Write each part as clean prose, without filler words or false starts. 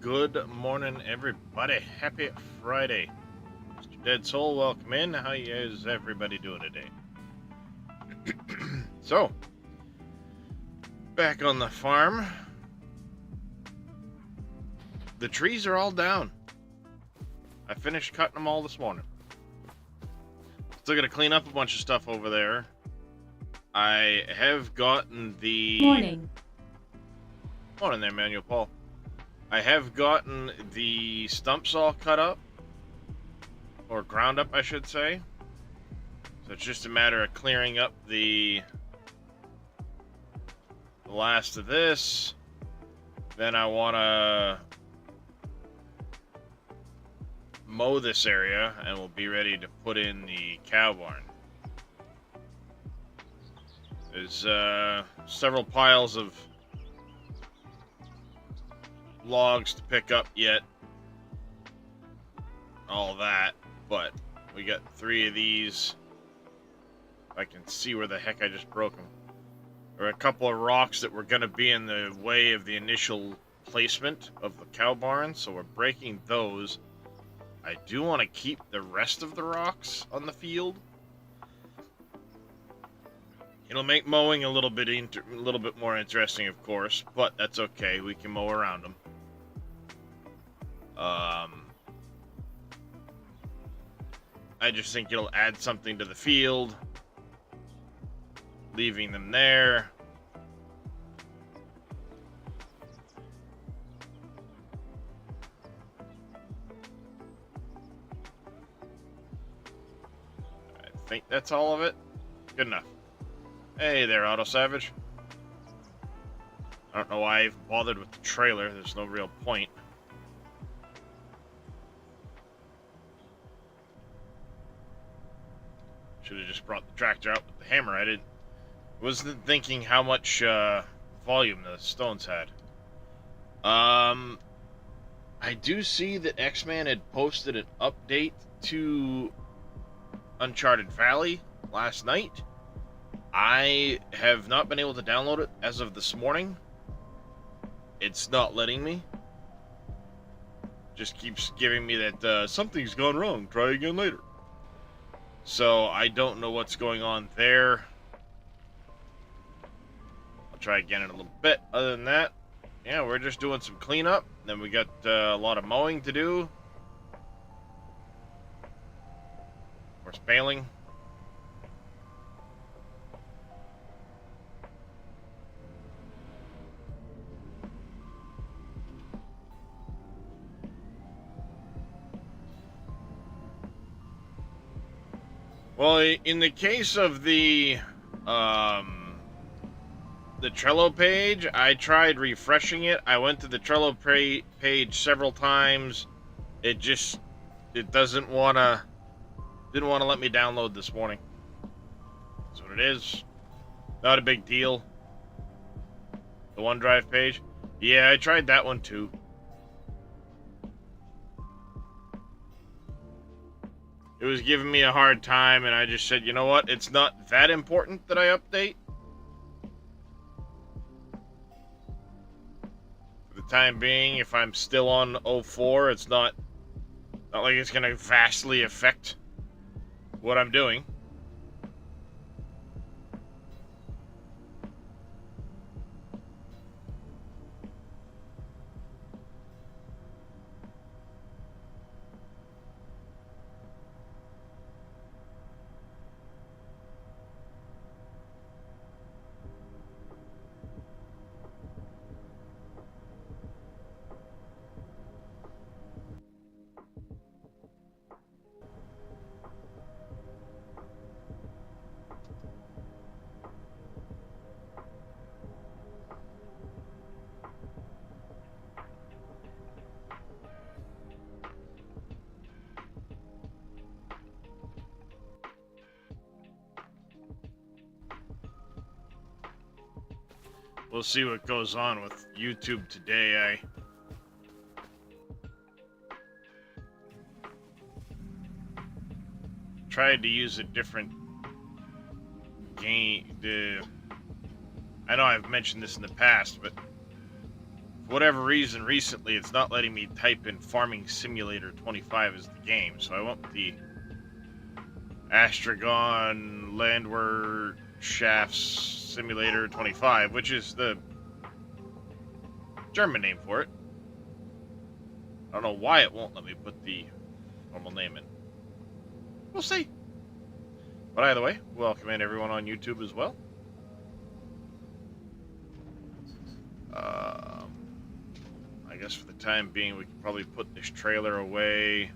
Good morning, everybody. Happy Friday. Mr. Dead Soul, welcome in. How is everybody doing today? So, back on the farm. The trees are all down. I finished cutting them all this morning. Still got to clean up a bunch of stuff over there. I have gotten the... Morning there, Manuel Paul. I have gotten the stumps all cut up. Or ground up, I should say. So it's just a matter of clearing up the last of this. Then I want to mow this area, and we'll be ready to put in the cow barn. There's several piles of logs to pick up yet. All that, but we got 3 of these. I can see where the heck I just broke them. There are a couple of rocks that were going to be in the way of the initial placement of the cow barn, so we're breaking those. I do want to keep the rest of the rocks on the field. It'll make mowing a little bit more interesting, of course, but that's okay. We can mow around them. I just think it'll add something to the field. Leaving them there. I think that's all of it. Good enough. Hey there, Auto Savage. I don't know why I even bothered with the trailer. There's no real point. Should have just brought the tractor out with the hammer. I wasn't thinking how much volume the stones had. I do see that X-Man had posted an update to Uncharted Valley last night. I have not been able to download it as of this morning. It's not letting me. Just keeps giving me that something's gone wrong. Try again later. So I don't know what's going on there. I'll try again in a little bit. Other than that, yeah, we're just doing some cleanup. Then we got a lot of mowing to do. Of course, baling. Well, in the case of the Trello page, I tried refreshing it. I went to the Trello page several times. It didn't want to let me download this morning. That's what it is. Not a big deal. The OneDrive page. Yeah, I tried that one too. It was giving me a hard time, and I just said, you know what? It's not that important that I update. For the time being, if I'm still on 04, it's not like it's going to vastly affect what I'm doing. We'll see what goes on with YouTube today. tried to use a different game. I know I've mentioned this in the past, but For whatever reason, recently it's not letting me type in Farming Simulator 25 as the game, so I went with the Astragon Landward Shafts Simulator 25, which is the German name for it. I don't know why it won't let me put the normal name in. We'll see. But either way, welcome in everyone on YouTube as well. I guess for the time being, we can probably put this trailer away.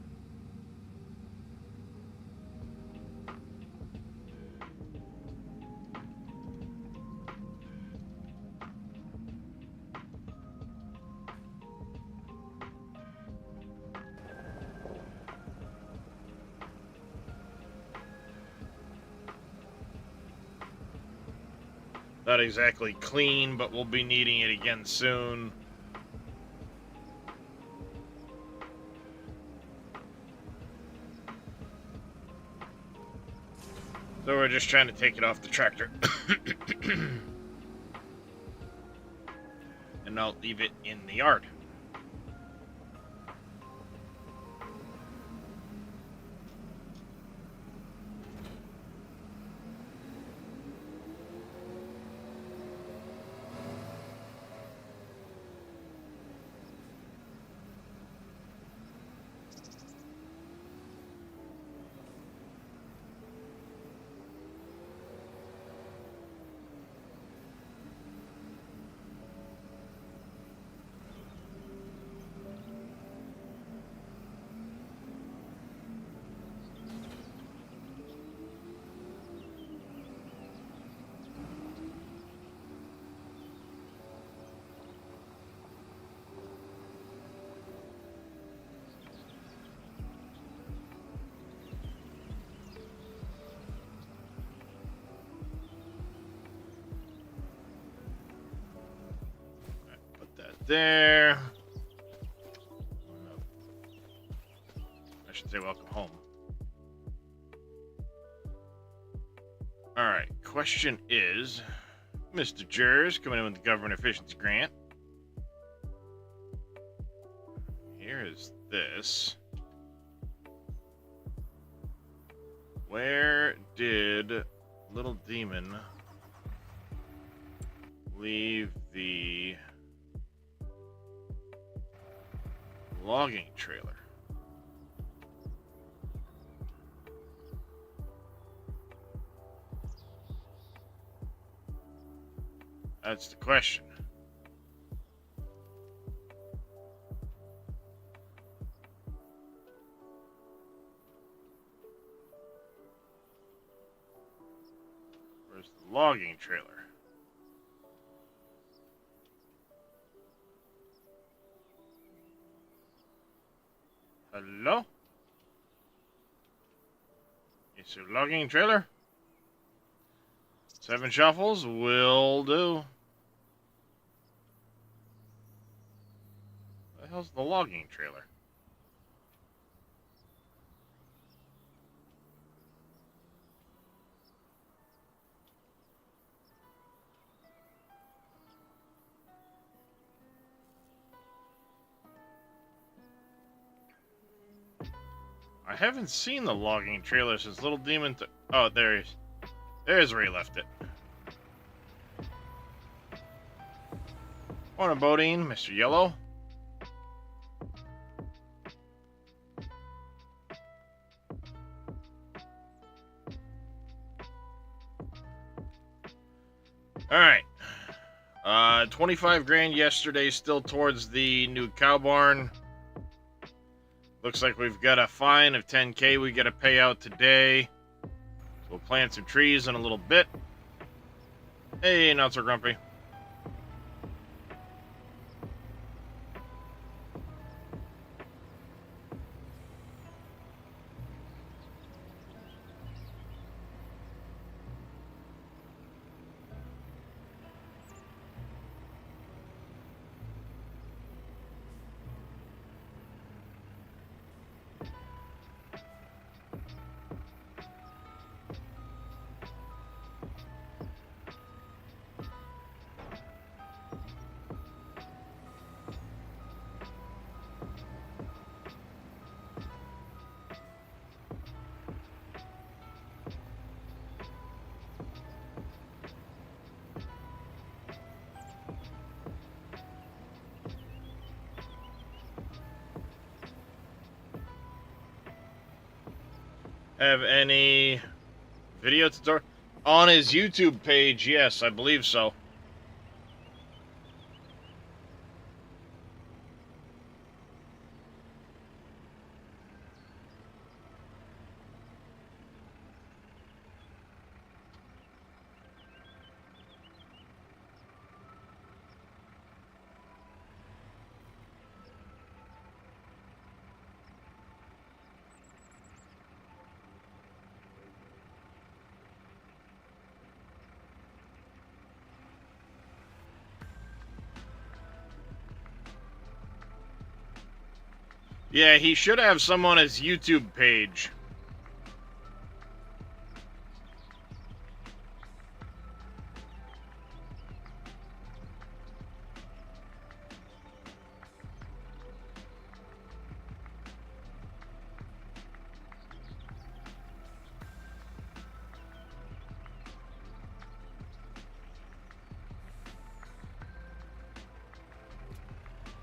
Not exactly clean, but we'll be needing it again soon. So we're just trying to take it off the tractor. And I'll leave it in the yard. There. I should say welcome home. Alright, question is, Mr. Jers coming in with the government efficiency grant. Here is this. Where did Little Demon leave the logging trailer? That's the question. Where's the logging trailer? Hello? It's a logging trailer? 7 shuffles will do. What the hell's the logging trailer? I haven't seen the logging trailer since Little Demon. Oh, there he is. There's where he left it. Morning, Bodine, Mr. Yellow. Alright. 25 grand yesterday, still towards the new cow barn. Looks like we've got a fine of 10K we got to pay out today. So we'll plant some trees in a little bit. Hey, not so grumpy. have any video tutorial on his YouTube page? Yes, I believe so. Yeah, he should have some on his YouTube page.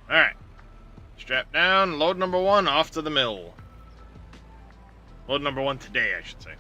Alright. Strap down, load number 1, off to the mill. Load number 1 today, I should say.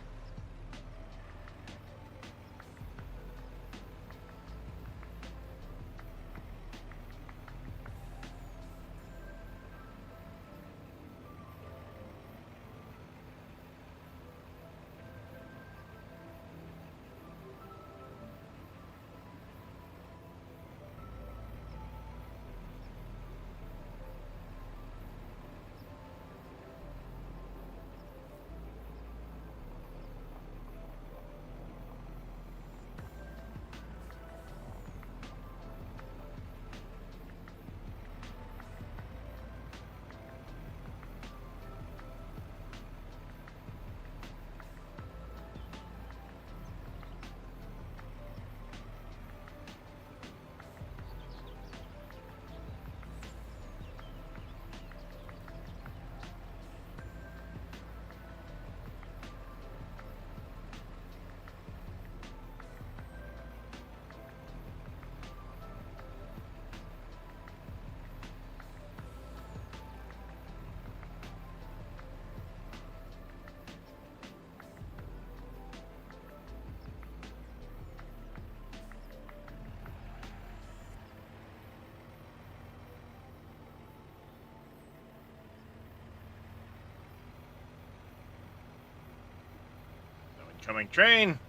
Incoming train.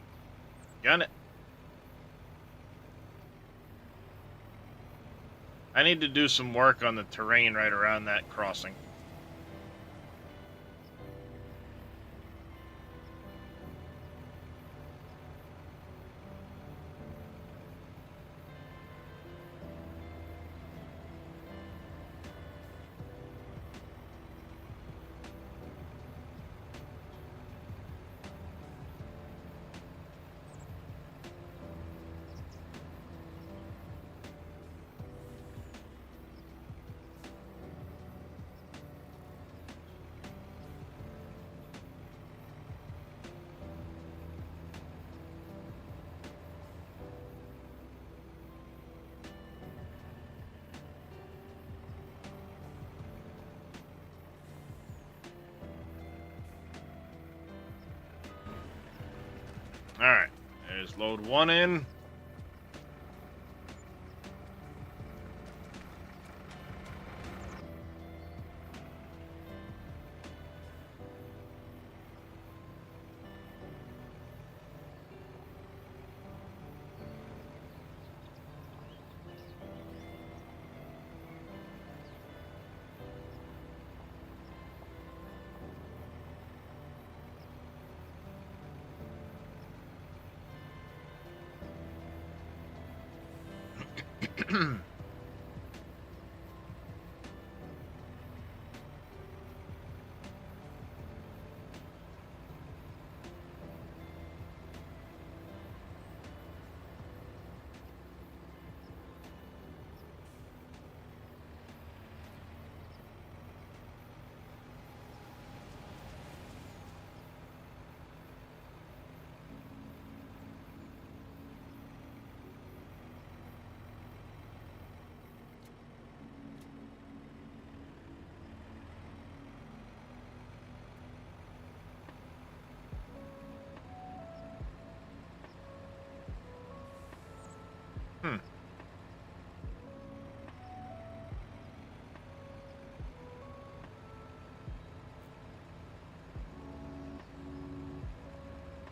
Gun it. I need to do some work on the terrain right around that crossing. Alright, there's load 1 in.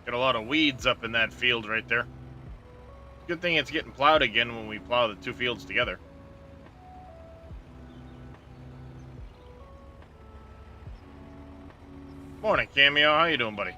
Got a lot of weeds up in that field right there. Good thing it's getting plowed again when we plow the two fields together. Morning, Cameo. How you doing, buddy?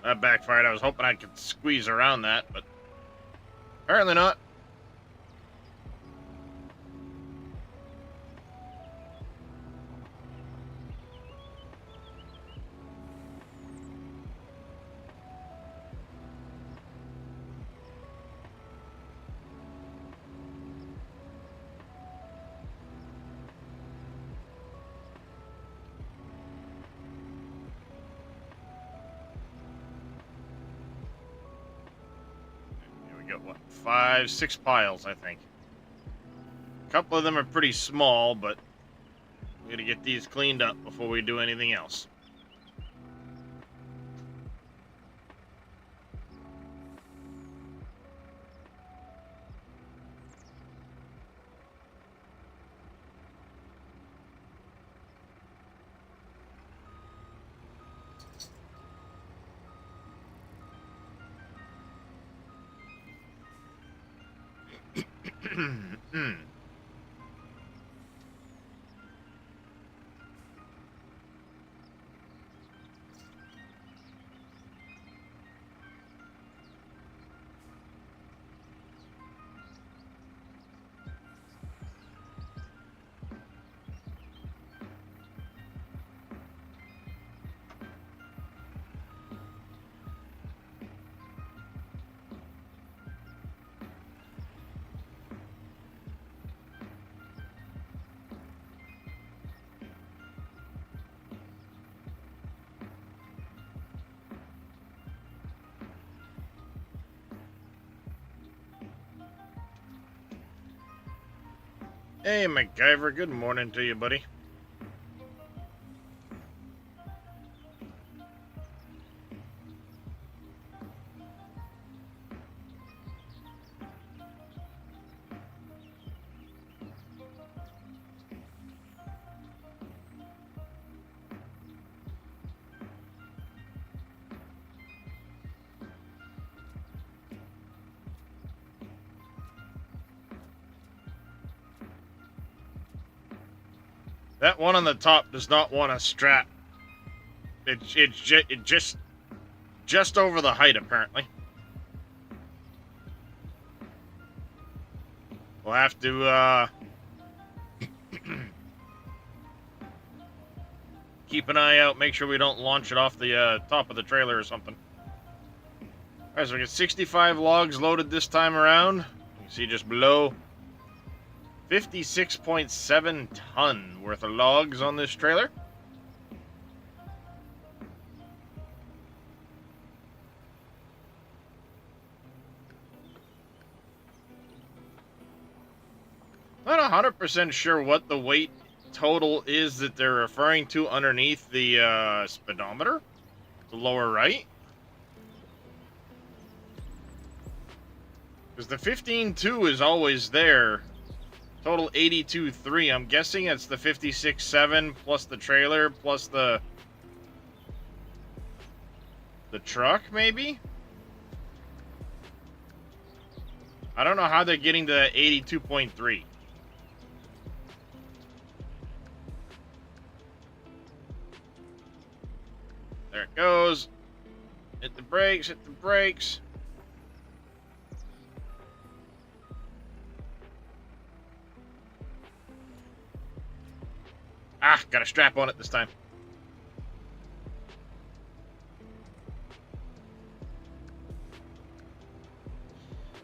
That backfired. I was hoping I could squeeze around that, but apparently not. Got what, 5, 6 piles, I think. A couple of them are pretty small, but we gotta get these cleaned up before we do anything else. Hey, MacGyver, good morning to you, buddy. That one on the top does not want a strap. It's just over the height, apparently. We'll have to keep an eye out, make sure we don't launch it off the top of the trailer or something. Alright, so we got 65 logs loaded this time around. You can see just below 56.7 ton worth of logs on this trailer. Not 100% sure what the weight total is that they're referring to underneath the speedometer, the lower right. Because the 15.2 is always there. Total 82.3. I'm guessing it's the 56.7 plus the trailer plus the truck, maybe? I don't know how they're getting to 82.3. There it goes. Hit the brakes, hit the brakes. Ah, got a strap on it this time.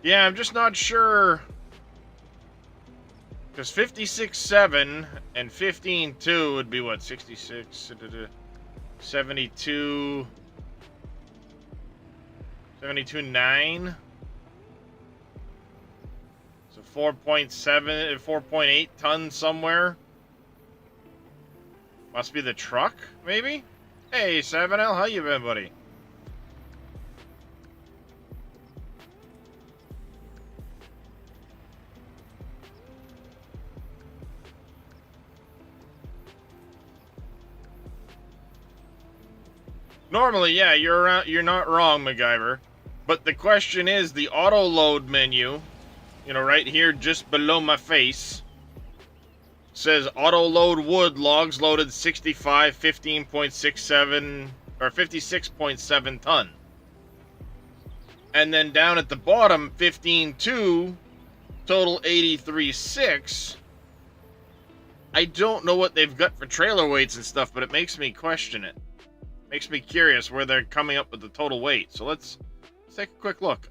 Yeah, I'm just not sure. Because 56.7 and 15.2 would be what? 66, 72. 72.9. So 4.7, 4.8 tons somewhere. Must be the truck, maybe? Hey, 7L, how you been, buddy? Normally, yeah, you're not wrong, MacGyver. But the question is, the auto load menu, you know, right here just below my face, says auto load wood logs loaded 65, 15.67, or 56.7 ton. And then down at the bottom, 15.2, total 83.6. I don't know what they've got for trailer weights and stuff, but it makes me question it. Makes me curious where they're coming up with the total weight. So let's take a quick look.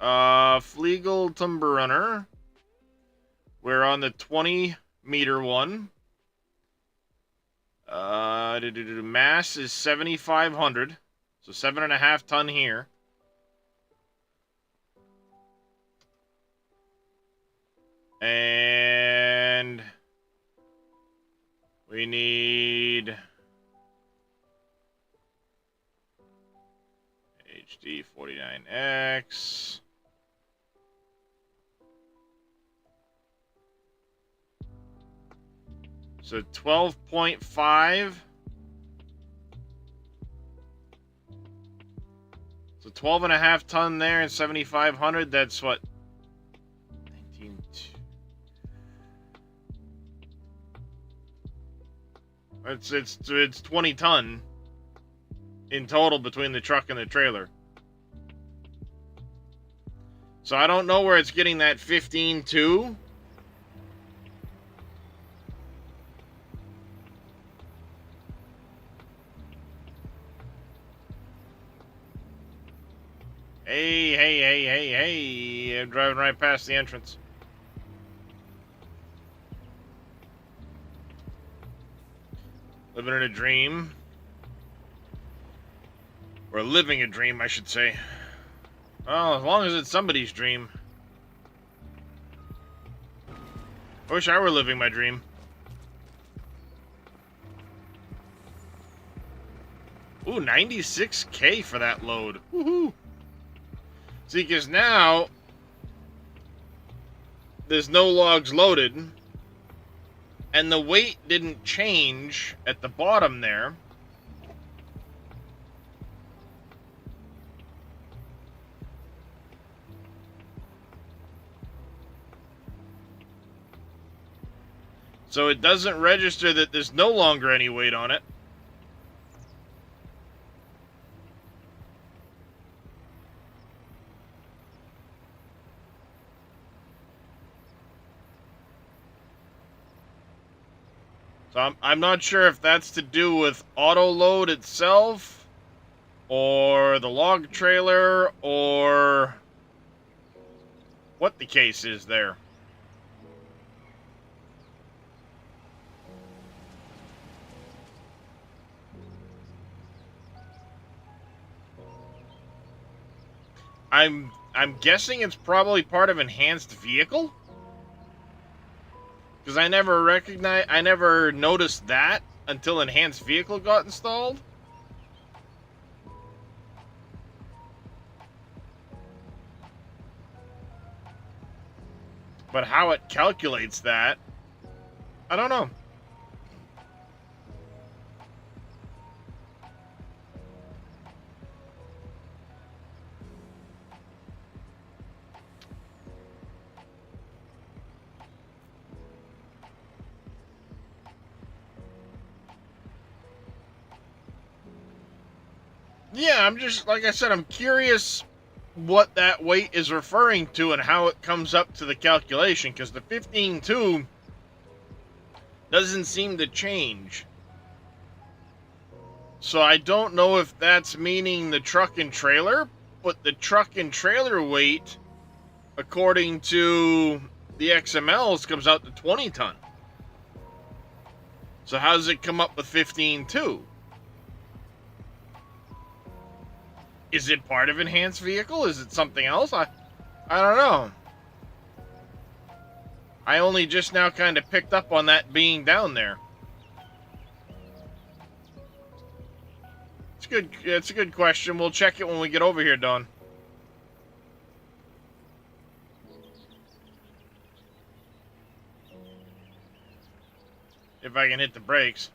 Flegel Timber Runner. We're on the 20-meter one. Mass is 7,500. So 7.5 ton here. And we need HD 49X. So 12.5. So 12.5 ton there and 7,500. That's what? 19. It's 20 ton in total between the truck and the trailer. So I don't know where it's getting that 15.2. Hey, I'm driving right past the entrance. Living in a dream. Or living a dream, I should say. Well, as long as it's somebody's dream. I wish I were living my dream. Ooh, 96K for that load. Woohoo! See, because now there's no logs loaded, and the weight didn't change at the bottom there. So it doesn't register that there's no longer any weight on it. So I'm not sure if that's to do with auto load itself, or the log trailer, or what the case is there. I'm guessing it's probably part of enhanced vehicle, because I never noticed that until enhanced vehicle got installed. But how it calculates that, I don't know. Yeah, I'm just, like I said, I'm curious what that weight is referring to and how it comes up to the calculation, because the 15.2 doesn't seem to change. So I don't know if that's meaning the truck and trailer, but the truck and trailer weight, according to the XMLs, comes out to 20 ton. So how does it come up with 15.2? Is it part of enhanced vehicle? Is it something else? I don't know. I only just now kind of picked up on that being down there. It's good. It's a good question. We'll check it when we get over here, Don. If I can hit the brakes.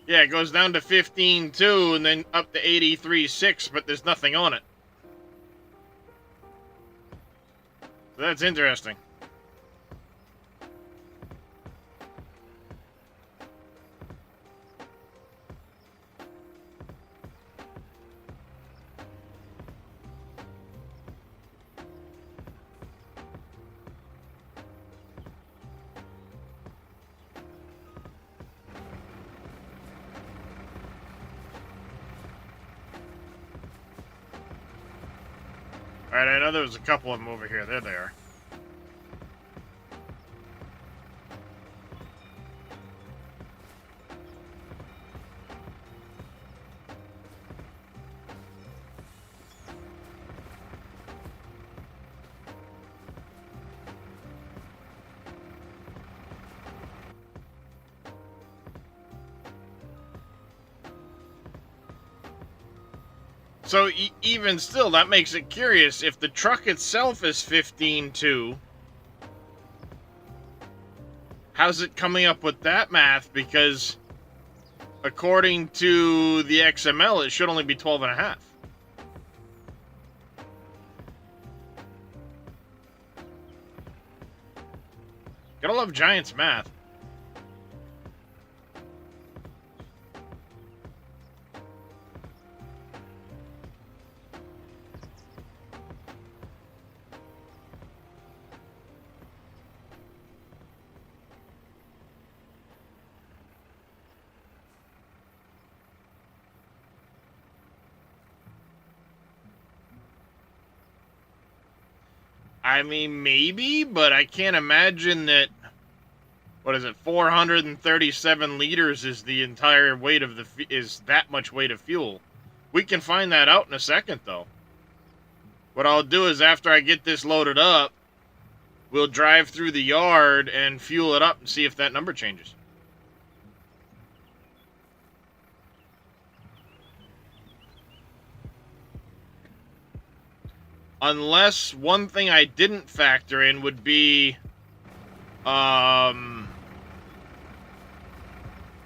Yeah, it goes down to 15.2 and then up to 83.6, but there's nothing on it. So that's interesting. Alright, I know there was a couple of them over here. There they are. So even still, that makes it curious. If the truck itself is 15.2, how's it coming up with that math? Because according to the XML, it should only be 12.5. Gotta love Giants math. I mean, maybe, but I can't imagine that, what is it, 437 liters is the entire weight of is that much weight of fuel. We can find that out in a second, though. What I'll do is after I get this loaded up, we'll drive through the yard and fuel it up and see if that number changes. Unless one thing I didn't factor in would be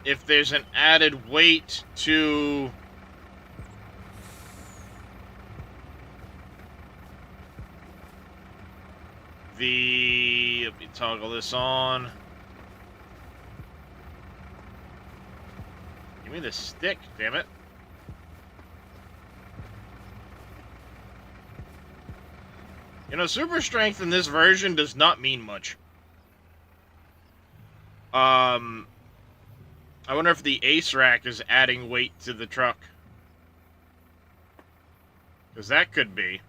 if there's an added weight to let me toggle this on. Give me the stick, damn it. You know, super strength in this version does not mean much. I wonder if the ace rack is adding weight to the truck. Because that could be.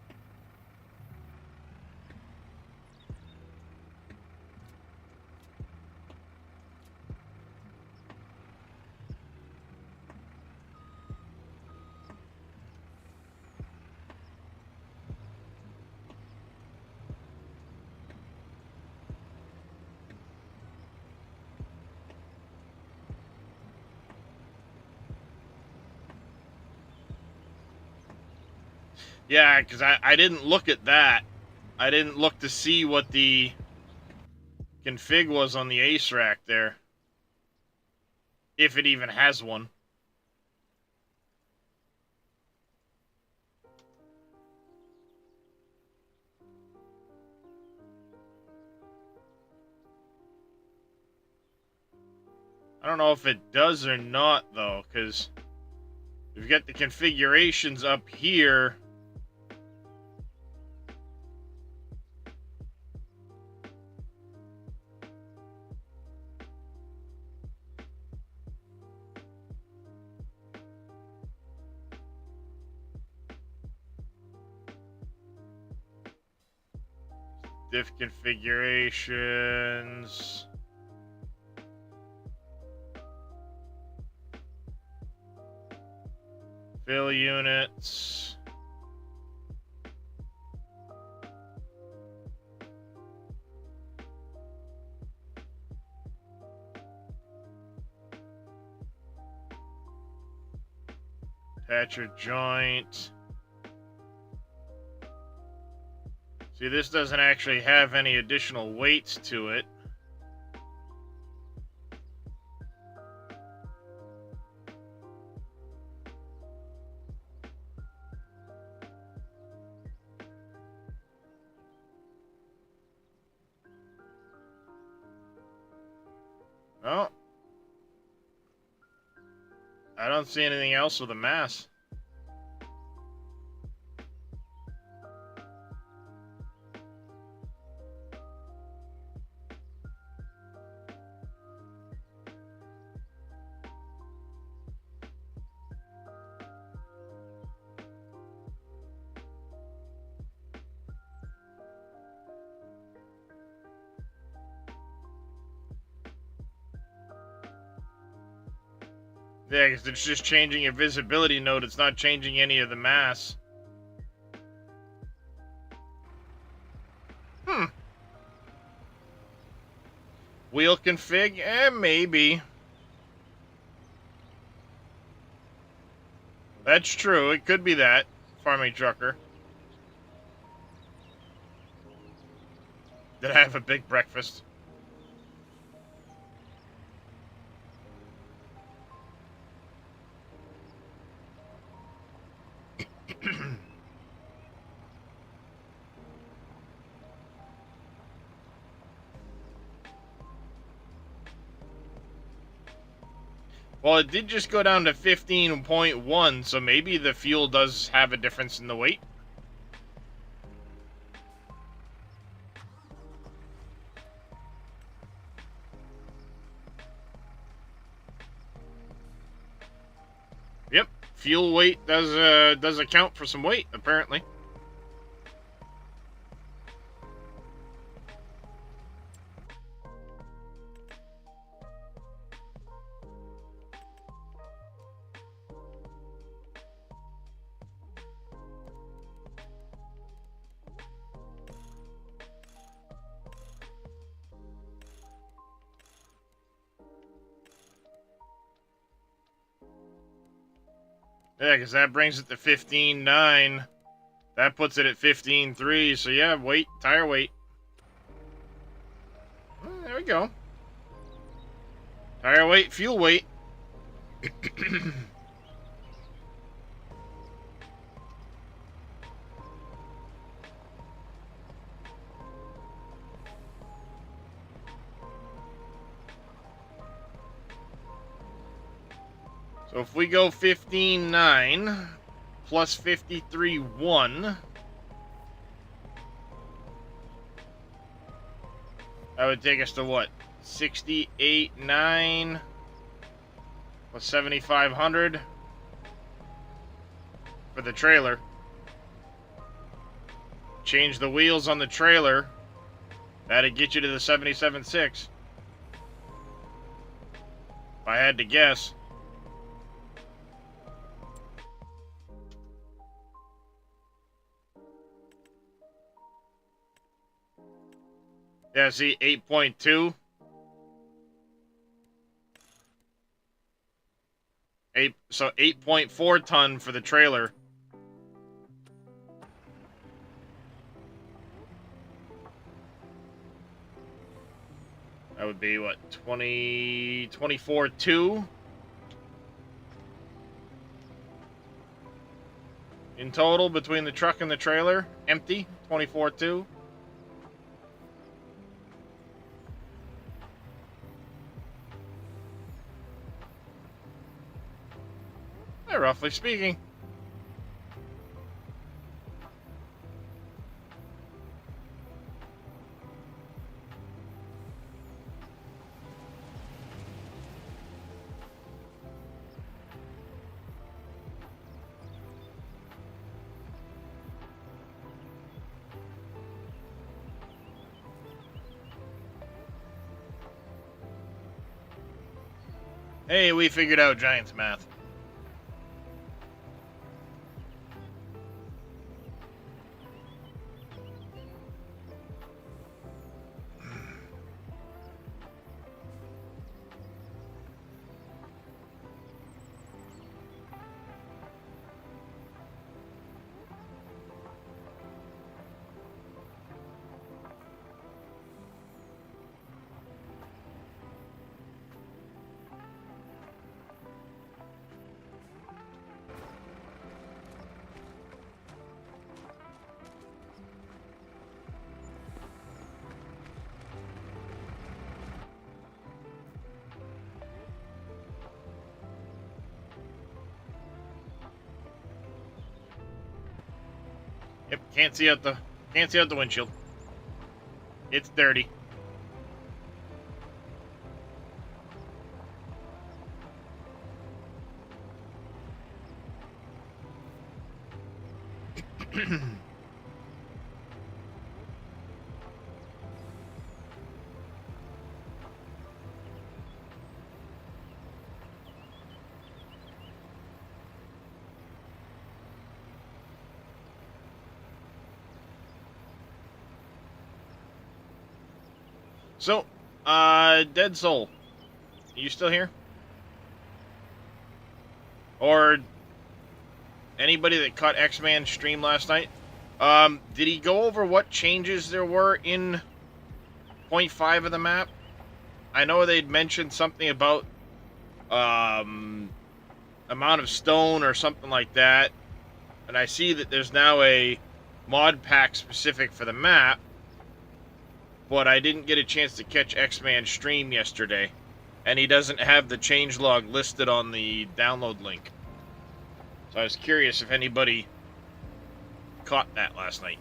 Yeah, because I didn't look at that. I didn't look to see what the config was on the ace rack there. If it even has one. I don't know if it does or not, though, because we've got the configurations up here. Diff configurations. Fill units. Attach joint. See, this doesn't actually have any additional weights to it. Oh. I don't see anything else with a mass. Yeah, because it's just changing a visibility node. It's not changing any of the mass. Wheel config? Maybe. That's true. It could be that. Farming trucker. Did I have a big breakfast? Well, it did just go down to 15.1, so maybe the fuel does have a difference in the weight. Yep, fuel weight does account for some weight, apparently. Yeah, because that brings it to 15.9. That puts it at 15.3. So yeah, weight, tire weight. There we go. Tire weight, fuel weight. So if we go 15.9 plus 53.1, that would take us to what? 68.9 plus 7,500 for the trailer. Change the wheels on the trailer. That'd get you to the 77.6. If I had to guess. Yeah, see, 8.2. 8.4 ton for the trailer. That would be, what, 24.2? In total, between the truck and the trailer, empty, 24.2. Roughly speaking. Hey, we figured out Giants math. Yep, can't see out the windshield. It's dirty. So, Dead Soul, are you still here? Or anybody that caught X-Man's stream last night? Did he go over what changes there were in point 5 of the map? I know they'd mentioned something about, amount of stone or something like that. And I see that there's now a mod pack specific for the map. But I didn't get a chance to catch X-Man's stream yesterday. And he doesn't have the changelog listed on the download link. So I was curious if anybody caught that last night.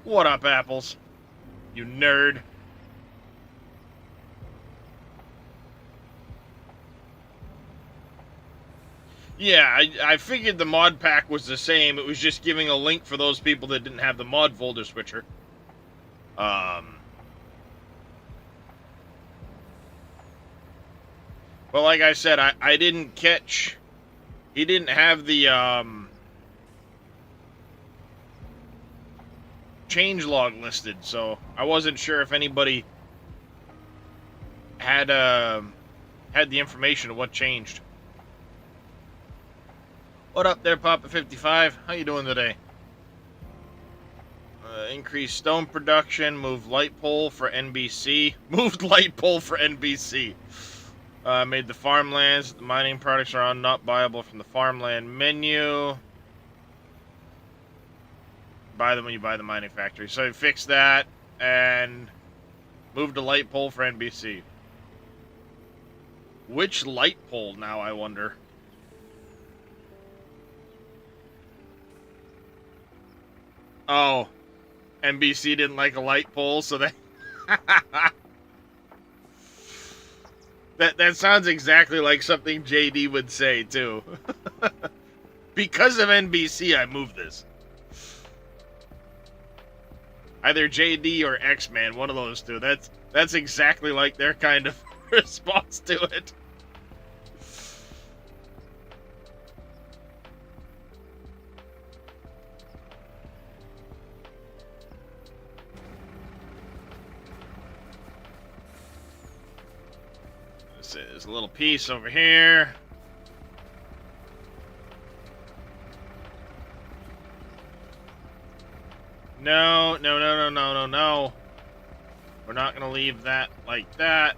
What up, Apples? You nerd. Yeah, I figured the mod pack was the same. It was just giving a link for those people that didn't have the mod folder switcher. But like I said, I didn't catch... He didn't have the, changelog listed, so I wasn't sure if anybody had the information of what changed. What up there, Papa55? How you doing today? Increased stone production, moved light pole for NBC. Moved light pole for NBC. Made the farmlands. The mining products are not viable from the farmland menu. Buy them when you buy the mining factory. So I fixed that and moved a light pole for NBC. Which light pole now, I wonder? Oh, NBC didn't like a light pole, so they... That sounds exactly like something JD would say, too. Because of NBC, I moved this. Either JD or X-Man, one of those two. That's exactly like their kind of response to it. There's a little piece over here. No. We're not going to leave that like that.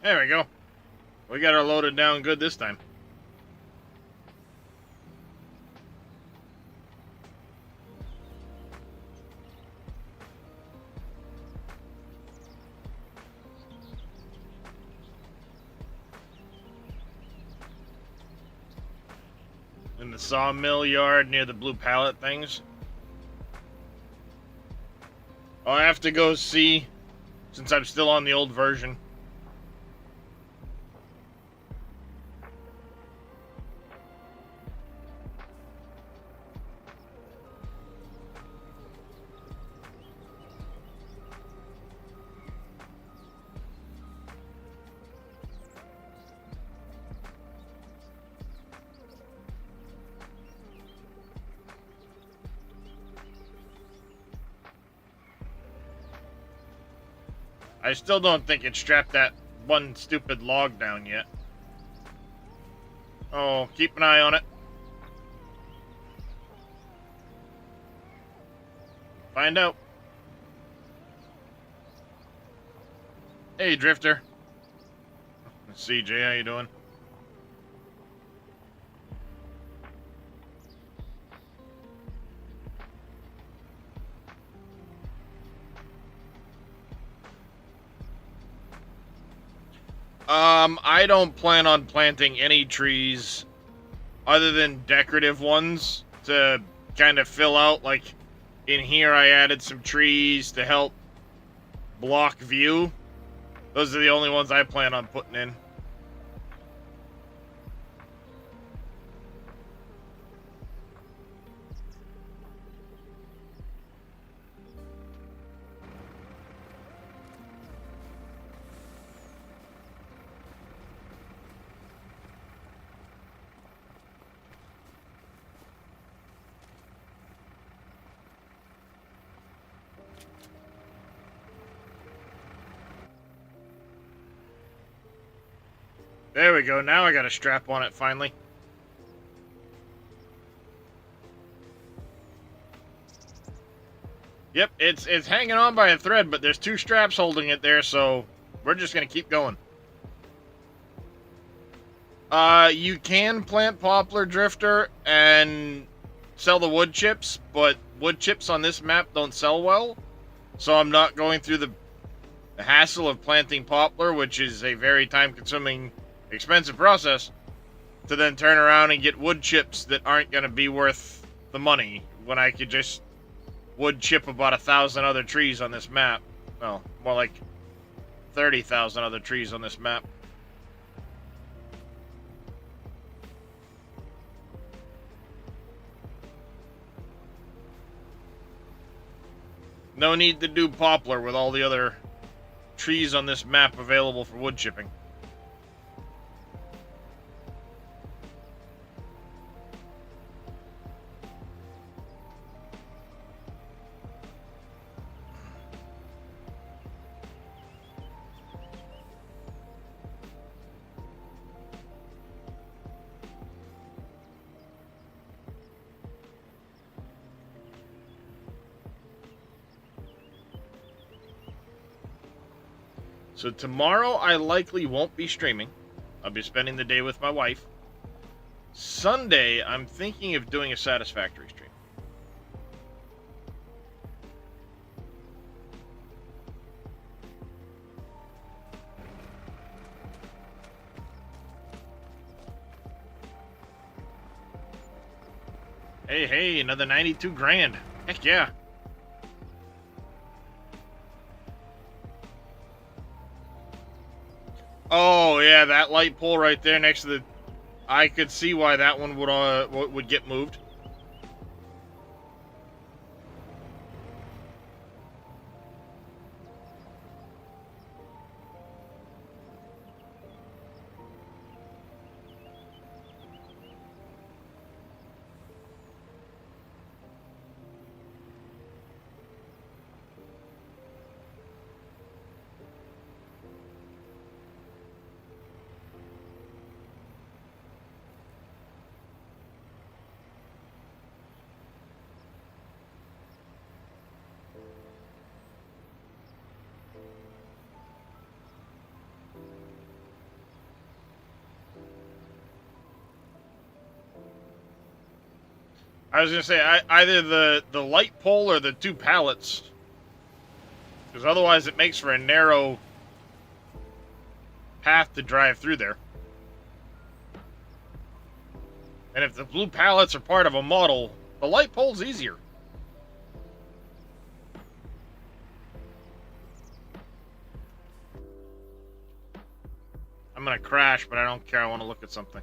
There we go. We got her loaded down good this time. In the sawmill yard near the blue pallet things. I'll have to go see, since I'm still on the old version. I still don't think it strapped that one stupid log down yet. Oh, keep an eye on it. Find out. Hey, Drifter. CJ, how you doing? I don't plan on planting any trees other than decorative ones to kind of fill out. Like, in here I added some trees to help block view. Those are the only ones I plan on putting in. There we go. Now I got a strap on it finally. Yep, it's hanging on by a thread, but there's two straps holding it there, so we're just gonna keep going. You can plant poplar, Drifter, and sell the wood chips, but wood chips on this map don't sell well, so I'm not going through the hassle of planting poplar, which is a very time-consuming, expensive process, to then turn around and get wood chips that aren't going to be worth the money, when I could just wood chip about 1,000 other trees on this map. Well, more like 30,000 other trees on this map. No need to do poplar with all the other trees on this map available for wood chipping. So tomorrow I likely won't be streaming. I'll be spending the day with my wife. Sunday, I'm thinking of doing a Satisfactory stream. Hey, another 92 grand. Heck yeah. Oh, yeah, that light pole right there next to the... I could see why that one would get moved. I was gonna say either the light pole or the two pallets, because otherwise it makes for a narrow path to drive through there. And if the blue pallets are part of a model, the light pole's easier. I'm gonna crash, but I don't care. I want to look at something.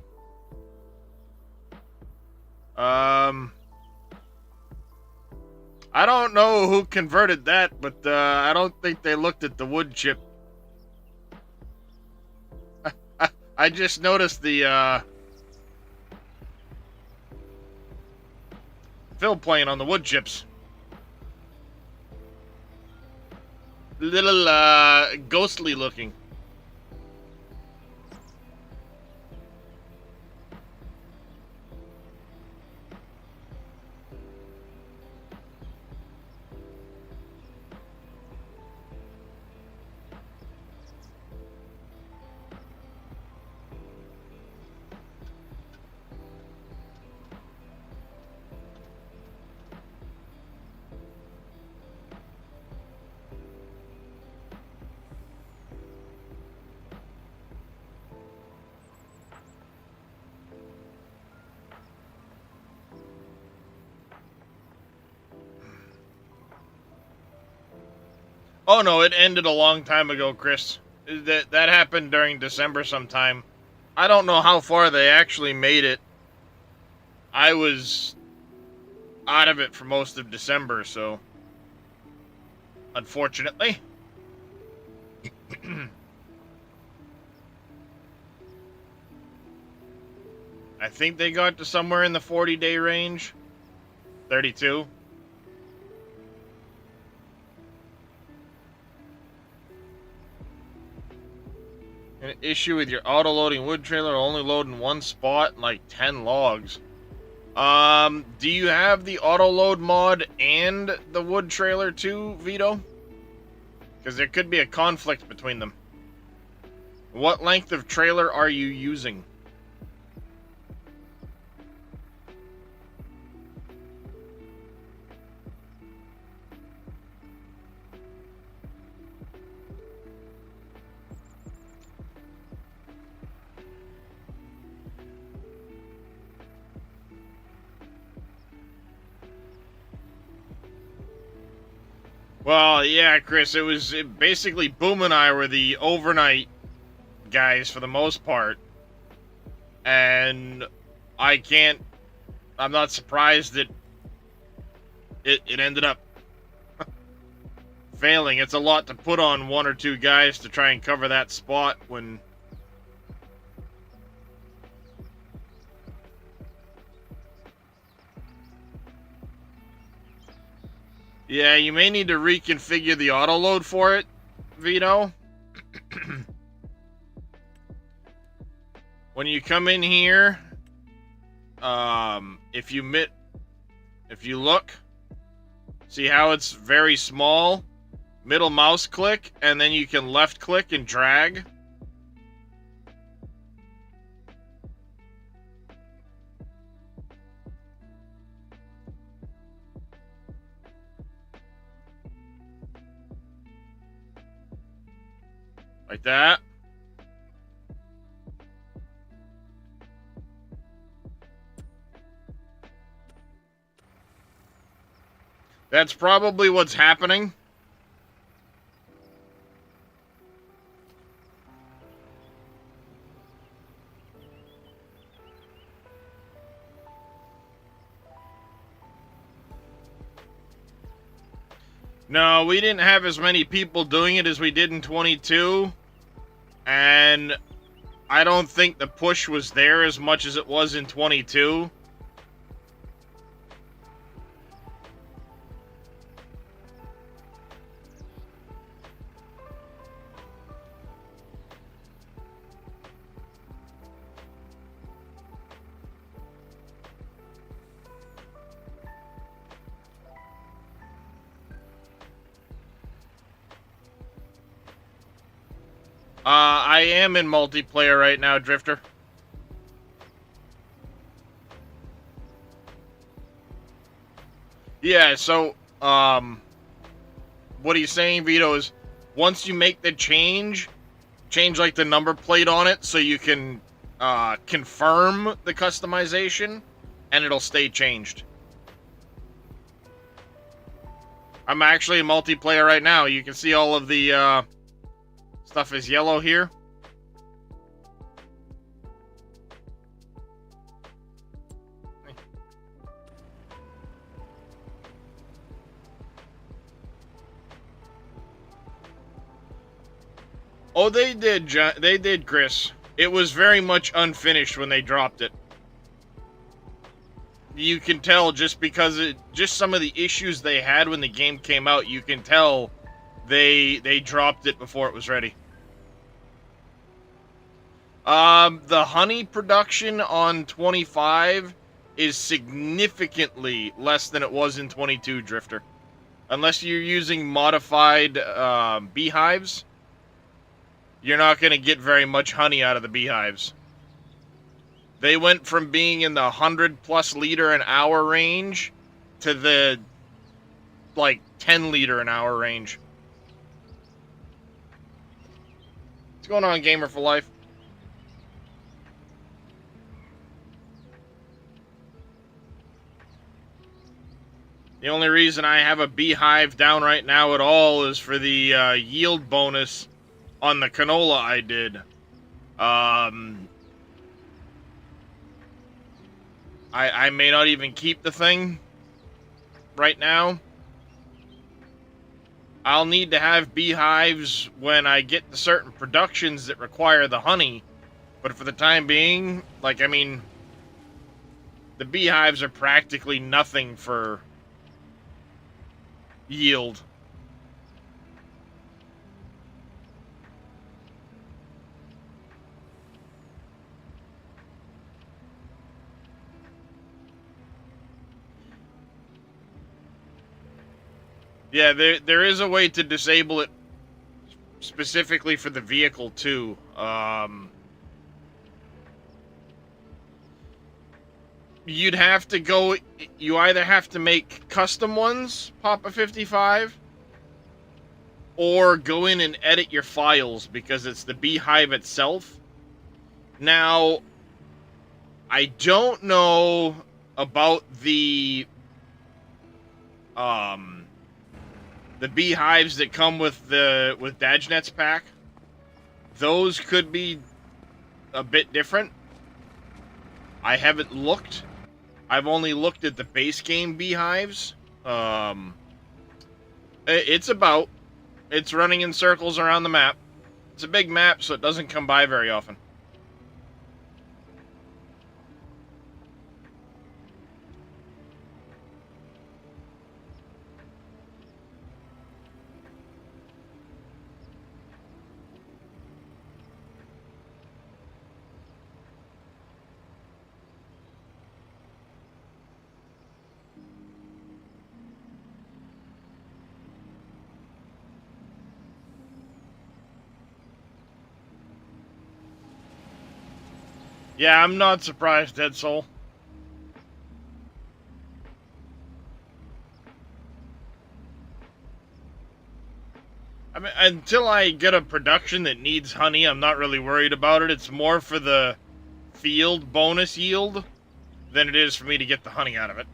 I don't know who converted that, but I don't think they looked at the wood chip. I just noticed the fill plane on the wood chips. Little ghostly looking. Oh no, it ended a long time ago, Chris. That happened during December sometime. I don't know how far they actually made it. I was out of it for most of December, so unfortunately. I think they got to somewhere in the 40-day range. 32. An issue with your auto-loading wood trailer, only loading one spot and like 10 logs. Do you have the auto-load mod and the wood trailer too, Vito? Because there could be a conflict between them. What length of trailer are you using? Well, yeah, Chris, basically Boom and I were the overnight guys for the most part. And I'm not surprised that it ended up failing. It's a lot to put on one or two guys to try and cover that spot when... Yeah, you may need to reconfigure the auto load for it, Vito. When you come in here, if you look, see how it's very small? Middle mouse click, and then you can left click and drag. Like that. That's probably what's happening. No, we didn't have as many people doing it as we did in 22. And I don't think the push was there as much as it was in 22. I am in multiplayer right now, Drifter. Yeah, so, what he's saying, Vito, is once you make the change like the number plate on it so you can confirm the customization, and it'll stay changed. I'm actually in multiplayer right now. You can see all of the stuff is yellow here. Oh, they did, they did, Chris. It was very much unfinished when they dropped it. You can tell just because just some of the issues they had when the game came out. You can tell they dropped it before it was ready. The honey production on 25 is significantly less than it was in 22, Drifter. Unless you're using modified beehives, you're not going to get very much honey out of the beehives. They went from being in the 100 plus liter an hour range to the like 10 liter an hour range. What's going on, Gamer for Life? The only reason I have a beehive down right now at all is for the yield bonus on the canola I did. I may not even keep the thing right now. I'll need to have beehives when I get to certain productions that require the honey. But for the time being, like, I mean, the beehives are practically nothing for yield. Yeah, there is a way to disable it specifically for the vehicle too. You'd have to go. You either have to make custom ones, Papa 55, or go in and edit your files because it's the beehive itself. Now, I don't know about the beehives that come with Dajnet's pack. Those could be a bit different. I haven't looked. I've only looked at the base game beehives. It's running in circles around the map. It's a big map, so it doesn't come by very often. Yeah, I'm not surprised, Dead Soul. I mean, until I get a production that needs honey, I'm not really worried about it. It's more for the field bonus yield than it is for me to get the honey out of it.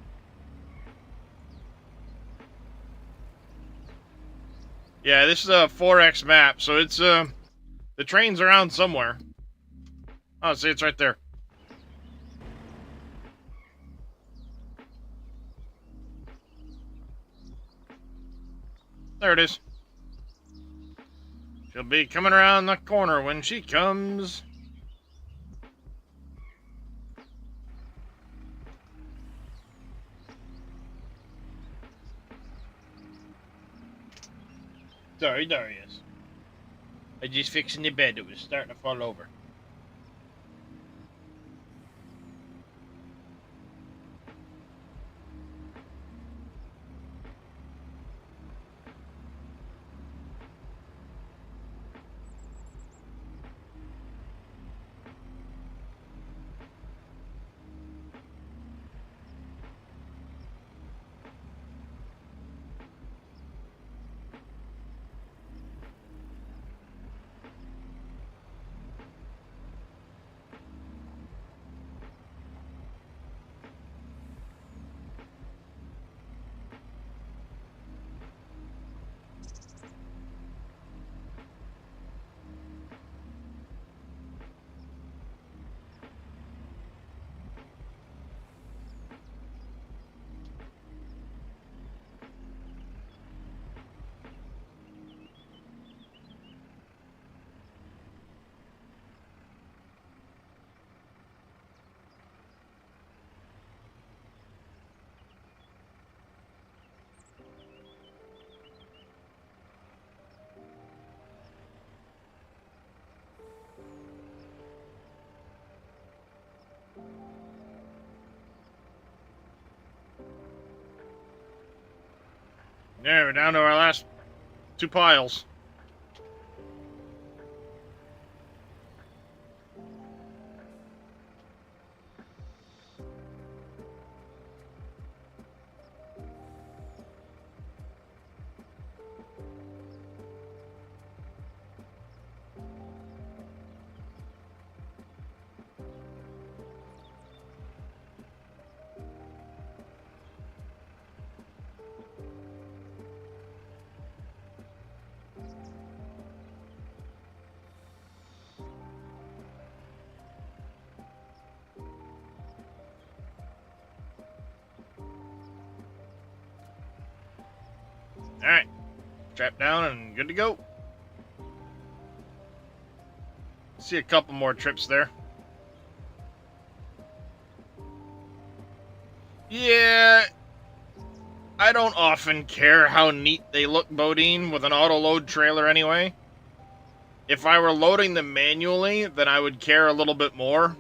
Yeah, this is a 4X map, so it's, the train's around somewhere. Oh, see, it's right there. There it is. She'll be coming around the corner when she comes. Sorry, Darius. I just fixing the bed. It was starting to fall over. Yeah, we're down to our last 2 piles. Alright. Strap down and good to go. See a couple more trips there. Yeah, I don't often care how neat they look, Bodine, with an auto-load trailer anyway. If I were loading them manually, then I would care a little bit more.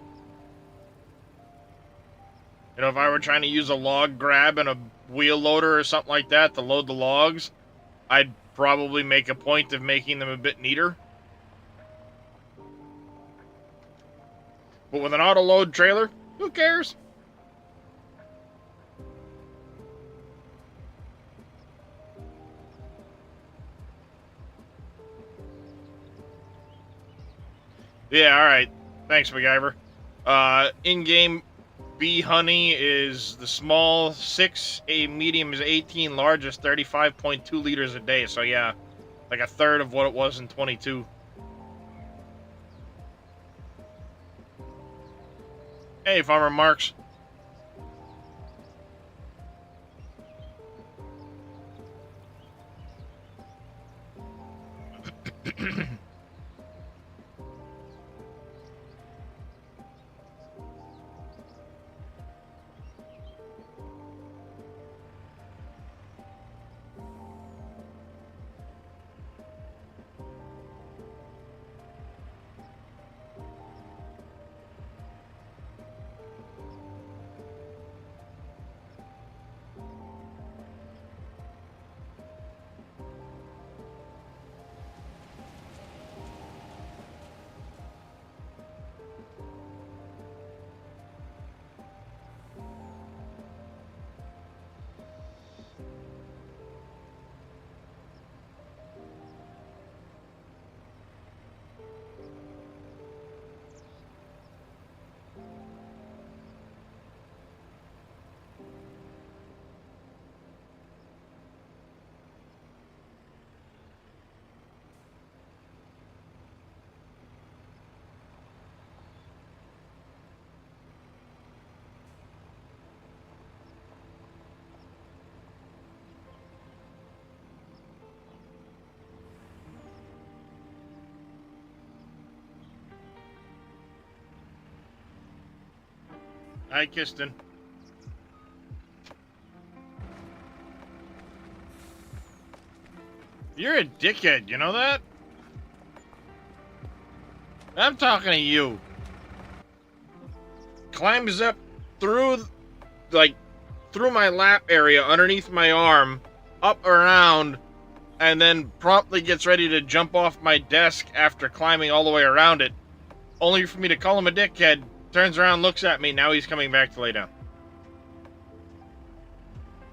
You know, if I were trying to use a log grab and a wheel loader or something like that to load the logs, I'd probably make a point of making them a bit neater. But with an auto-load trailer, who cares? Yeah, alright. Thanks, MacGyver. In-game bee honey is the small 6, a medium is 18, large is 35.2 liters a day. So yeah, like a third of what it was in 22. Hey, Farmer Marks. Hi, Kiston. You're a dickhead, you know that? I'm talking to you. Climbs up through, like, through my lap area, underneath my arm, up around, and then promptly gets ready to jump off my desk after climbing all the way around it, only for me to call him a dickhead, turns around, looks at me, now he's coming back to lay down.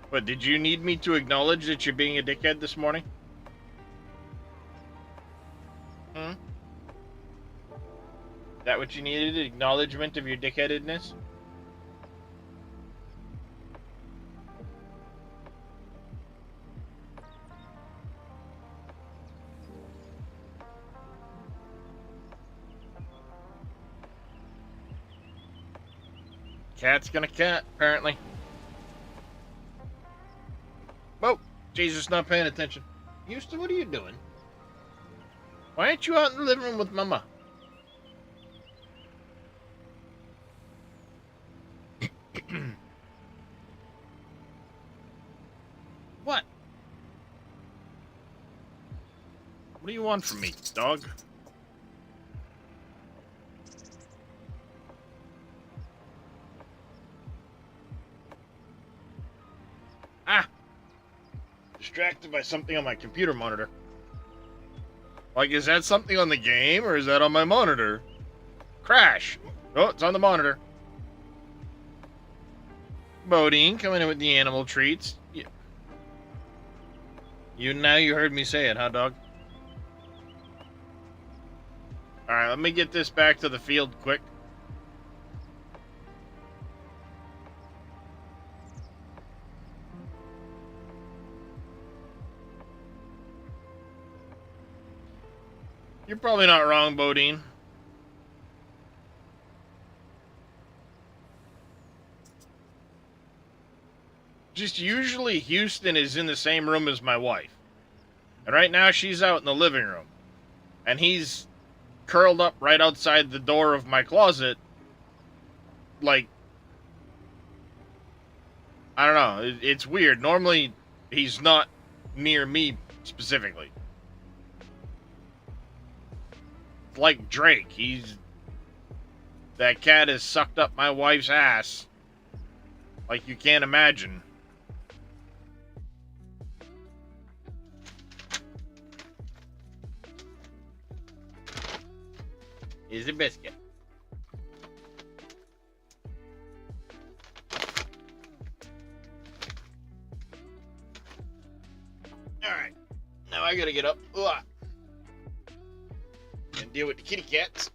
But did you need me to acknowledge that you're being a dickhead this morning? Hmm? That what you needed? Acknowledgement of your dickheadedness? Cat's gonna cat, apparently. Oh, Jesus, not paying attention. Houston, what are you doing? Why aren't you out in the living room with Mama? What? What do you want from me, dog? distracted by something on my computer monitor. Like, is that something on the game, or is that on my monitor? Crash! Oh, it's on the monitor. Bodine coming in with the animal treats. Yeah. You heard me say it, huh, dog? Alright, let me get this back to the field quick. You're probably not wrong, Bodine. Just usually Houston is in the same room as my wife. And right now she's out in the living room. And he's curled up right outside the door of my closet. Like, I don't know. It's weird. Normally, he's not near me specifically. Like Drake. That cat has sucked up my wife's ass. Like you can't imagine. Is a biscuit. Alright. Now I gotta get up. Ugh. And deal with the kitty cats.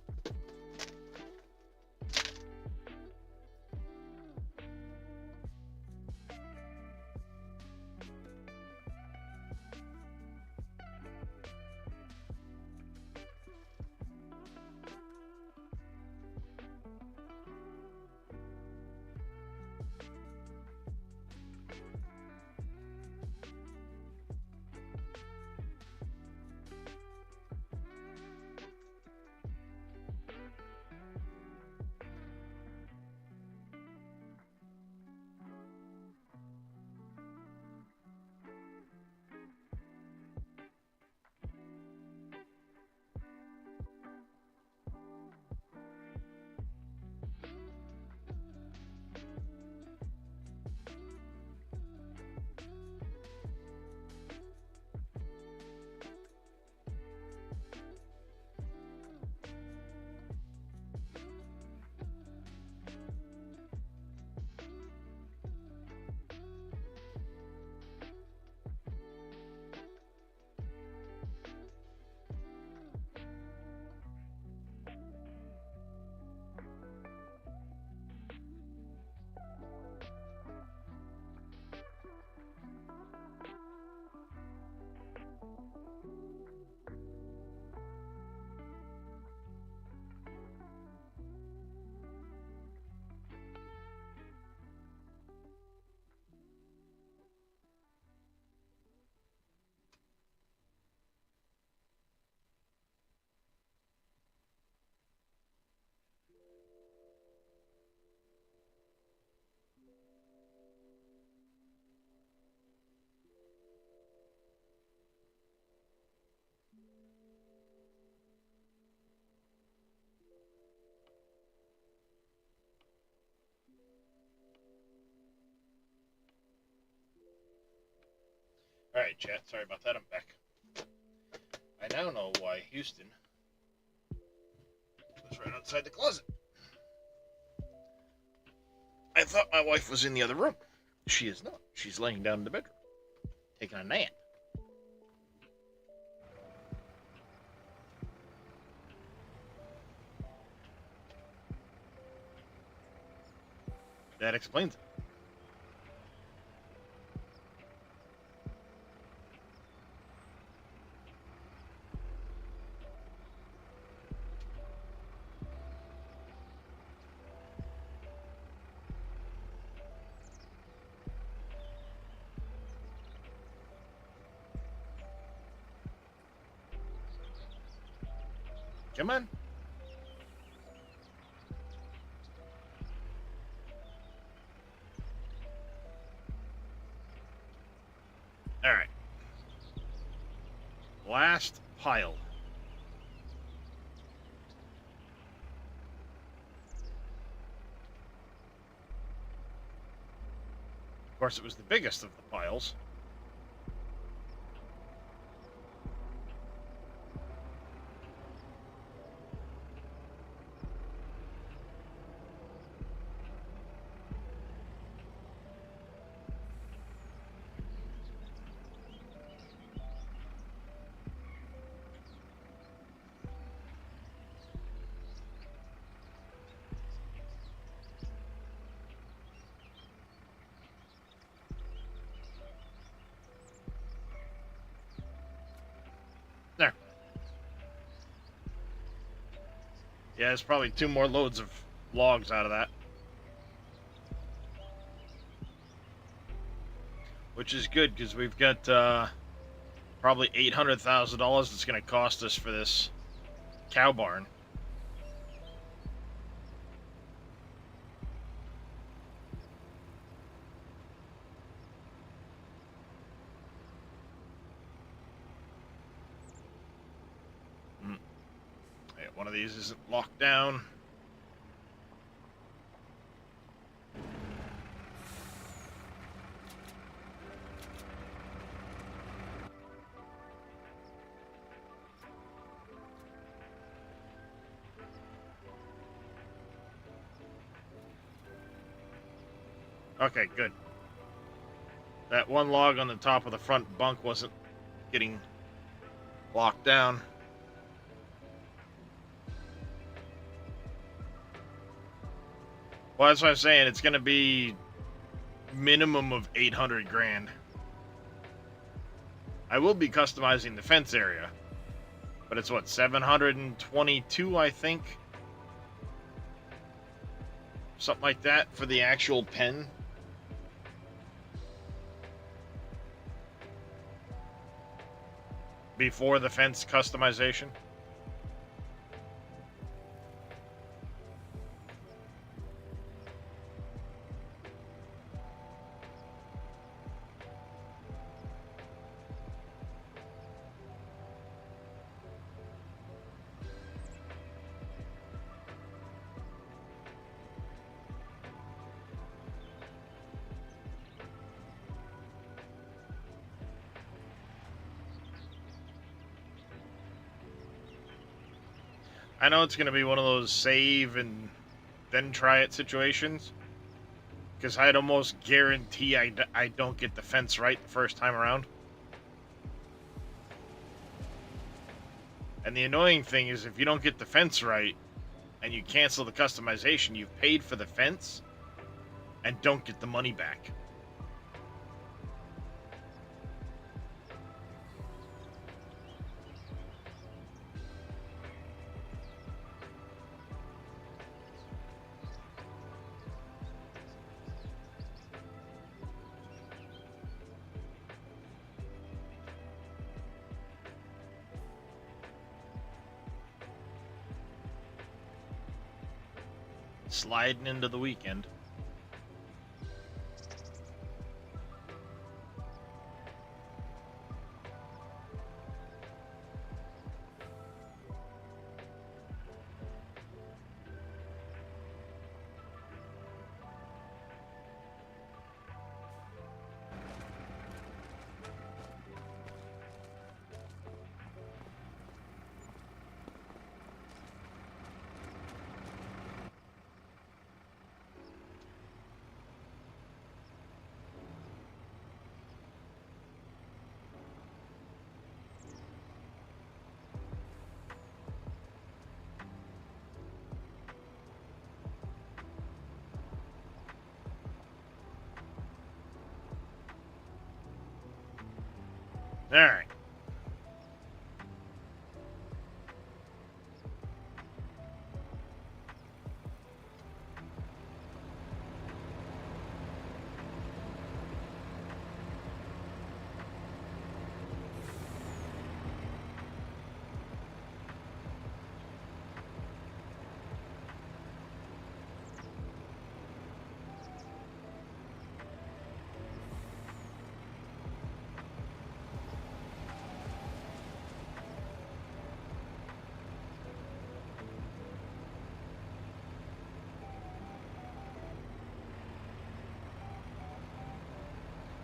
Alright, chat. Sorry about that. I'm back. I now know why Houston was right outside the closet. I thought my wife was in the other room. She is not. She's laying down in the bedroom, taking a nap. That explains it. Come on. All right. Last pile. Of course, it was the biggest of the piles. Yeah, there's probably 2 more loads of logs out of that. Which is good, because we've got probably $800,000 that's going to cost us for this cow barn. Hey, one of these isn't locked down. Okay, good. That one log on the top of the front bunk wasn't getting locked down. Well, that's what I'm saying. It's going to be minimum of 800 grand. I will be customizing the fence area, but it's what, 722, I think? Something like that for the actual pen. Before the fence customization. I know it's going to be one of those save and then try it situations, because I'd almost guarantee I don't get the fence right the first time around. And the annoying thing is, if you don't get the fence right and you cancel the customization, you've paid for the fence and don't get the money back. Sliding into the weekend. All right.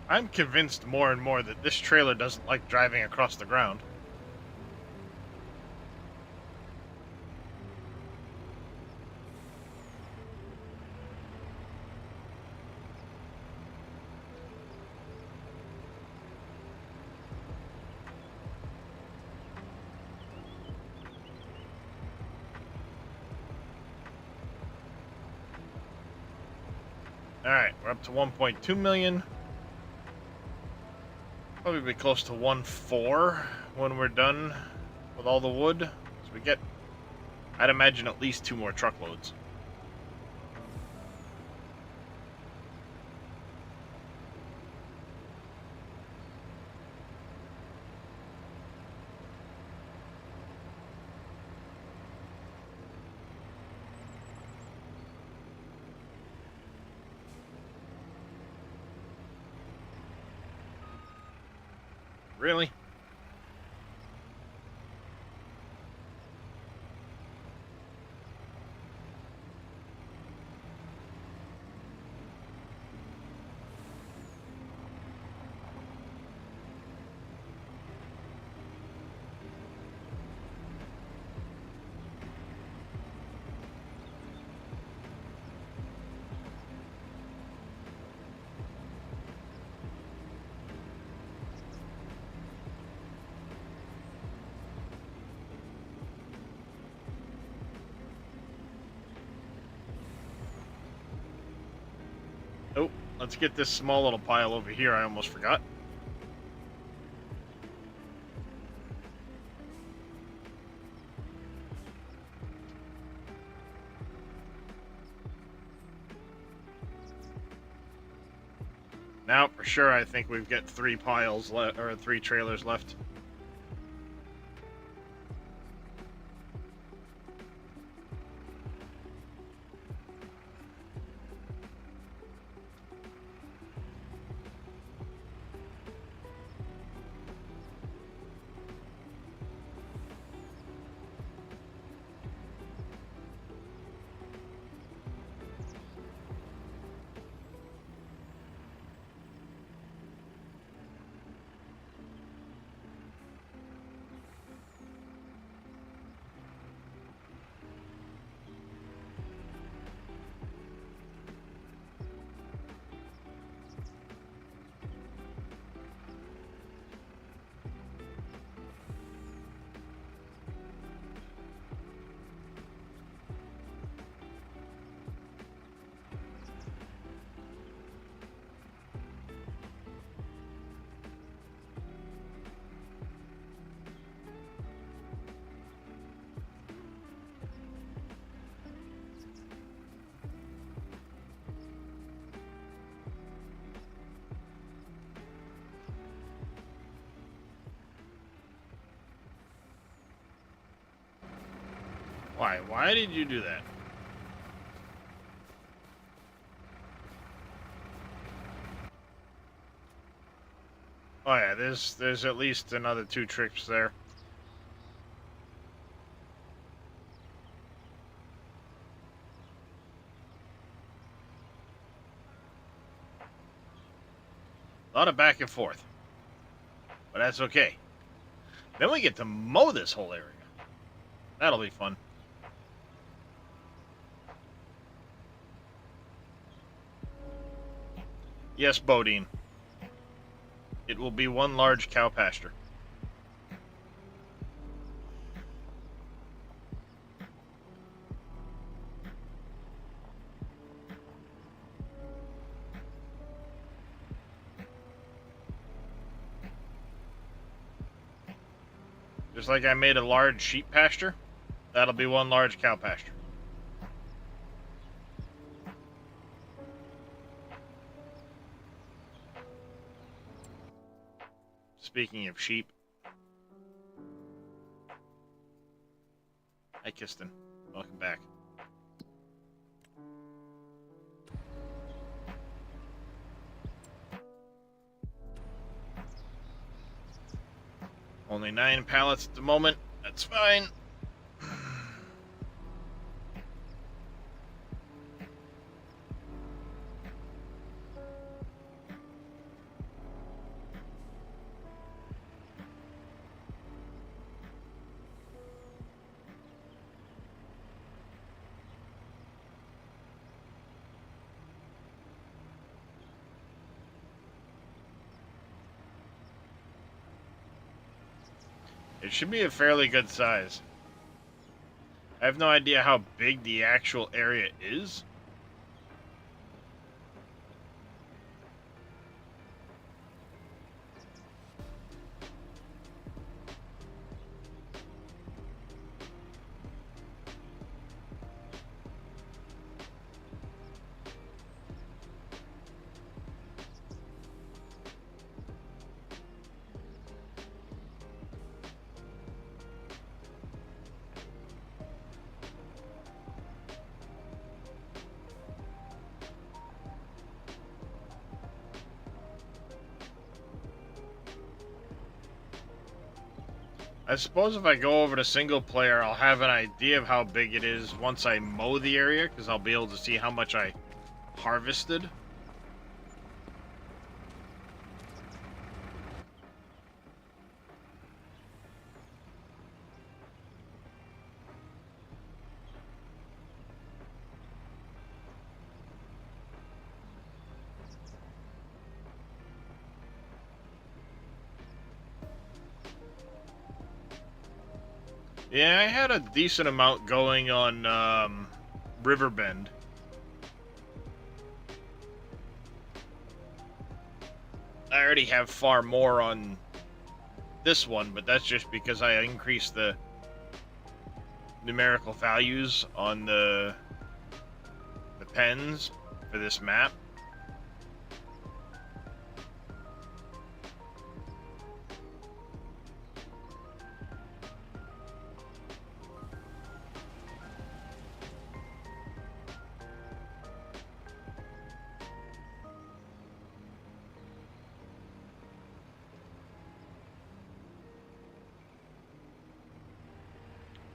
I'm convinced more and more that this trailer doesn't like driving across the ground. Alright, we're up to 1.2 million. Probably be close to 1.4 when we're done with all the wood. So we get I'd imagine at least 2 more truckloads. Really? Oh, let's get this small little pile over here. I almost forgot. Now, for sure, I think we've got 3 piles left, or 3 trailers left. Why? Why did you do that? Oh yeah, there's at least another 2 trips there. A lot of back and forth. But that's okay. Then we get to mow this whole area. That'll be fun. Yes, Bodine. It will be one large cow pasture. Just like I made a large sheep pasture, that'll be one large cow pasture. Speaking of sheep. Hi, Kiston. Welcome back. Only 9 pallets at the moment. That's fine. It should be a fairly good size. I have no idea how big the actual area is. I suppose if I go over to single player, I'll have an idea of how big it is once I mow the area, because I'll be able to see how much I harvested. Yeah, I had a decent amount going on Riverbend. I already have far more on this one, but that's just because I increased the numerical values on the pens for this map.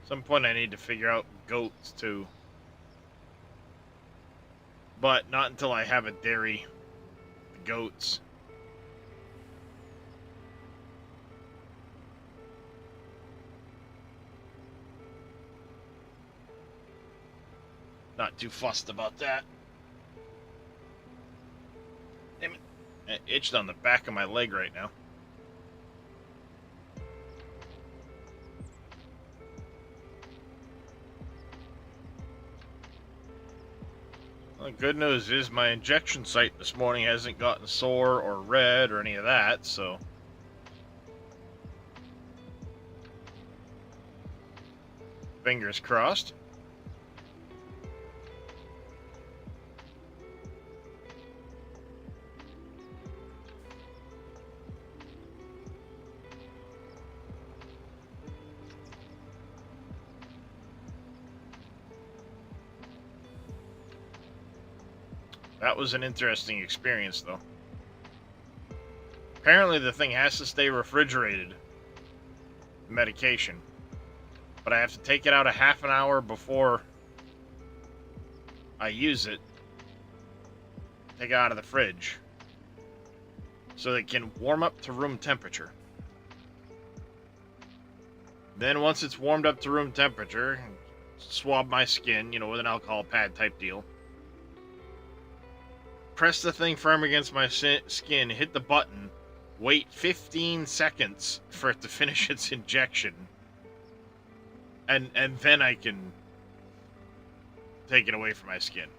At some point I need to figure out goats too. But not until I have a dairy. The goats. Not too fussed about that. Damn it. It itched on the back of my leg right now. Well, the good news is my injection site this morning hasn't gotten sore or red or any of that, so... Fingers crossed. That was an interesting experience, though. Apparently the thing has to stay refrigerated. The medication. But I have to take it out a half an hour before I use it. Take it out of the fridge. So it can warm up to room temperature. Then once it's warmed up to room temperature, swab my skin, with an alcohol pad type deal. Press the thing firm against my skin, hit the button, wait 15 seconds for it to finish its injection, and then I can take it away from my skin.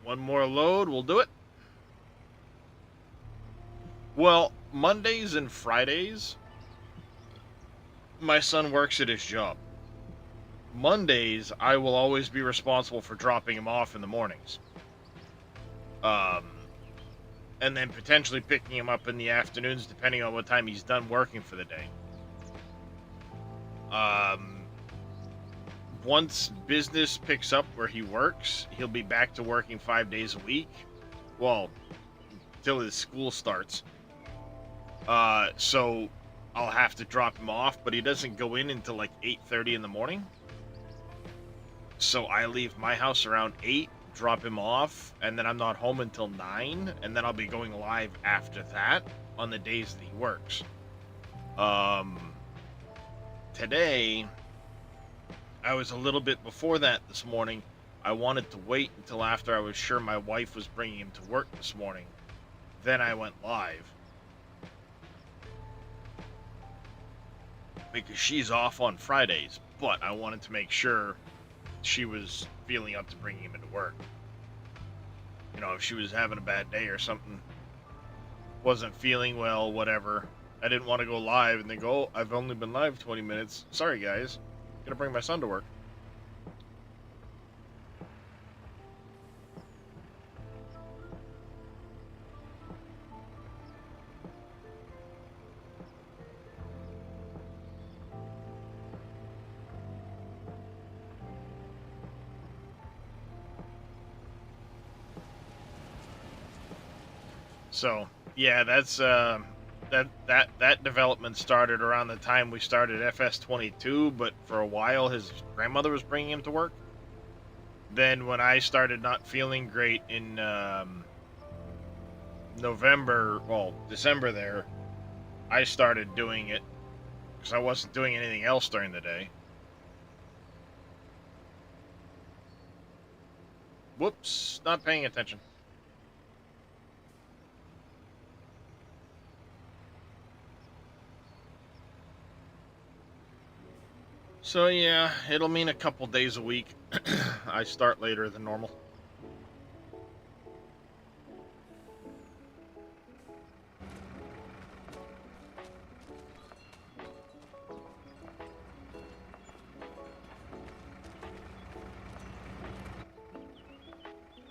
One more load, we'll do it. Well, Mondays and Fridays, my son works at his job. Mondays, I will always be responsible for dropping him off in the mornings. And then potentially picking him up in the afternoons, depending on what time he's done working for the day. Once business picks up where he works, he'll be back to working 5 days a week. Well, till his school starts. So I'll have to drop him off, but he doesn't go in until like 8:30 in the morning. So I leave my house around 8, drop him off, and then I'm not home until 9, and then I'll be going live after that on the days that he works. Today, I was a little bit before that this morning. I wanted to wait until after I was sure my wife was bringing him to work this morning. Then I went live. Because she's off on Fridays, but I wanted to make sure she was feeling up to bringing him into work. If she was having a bad day or something, wasn't feeling well, whatever, I didn't want to go live and then go, oh, I've only been live 20 minutes. Sorry, guys. Gonna bring my son to work. So, yeah, that's that development started around the time we started FS22, but for a while his grandmother was bringing him to work. Then when I started not feeling great in December there, I started doing it because I wasn't doing anything else during the day. Whoops, not paying attention. So yeah, it'll mean a couple days a week. I start later than normal.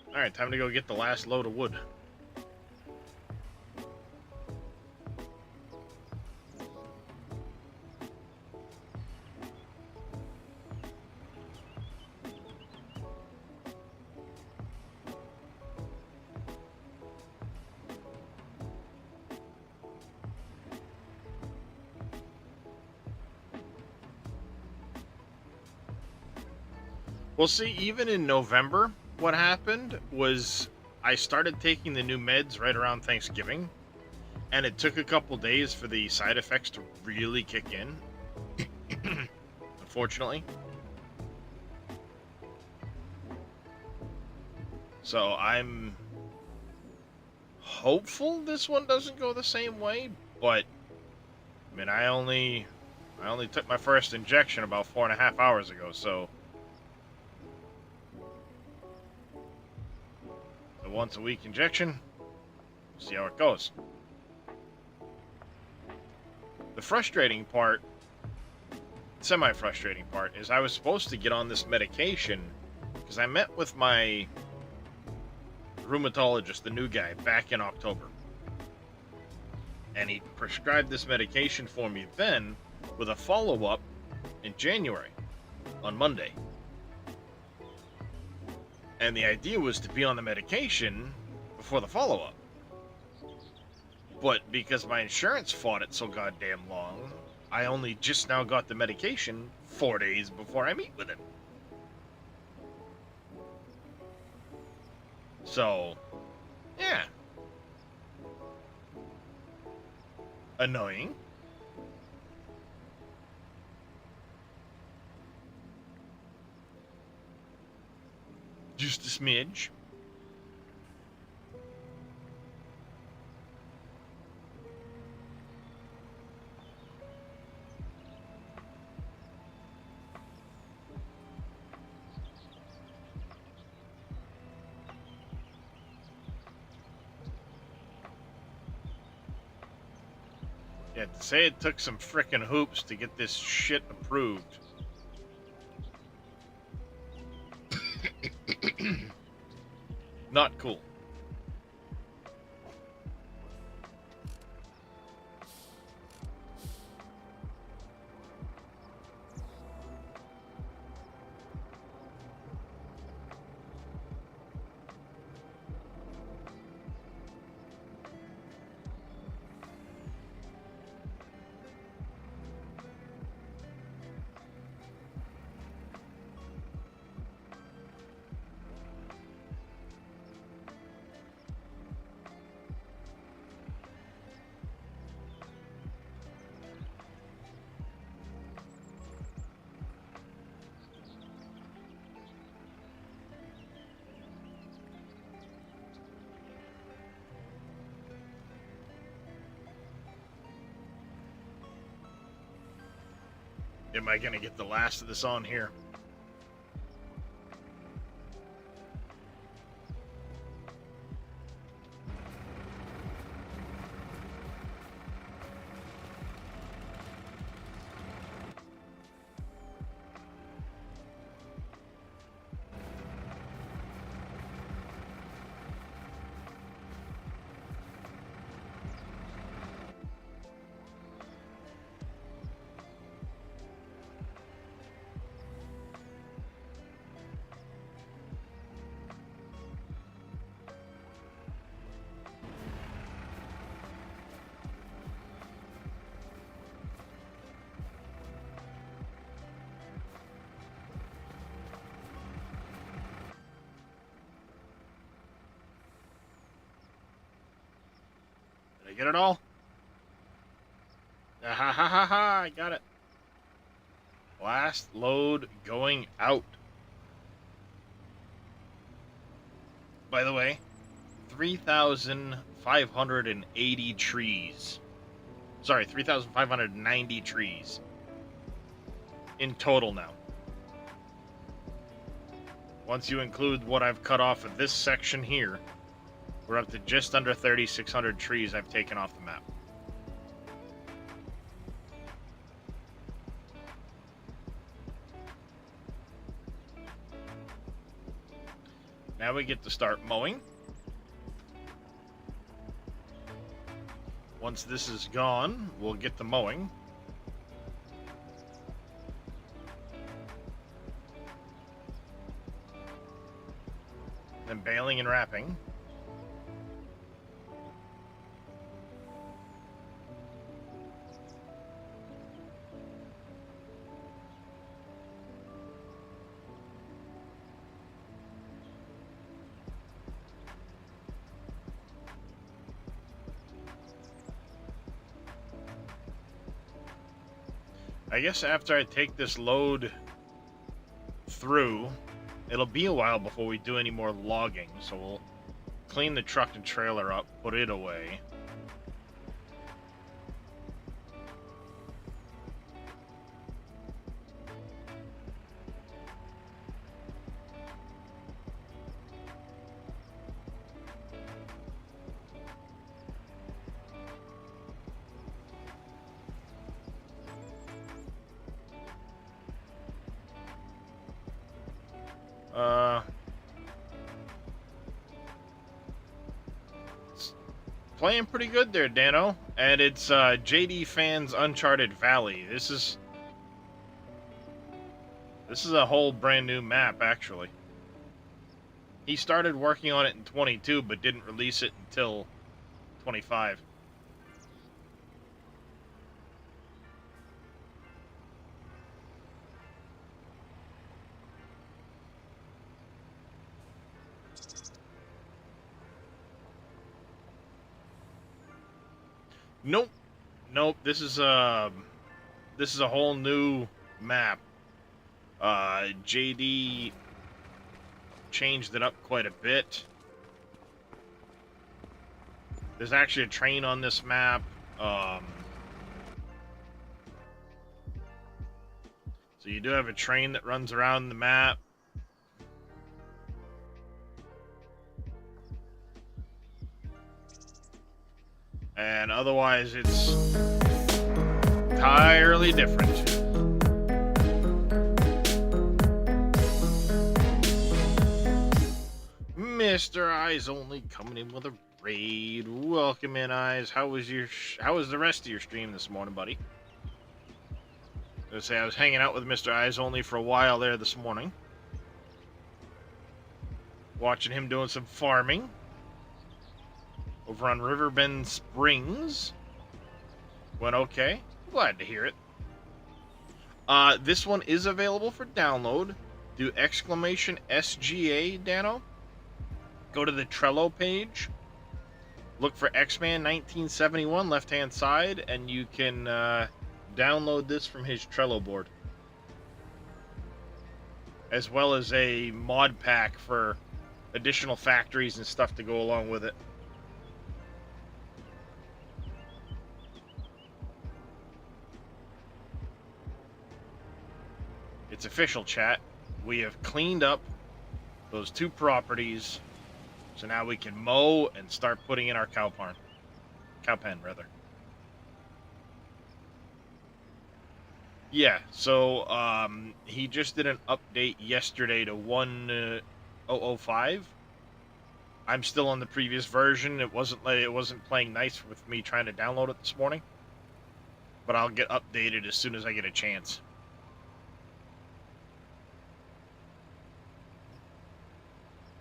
Alright, time to go get the last load of wood. Well, see, even in November, what happened was I started taking the new meds right around Thanksgiving, and it took a couple days for the side effects to really kick in. Unfortunately. So I'm hopeful this one doesn't go the same way, but I mean, I only took my first injection about 4.5 hours ago, so the once a week injection, see how it goes. The frustrating part, semi-frustrating part, is I was supposed to get on this medication because I met with my rheumatologist, the new guy, back in October. And he prescribed this medication for me then with a follow-up in January on Monday. And the idea was to be on the medication before the follow-up. But because my insurance fought it so goddamn long, I only just now got the medication 4 days before I meet with him. So, yeah. Annoying. Just a smidge. Yeah, to say it took some frickin' hoops to get this shit approved. Not cool. Am I gonna get the last of this on here? Did I get it all? Ah, ha ha ha ha! I got it. Last load going out. By the way, 3,580 trees. Sorry, 3,590 trees in total now. Once you include what I've cut off of this section here, we're up to just under 3,600 trees I've taken off the map. Now we get to start mowing. Once this is gone, we'll get the mowing. Then baling and wrapping. I guess after I take this load through, it'll be a while before we do any more logging, so we'll clean the truck and trailer up, put it away. It's playing pretty good there, Dano. And it's JD Fans Uncharted Valley. This is a whole brand new map, actually. He started working on it in 22, but didn't release it until 25. Nope. Nope. This is a whole new map. JD changed it up quite a bit. There's actually a train on this map. So you do have a train that runs around the map. And otherwise, it's entirely different. Mr. Eyes Only coming in with a raid. Welcome in, Eyes. How was the rest of your stream this morning, buddy? I was hanging out with Mr. Eyes Only for a while there this morning. Watching him doing some farming. Over on Riverbend Springs. Went okay. Glad to hear it. This one is available for download. Do exclamation SGA, Dano. Go to the Trello page. Look for X-Man 1971 left-hand side, and you can download this from his Trello board. As well as a mod pack for additional factories and stuff to go along with it. It's official, chat. We have cleaned up those two properties, so now we can mow and start putting in our cow pen, rather. Yeah, so he just did an update yesterday to 1.005. I'm still on the previous version. It wasn't playing nice with me trying to download it this morning, but I'll get updated as soon as I get a chance.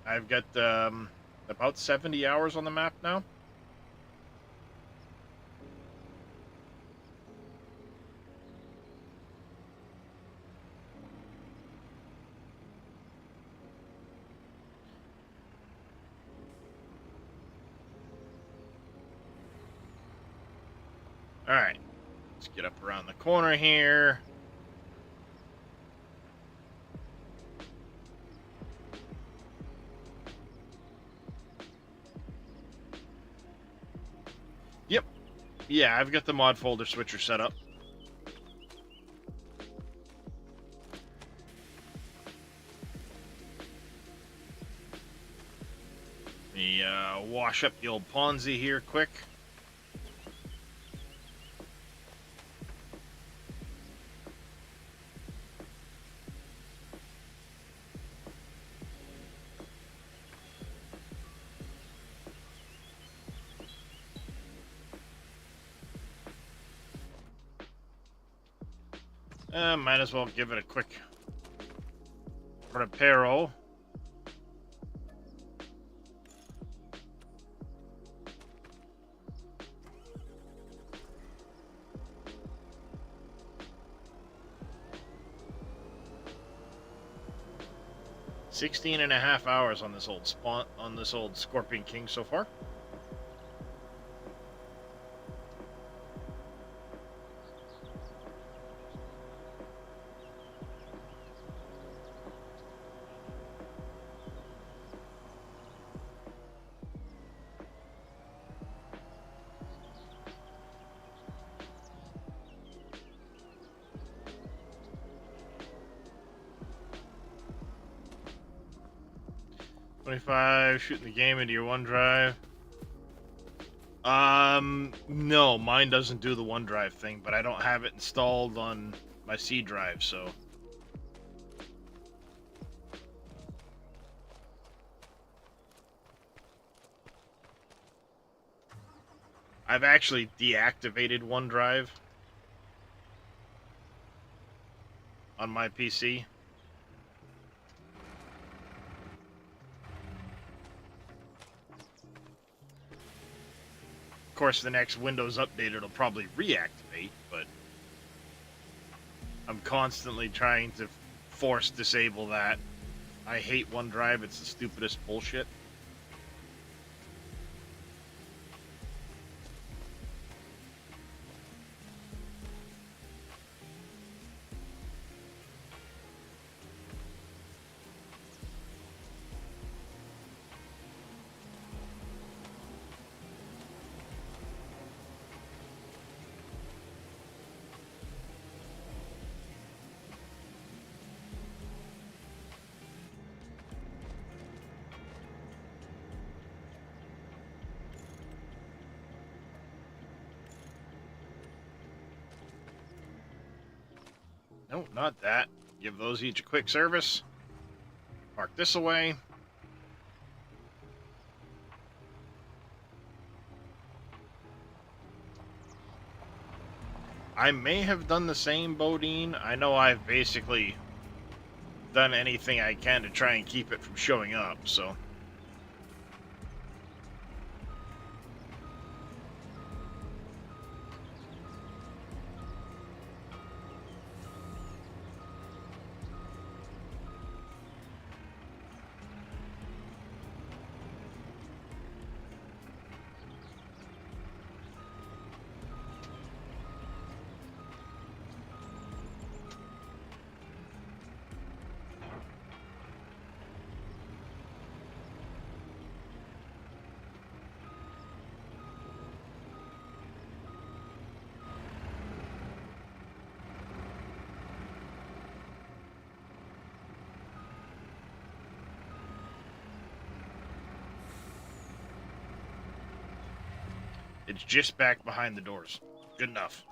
I've got about 70 hours on the map now. Alright, let's get up around the corner here. Yep. Yeah, I've got the mod folder switcher set up. Let me wash up the old Ponzi here quick. Might as well give it a quick reparo. $16.5 hours on this old Scorpion King so far. Shooting the game into your OneDrive. No, mine doesn't do the OneDrive thing, but I don't have it installed on my C drive, so. I've actually deactivated OneDrive on my PC. Of course, the next Windows update it'll probably reactivate, but I'm constantly trying to force disable that. I hate OneDrive, it's the stupidest bullshit. No, not that. Give those each a quick service. Park this away. I may have done the same, Bodine. I know I've basically done anything I can to try and keep it from showing up, so. It's just back behind the doors. Good enough.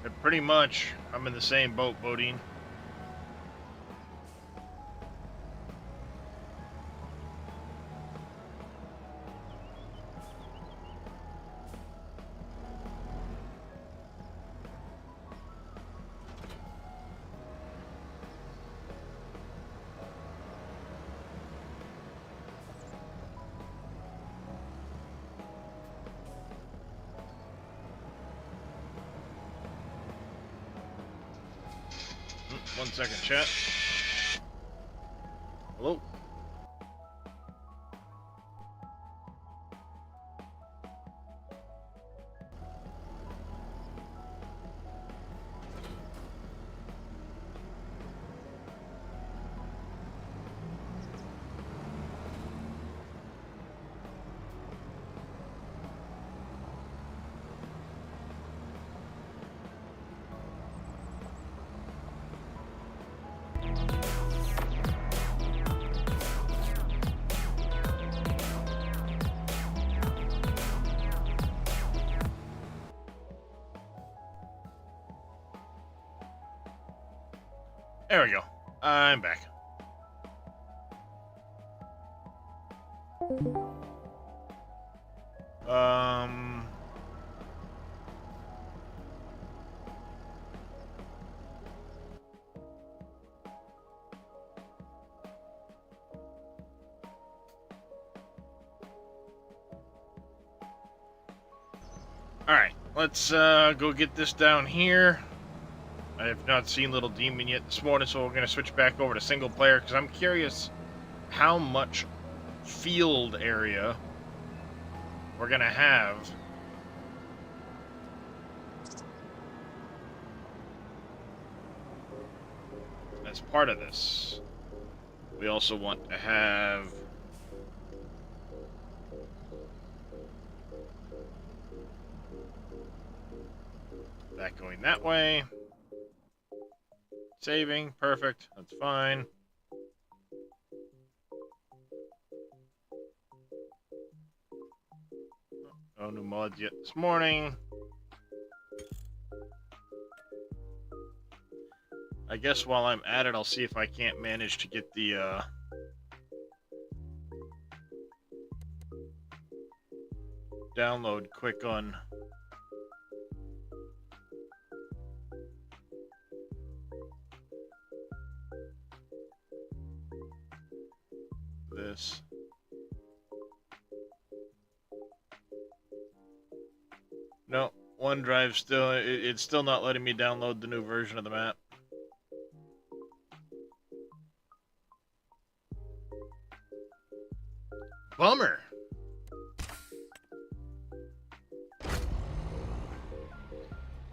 But pretty much, I'm in the same boat, Bodine. 1 second, chat. Hello? There we go. I'm back. Alright, let's go get this down here. I have not seen Little Demon yet this morning, so we're going to switch back over to single player, because I'm curious how much field area we're going to have as part of this. We also want to have that going that way. Saving, perfect, that's fine. No new mods yet this morning. I guess while I'm at it, I'll see if I can't manage to get the, download quick on this. No, OneDrive still, it's still not letting me download the new version of the map. Bummer.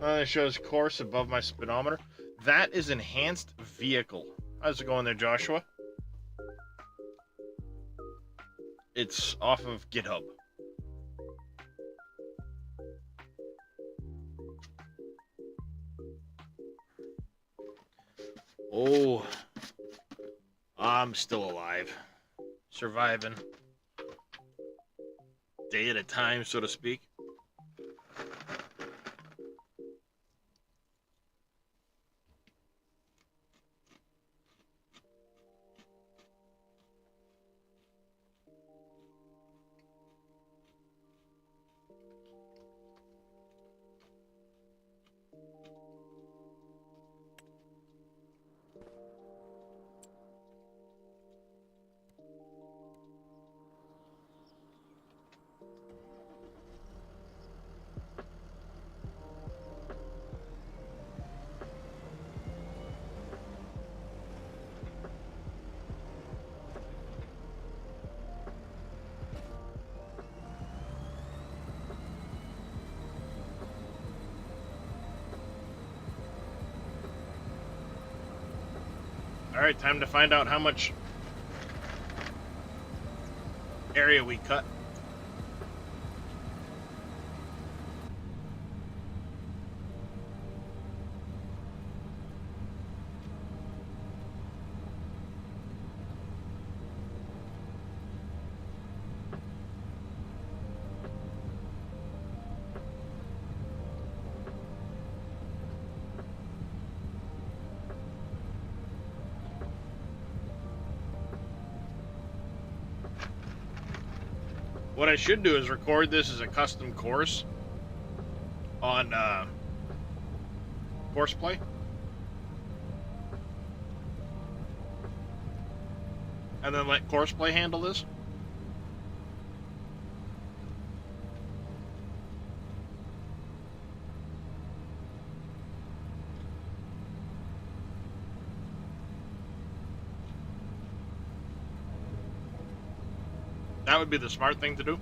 It shows course above my speedometer. That is enhanced vehicle. How's it going there, Joshua? It's off of GitHub. Oh, I'm still alive. Surviving. Day at a time, so to speak. Alright, time to find out how much area we cut. What I should do is record this as a custom course on Courseplay. And then let Courseplay handle this. That would be the smart thing to do.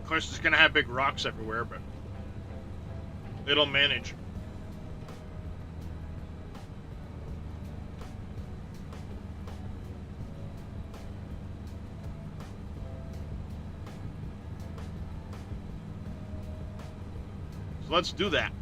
Of course, it's going to have big rocks everywhere, but it'll manage. So let's do that.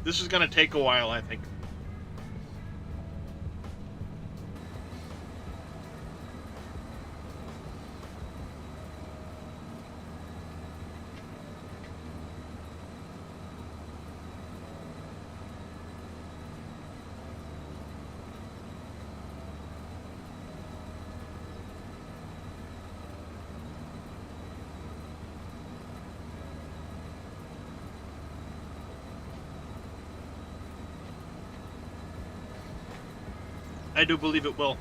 This is going to take a while, I think. I do believe it will.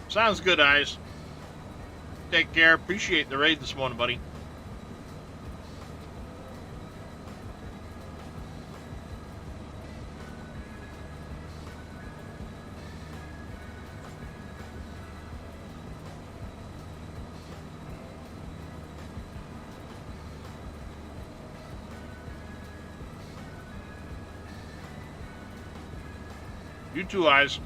Sounds good, Eyes. Take care. Appreciate the raid this morning, buddy. You too, Eyes.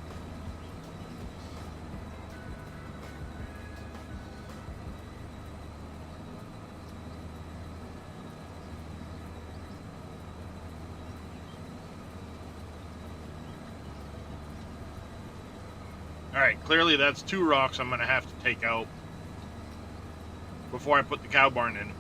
Alright, clearly that's 2 rocks I'm going to have to take out before I put the cow barn in.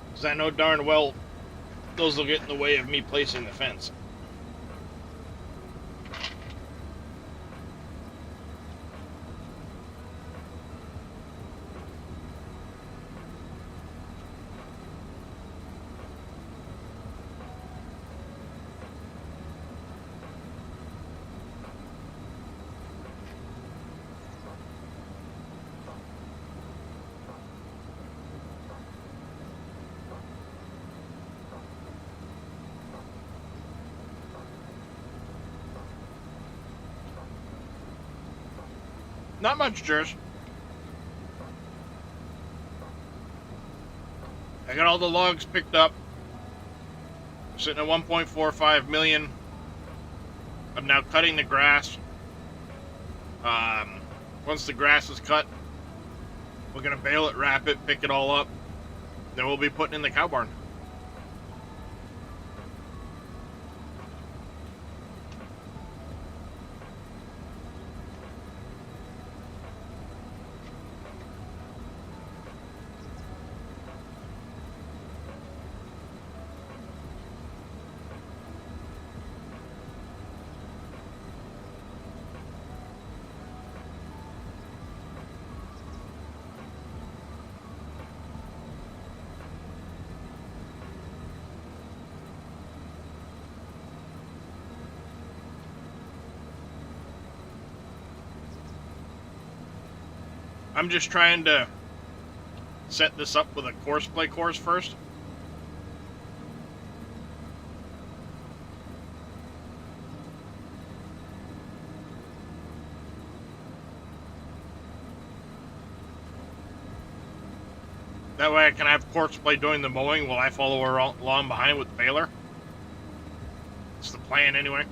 Because I know darn well those will get in the way of me placing the fence. Not much, Jers. I got all the logs picked up. Sitting at 1.45 million. I'm now cutting the grass. Once the grass is cut, we're going to bale it, wrap it, pick it all up. Then we'll be putting in the cow barn. I'm just trying to set this up with a play course first. That way I can have play doing the mowing while I follow along behind with the baler. It's the plan anyway.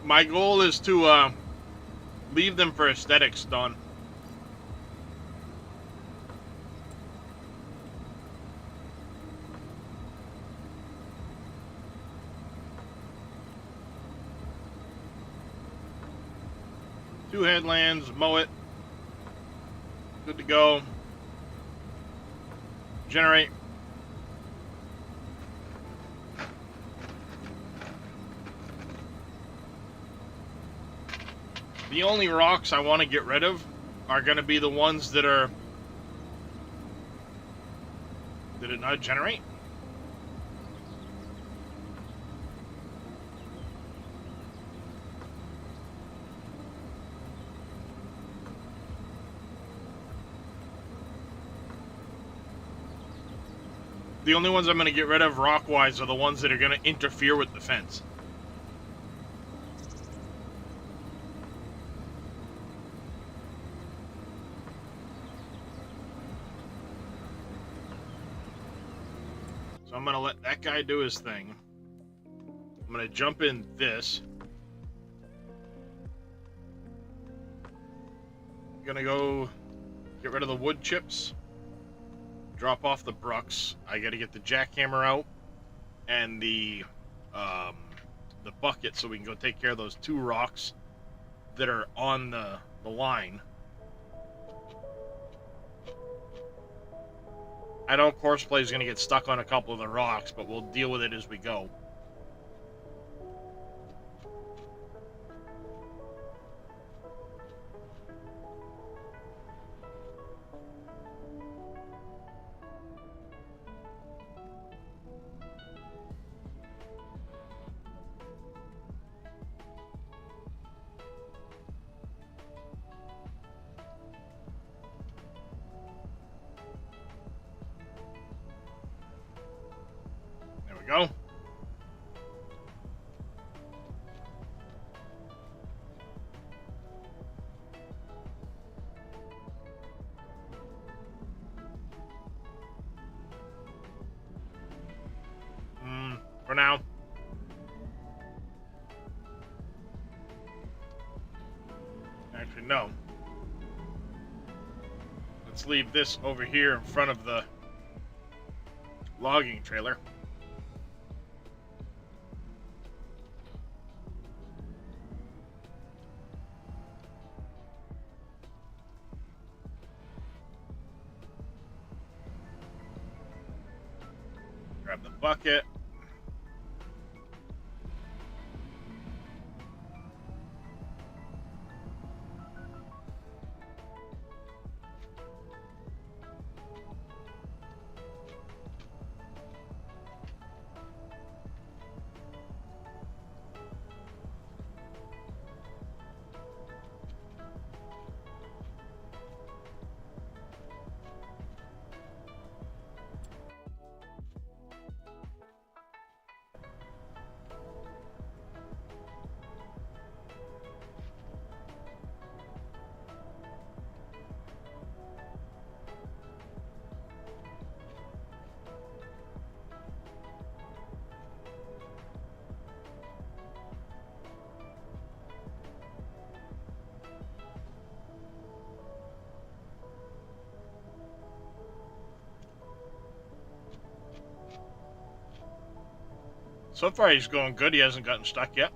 My goal is to leave them for aesthetics, Don. Two headlands, mow it. Good to go. Generate. The only rocks I want to get rid of are going to be the ones that are... Did it not generate? The only ones I'm going to get rid of rock-wise are the ones that are going to interfere with the fence. So I'm going to let that guy do his thing. I'm going to jump in this. I'm going to go get rid of the wood chips. Drop off the brucks. I got to get the jackhammer out and the bucket so we can go take care of those two rocks that are on the line. I know Courseplay is going to get stuck on a couple of the rocks, but we'll deal with it as we go. Go. For now. Actually, no. Let's leave this over here in front of the logging trailer. Grab the bucket. So far, he's going good. He hasn't gotten stuck yet.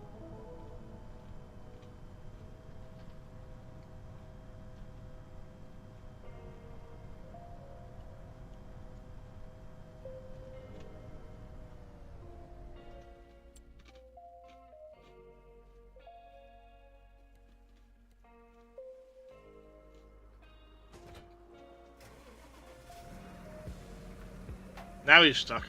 Now he's stuck.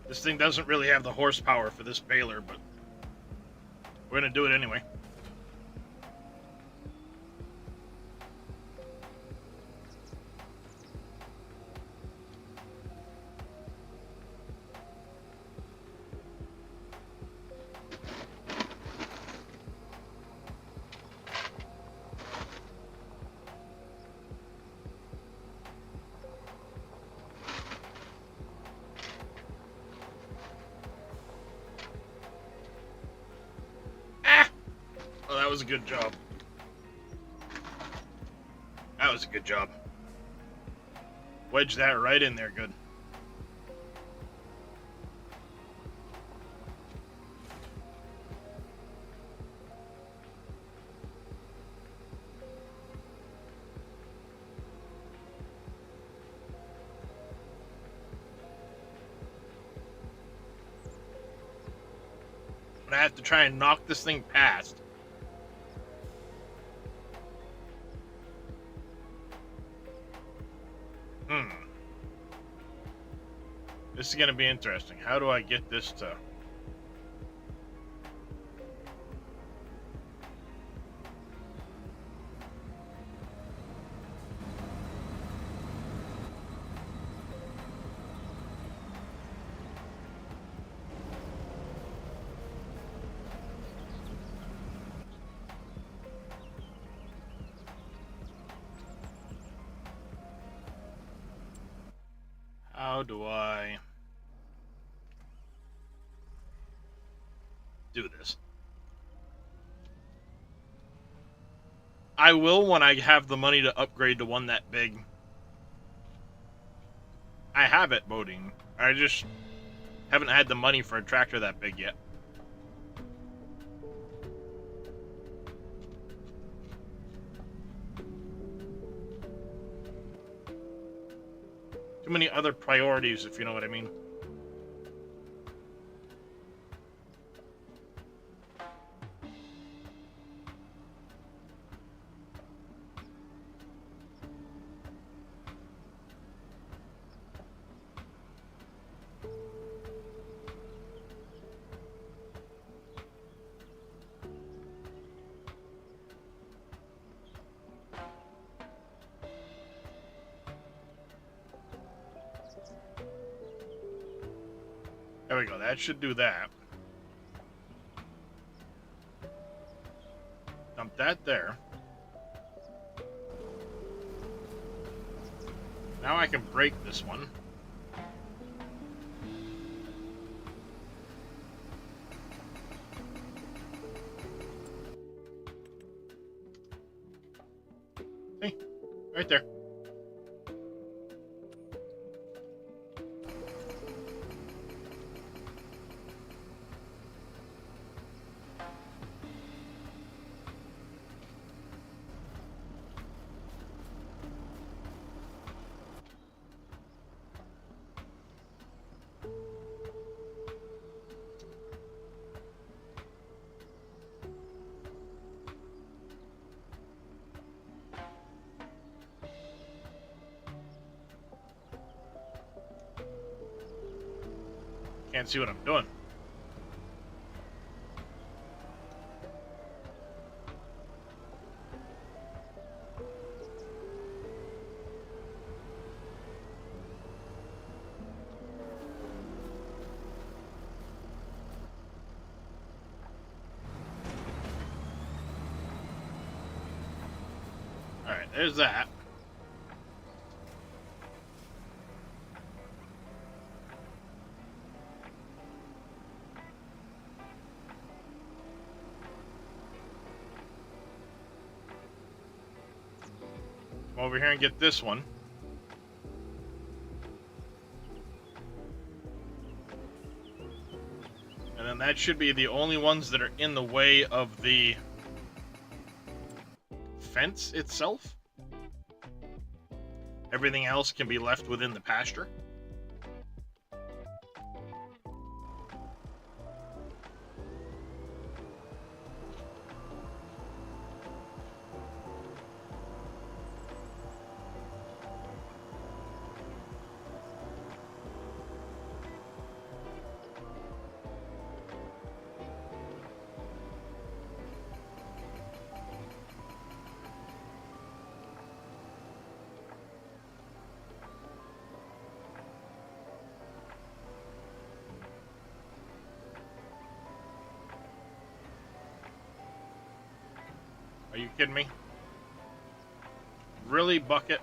This thing doesn't really have the horsepower for this baler, but we're going to do it anyway. Oh, that was a good job. That was a good job. Wedge that right in there, good. But I have to try and knock this thing past. This is going to be interesting. How do I get this to... How do I do this? I will when I have the money to upgrade to one that big. I have it boating. I just haven't had the money for a tractor that big yet. Too many other priorities, if you know what I mean. There we go, that should do that. Dump that there. Now I can break this one. See? Right there. Can't see what I'm doing. Alright, there's that. over here and get this one. And then that should be the only ones that are in the way of the fence itself. Everything else can be left within the pasture. Are you kidding me? Really, bucket?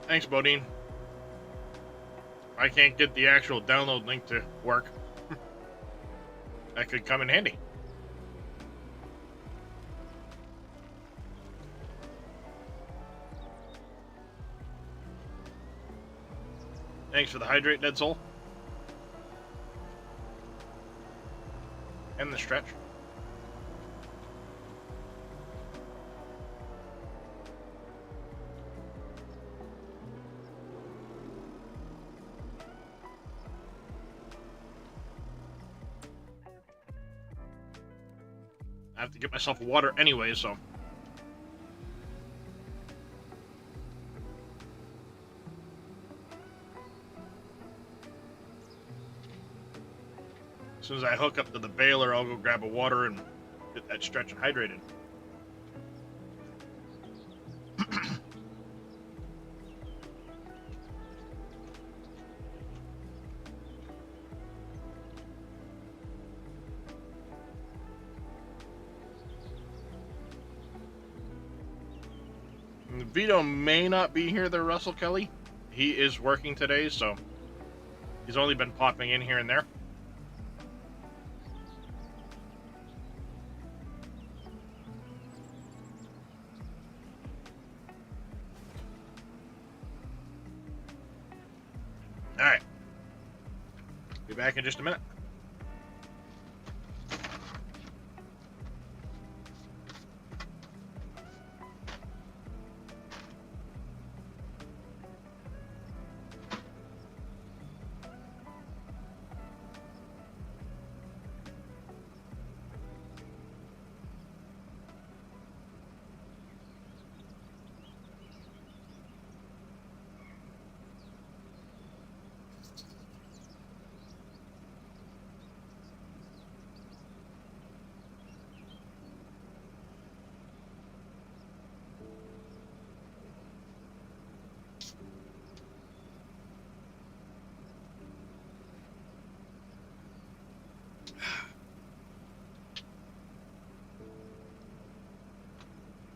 Thanks, Bodine. I can't get the actual download link to work. That could come in handy. Thanks for the hydrate, Dead Soul. And the stretch. I have to get myself water anyway, so. As soon as I hook up to the baler, I'll go grab a water and get that stretch and hydrated. Vito may not be here there, Russell Kelly. He is working today, so he's only been popping in here and there. Alright. Be back in just a minute.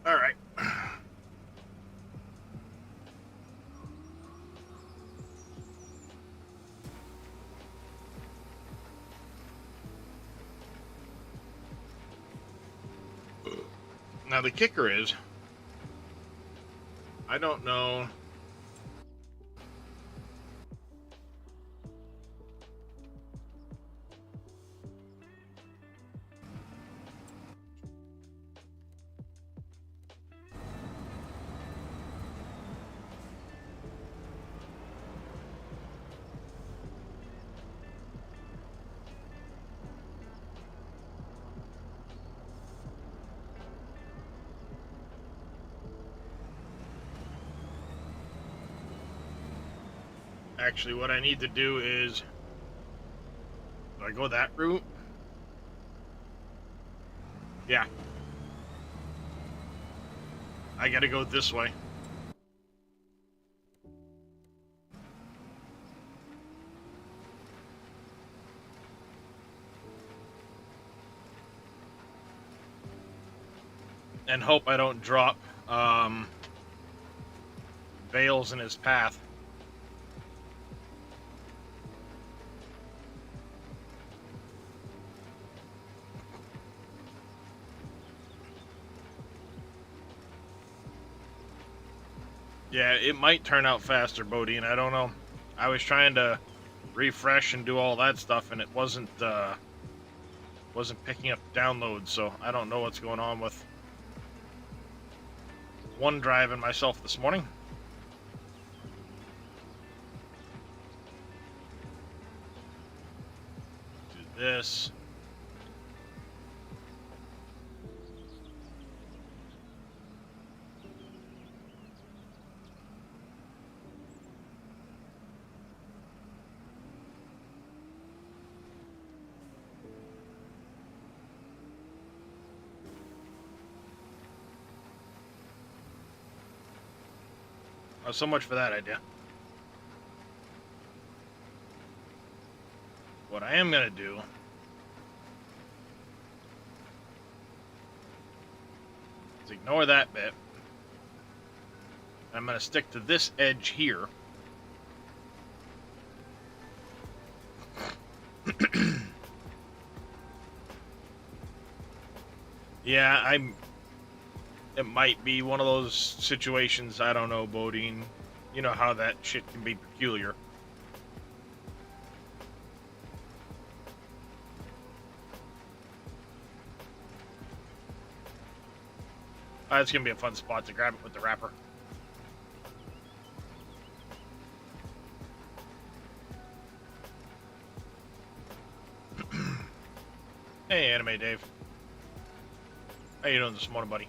All right. Now the kicker is, I don't know. Actually, what I need to do is... Do I go that route? Yeah. I gotta go this way. And hope I don't drop bales in his path. Yeah, it might turn out faster, Bodine. I don't know. I was trying to refresh and do all that stuff, and it wasn't picking up downloads. So I don't know what's going on with OneDrive and myself this morning. Do this. Oh, so much for that idea. What I am going to do is ignore that bit. I'm going to stick to this edge here. Yeah, it might be one of those situations, I don't know, Bodine. You know how that shit can be peculiar. It's going to be a fun spot to grab it with the wrapper. Hey, Anime Dave. How you doing this morning, buddy?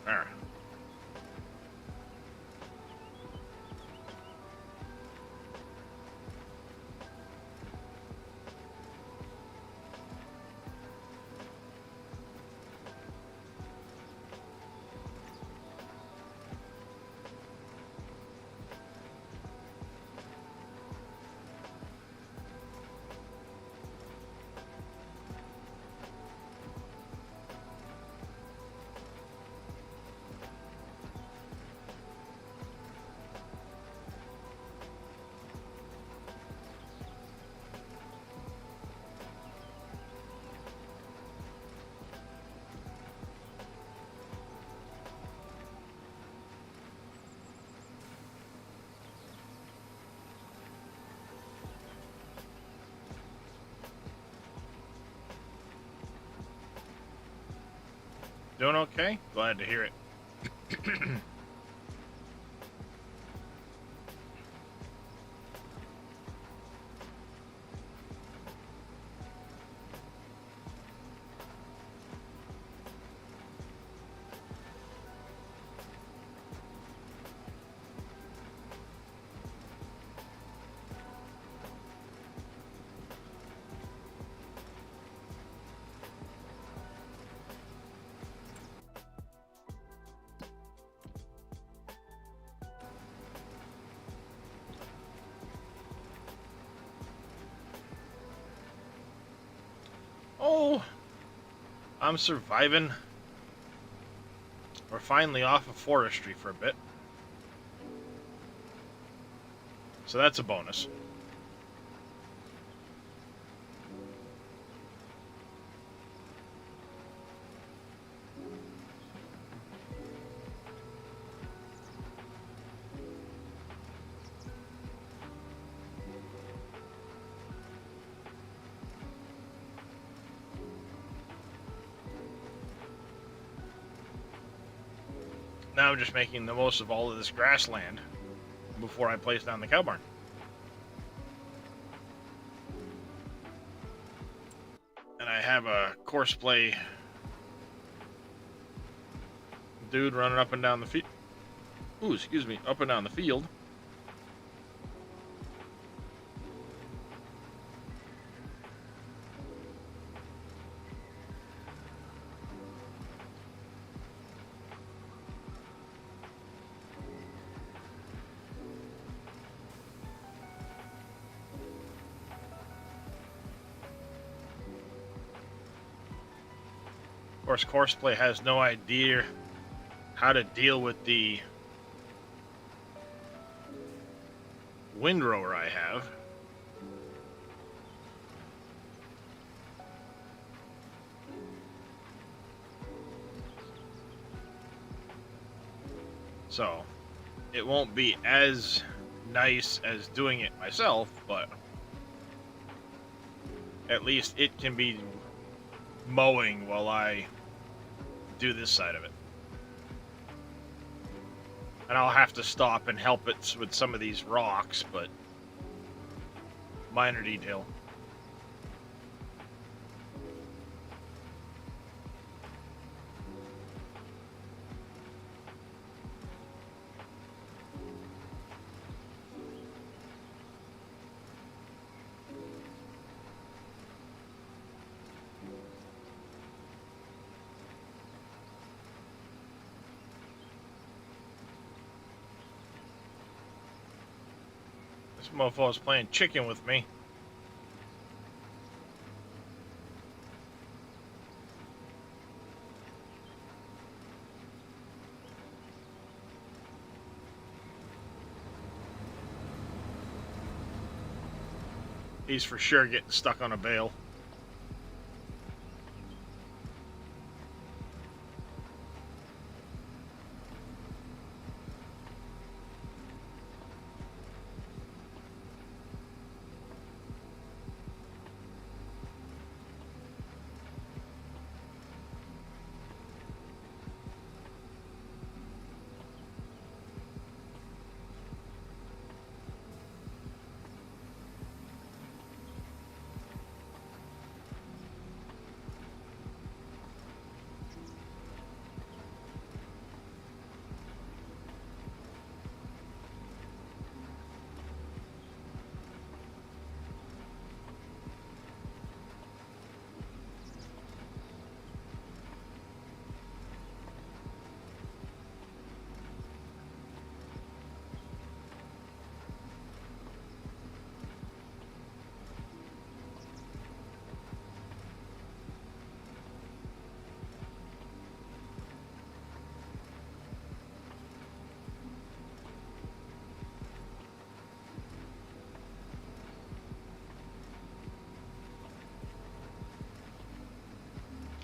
Alright. Doing okay? Glad to hear it. Oh, I'm surviving. We're finally off of forestry for a bit. So that's a bonus. Now I'm just making the most of all of this grassland before I place down the cow barn. And I have Courseplay dude running up and down the field. Ooh, excuse me, up and down the field. Of course, Courseplay has no idea how to deal with the windrower I have. So, it won't be as nice as doing it myself, but at least it can be mowing while I do this side of it. And I'll have to stop and help it with some of these rocks, but minor detail. This mofo is playing chicken with me. He's for sure getting stuck on a bale.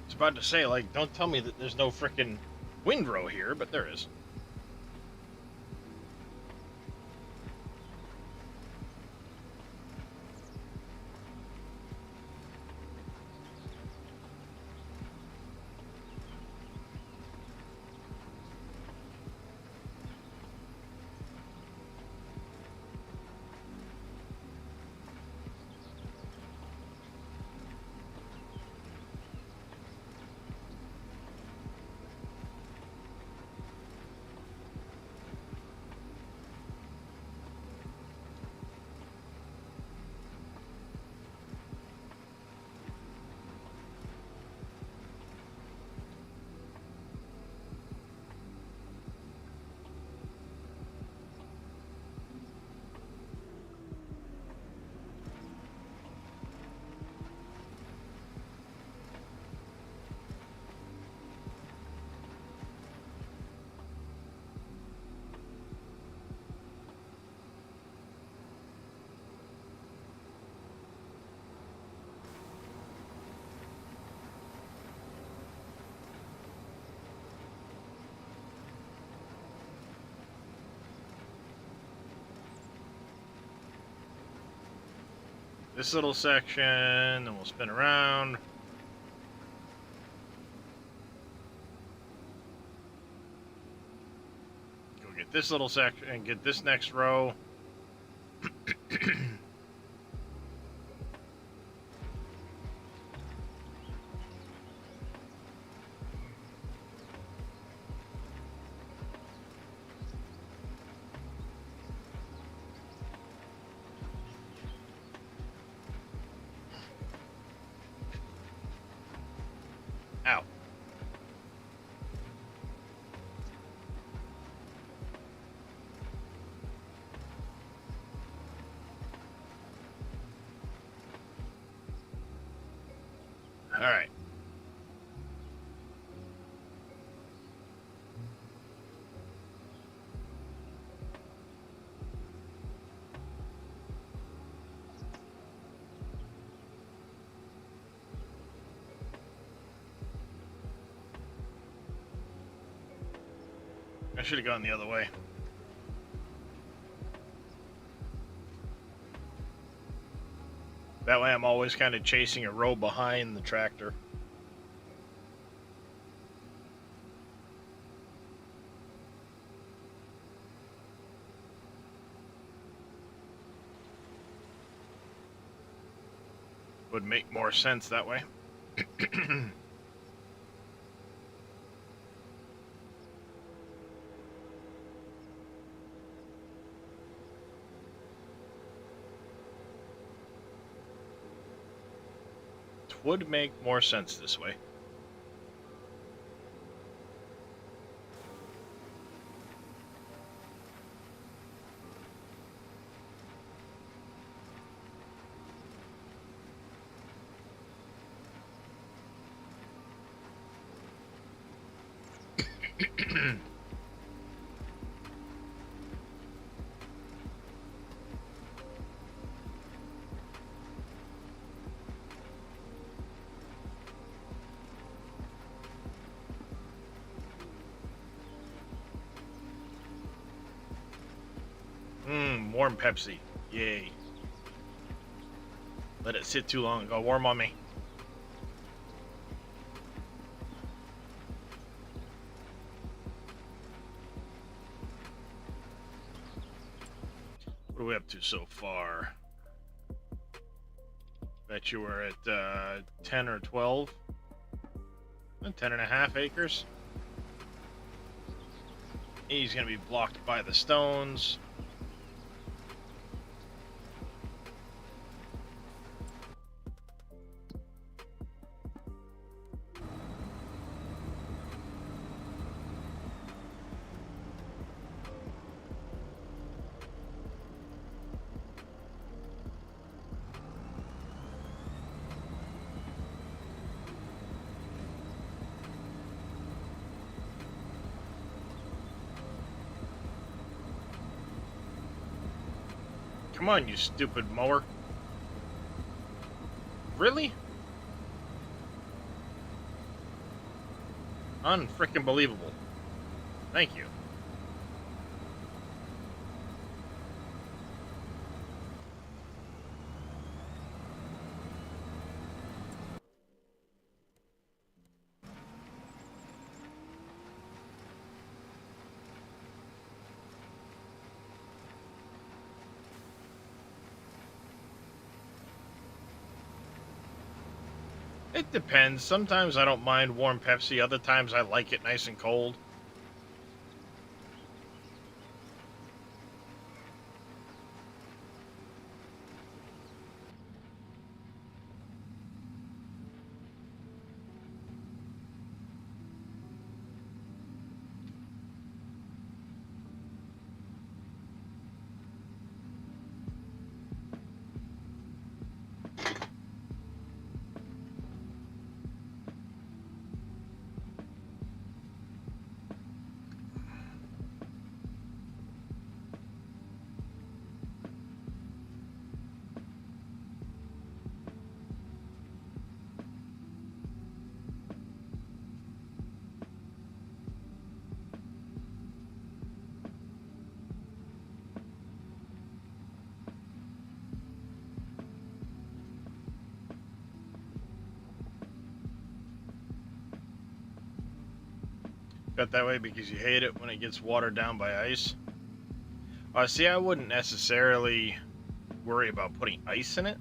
I was about to say, like, don't tell me that there's no frickin' windrow here, but there is. This little section, then we'll spin around. Go get this little section and get this next row. right. I should have gone the other way. That way I'm always kind of chasing a row behind the tractor. Would make more sense that way. Would make more sense this way. Warm Pepsi. Yay. Let it sit too long. Go warm on me. What are we up to so far? Bet you were at 10 or 12. 10 and a half acres. He's going to be blocked by the stones. Come on, you stupid mower. Really? Unfrickin' believable. Thank you. It depends. Sometimes I don't mind warm Pepsi. Other times I like it nice and cold. Got that way because you hate it when it gets watered down by ice. See, I wouldn't necessarily worry about putting ice in it,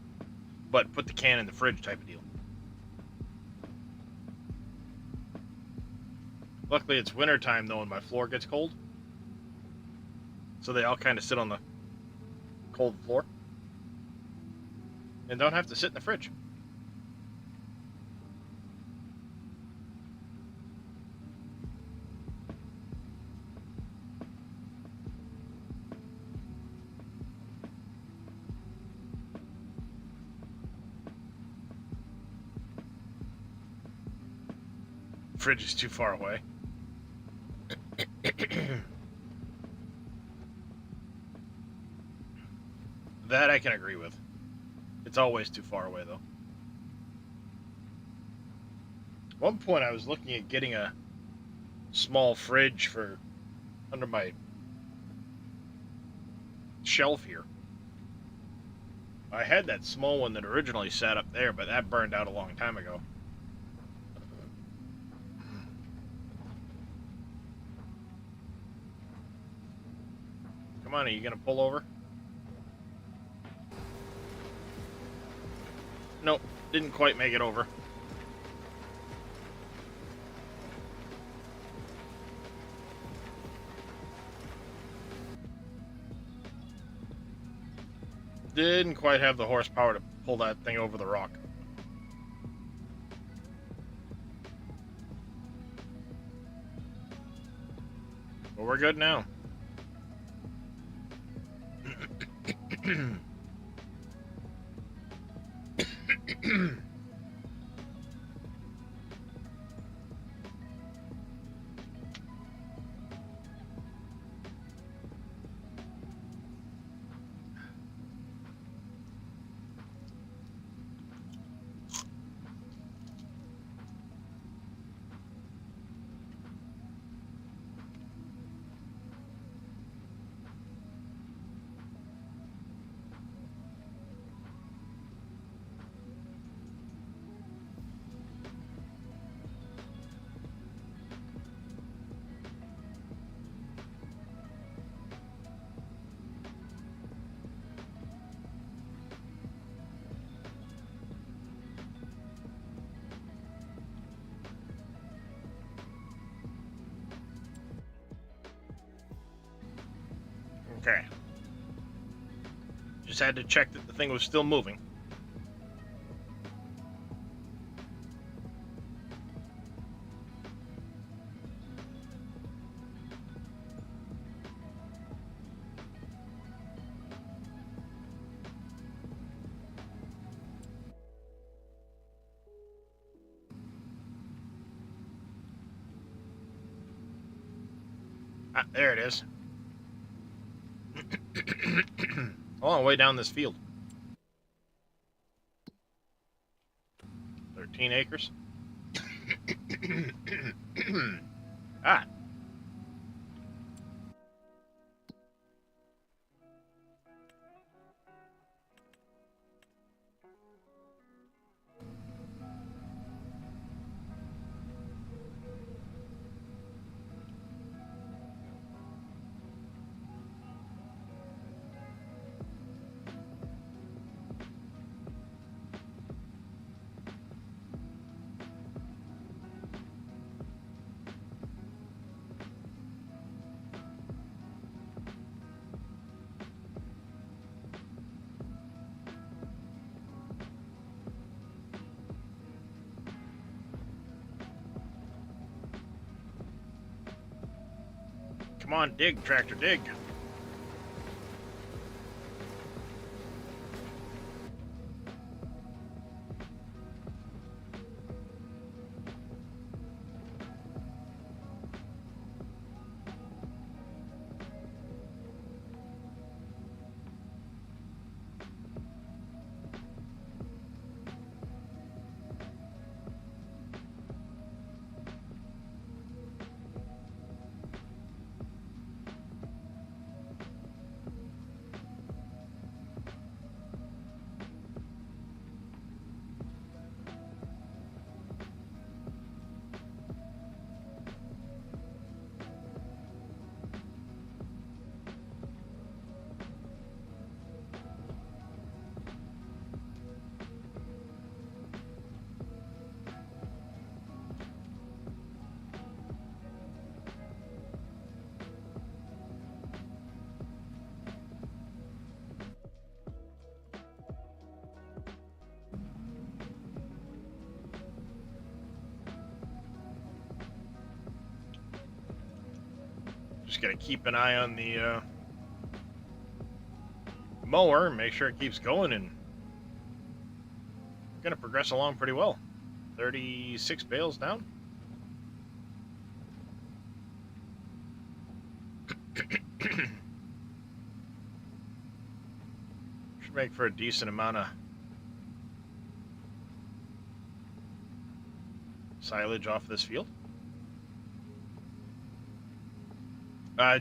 but put the can in the fridge type of deal. Luckily, it's winter time though, and my floor gets cold, so they all kind of sit on the cold floor and don't have to sit in the fridge. Fridge is too far away. That I can agree with. It's always too far away, though. At one point, I was looking at getting a small fridge for under my shelf here. I had that small one that originally sat up there, but that burned out a long time ago. Come on, are you going to pull over? Nope, didn't quite make it over. Didn't quite have the horsepower to pull that thing over the rock. But we're good now. Okay. Just had to check that the thing was still moving. Ah, there it is. A long way down this field. 13 acres. Ah. Come on, dig, tractor, dig. Just gotta keep an eye on the mower and make sure it keeps going, and gonna progress along pretty well. 36 bales down. Should make for a decent amount of silage off this field.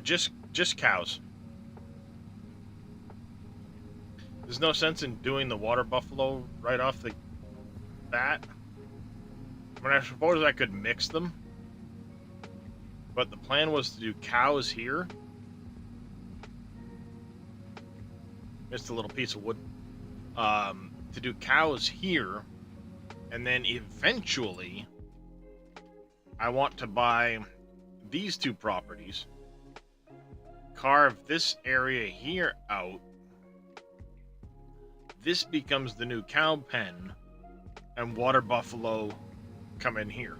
Just cows. There's no sense in doing the water buffalo right off the bat. I mean, I suppose I could mix them, but the plan was to do cows here. Missed a little piece of wood. To do cows here, and then eventually I want to buy these two properties, carve this area here out. This becomes the new cow pen, and water buffalo come in here.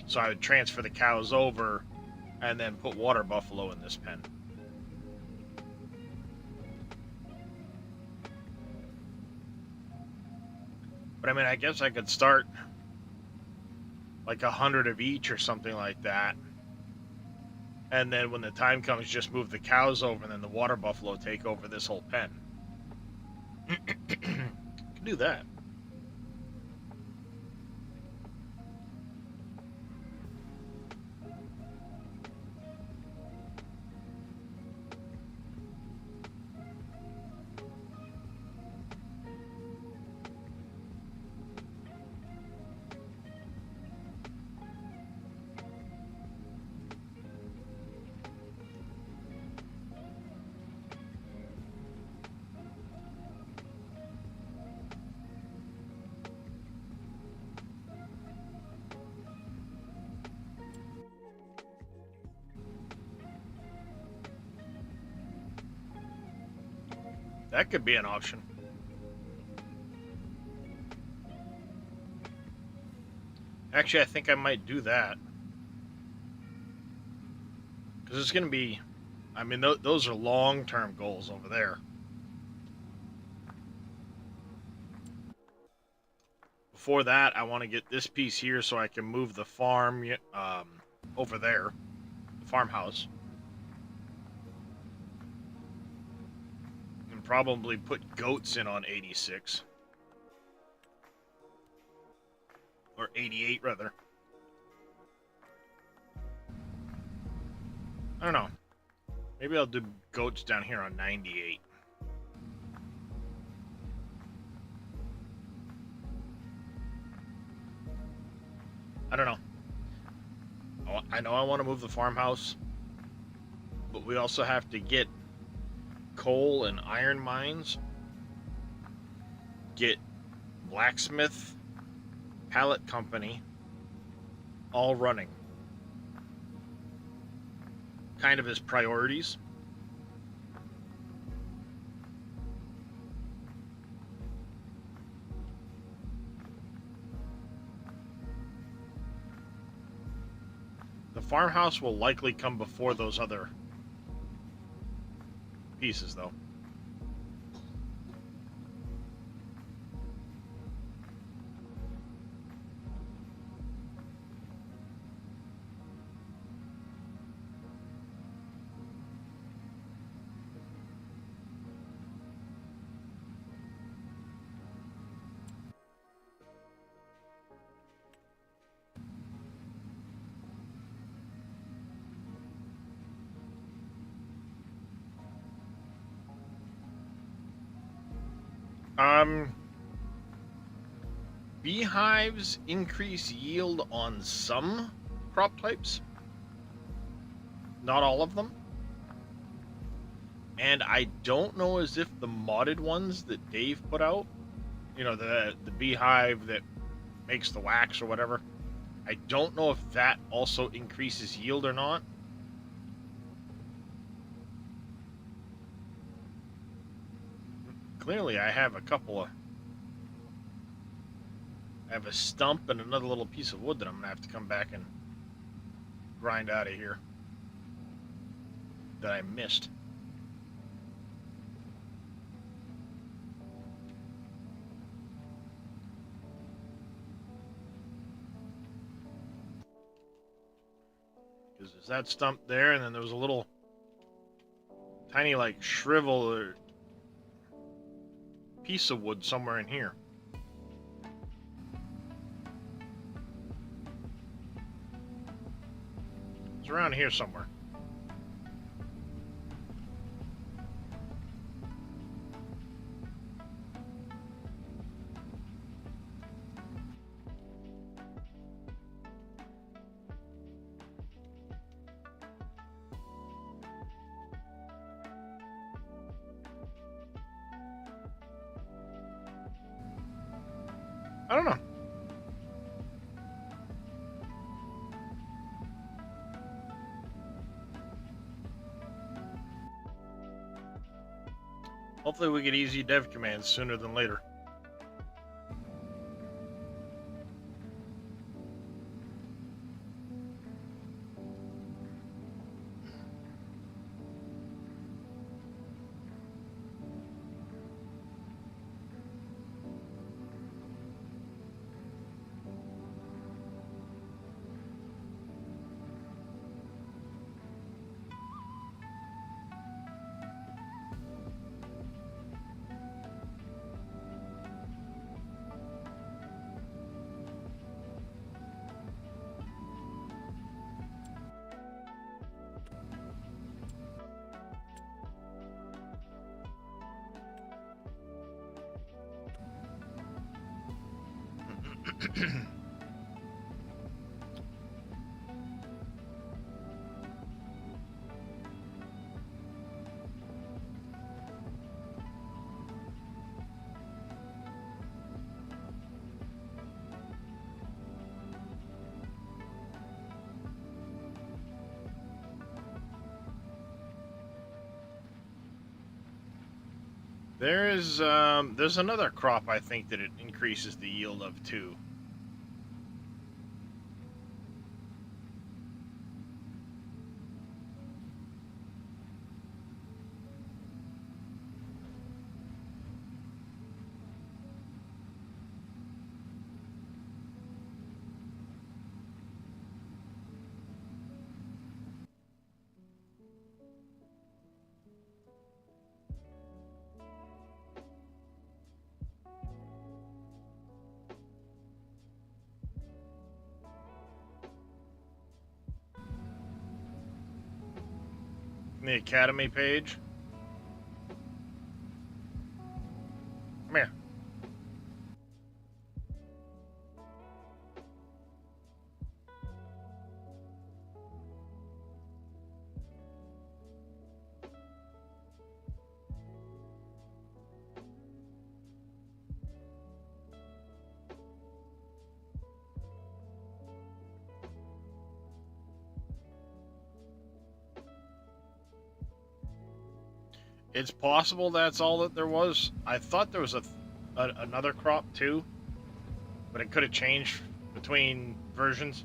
So I would transfer the cows over and then put water buffalo in this pen. But I mean, I guess I could start like 100 of each or something like that. And then when the time comes, just move the cows over and then the water buffalo take over this whole pen. Can do that. That could be an option. Actually, I think I might do that. Because it's going to be... I mean, those are long-term goals over there. Before that, I want to get this piece here so I can move the farm over there. The farmhouse. And probably put goats in on 86. Or 88, rather. I don't know. Maybe I'll do goats down here on 98. I don't know. I know I want to move the farmhouse, but we also have to get coal and iron mines, get blacksmith, pallet company, all running. Kind of as priorities. The farmhouse will likely come before those other pieces, though. Beehives increase yield on some crop types. Not all of them. And I don't know as if the modded ones that Dave put out, you know, the beehive that makes the wax or whatever, I don't know if that also increases yield or not. Clearly I have a couple of... I have a stump and another little piece of wood that I'm going to have to come back and grind out of here that I missed. Because there's that stump there, and then there was a little tiny like shrivel or piece of wood somewhere in here. It's around here somewhere. I don't know. Hopefully we get easy dev commands sooner than later. There's another crop I think that it increases the yield of too. The Academy page. Come here. It's possible that's all that there was. I thought there was another crop too, but it could have changed between versions.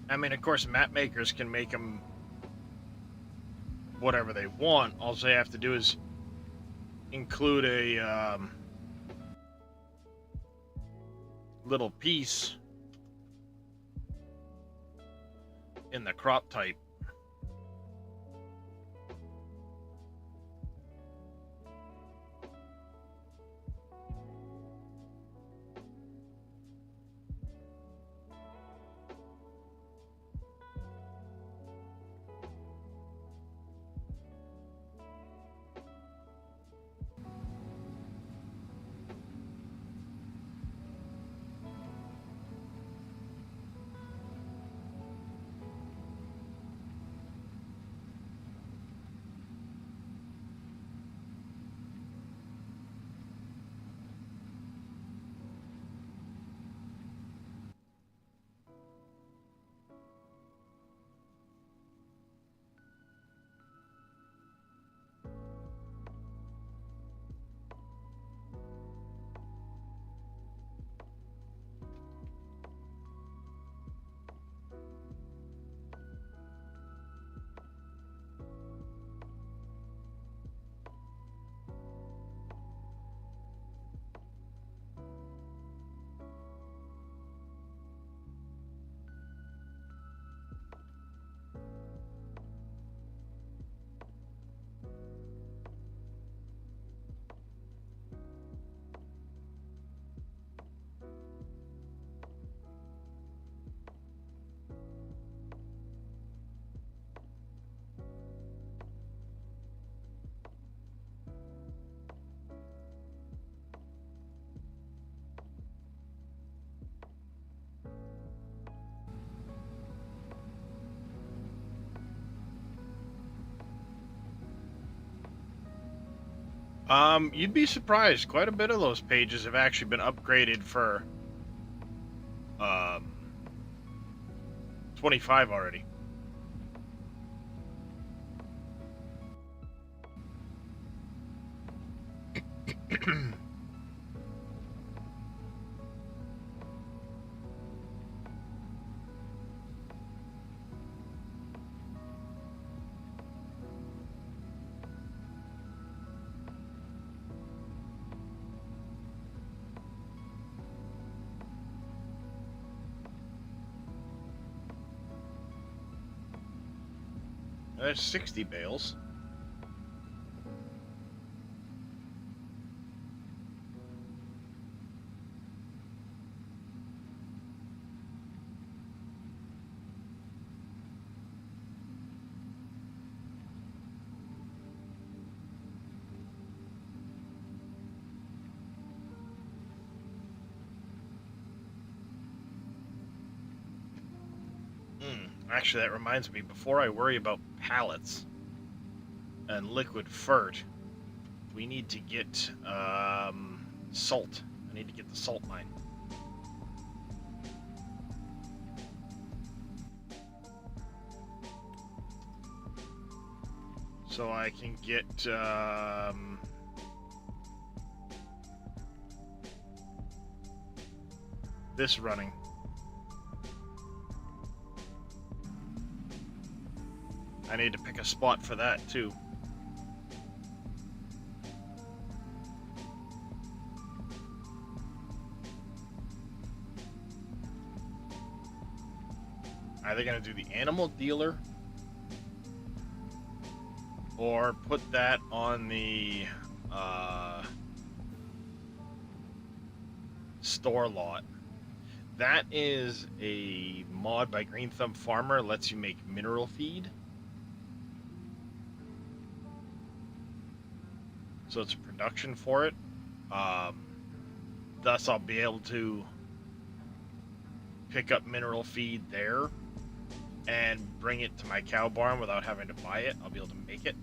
I mean, of course, map makers can make them whatever they want. All they have to do is include a little piece in the crop type. You'd be surprised. Quite a bit of those pages have actually been upgraded for 25 already. There's 60 bales. Actually, that reminds me, before I worry about pallets and liquid fert, we need to get salt. I need to get the salt mine. So I can get this running. I need to pick a spot for that too. Either gonna do the animal dealer or put that on the store lot. That is a mod by Green Thumb Farmer. Lets you make mineral feed. So it's a production for it. Thus, I'll be able to pick up mineral feed there and bring it to my cow barn without having to buy it. I'll be able to make it.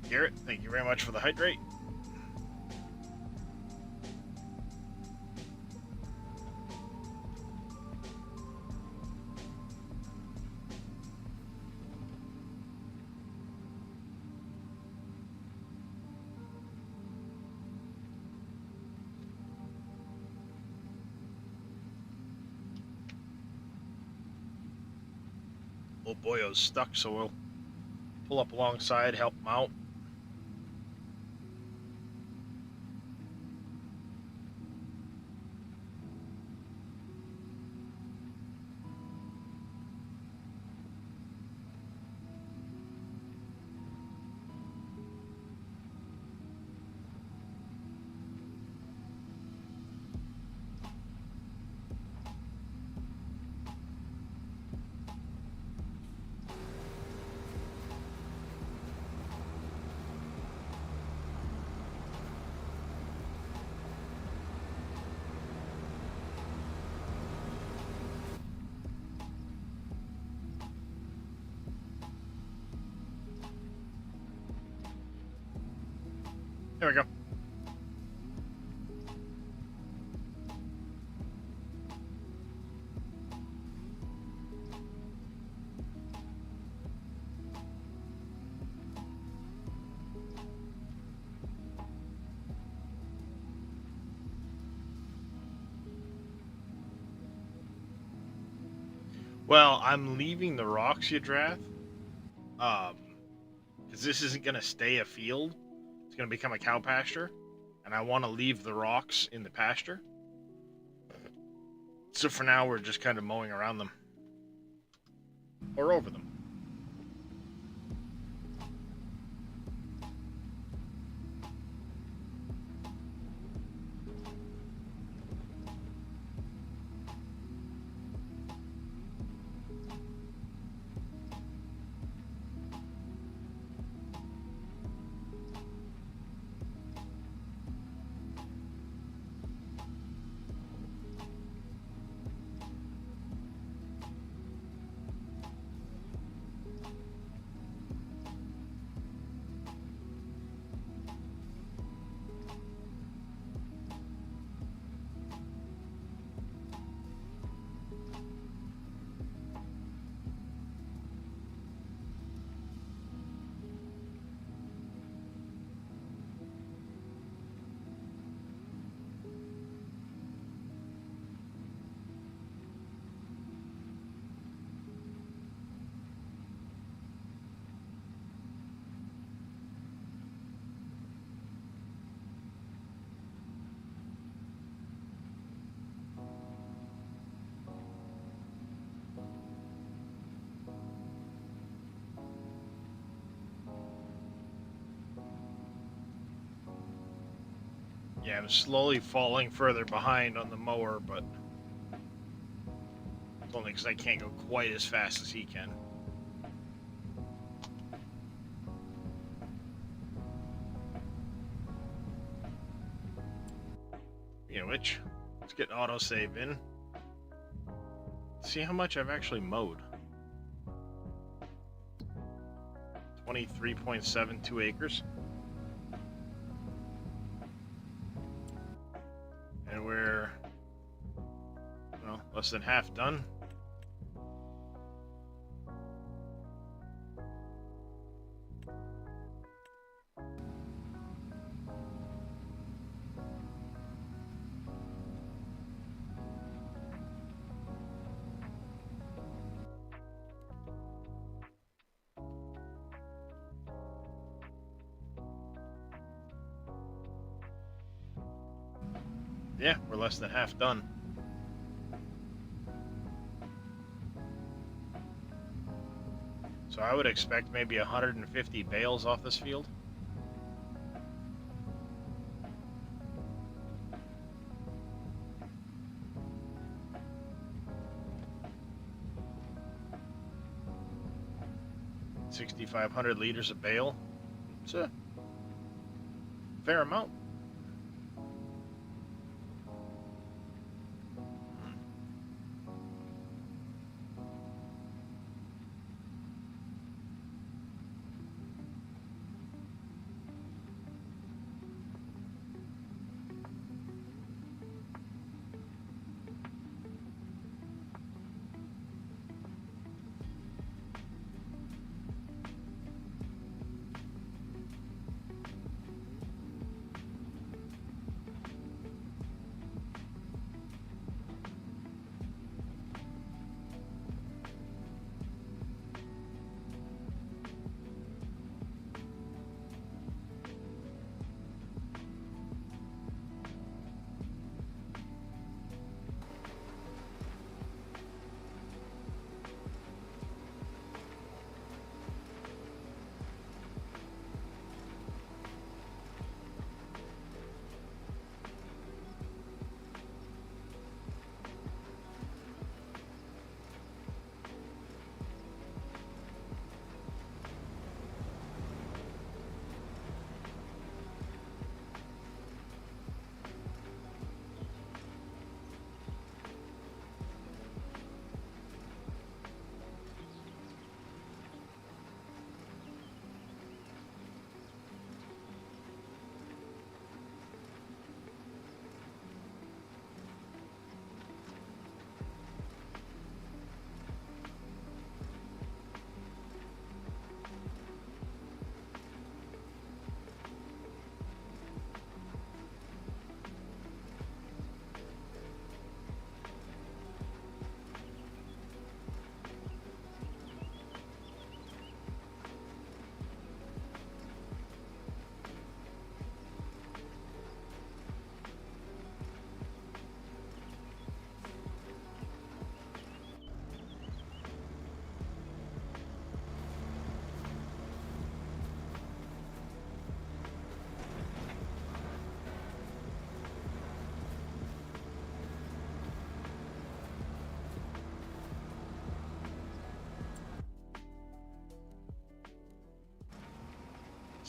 Garrett, thank you very much for the hydrate. Old boyo's stuck, so we'll pull up alongside, help him out. There we go. Well, I'm leaving the Roxy Drath. Because this isn't going to stay a field. It's going to become a cow pasture. And I want to leave the rocks in the pasture. So for now, we're just kind of mowing around them. Or over them. Yeah, I'm slowly falling further behind on the mower, but it's only because I can't go quite as fast as he can. You know which? Let's get an autosave in. See how much I've actually mowed. 23.72 acres. And we're, well, less than half done. Yeah, we're less than half done. So I would expect maybe 150 bales off this field. $6,500 liters of bale. It's a fair amount.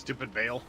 Stupid veil.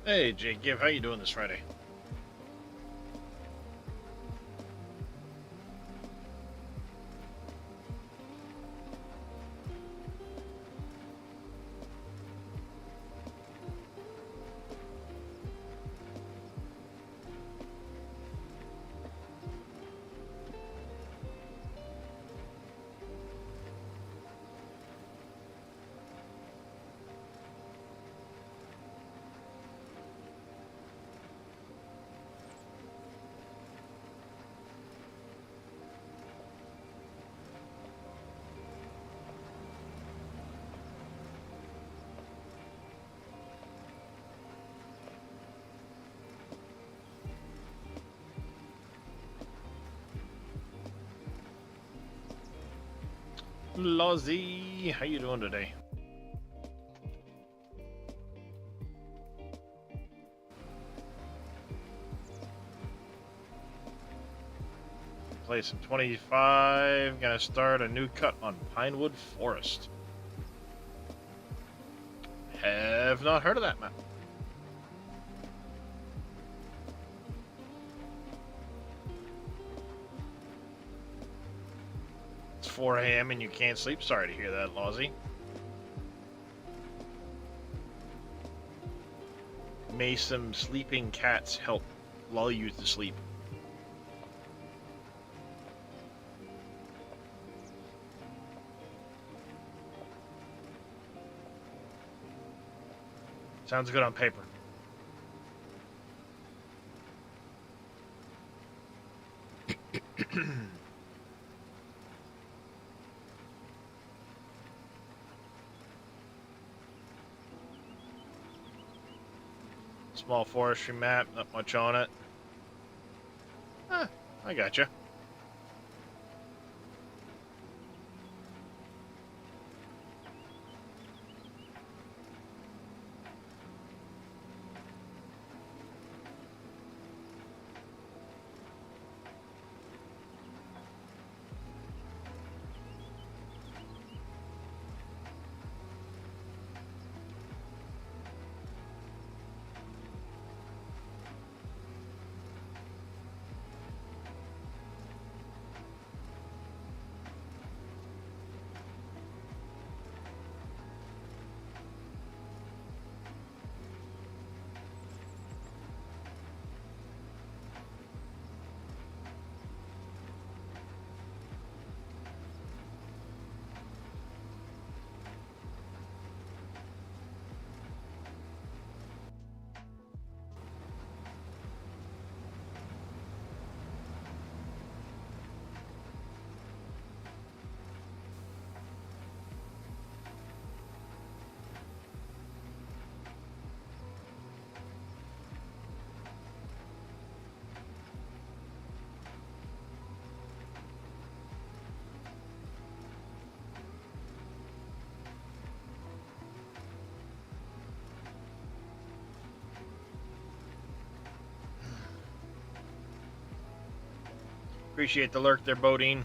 Hey, Jake, Giv, how you doing this Friday? Lozzie, how you doing today? Play some 25. Gonna start a new cut on Pinewood Forest. Have not heard of that map. It's 4 a.m. and you can't sleep. Sorry to hear that, Lozzie. May some sleeping cats help lull you to sleep. Sounds good on paper. Small forestry map, not much on it. I gotcha. Appreciate the lurk there, Bodine.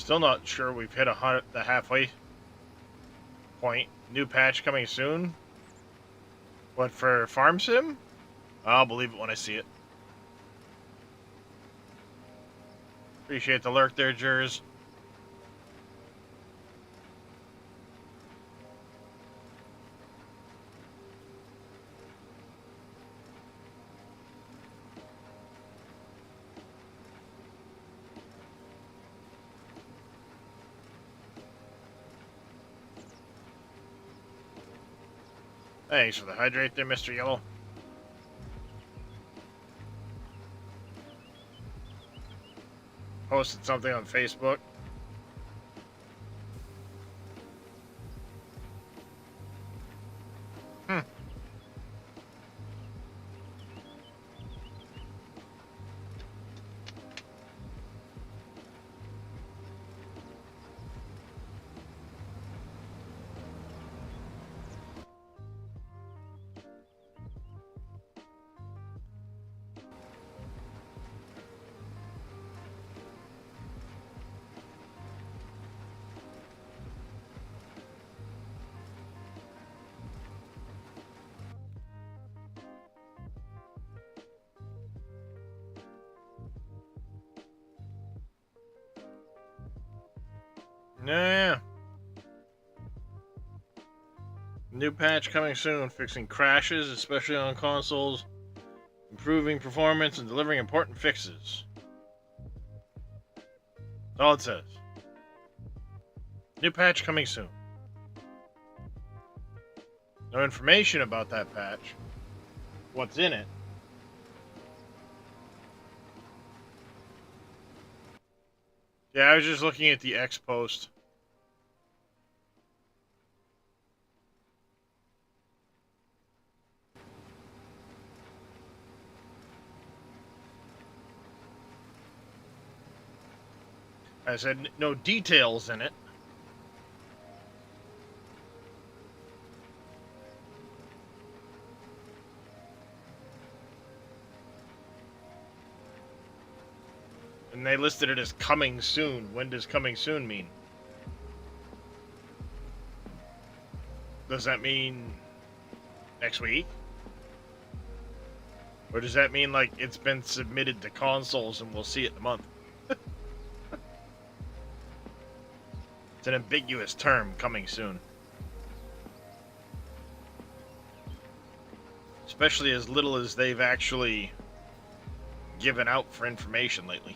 Still not sure we've hit the halfway point. New patch coming soon. What, for Farm Sim? I'll believe it when I see it. Appreciate the lurk there, Jers. Thanks for the hydrate there, Mr. Yellow. Posted something on Facebook. Yeah. New patch coming soon, fixing crashes, especially on consoles, improving performance, and delivering important fixes. That's all it says. New patch coming soon. No information about that patch. What's in it? Yeah, I was just looking at the X post. I said no details in it. And they listed it as coming soon. When does coming soon mean? Does that mean next week? Or does that mean like it's been submitted to consoles and we'll see it in a month? It's an ambiguous term, coming soon. Especially as little as they've actually given out for information lately.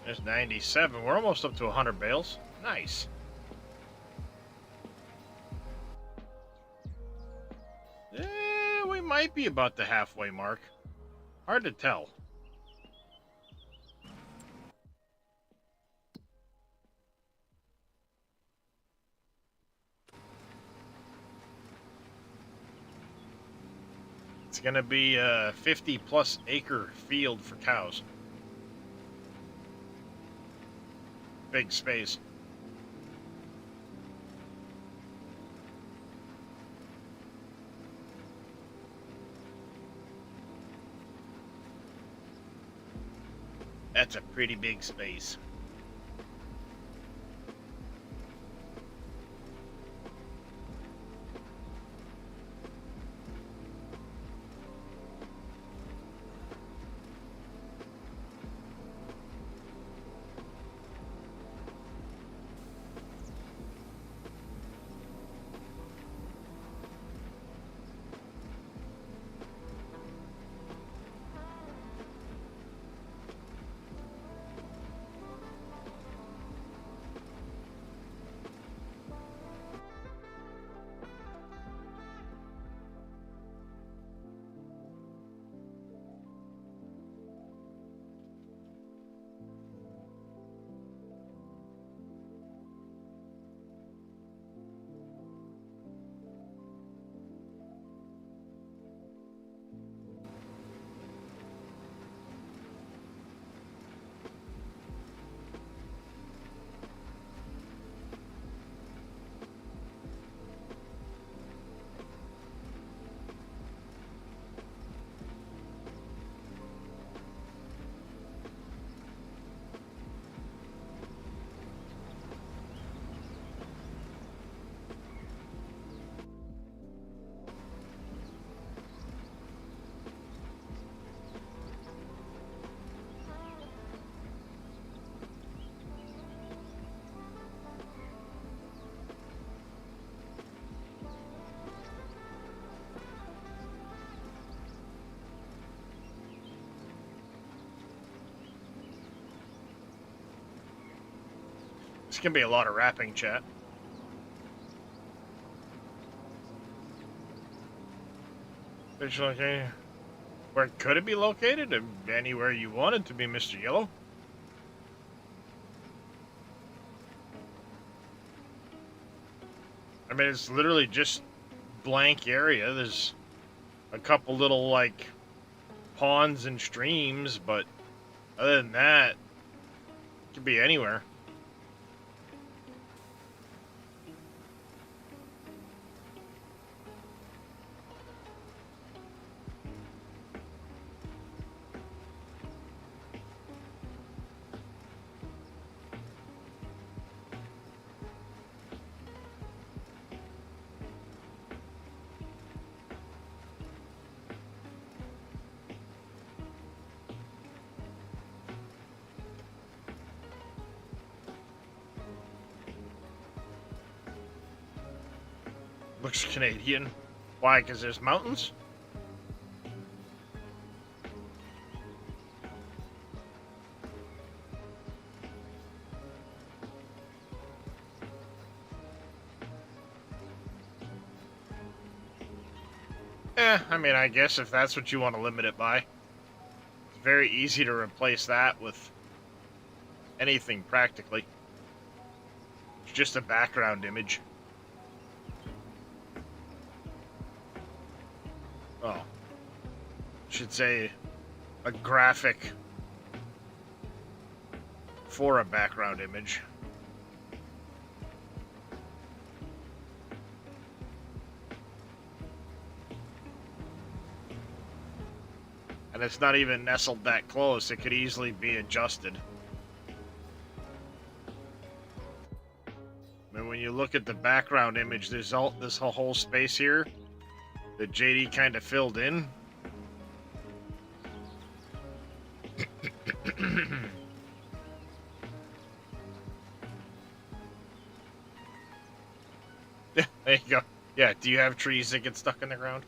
There's 97. We're almost up to 100 bales. Nice. We might be about the halfway mark. Hard to tell. It's gonna be a 50-plus acre field for cows. Big space. That's a pretty big space. going to be a lot of rapping, chat. Okay. Where could it be located? Anywhere you want it to be, Mr. Yellow. I mean, it's literally just blank area. There's a couple little, like, ponds and streams, but other than that, it could be anywhere. Looks Canadian. Why? Because there's mountains? I mean, I guess if that's what you want to limit it by. It's very easy to replace that with anything, practically. It's just a background image. Oh. Should say a graphic for a background image. And it's not even nestled that close. It could easily be adjusted. I mean, when you look at the background image, there's all this whole space here that JD kind of filled in. There you go. Yeah, do you have trees that get stuck in the ground?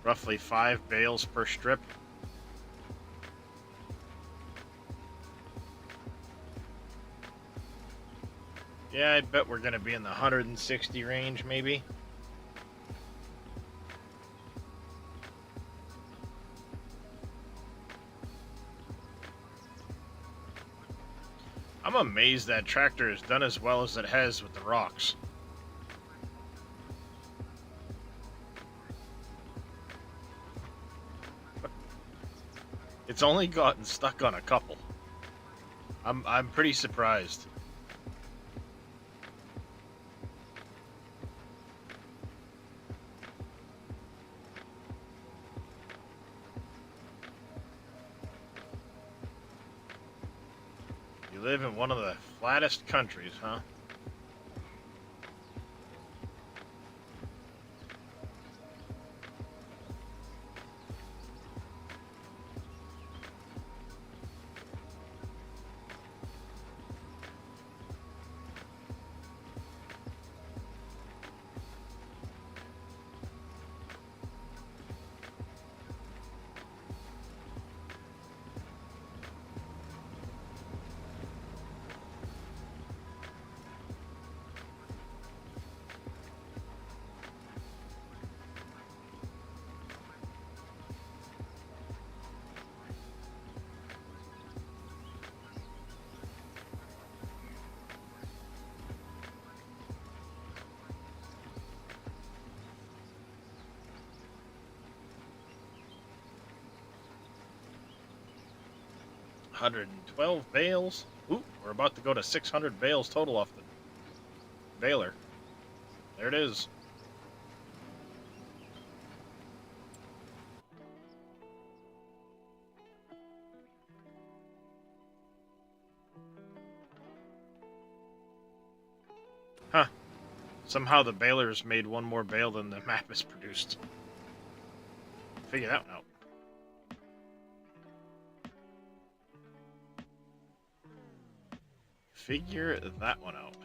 Roughly 5 bales per strip. Yeah, I bet we're going to be in the 160 range, maybe. I'm amazed that tractor has done as well as it has with the rocks. It's only gotten stuck on a couple. I'm pretty surprised. You live in one of the flattest countries, huh? $112 bales. Ooh, we're about to go to 600 bales total off the baler. There it is. Huh. Somehow the balers made one more bale than the map has produced. Figure that one out. Figure that one out.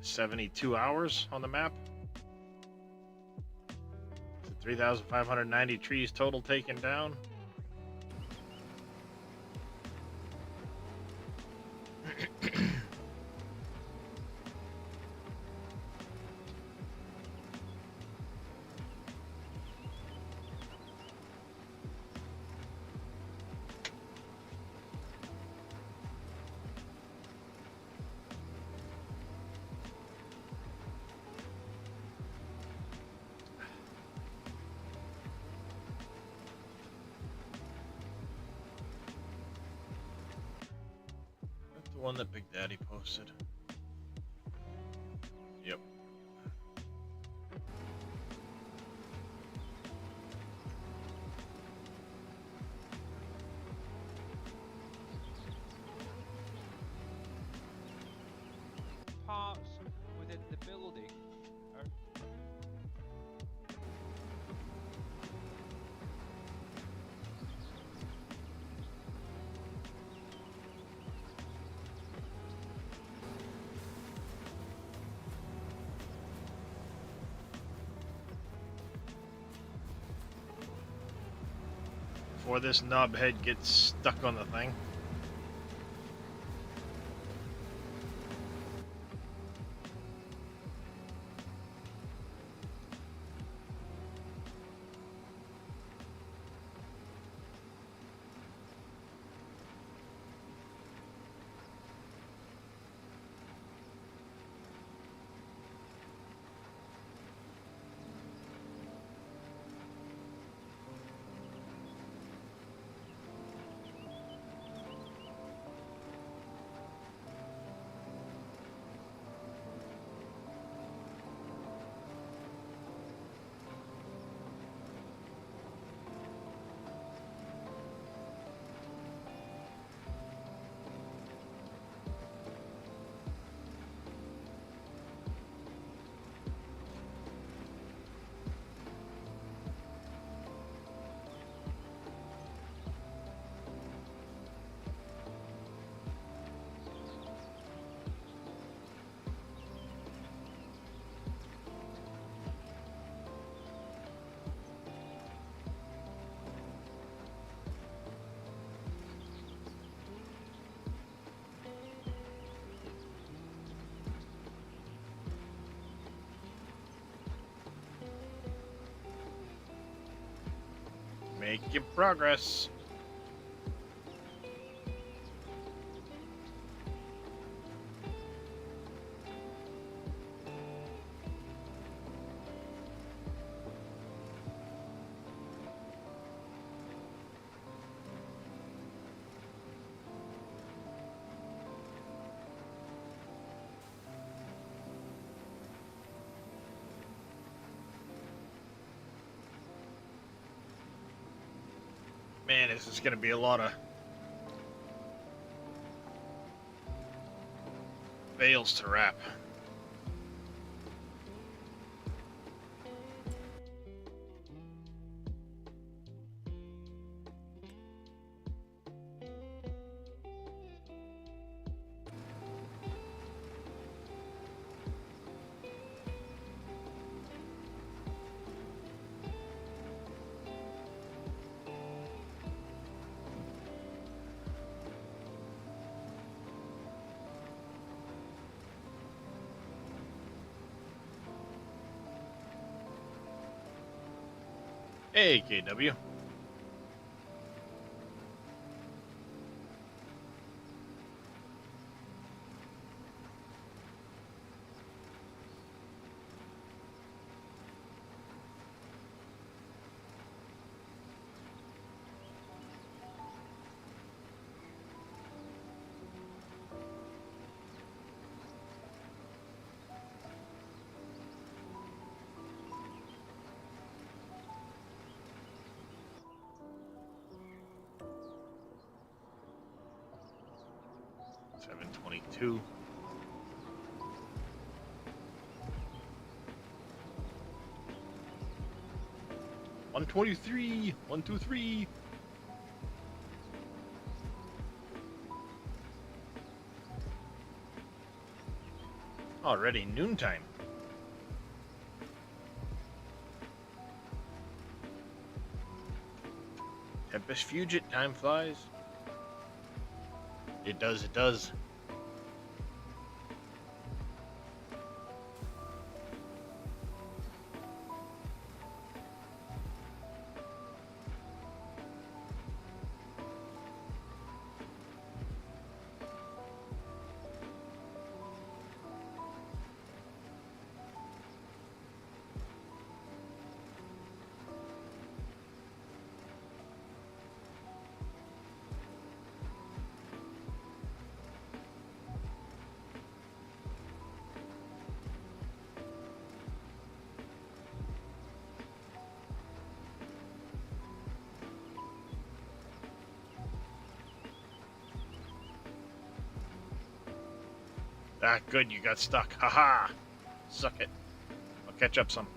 72 hours on the map. 3,590 trees total taken down. That's the one that Big Daddy posted. Yep. Parts within the building are... Before this knobhead gets stuck on the thing. Making progress. Man, this is going to be a lot of bales to wrap. Hey, KW. 722. $123. 123. Already noontime. Tempest Fugit, time flies. It does, it does. Ah, good, you got stuck. Haha! Suck it. I'll catch up some.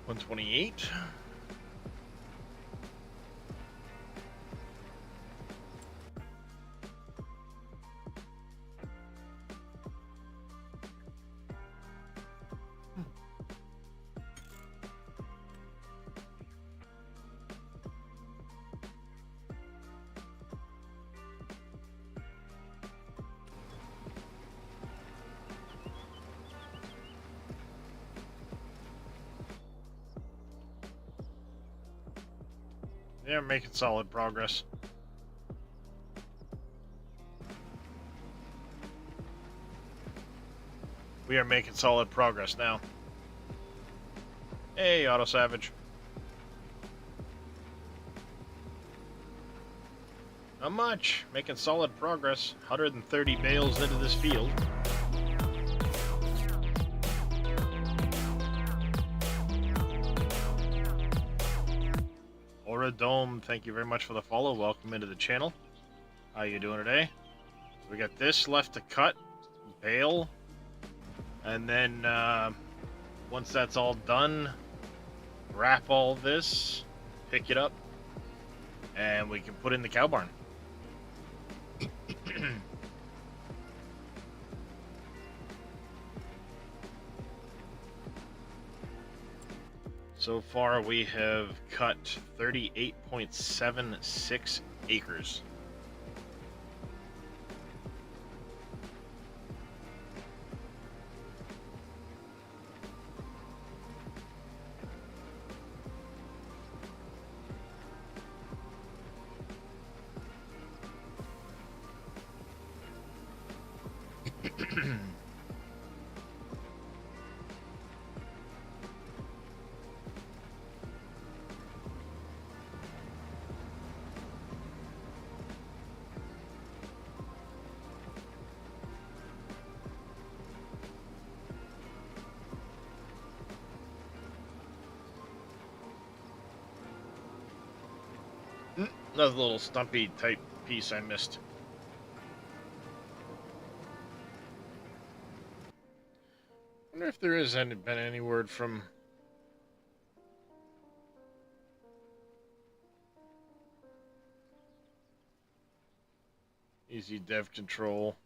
$128. They're making solid progress. We are making solid progress now. Hey, Auto Savage. Not much. Making solid progress. 130 bales into this field. Aura Dome, thank you very much for the follow. Welcome into the channel. How you doing today? So we got this left to cut, bale, and then once that's all done, wrap all this, pick it up, and we can put in the cow barn. So far, we have cut 38.76 acres. Another little stumpy type piece I missed. Wonder if there has been any word from Easy Dev Control.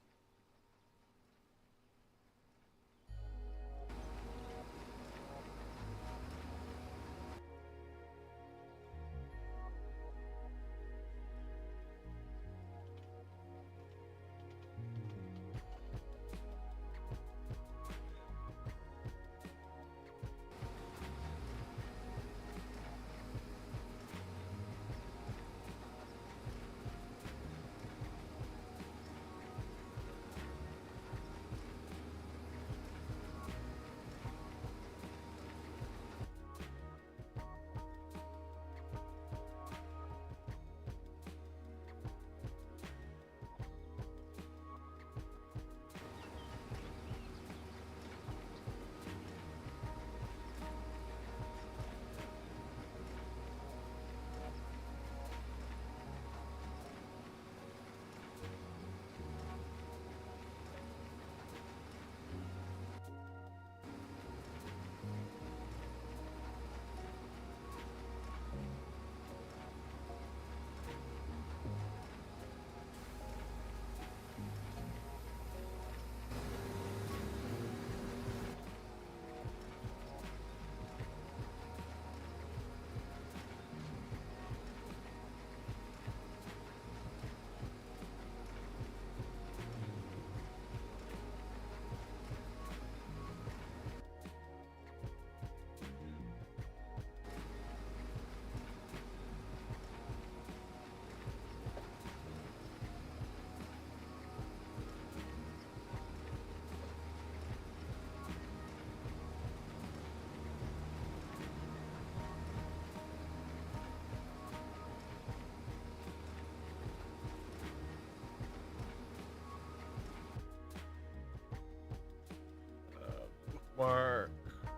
Bookmark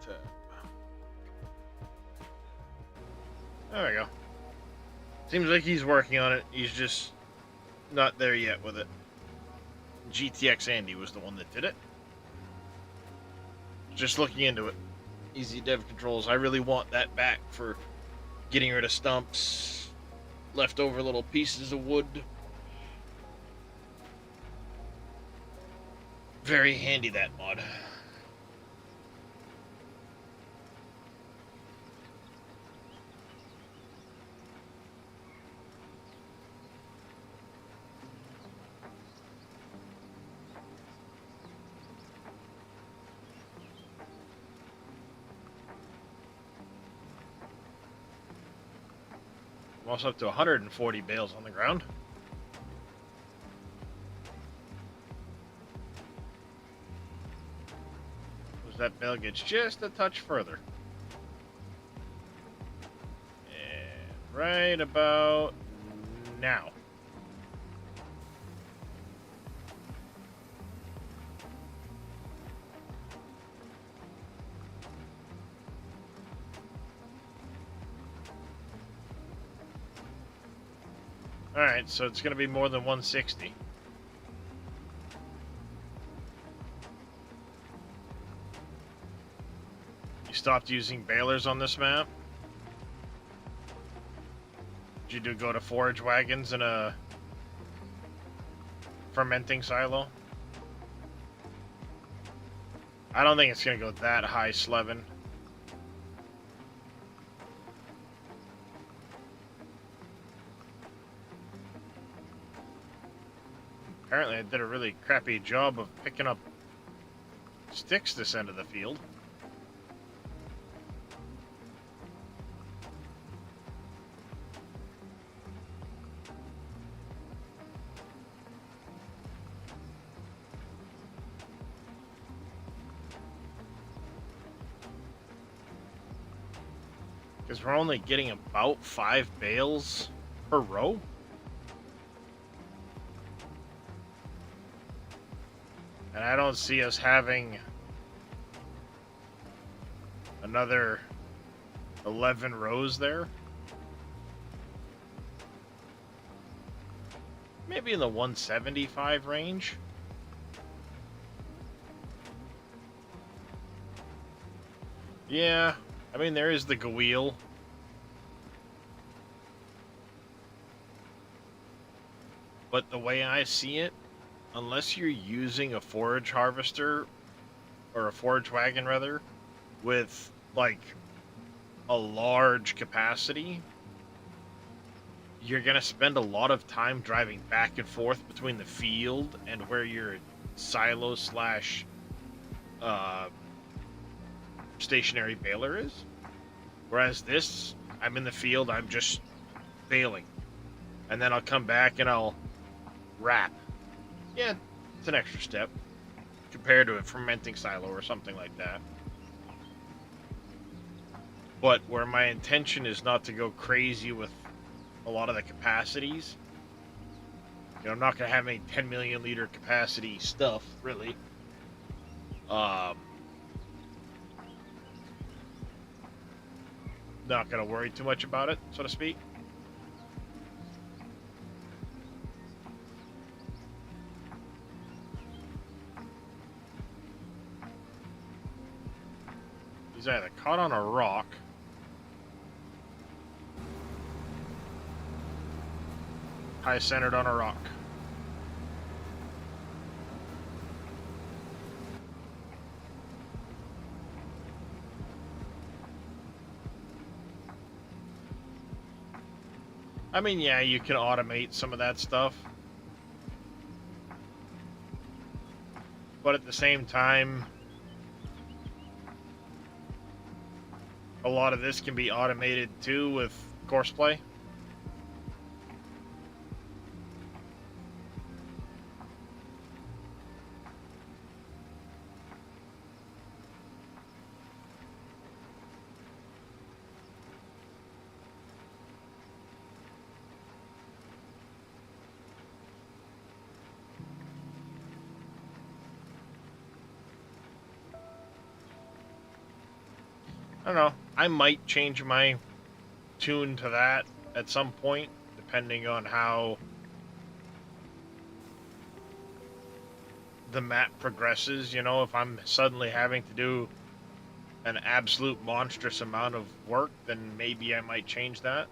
tab. There we go. Seems like he's working on it. He's just not there yet with it. GTX Andy was the one that did it. Just looking into it. Easy Dev Controls. I really want that back for getting rid of stumps, leftover little pieces of wood. Very handy, that mod. I'm also up to 140 bales on the ground. That bale gets just a touch further. And right about now. Alright, so it's going to be more than 160. You stopped using balers on this map? Did you go to forage wagons and a fermenting silo? I don't think it's going to go that high, Slevin. Apparently I did a really crappy job of picking up sticks this end of the field. Because we're only getting about 5 bales per row. And I don't see us having another 11 rows there. maybe in the 175 range. Yeah, I mean, there is the wheel. But the way I see it, unless you're using a forage harvester, or a forage wagon rather, with like a large capacity, you're going to spend a lot of time driving back and forth between the field and where your silo slash uh, stationary baler is. Whereas this, I'm in the field, I'm just baling. And then I'll come back and I'll wrap. Yeah, it's an extra step compared to a fermenting silo or something like that. But where my intention is not to go crazy with a lot of the capacities, I'm not going to have any 10 million liter capacity stuff, really. Not going to worry too much about it, so to speak. He's either caught on a rock. High centered on a rock. I mean, yeah, you can automate some of that stuff. But at the same time, a lot of this can be automated too with courseplay. I don't know. I might change my tune to that at some point, depending on how the map progresses. If I'm suddenly having to do an absolute monstrous amount of work, then maybe I might change that.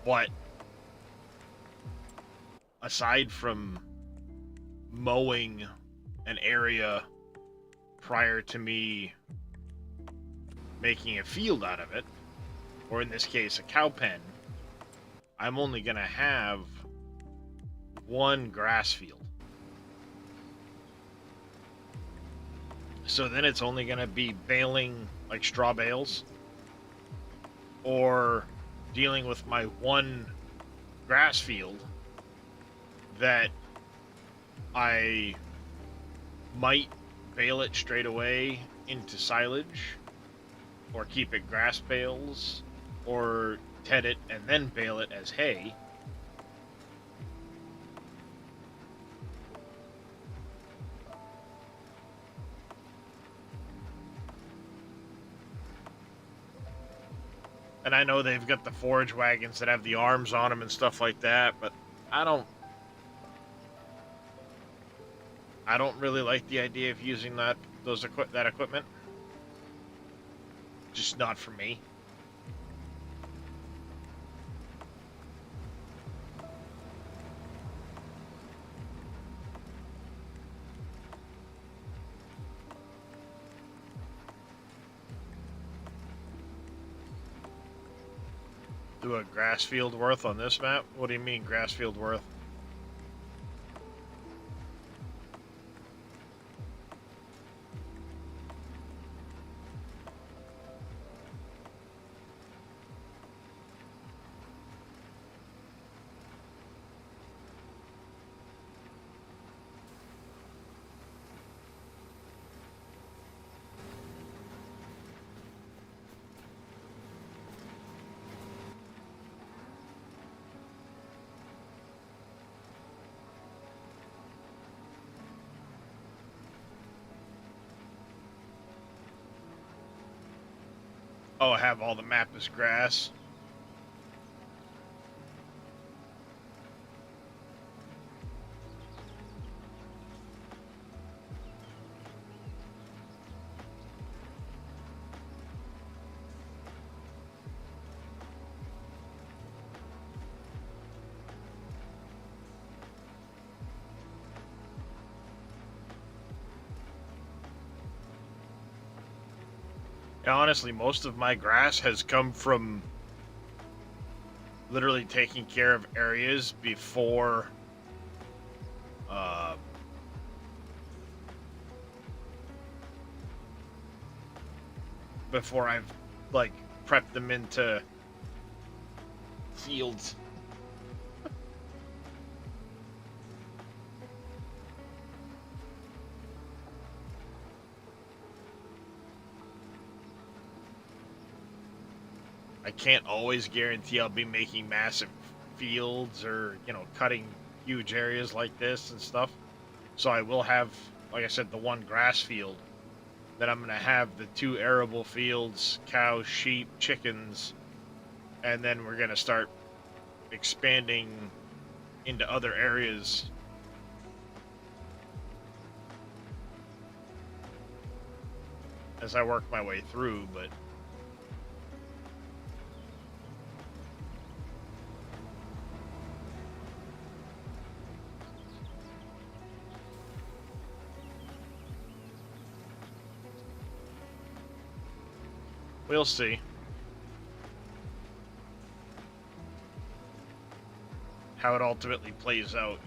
But aside from mowing an area prior to me making a field out of it, or in this case, a cow pen, I'm only going to have one grass field. So then it's only going to be baling like straw bales, or dealing with my one grass field that I might bale it straight away into silage, or keep it grass bales, or ted it and then bale it as hay. And I know they've got the forage wagons that have the arms on them and stuff like that, but I don't really like the idea of using that equipment. Just not for me. Do a grass field worth on this map? What do you mean grass field worth? Oh, have all the map as grass. Yeah, honestly, most of my grass has come from literally taking care of areas uh, before I've like prepped them into fields. I can't always guarantee I'll be making massive fields or, cutting huge areas like this and stuff. So I will have, like I said, the one grass field. Then I'm going to have the two arable fields, cows, sheep, chickens, and then we're going to start expanding into other areas as I work my way through, but we'll see how it ultimately plays out.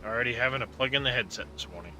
Already having to plug in the headset this morning.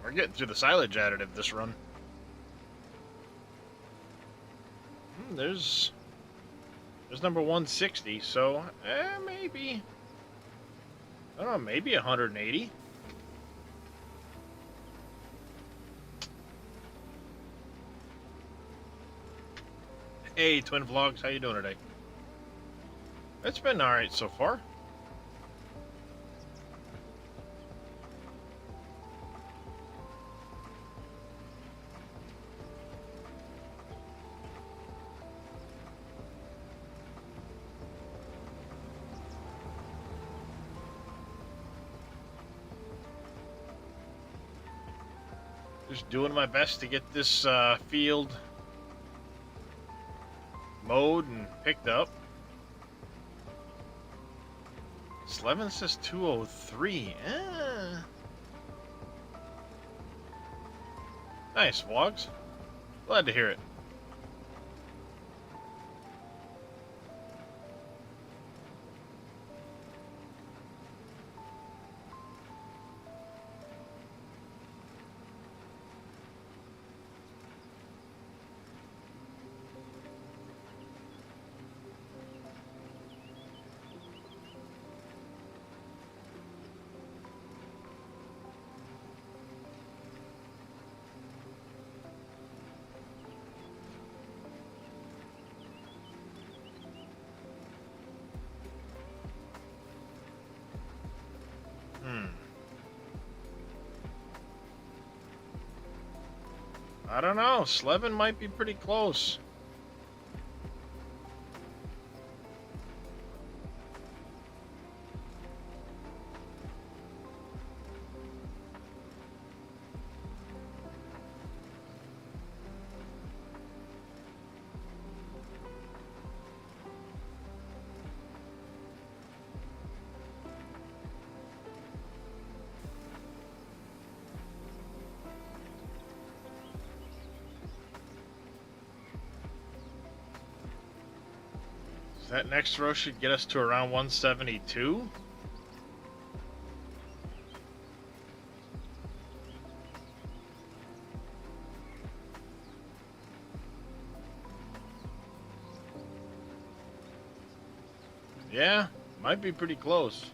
We're getting through the silage additive this run. There's number 160, so maybe, I don't know, maybe 180. Hey, Twin Vlogs, how you doing today? It's been alright so far. Just doing my best to get this field mowed and picked up. Slevin says 203. Nice, Vlogs. Glad to hear it. I don't know. Slevin might be pretty close. So that next row should get us to around 172. Yeah, might be pretty close.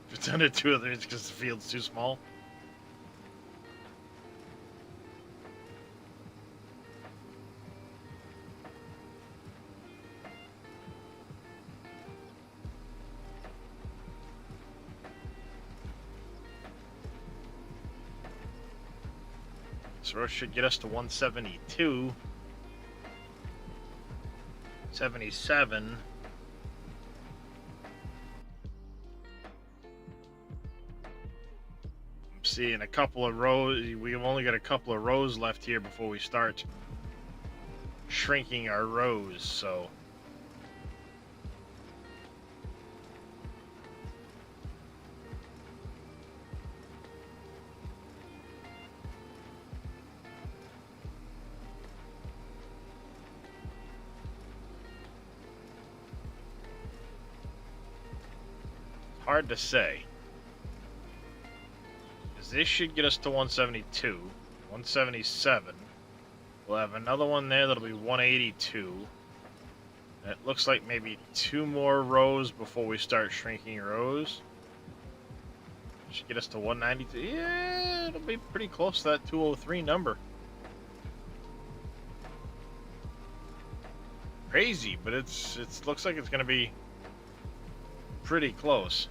If it's under 2 others because the field's too small. This row should get us to 172. 77. I'm seeing a couple of rows. We've only got a couple of rows left here before we start shrinking our rows, so hard to say. Because this should get us to 172, 177. We'll have another one there that'll be 182. And it looks like maybe 2 more rows before we start shrinking rows. Should get us to 192. Yeah, it'll be pretty close to that 203 number. Crazy, but it looks like it's going to be pretty close.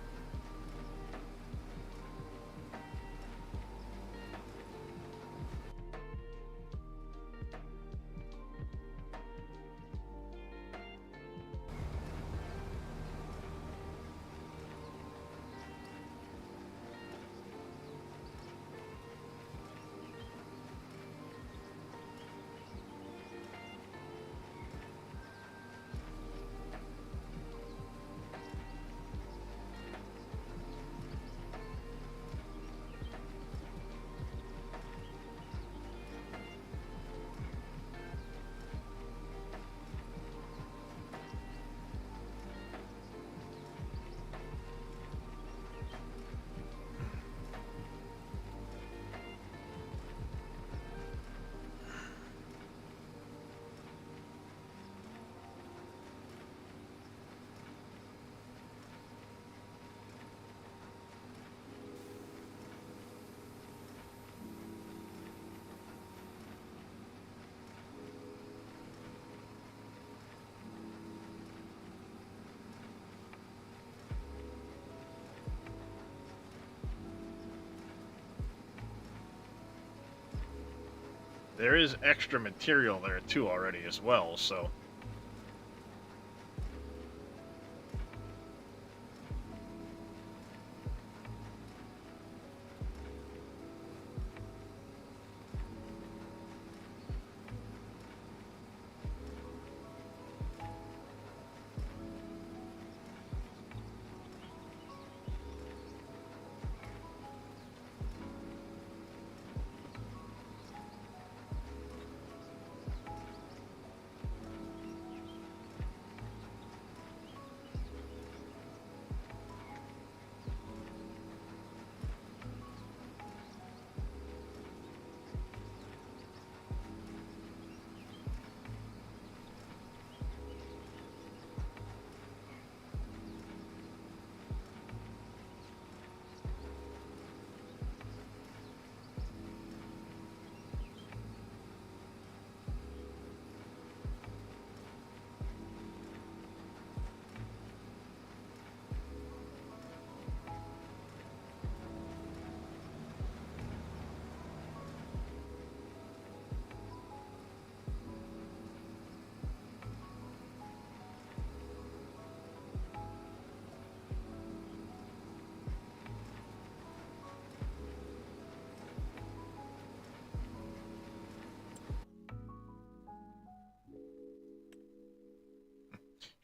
There is extra material there too already as well, so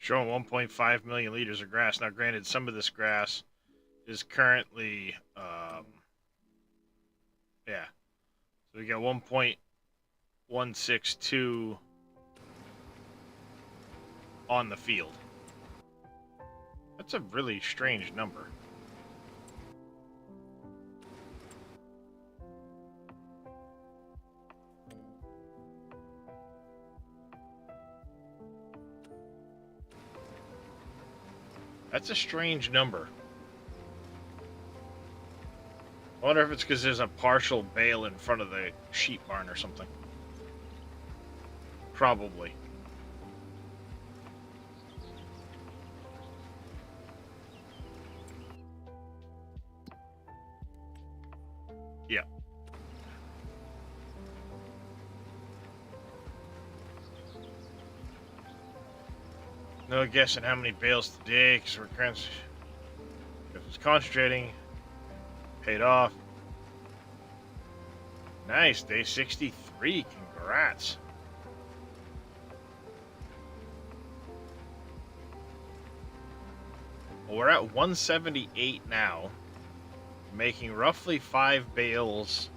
Showing 1.5 million liters of grass. Now, granted, some of this grass is currently, yeah. So we got 1.162 on the field. That's a really strange number. That's a strange number. I wonder if it's because there's a partial bale in front of the sheep barn or something. Probably. Yeah. No guessing how many bales today because it's concentrating. Paid off. Nice, day 63. Congrats. Well, we're at 178 now, making roughly 5 bales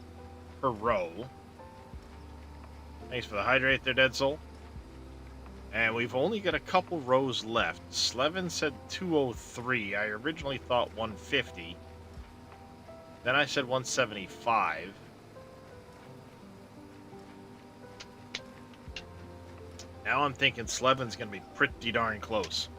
per row. Thanks for the hydrate there, Dead Soul. And we've only got a couple rows left. Slevin said 203. I originally thought 150. Then I said 175. Now I'm thinking Slevin's going to be pretty darn close.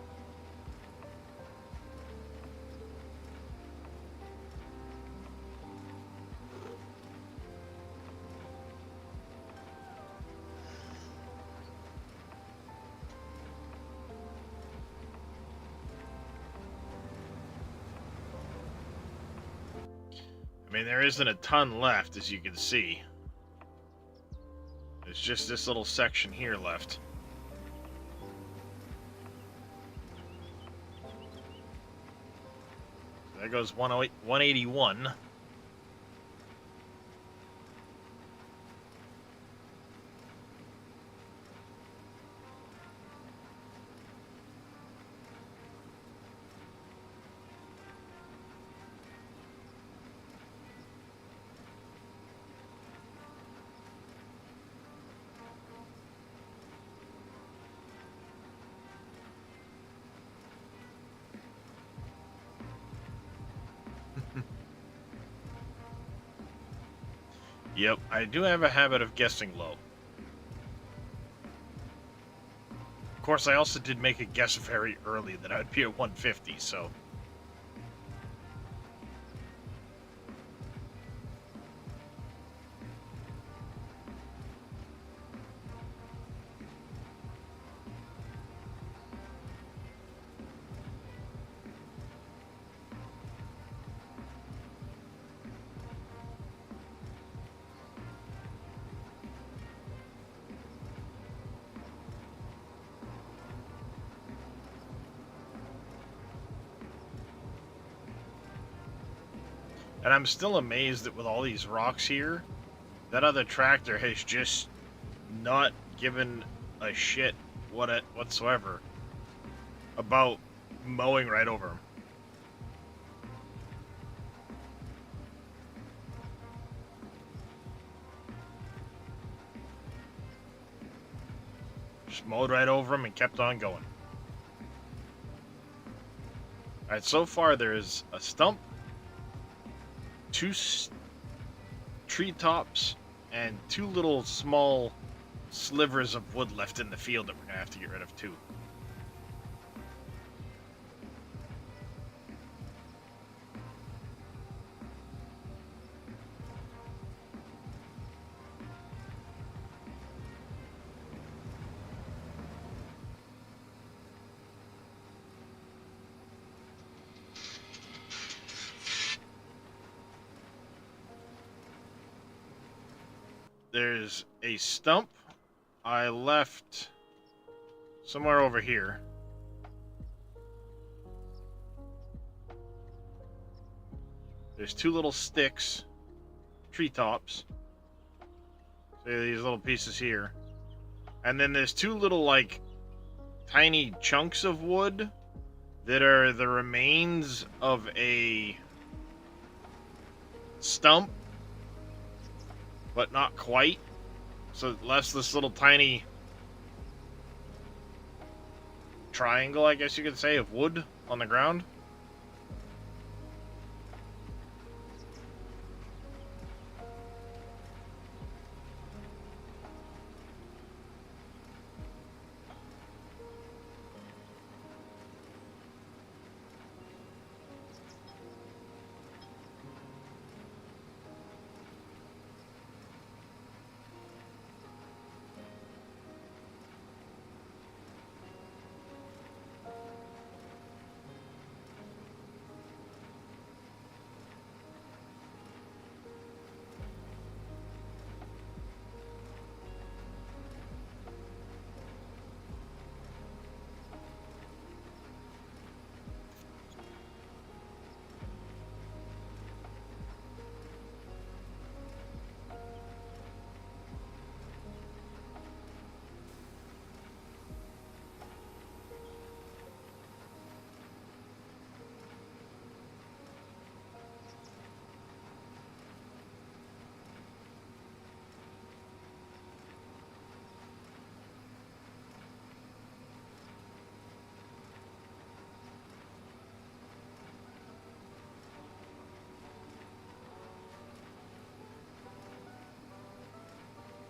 I mean, there isn't a ton left, as you can see. There's just this little section here left. So there goes 181. Yep, I do have a habit of guessing low. Of course, I also did make a guess very early that I'd be at 150, so... And I'm still amazed that with all these rocks here, that other tractor has just not given a shit whatsoever about mowing right over him. Just mowed right over him and kept on going. Alright, so far there's a stump, 2 treetops, and 2 little small slivers of wood left in the field that we're going to have to get rid of too. There's a stump I left somewhere over here. There's 2 little sticks, treetops. See these little pieces here. And then there's 2 little, like, tiny chunks of wood that are the remains of a stump, but not quite. So it left this little tiny triangle, I guess you could say, of wood on the ground.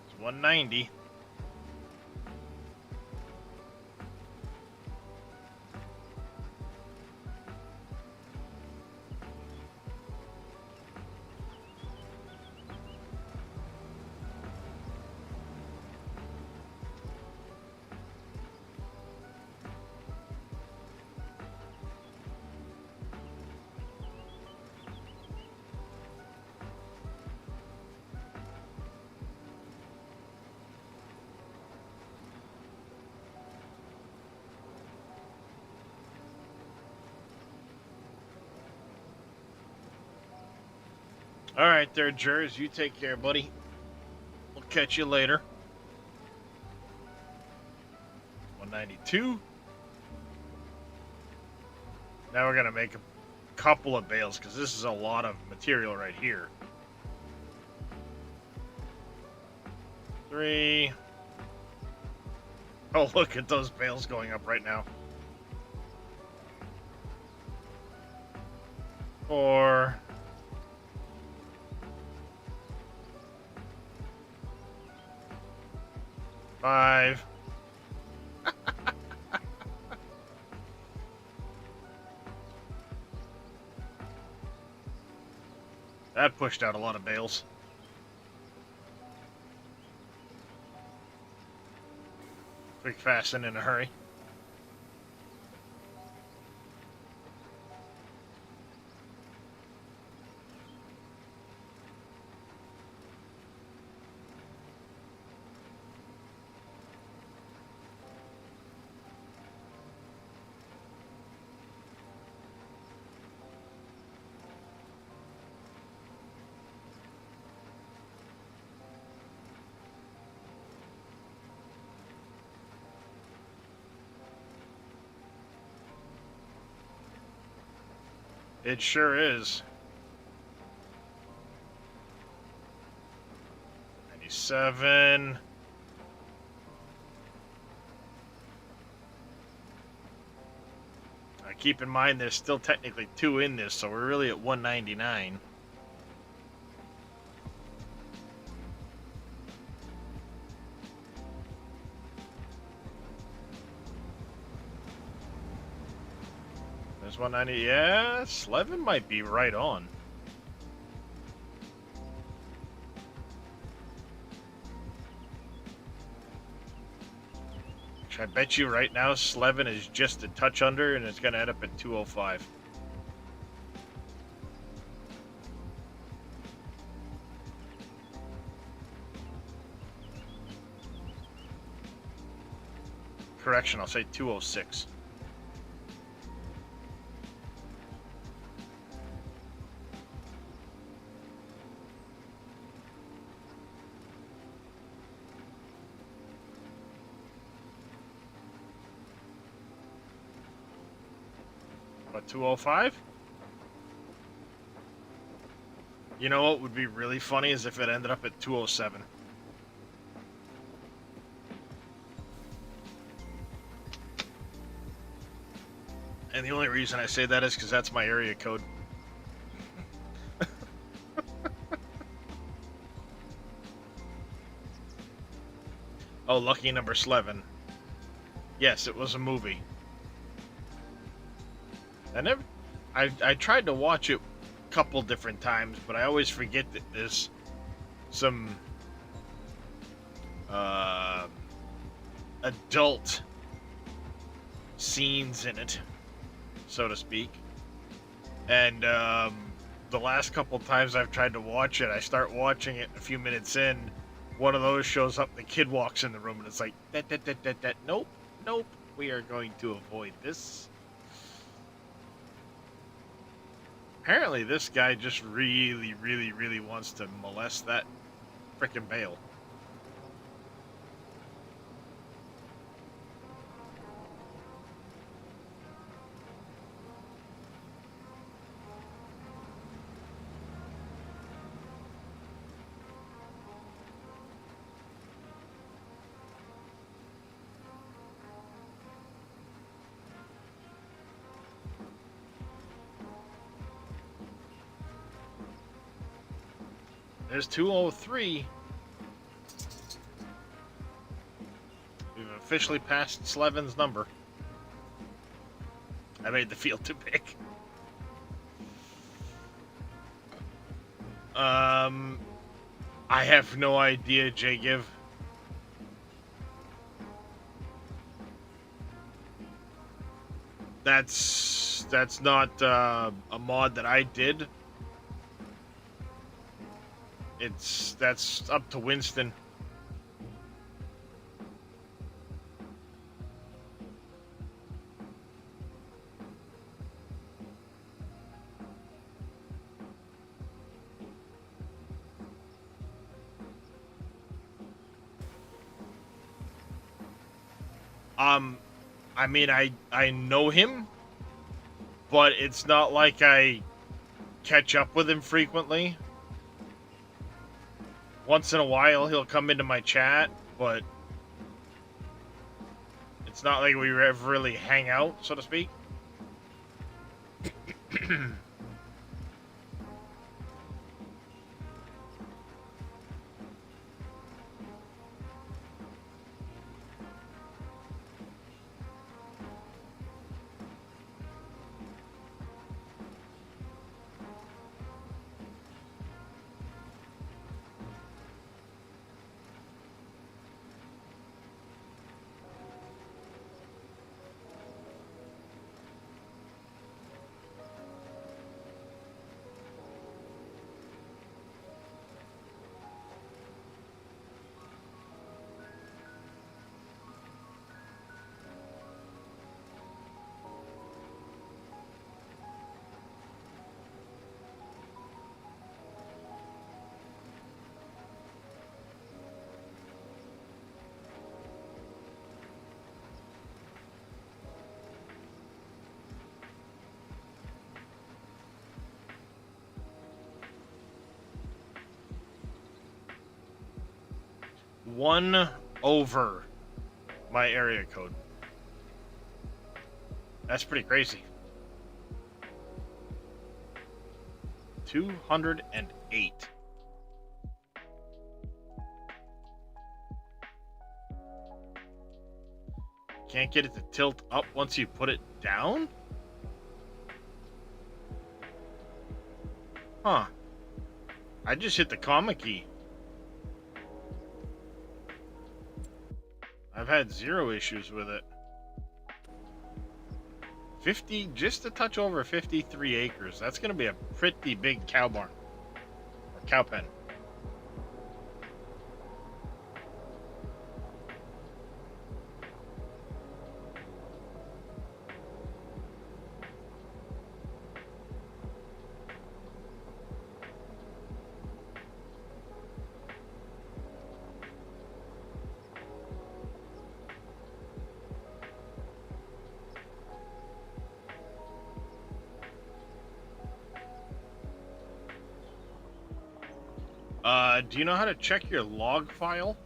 It's 190. All right, there, Jers. You take care, buddy. We'll catch you later. 192. Now we're gonna make a couple of bales because this is a lot of material right here. 3. Oh, look at those bales going up right now. 4. 5. That pushed out a lot of bales. Quick, fast, and in a hurry. It sure is. 97. Keep in mind there's still technically 2 in this, so we're really at 199. There's 190. Yeah, 11 might be right on. I bet you right now Slevin is just a touch under and it's going to end up at 205. Correction, I'll say 206. What, 205? You know what would be really funny is if it ended up at 207. And the only reason I say that is because that's my area code. Oh, lucky number 11. Yes, it was a movie. I tried to watch it a couple different times, but I always forget that there's some adult scenes in it, so to speak. And the last couple times I've tried to watch it, I start watching it a few minutes in, one of those shows up, the kid walks in the room, and it's like, nope, nope, we are going to avoid this. Apparently this guy just really, really, really wants to molest that frickin' Bale. There's 203. We've officially passed Slevin's number. I made the field too big. I have no idea, J-Give. That's not a mod that I did. That's up to Winston. I mean, I know him, but it's not like I catch up with him frequently. Once in a while, he'll come into my chat, but it's not like we ever really hang out, so to speak. One over my area code. That's pretty crazy. 208. Can't get it to tilt up once you put it down? Huh. I just hit the comma key. I've had zero issues with it. 50, just a touch over 53 acres. That's going to be a pretty big cow barn. Or cow pen. Do you know how to check your log file?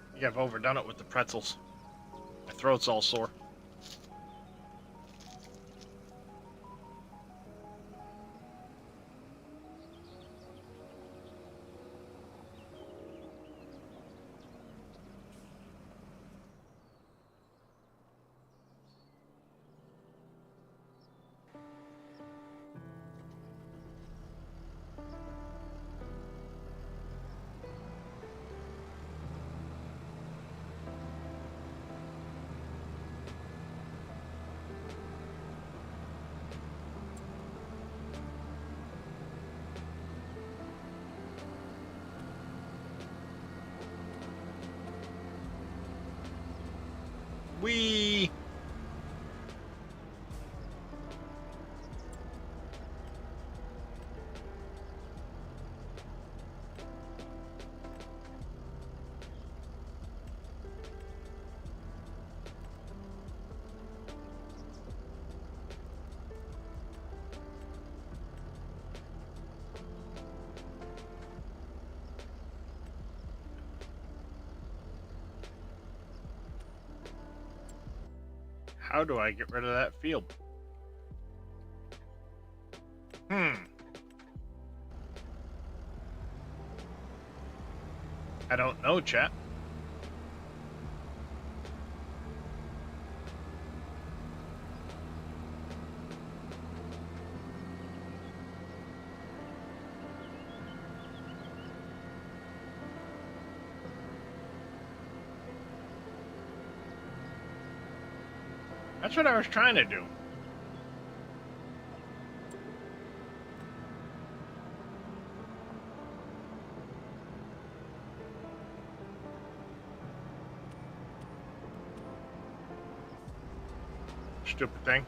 I think I've overdone it with the pretzels. My throat's all sore. Whee! How do I get rid of that field? I don't know, chat. That's what I was trying to do. Stupid thing.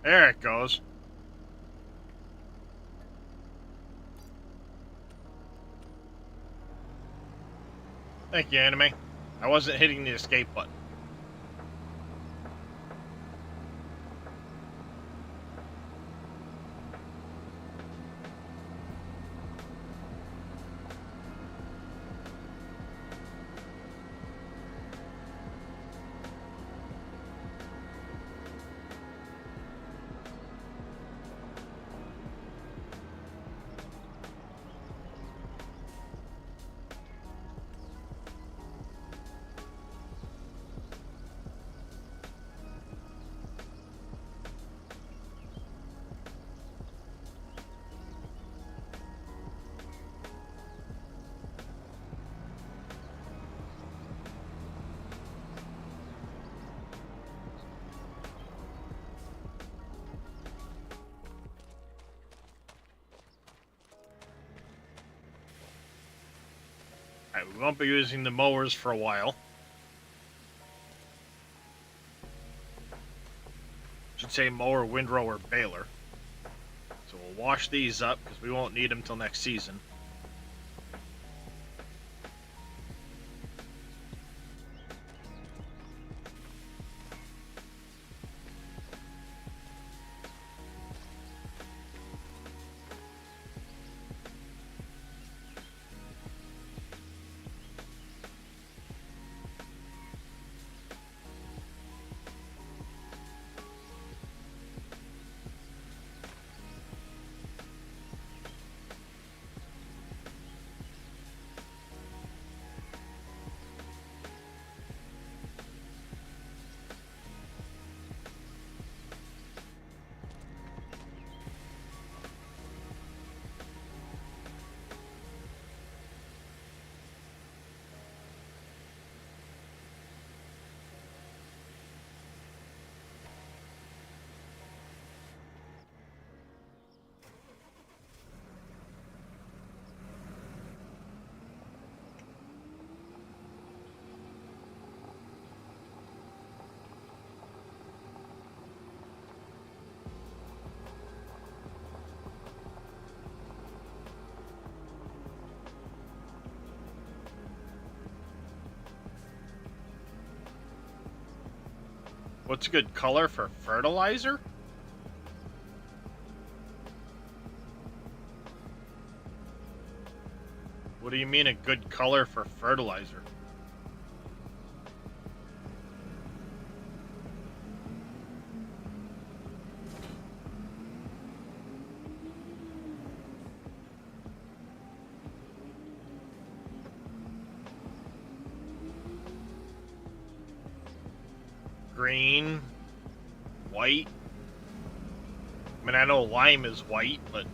There it goes. Thank you, anime. I wasn't hitting the escape button. Alright, we won't be using the mowers for a while. Should say mower, windrow, or baler. So we'll wash these up because we won't need them till next season. What's a good color for fertilizer? What do you mean a good color for fertilizer? Green, white. I mean, I know lime is white, but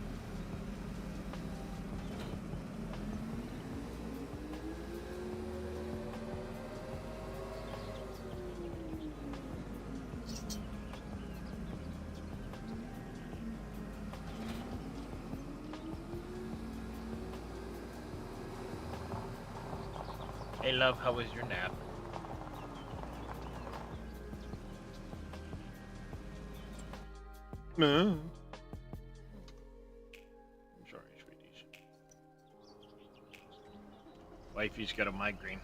hey, love, how was your nap? I'm sorry, sweeties. Wifey's got a migraine.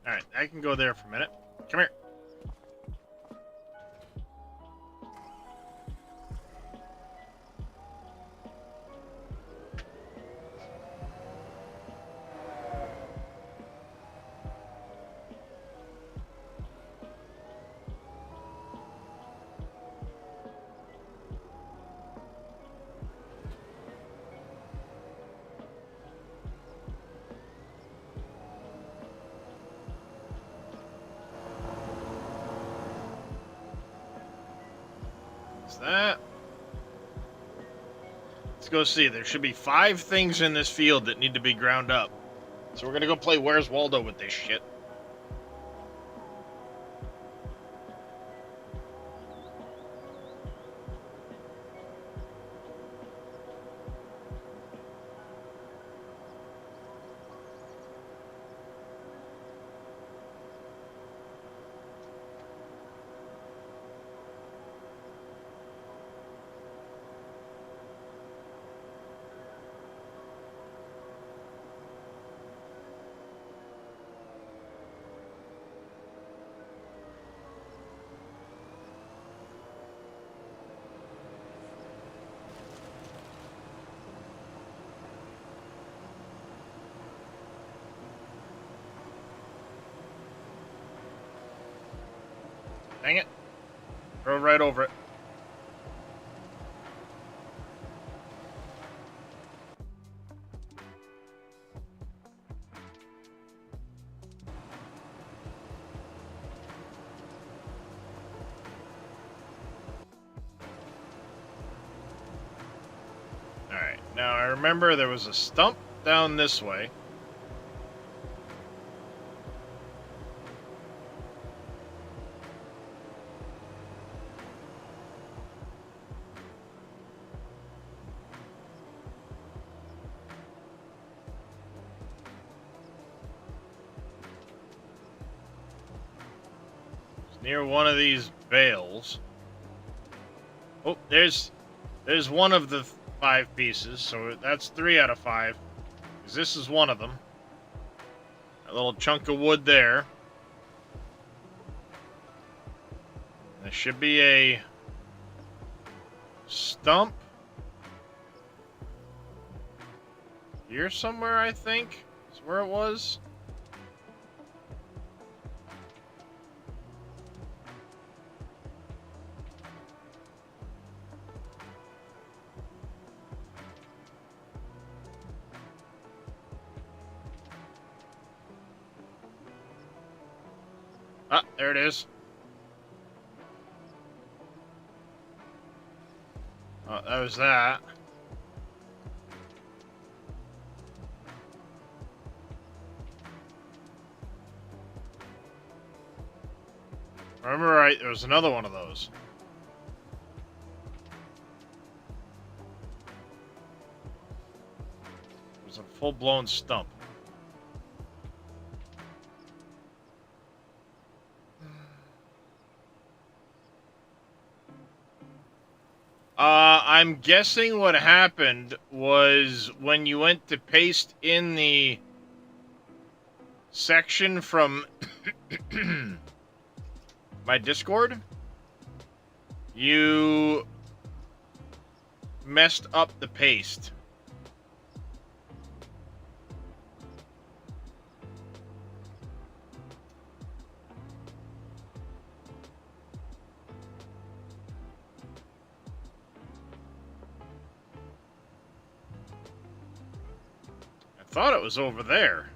Alright, I can go there for a minute. Come here. That. Let's go see. There should be 5 things in this field that need to be ground up. So we're gonna go play Where's Waldo with this shit. Dang it. Drove right over it. Alright, now I remember there was a stump down this way. Near one of these bales. Oh, there's one of the 5 pieces, so that's 3 out of 5. Because this is one of them. A little chunk of wood there. There should be a stump here somewhere, I think. Is where it was. Ah, there it is. Oh, that was that. Remember right, there was another one of those. It was a full-blown stump. I'm guessing what happened was when you went to paste in the section from my Discord, you messed up the paste. I thought it was over there.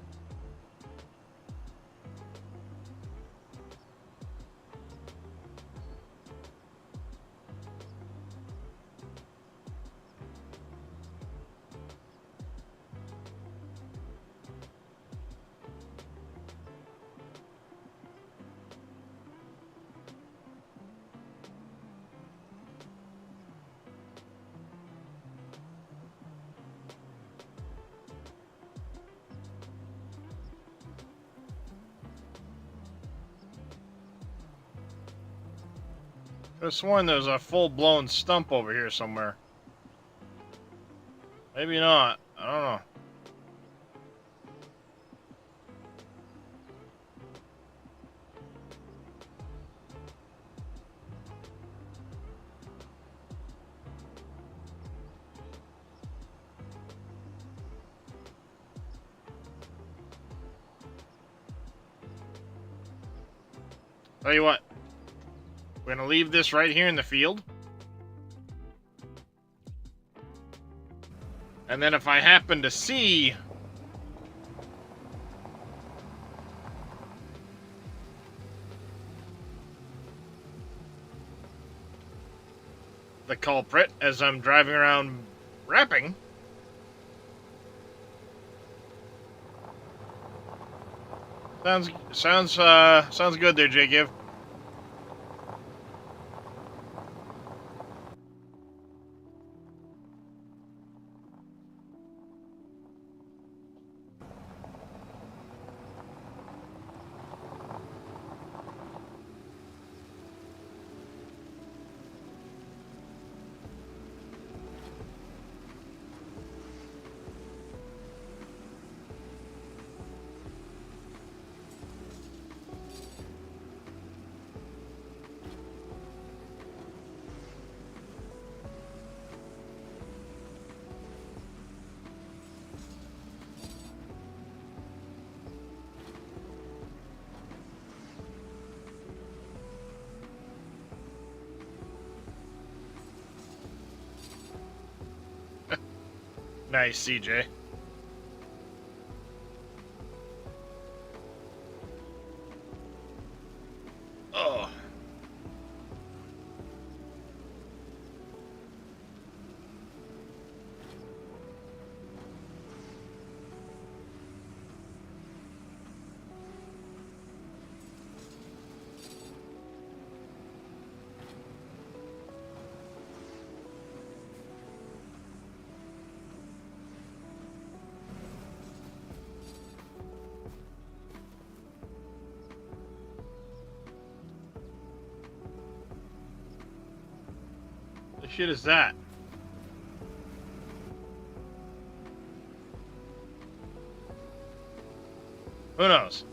I could have sworn there was a full-blown stump over here somewhere. Maybe not. I don't know. Tell you what. We're gonna leave this right here in the field. And then if I happen to see the culprit as I'm driving around rapping, sounds good there, J-Give. Nice, CJ. Oh. The shit is that? Who knows?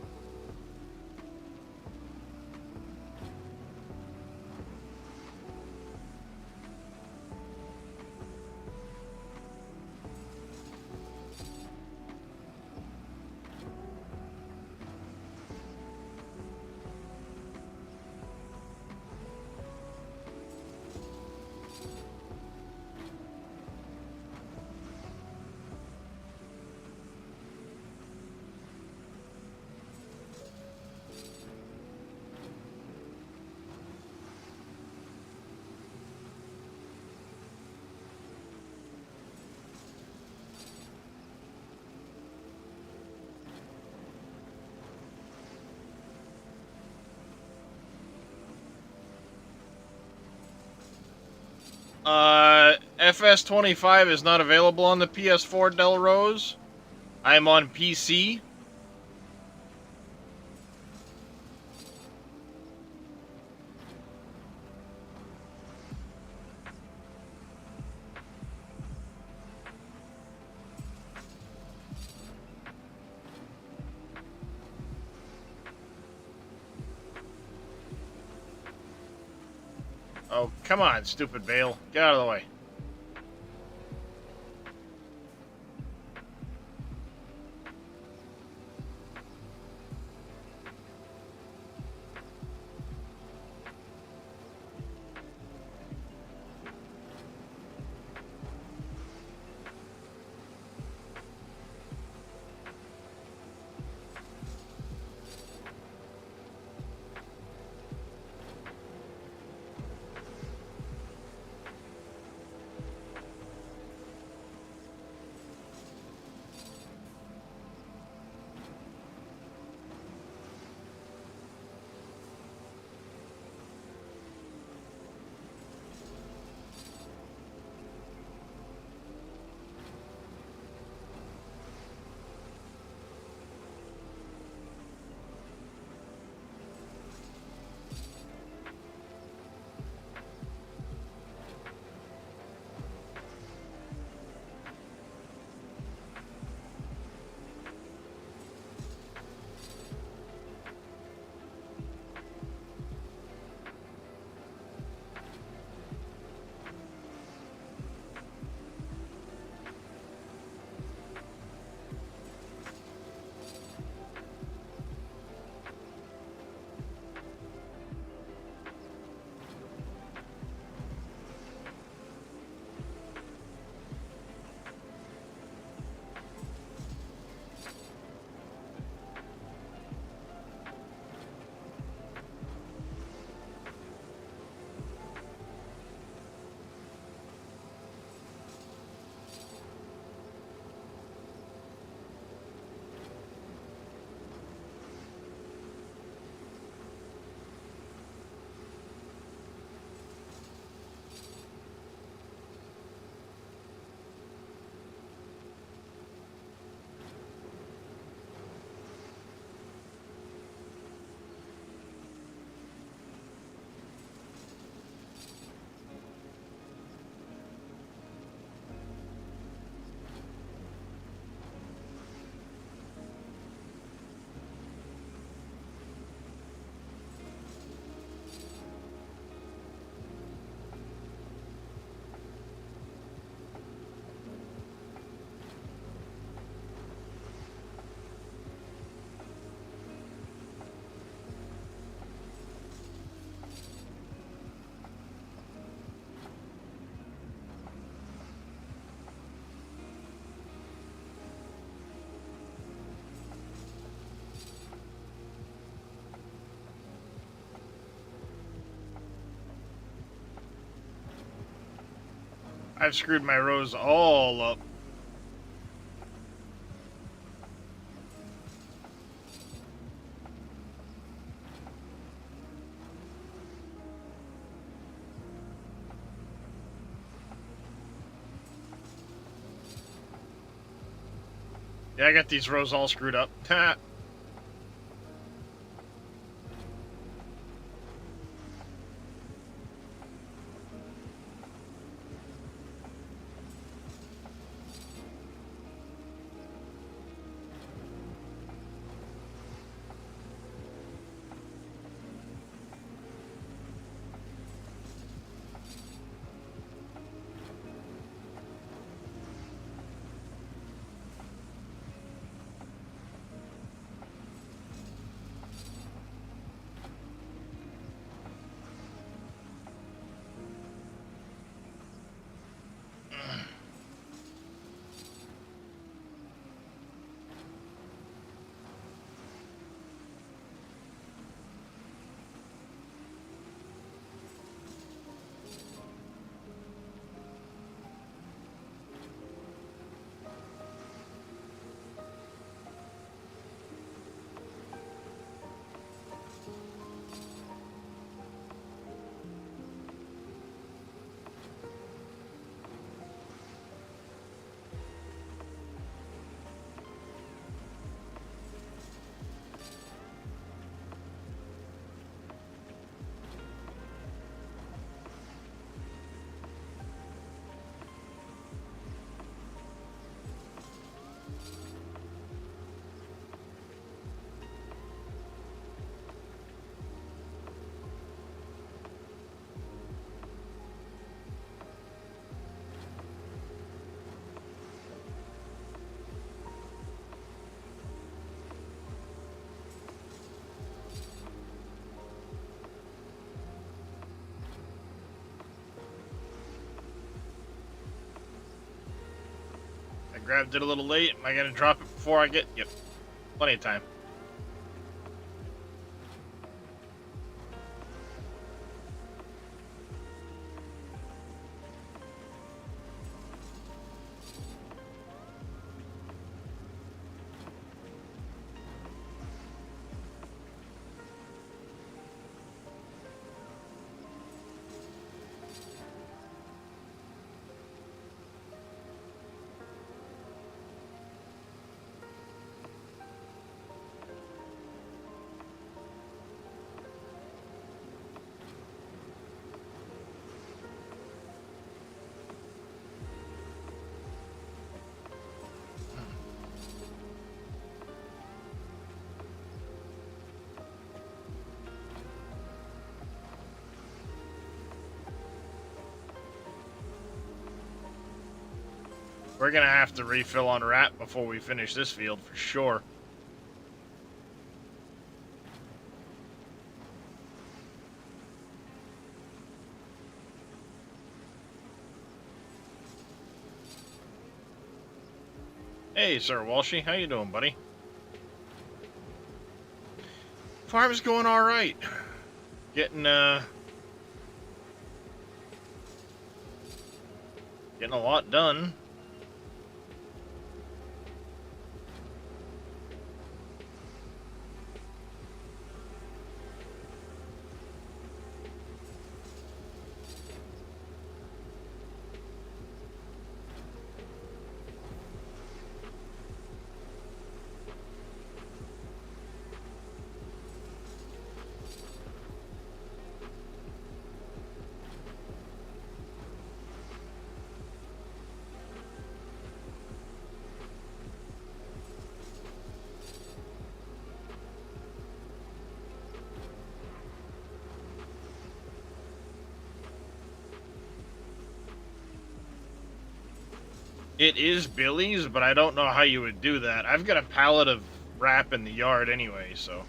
FS25 is not available on the PS4, Del Rose. I'm on PC. Oh, come on, stupid Bale. Get out of the way. I've screwed my rows all up. Yeah, I got these rows all screwed up. grabbed it a little late. Am I gonna drop it before I get... Yep. Plenty of time. We're gonna have to refill on rat before we finish this field for sure. Hey, Sir Walshy, how you doing, buddy? Farm's going all right. Getting a lot done. It is Billy's, but I don't know how you would do that. I've got a pallet of wrap in the yard anyway, so...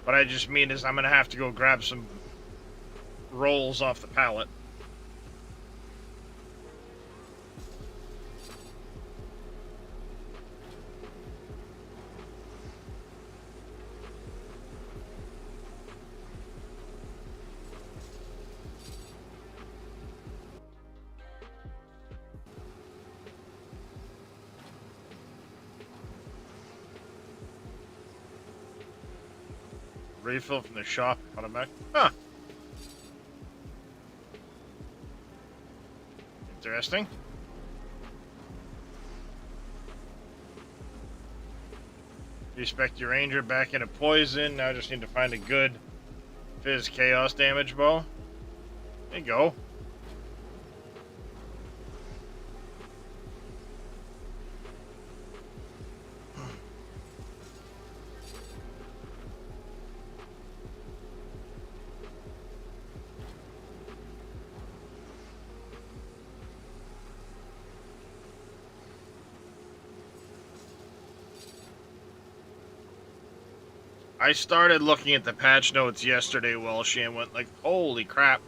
What I just mean is I'm gonna have to go grab some rolls off the pallet. Refill from the shop, put it back. Huh. Interesting. Respect your ranger back into poison. Now I just need to find a good Fizz Chaos damage bow. There you go. I started looking at the patch notes yesterday, Welsh, and went like, holy crap.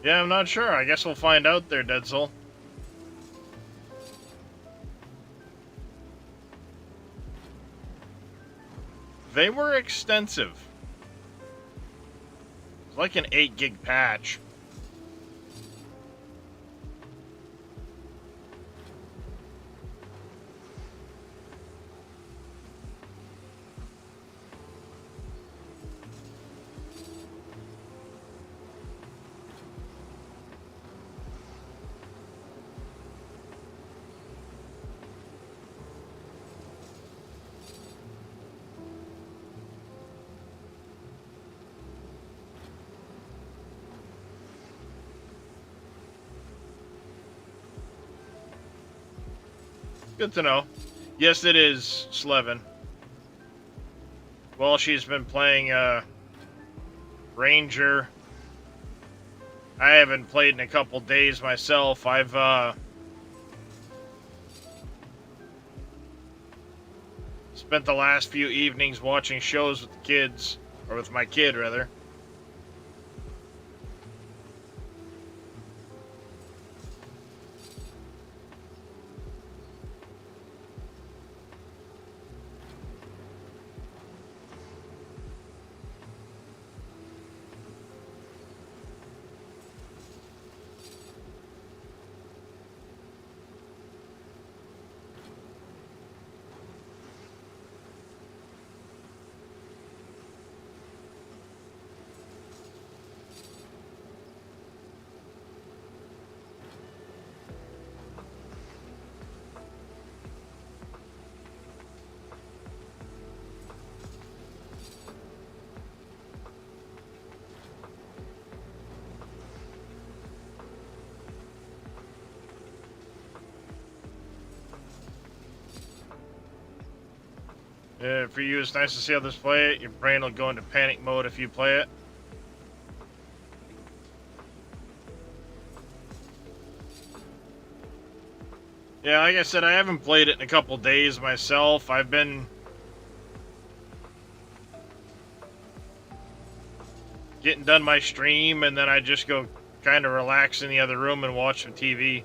Yeah, I'm not sure. I guess we'll find out there, Dead Soul. They were extensive. It's like an 8 gig patch. Good to know. Yes, it is Slevin. Well, she's been playing Ranger. I haven't played in a couple days myself. I've spent the last few evenings watching shows with the kids, or with my kid rather. For you, it's nice to see others play it. Your brain will go into panic mode if you play it. Yeah, like I said, I haven't played it in a couple days myself. I've been getting done my stream, and then I just go kind of relax in the other room and watch some TV.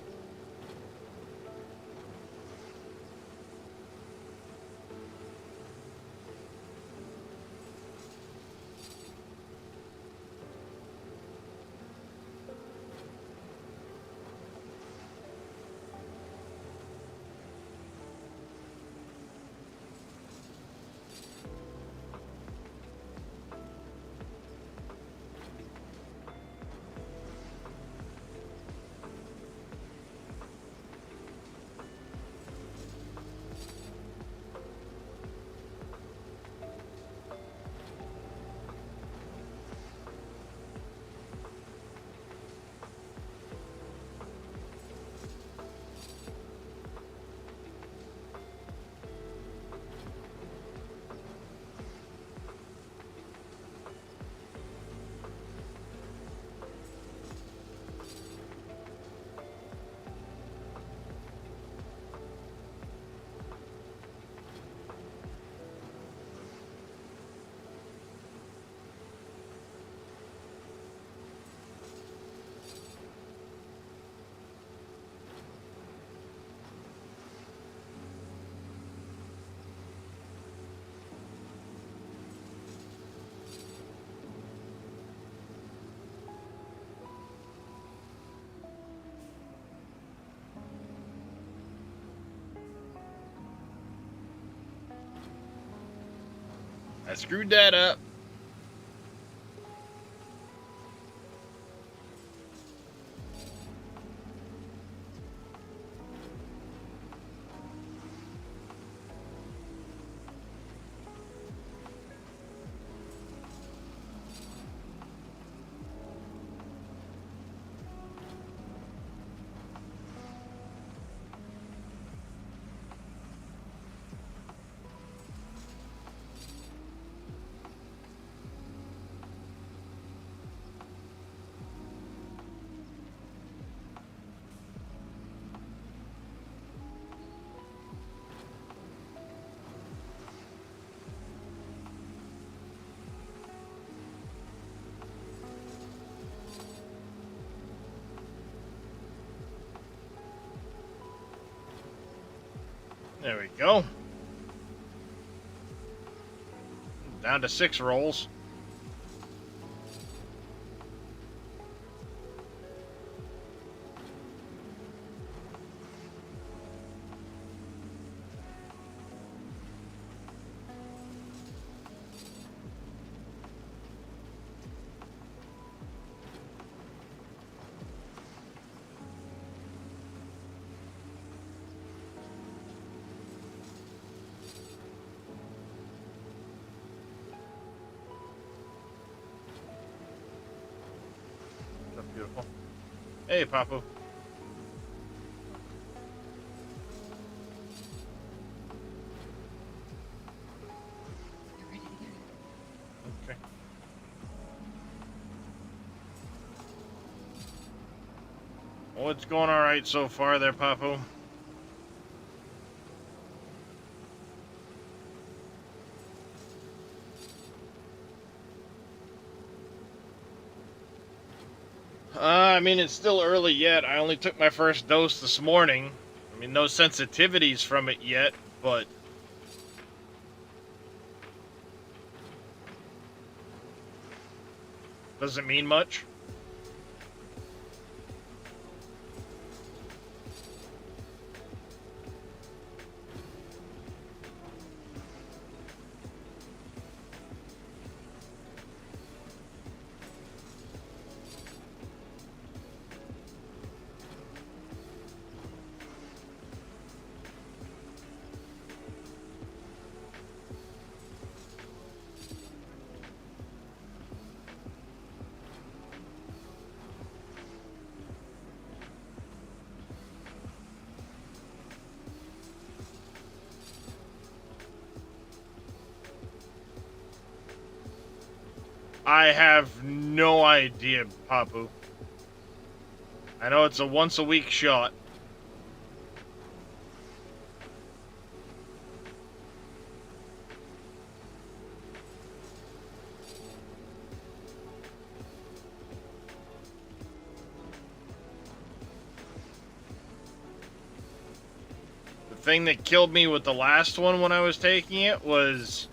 I screwed that up. There we go. Down to 6 rolls. That's beautiful. Hey, Papu. Well, it's going all right so far there, Papu. I mean, it's still early yet. I only took my first dose this morning. I mean, no sensitivities from it yet, but doesn't mean much. I have no idea, Papu. I know it's a once-a-week shot. The thing that killed me with the last one when I was taking it was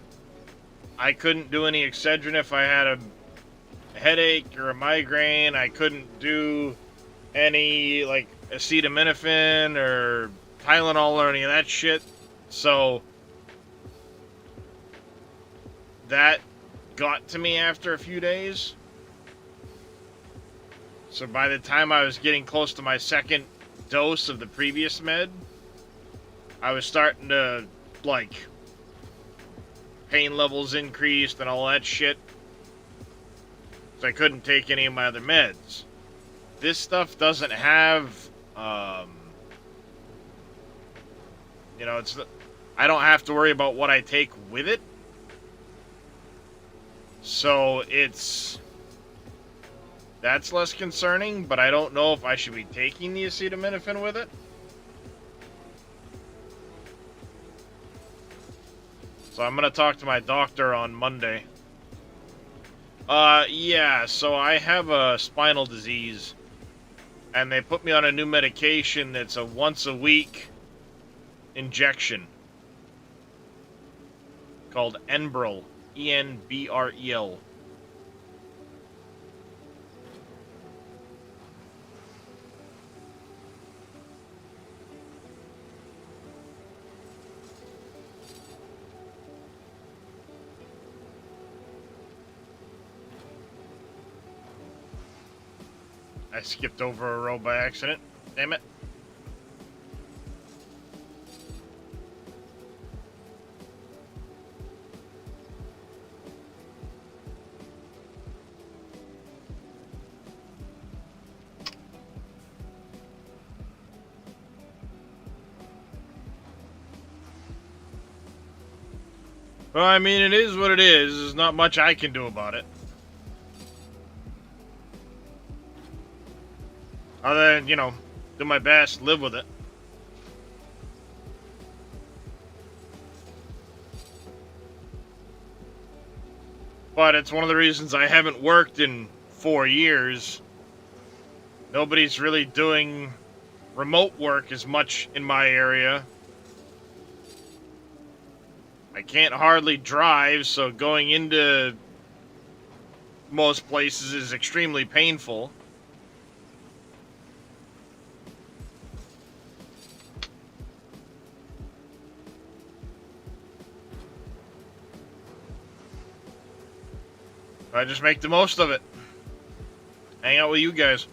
I couldn't do any Excedrin if I had a headache or a migraine. I couldn't do any, like, acetaminophen or Tylenol or any of that shit. So that got to me after a few days. So by the time I was getting close to my second dose of the previous med, I was starting to, like, pain levels increased and all that shit. So I couldn't take any of my other meds. This stuff doesn't have, you know, I don't have to worry about what I take with it. So that's less concerning, but I don't know if I should be taking the acetaminophen with it. So I'm gonna talk to my doctor on Monday. Yeah, so I have a spinal disease, and they put me on a new medication that's a once-a-week injection called Enbrel, Enbrel. I skipped over a row by accident. Damn it. Well, I mean, it is what it is. There's not much I can do about it. Other than, you know, do my best, live with it. But it's one of the reasons I haven't worked in 4 years. Nobody's really doing remote work as much in my area. I can't hardly drive, so going into most places is extremely painful. I just make the most of it. Hang out with you guys.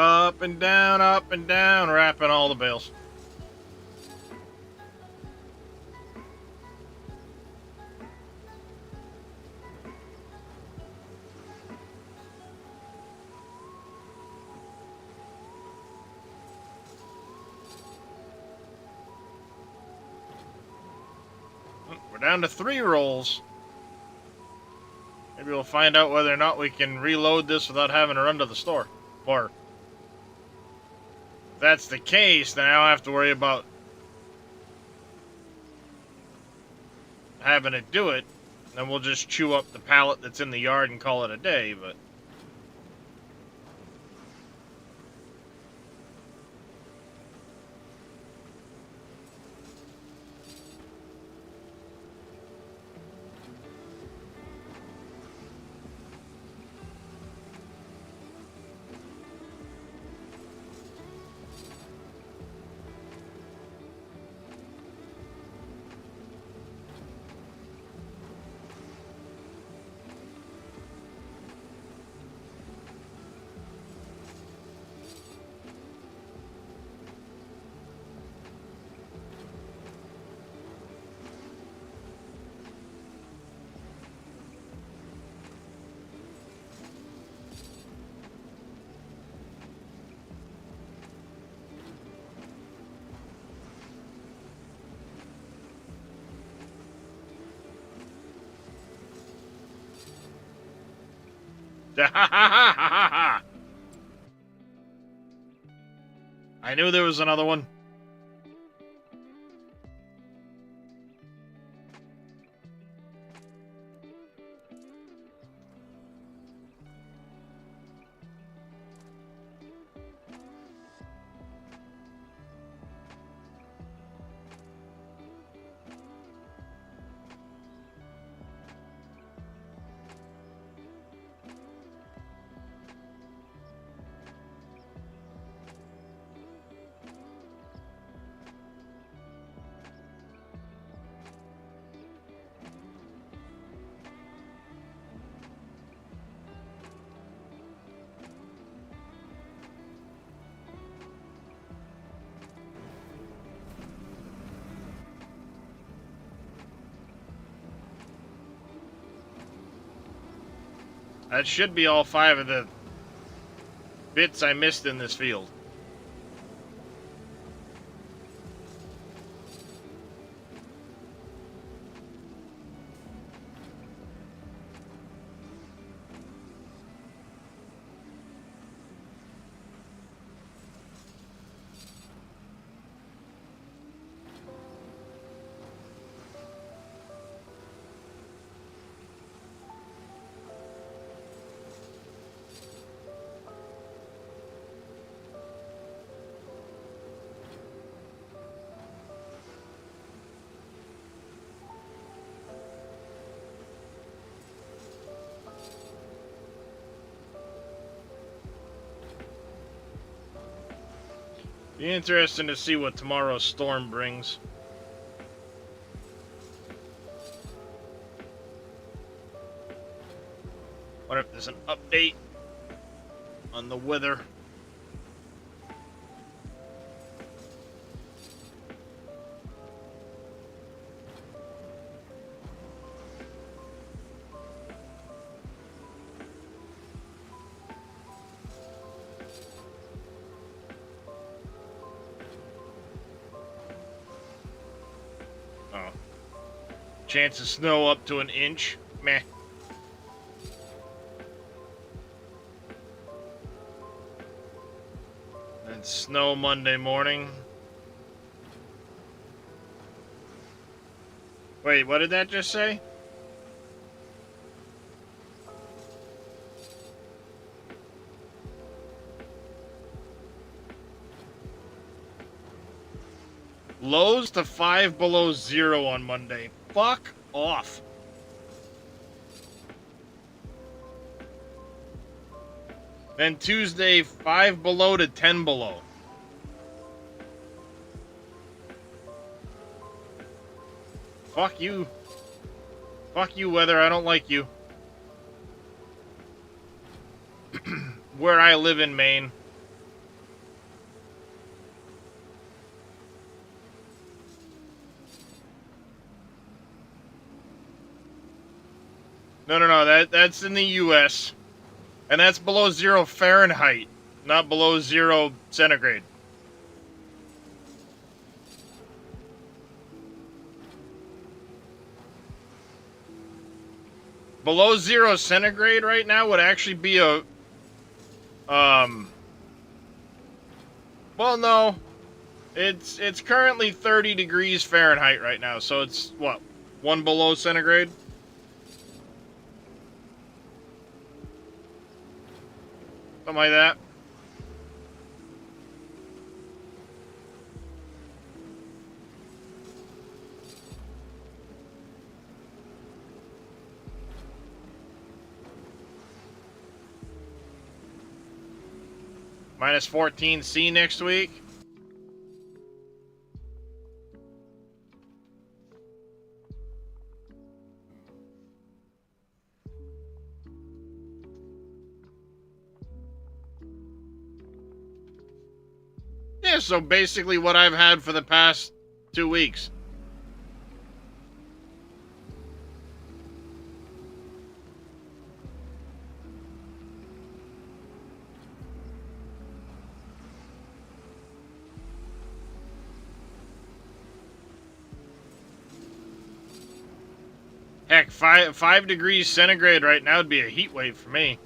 Up and down, wrapping all the bales. We're down to 3 rolls. Maybe we'll find out whether or not we can reload this without having to run to the store. Or, if that's the case, then I don't have to worry about having to do it. Then we'll just chew up the pallet that's in the yard and call it a day, but... I knew there was another one. That should be all 5 of the bits I missed in this field. Be interesting to see what tomorrow's storm brings. What if there's an update on the weather? Chance of snow up to an inch. Meh. And snow Monday morning. Wait, what did that just say? Lows to 5 below 0 on Monday. Fuck off. Then Tuesday, 5 below to 10 below. Fuck you. Fuck you, weather. I don't like you. Where I live in Maine, That's in the U.S. and that's below 0 Fahrenheit, not below 0 centigrade. Below 0 centigrade right now would actually be a well, no. It's currently 30 degrees Fahrenheit right now, so it's what? 1 below centigrade? Something like that. Minus 14 C next week. Yeah, so basically what I've had for the past 2 weeks. Heck, 5 degrees centigrade right now would be a heat wave for me.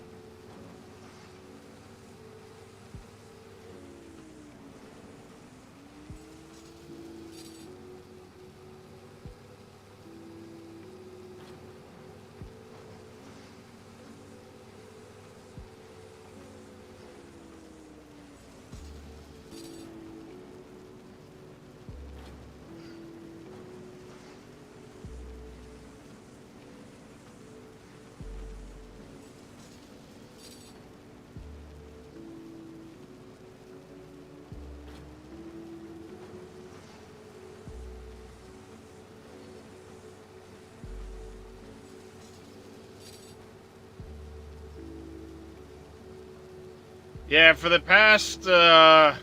Yeah, for the past 2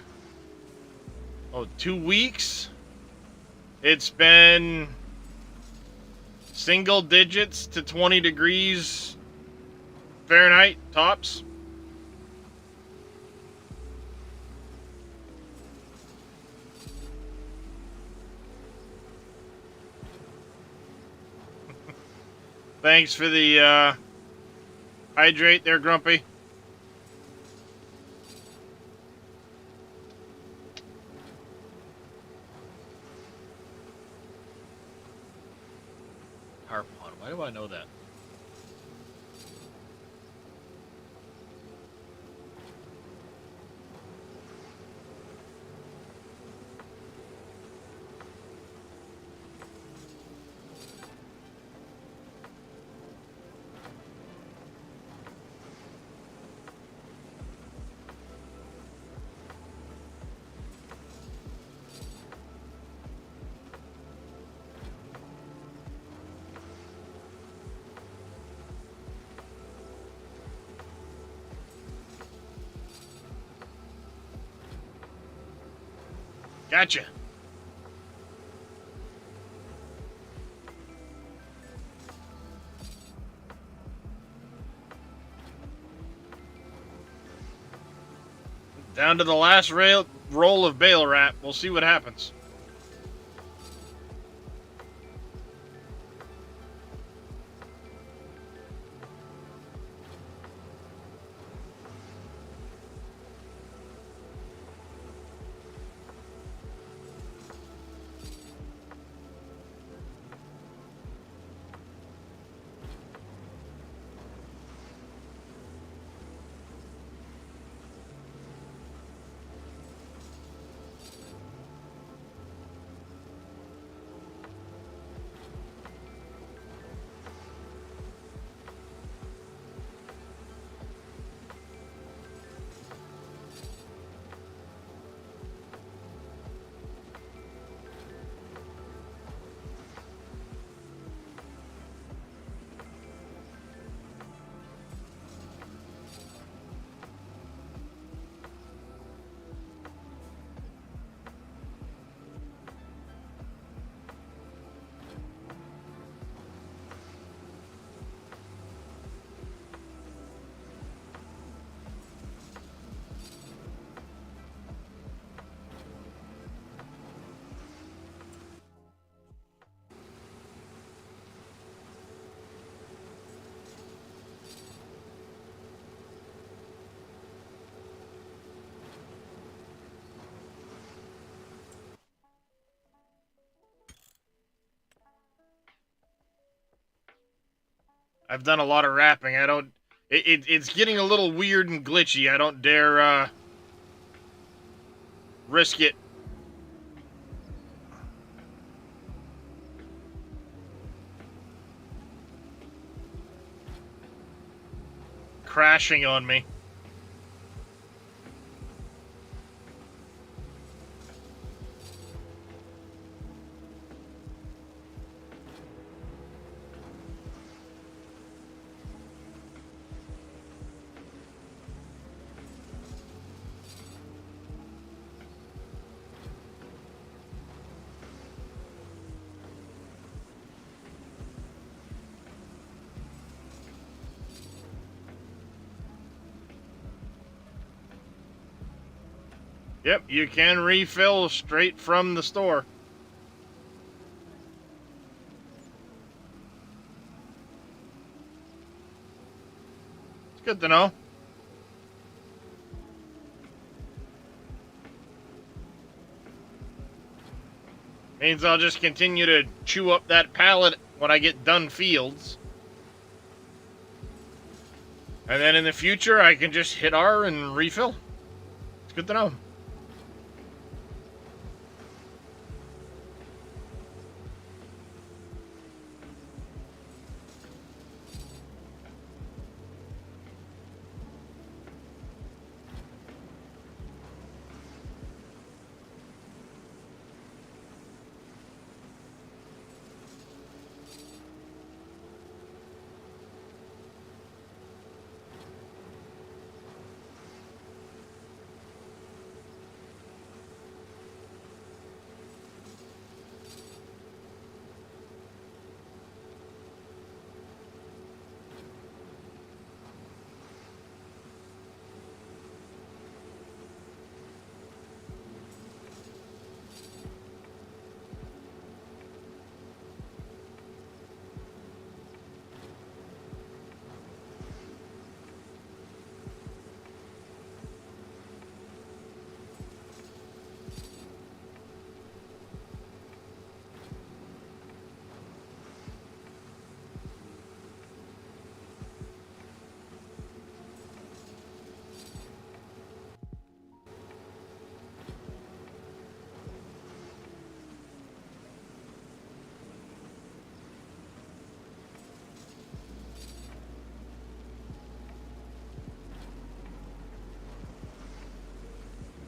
weeks, it's been single digits to 20 degrees Fahrenheit tops. Thanks for the hydrate there, Grumpy. Harpon, why do I know that? Gotcha. Down to the last roll of bale wrap. We'll see what happens. I've done a lot of rapping. I don't. It's getting a little weird and glitchy. I don't dare risk it. Crashing on me. Yep, you can refill straight from the store. It's good to know. Means I'll just continue to chew up that pallet when I get done fields. And then in the future, I can just hit R and refill. It's good to know.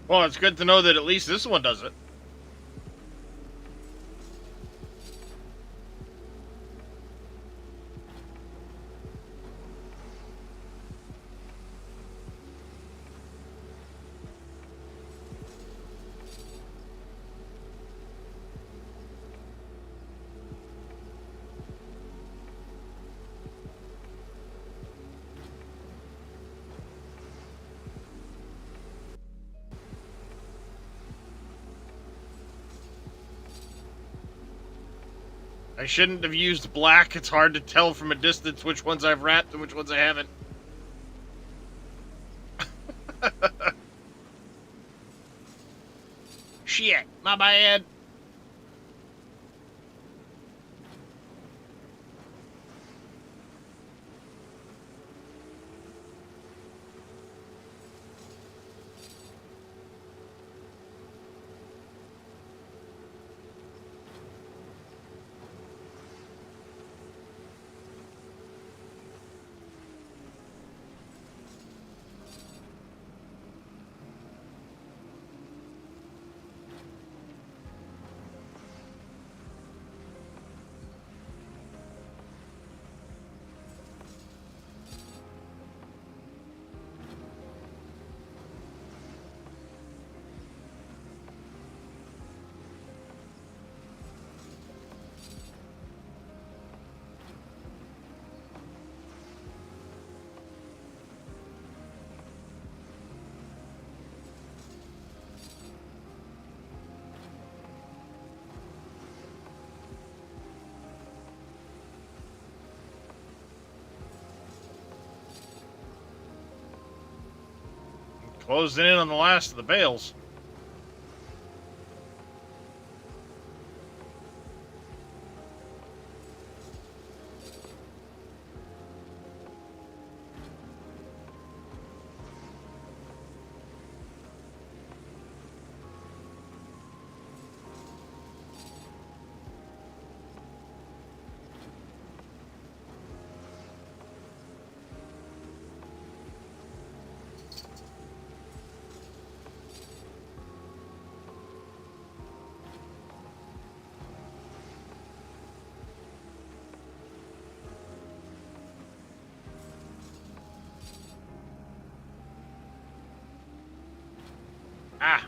Well, it's good to know that at least this one does it. I shouldn't have used black. It's hard to tell from a distance which ones I've wrapped and which ones I haven't. Shit, my bad. Closing in on the last of the bales. Ah!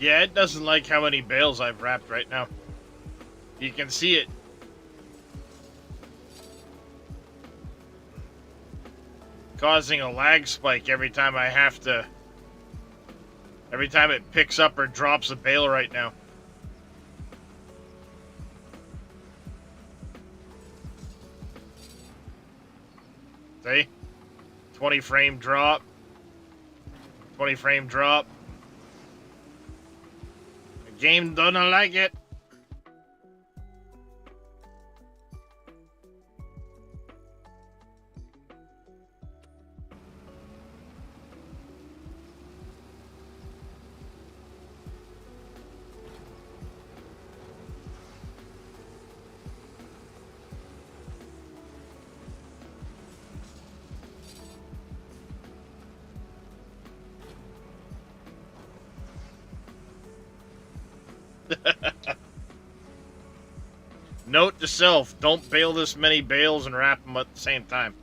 Yeah, it doesn't like how many bales I've wrapped right now. You can see it. Causing a lag spike every time I have to... Every time it picks up or drops a bale right now. See? 20 frame drop. 20 frame drop. The game doesn't like it. Note to self, don't bale this many bales and wrap them at the same time.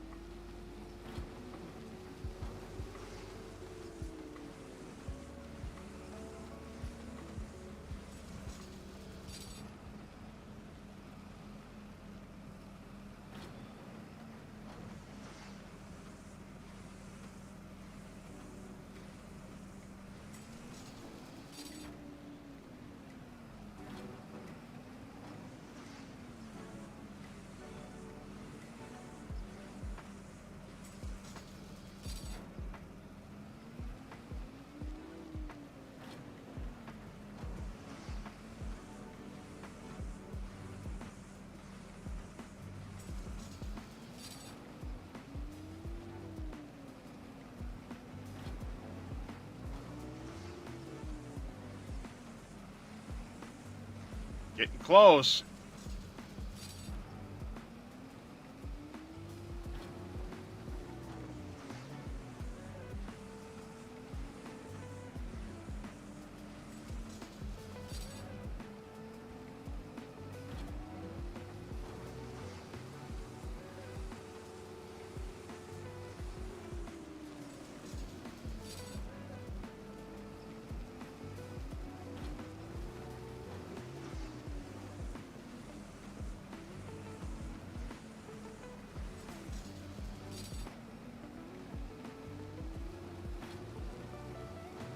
Getting close.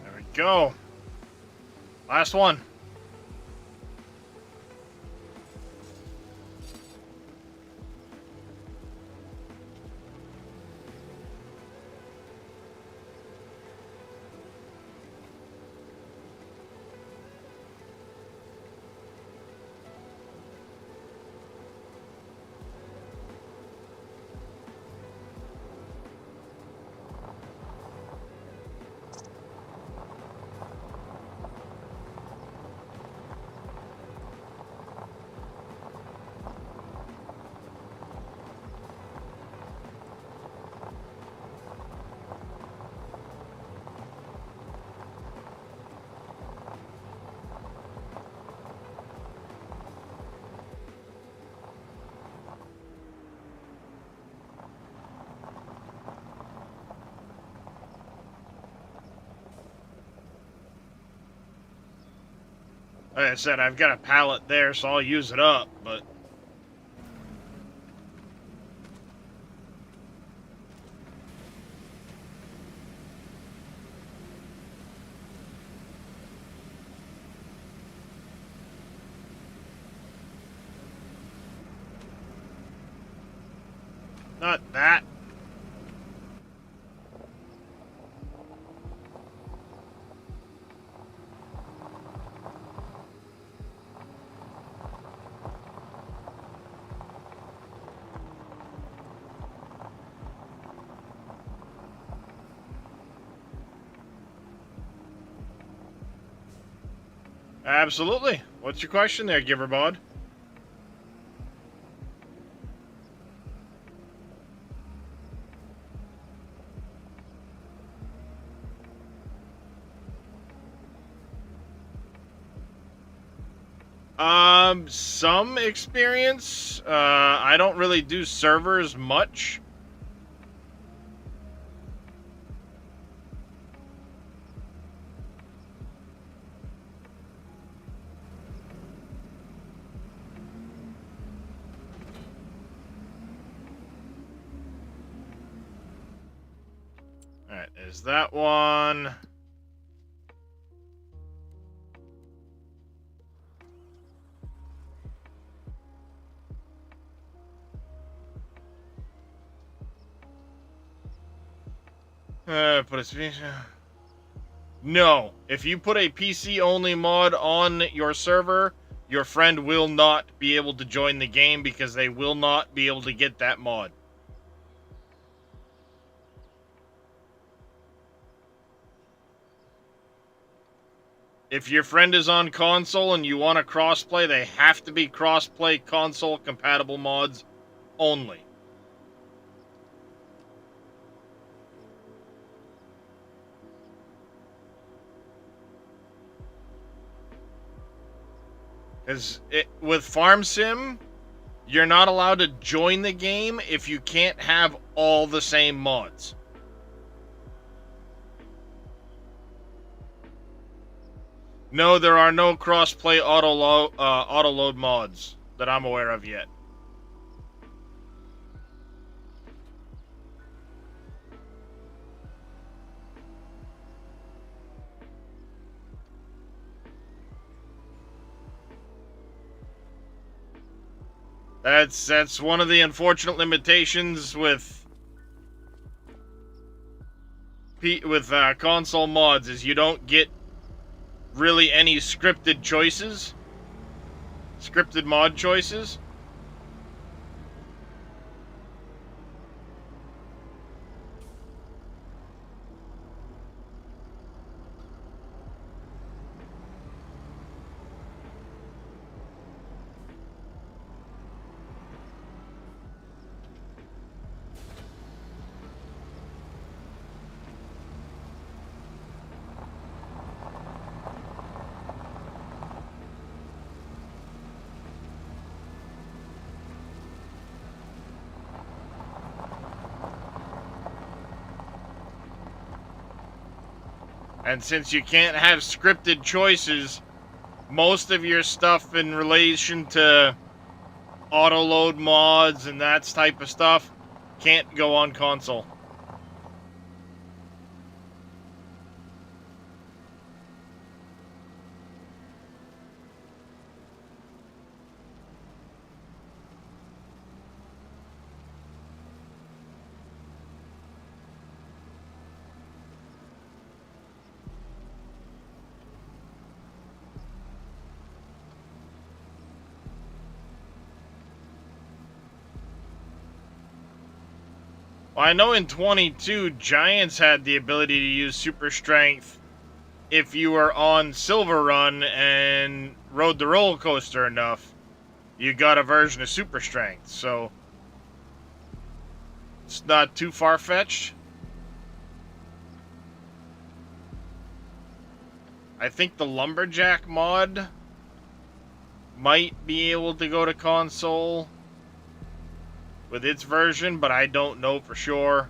There we go. Last one. Like I said, I've got a pallet there, so I'll use it up, but... Not that. Absolutely. What's your question there, Giverbod? Some experience. I don't really do servers much. Alright, is that one? Put a speech. No. If you put a PC only mod on your server, your friend will not be able to join the game because they will not be able to get that mod. If your friend is on console and you want to crossplay, they have to be crossplay console compatible mods only. Because with Farm Sim, you're not allowed to join the game if you can't have all the same mods. No, there are no crossplay auto load mods that I'm aware of yet. That's one of the unfortunate limitations with console mods is you don't get really any scripted mod choices. And since you can't have scripted choices, most of your stuff in relation to auto load mods and that type of stuff can't go on console. Well, I know in 22, Giants had the ability to use super strength if you were on Silver Run and rode the roller coaster enough. You got a version of super strength, so it's not too far-fetched. I think the Lumberjack mod might be able to go to console with its version, but I don't know for sure.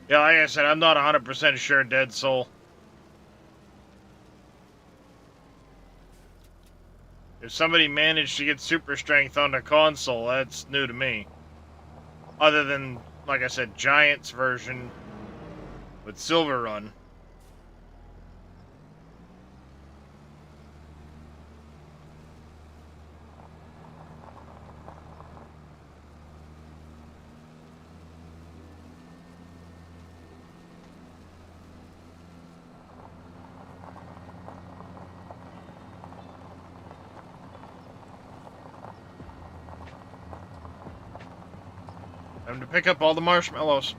Yeah, like I said, I'm not 100% sure, Dead Soul. If somebody managed to get super strength on the console, that's new to me. Other than, like I said, Giant's version with Silver Run. Time to pick up all the marshmallows.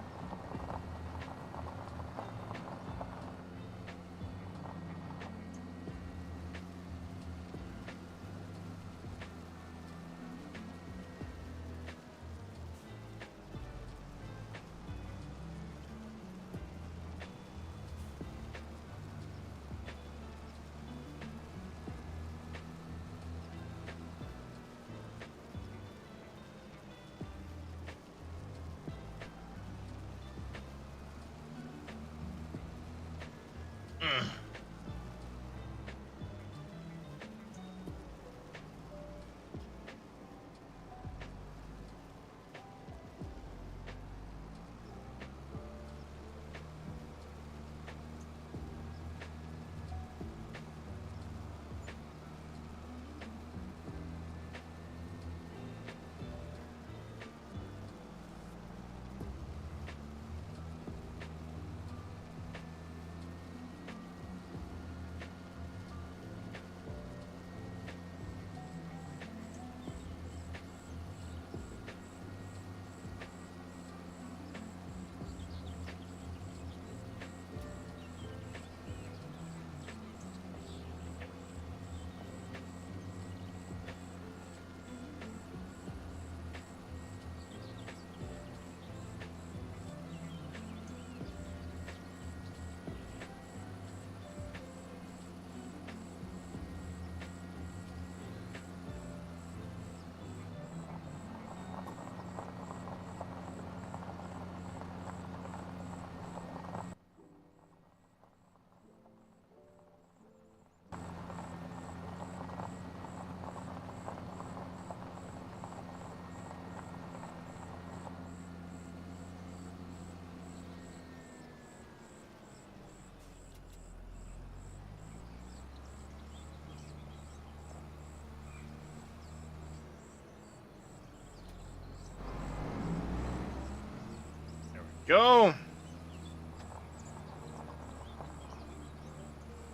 Go.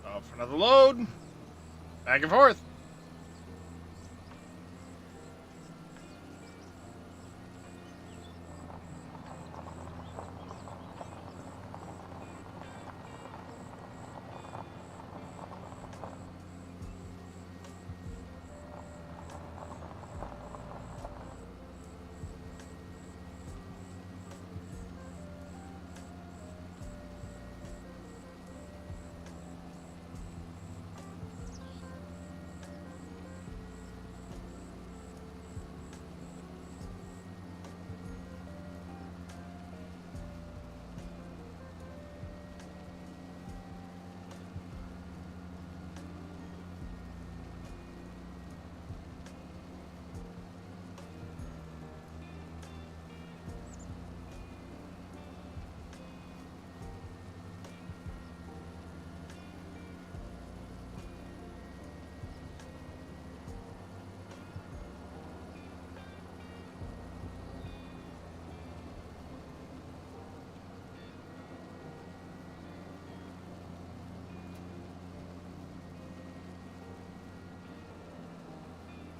Off for another load. Back and forth.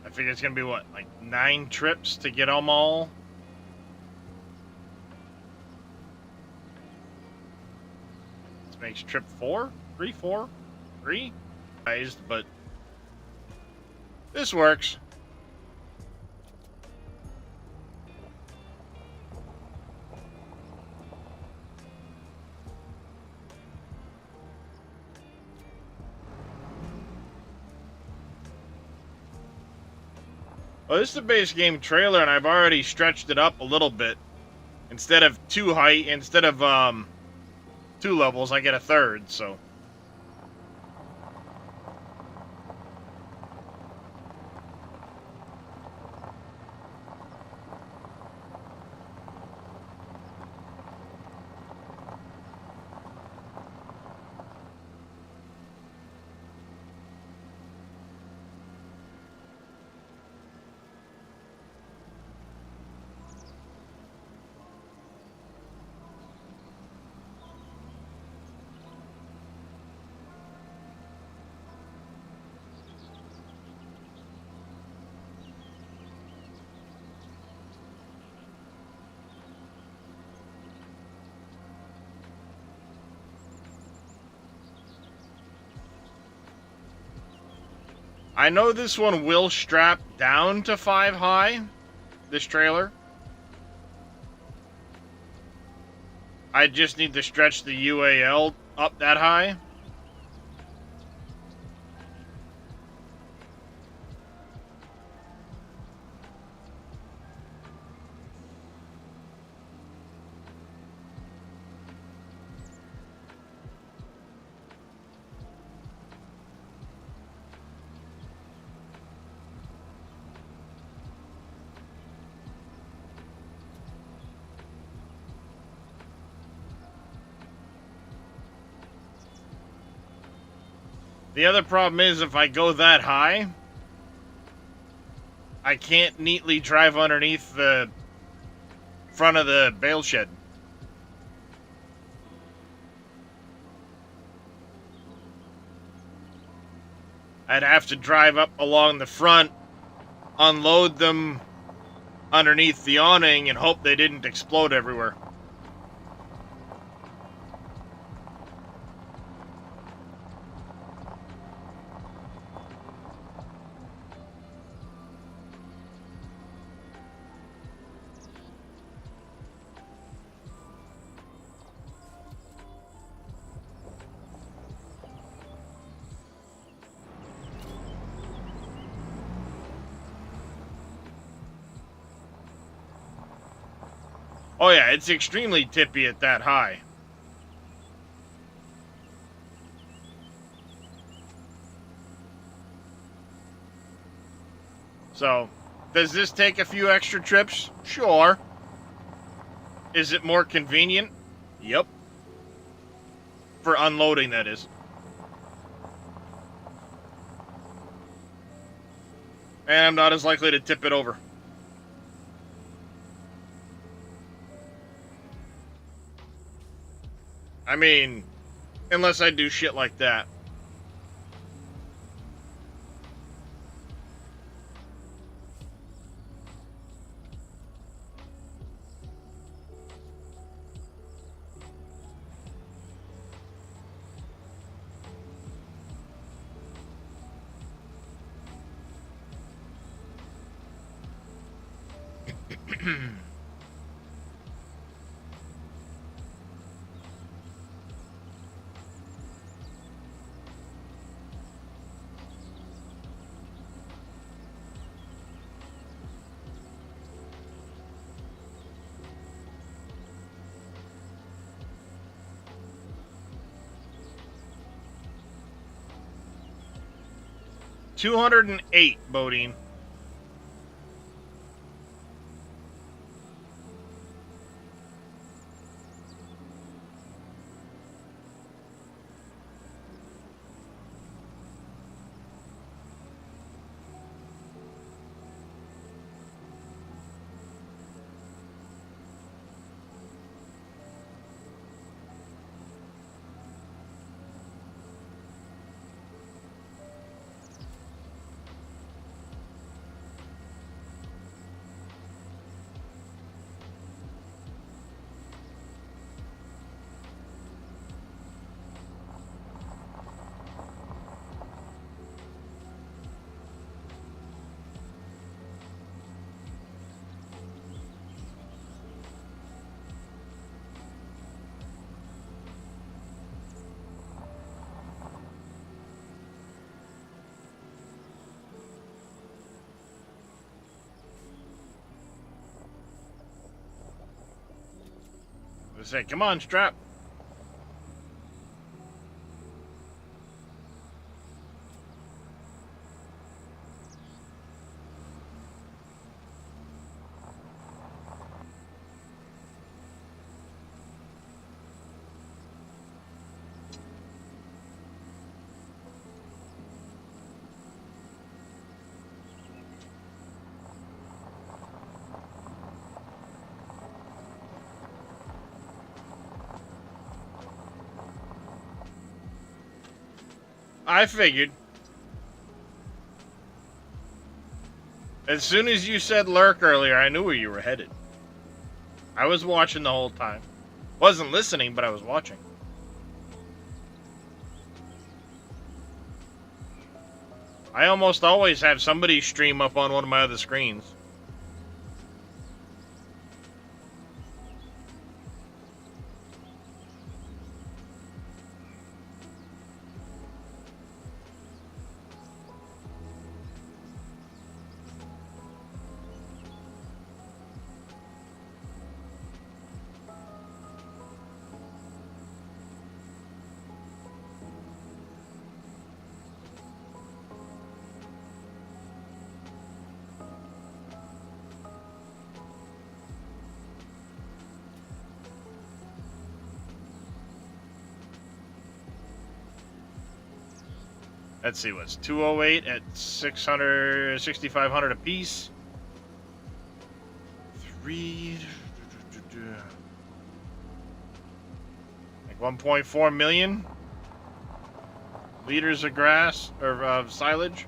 I figure it's gonna be what, like 9 trips to get them all? This makes trip 4? 3, 4? 3? But this works. Well, this is the base game trailer, and I've already stretched it up a little bit Instead of instead of 2 levels, I get a third, so. I know this one will strap down to 5 high, this trailer. I just need to stretch the UAL up that high. The other problem is if I go that high, I can't neatly drive underneath the front of the bale shed. I'd have to drive up along the front, unload them underneath the awning, and hope they didn't explode everywhere. Oh yeah, it's extremely tippy at that high. So, does this take a few extra trips? Sure. Is it more convenient? Yep. For unloading, that is. And I'm not as likely to tip it over. I mean, unless I do shit like that. $208, Bodine. I say, come on, strap. I figured. As soon as you said lurk earlier, I knew where you were headed. I was watching the whole time. Wasn't listening, but I was watching. I almost always have somebody stream up on one of my other screens. Let's see, what's 208 at 600, 6,500 a piece. 3, like 1.4 million liters of grass or of silage.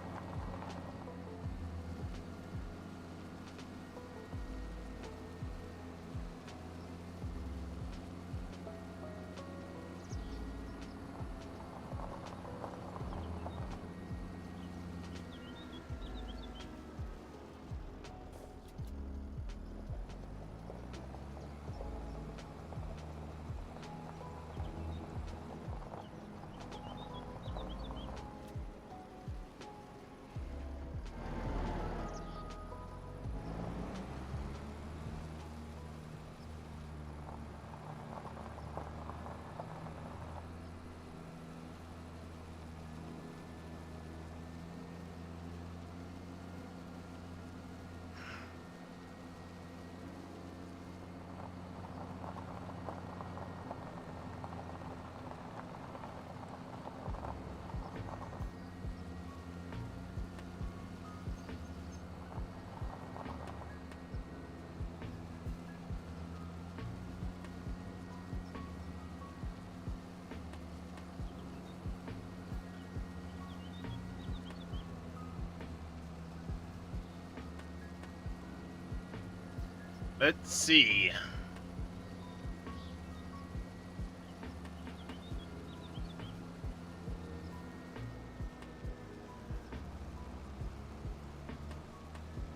Let's see.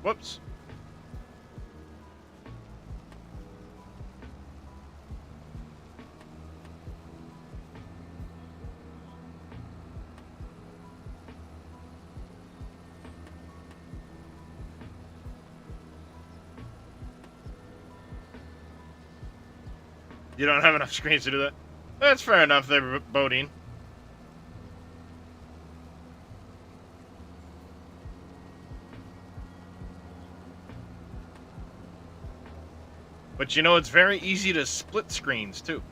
Whoops. You don't have enough screens to do that? That's fair enough there, Bodine. But you know, it's very easy to split screens, too.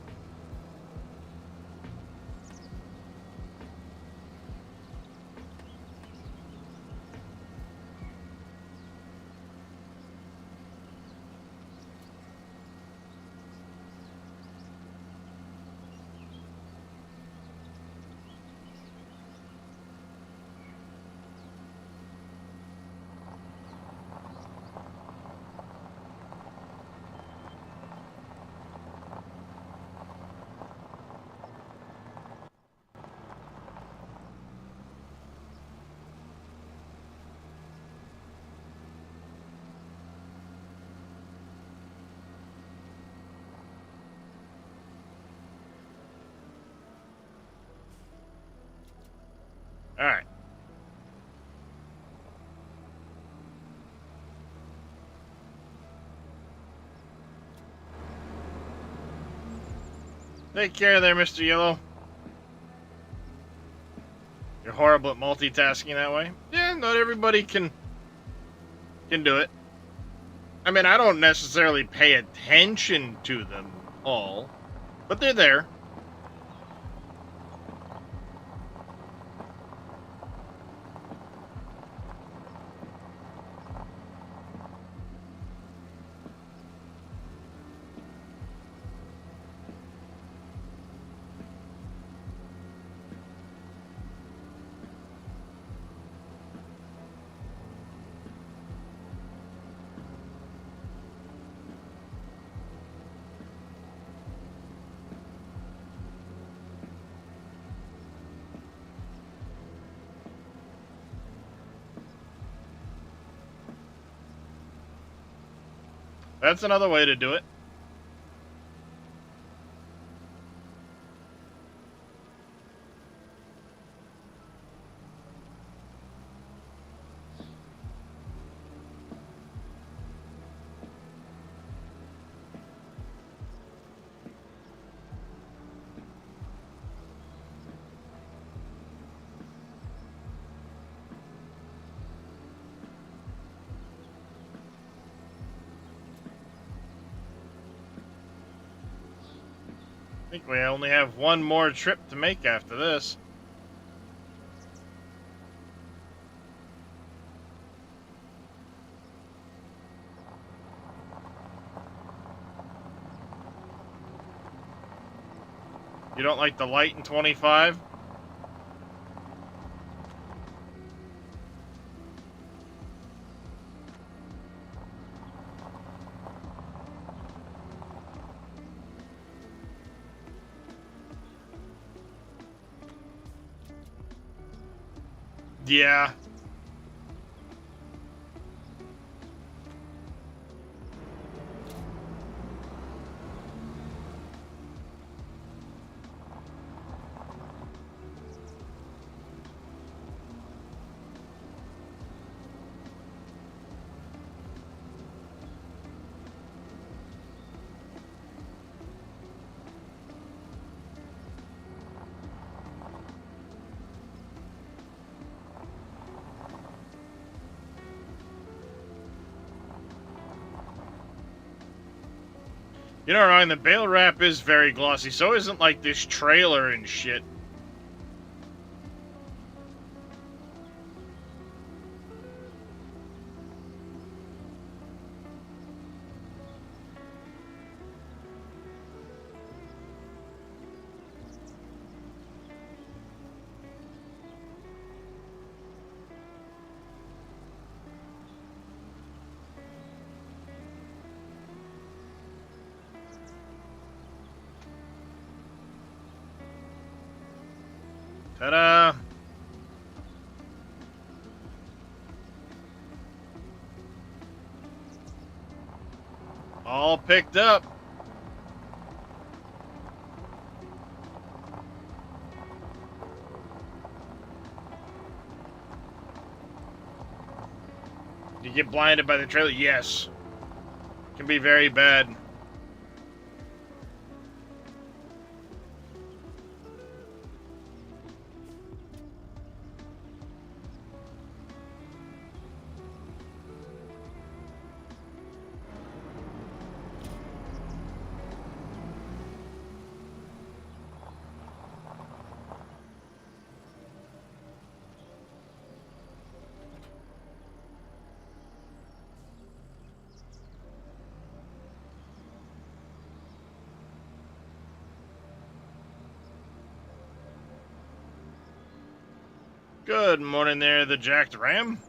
Take care there, Mr. Yellow. You're horrible at multitasking that way. Yeah, not everybody can do it. I mean, I don't necessarily pay attention to them all, but they're there. That's another way to do it. I think we only have one more trip to make after this. You don't like the light in 25? Yeah. You know, Ryan, the bale wrap is very glossy, so isn't like this trailer and shit. Ta-da! All picked up. You get blinded by the trailer? Yes. Can be very bad. Good morning there, the jacked ram.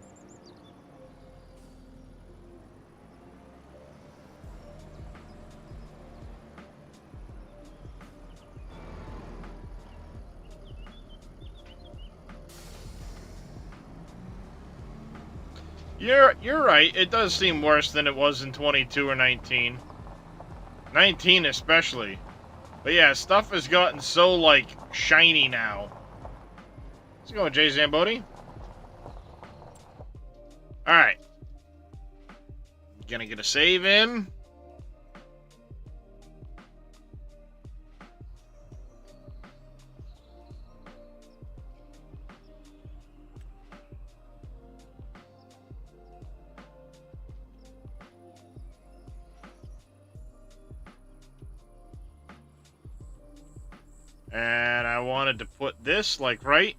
You're right. It does seem worse than it was in 22 or 19. 19 especially. But yeah, stuff has gotten so, like, shiny now. How's it going, Jay Zamboni? Alright. Gonna get a save in. And I wanted to put this, like, right.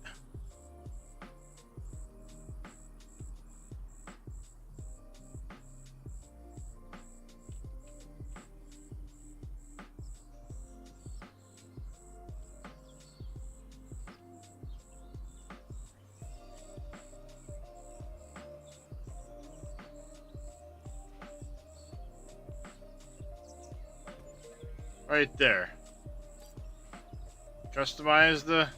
Right there. Customize the...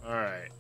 Alright.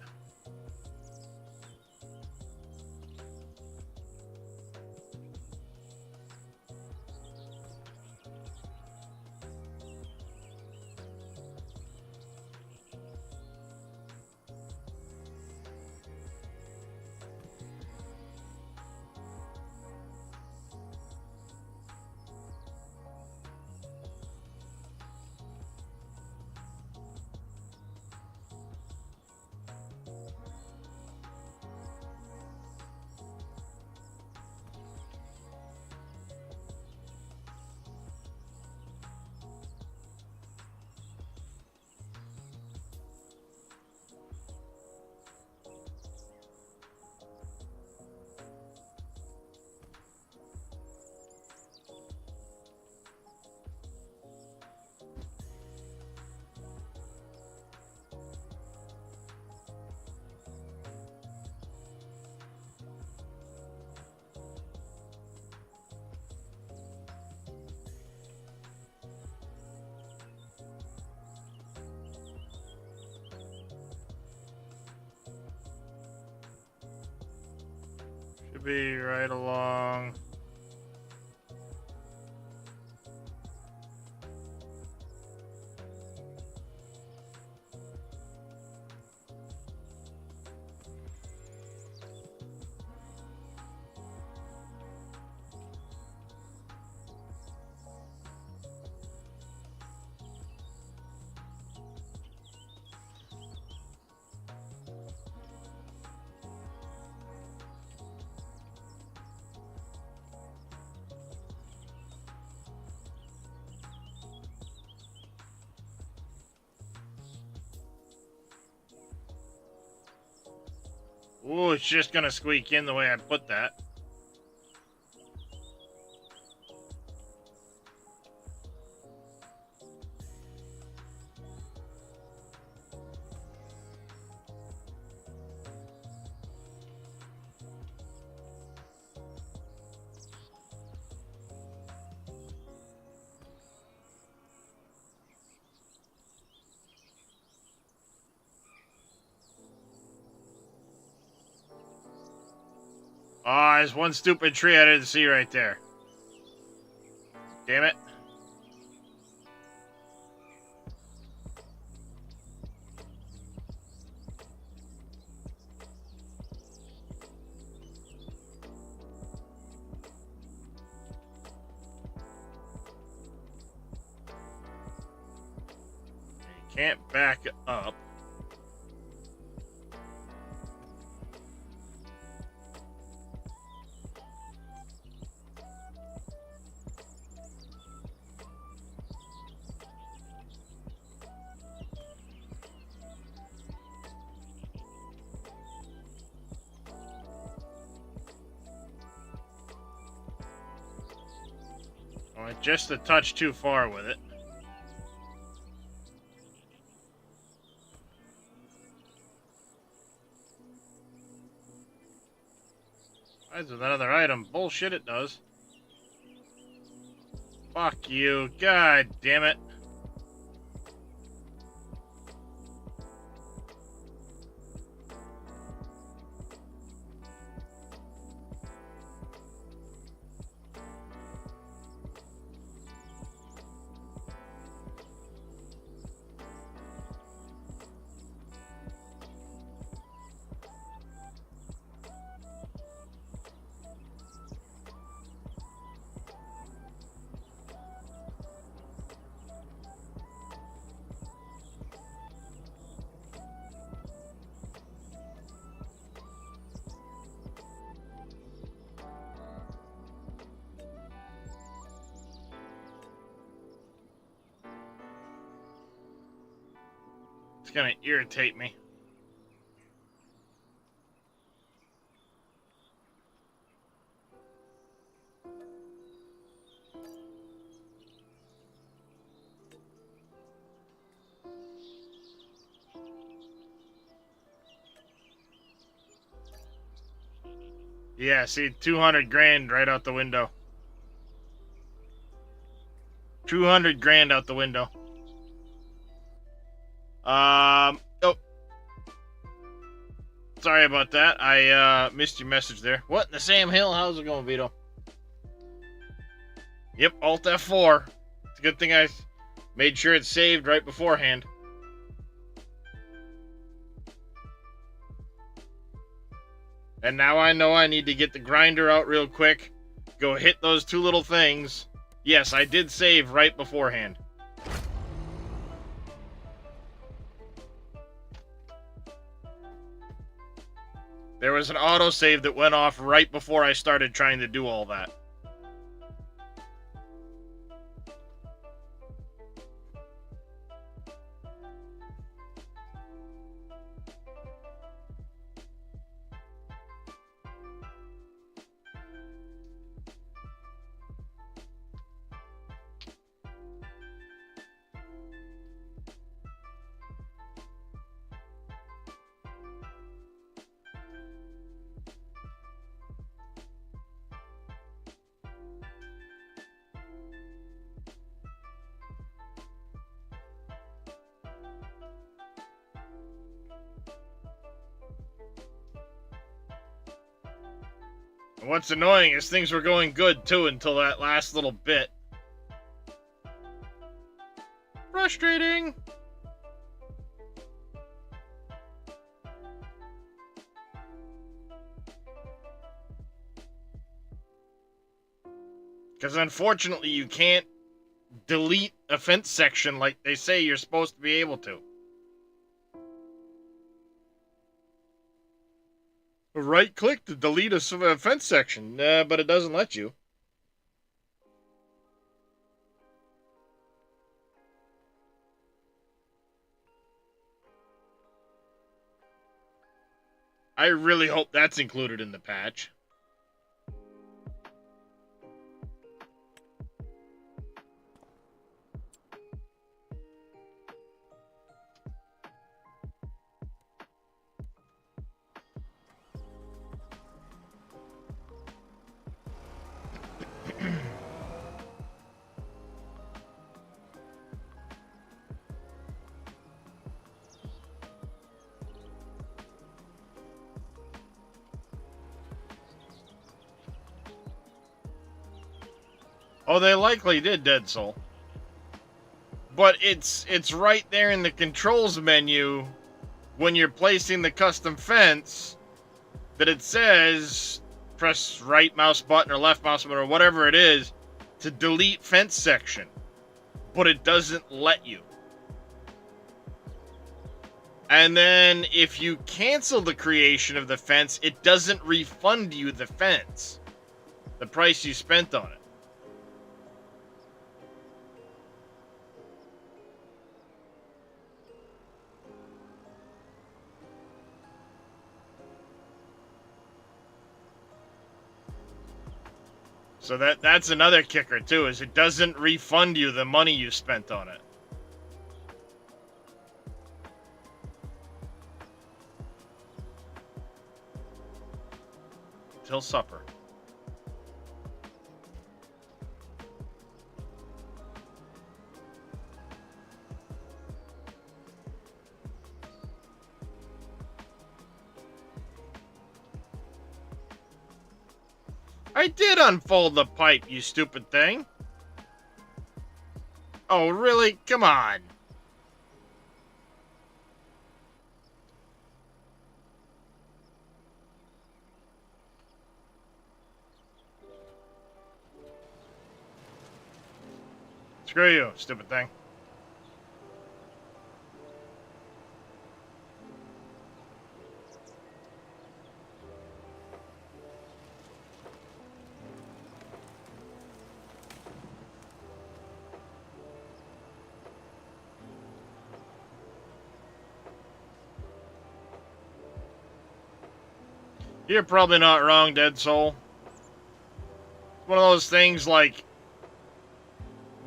Should be right along. Ooh, it's just gonna squeak in the way I put that. Ah, there's one stupid tree I didn't see right there. Damn it. You can't back up. I went just a touch too far with it. Provides with another item. Bullshit, it does. Fuck you. God damn it. It's gonna irritate me. Yeah, see, 200 grand right out the window. 200 grand out the window. Oh. Sorry about that. I missed your message there. What in the Sam Hill? How's it going, Vito? Yep, Alt F4. It's a good thing I made sure it's saved right beforehand. And now I know I need to get the grinder out real quick. Go hit those two little things. Yes, I did save right beforehand. There was an autosave that went off right before I started trying to do all that. And what's annoying is things were going good too until that last little bit. Frustrating. Because unfortunately you can't delete a fence section like they say you're supposed to be able to. Right click to delete a fence section, but it doesn't let you. I really hope that's included in the patch. Oh, they likely did, Dead Soul. But it's right there in the controls menu when you're placing the custom fence that it says press right mouse button or left mouse button or whatever it is to delete fence section. But it doesn't let you. And then if you cancel the creation of the fence, it doesn't refund you the fence. The price you spent on it. So that's another kicker too, is it doesn't refund you the money you spent on it. till supper. I did unfold the pipe, you stupid thing. Oh, really? Come on. Screw you, stupid thing. You're probably not wrong, Dead Soul. It's one of those things like,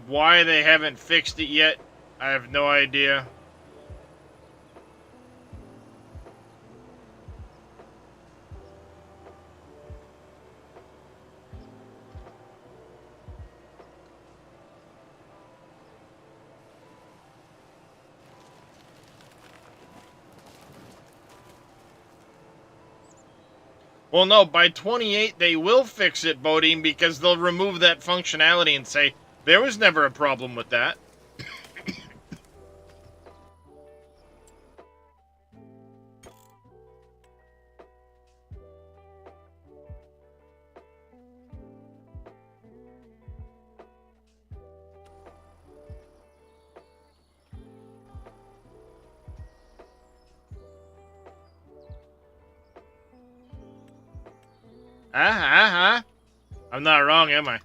why they haven't fixed it yet, I have no idea. Well, no, by 28 they will fix it, Bodine, because they'll remove that functionality and say, there was never a problem with that. I'm not wrong, am I?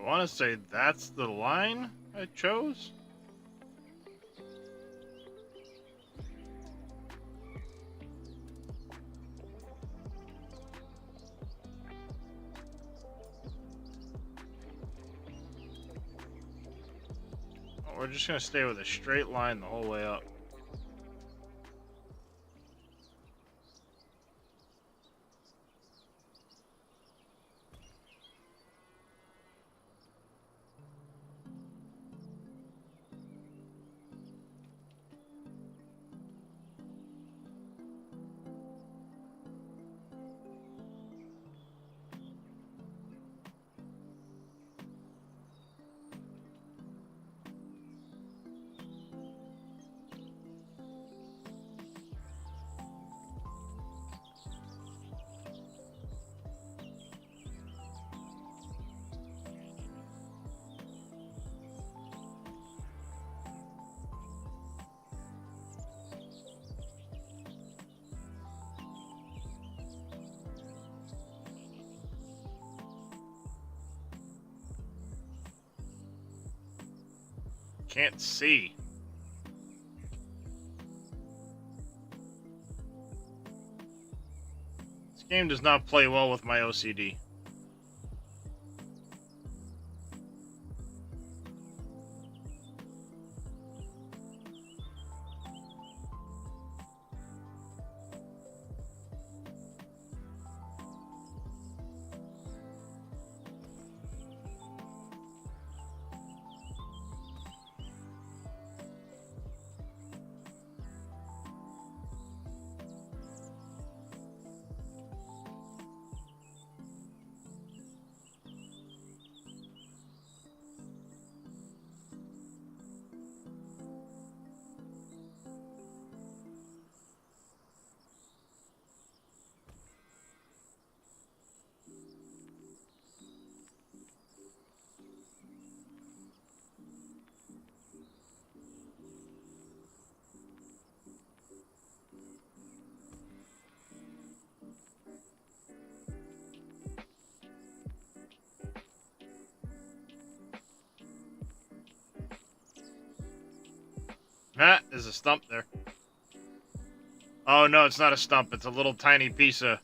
I want to say that's the line I chose. Oh, we're just going to stay with a straight line the whole way up. can't see. This game does not play well with my OCD. Ah, there's a stump there. Oh no, it's not a stump. It's a little tiny piece of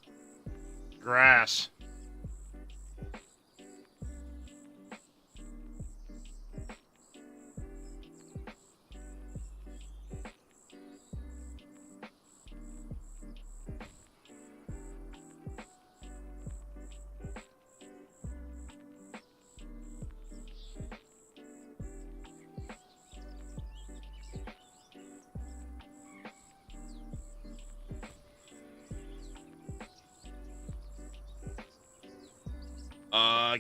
grass.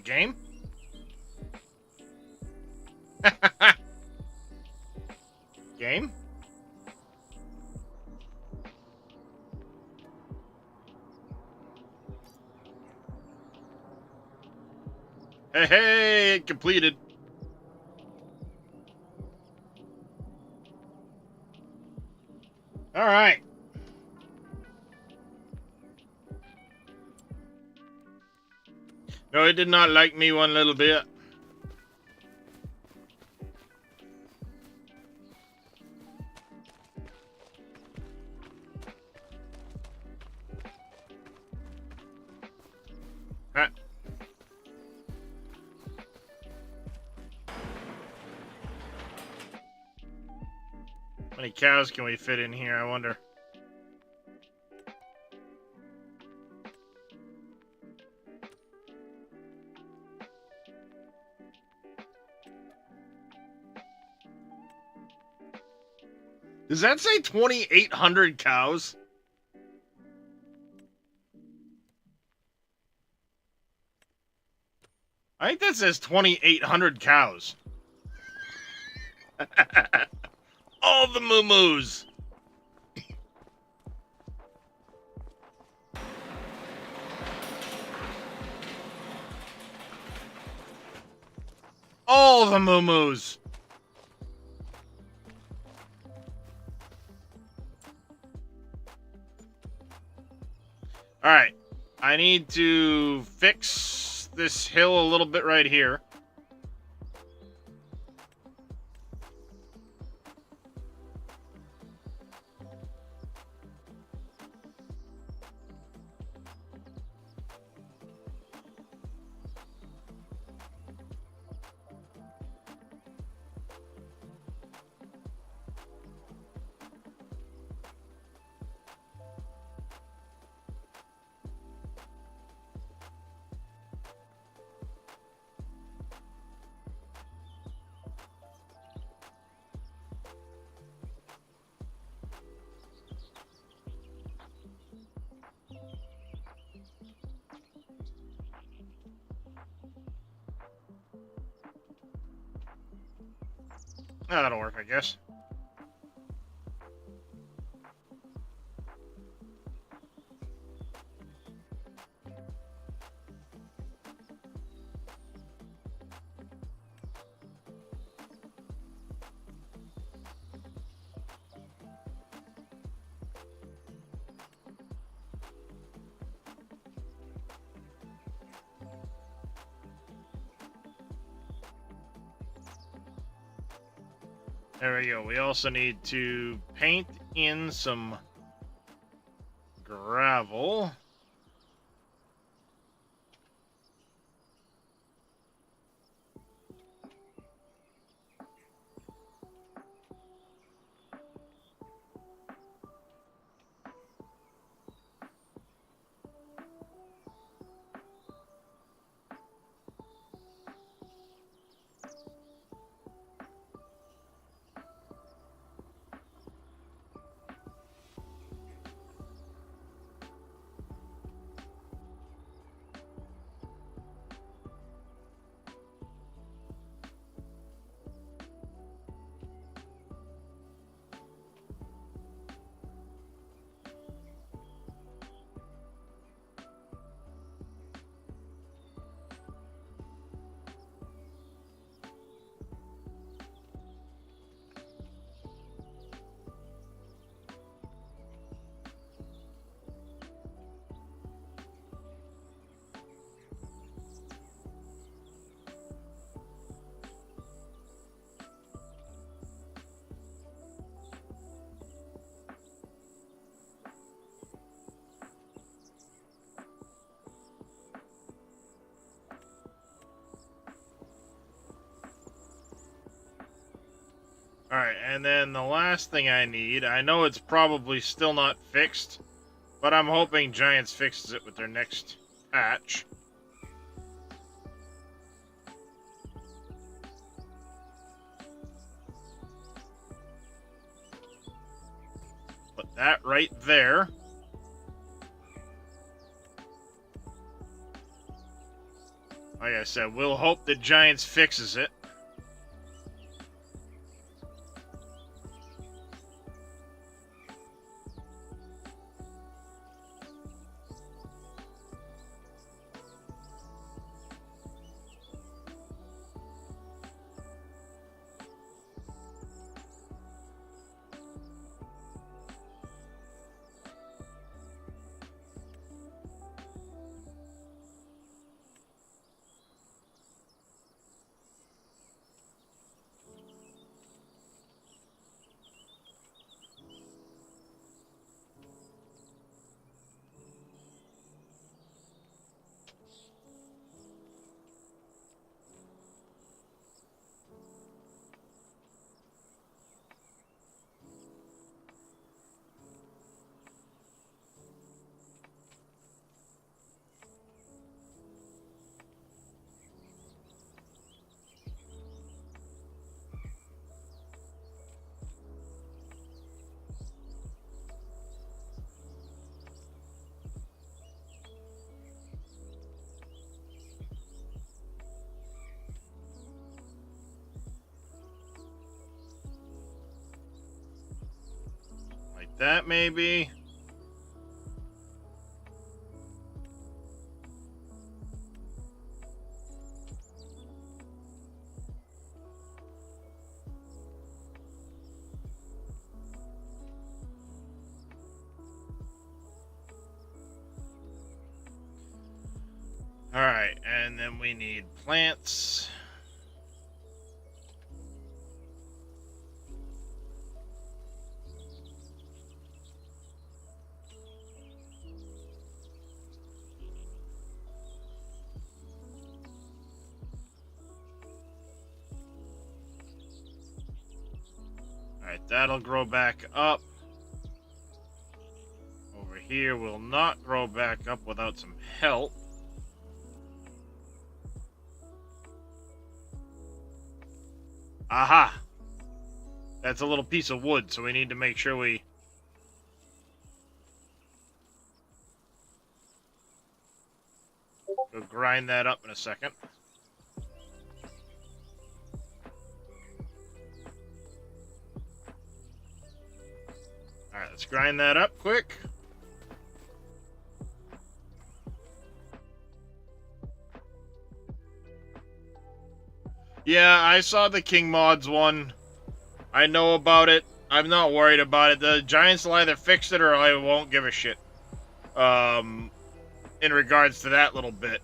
Game? Game? Hey, completed. All right. No, it did not like me one little bit. Huh. How many cows can we fit in here, I wonder? Does that say 2,800 cows? I think that says 2,800 cows. All the moo-moos. All the moo-moos. Alright. I need to fix this hill a little bit right here. Oh, that'll work, I guess. There we go. We also need to paint in some gravel. Alright, and then the last thing I need, I know it's probably still not fixed, but I'm hoping Giants fixes it with their next patch. Put that right there. Like I said, we'll hope the Giants fixes it. Like that, maybe. Alright, and then we need plants. Alright, that'll grow back up. Over here will not grow back up without some help. Aha! That's a little piece of wood, so we need to make sure we... Go grind that up in a second. Alright, let's grind that up quick. Yeah, I saw the King Mods one. I know about it. I'm not worried about it. The Giants will either fix it or I won't give a shit. In regards to that little bit.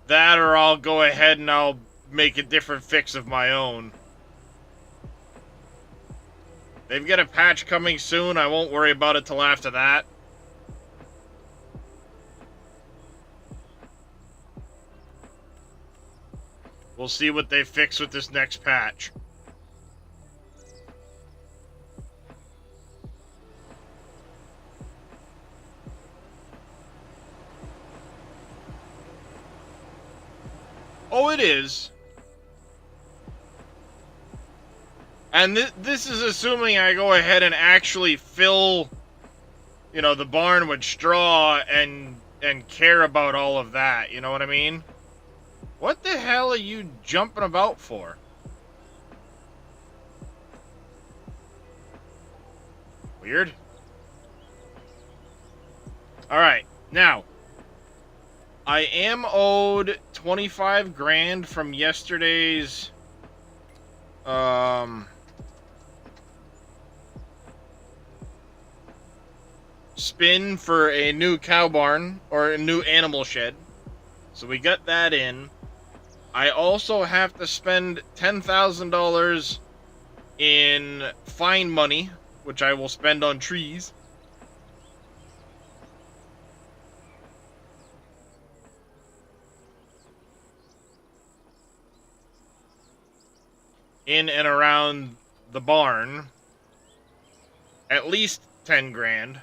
That or I'll go ahead and I'll make a different fix of my own. They've got a patch coming soon. I won't worry about it till after that. We'll see what they fix with this next patch. Oh, it is. And this is assuming I go ahead and actually fill, you know, the barn with straw and care about all of that. You know what I mean? What the hell are you jumping about for? Weird. Alright, now. I am owed 25 grand from yesterday's, spin for a new cow barn, or a new animal shed. So we got that in. I also have to spend $10,000 in fine money, which I will spend on trees. In and around the barn. At least 10 grand.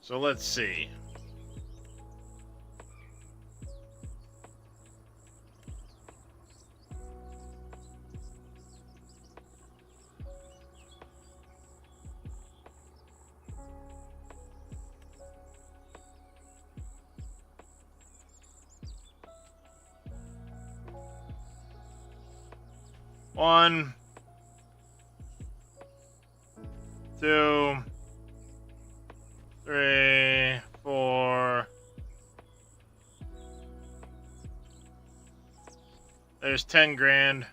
So let's see. One, two, three, four. There's 10 grand.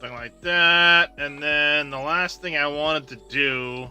Something like that. And then the last thing I wanted to do...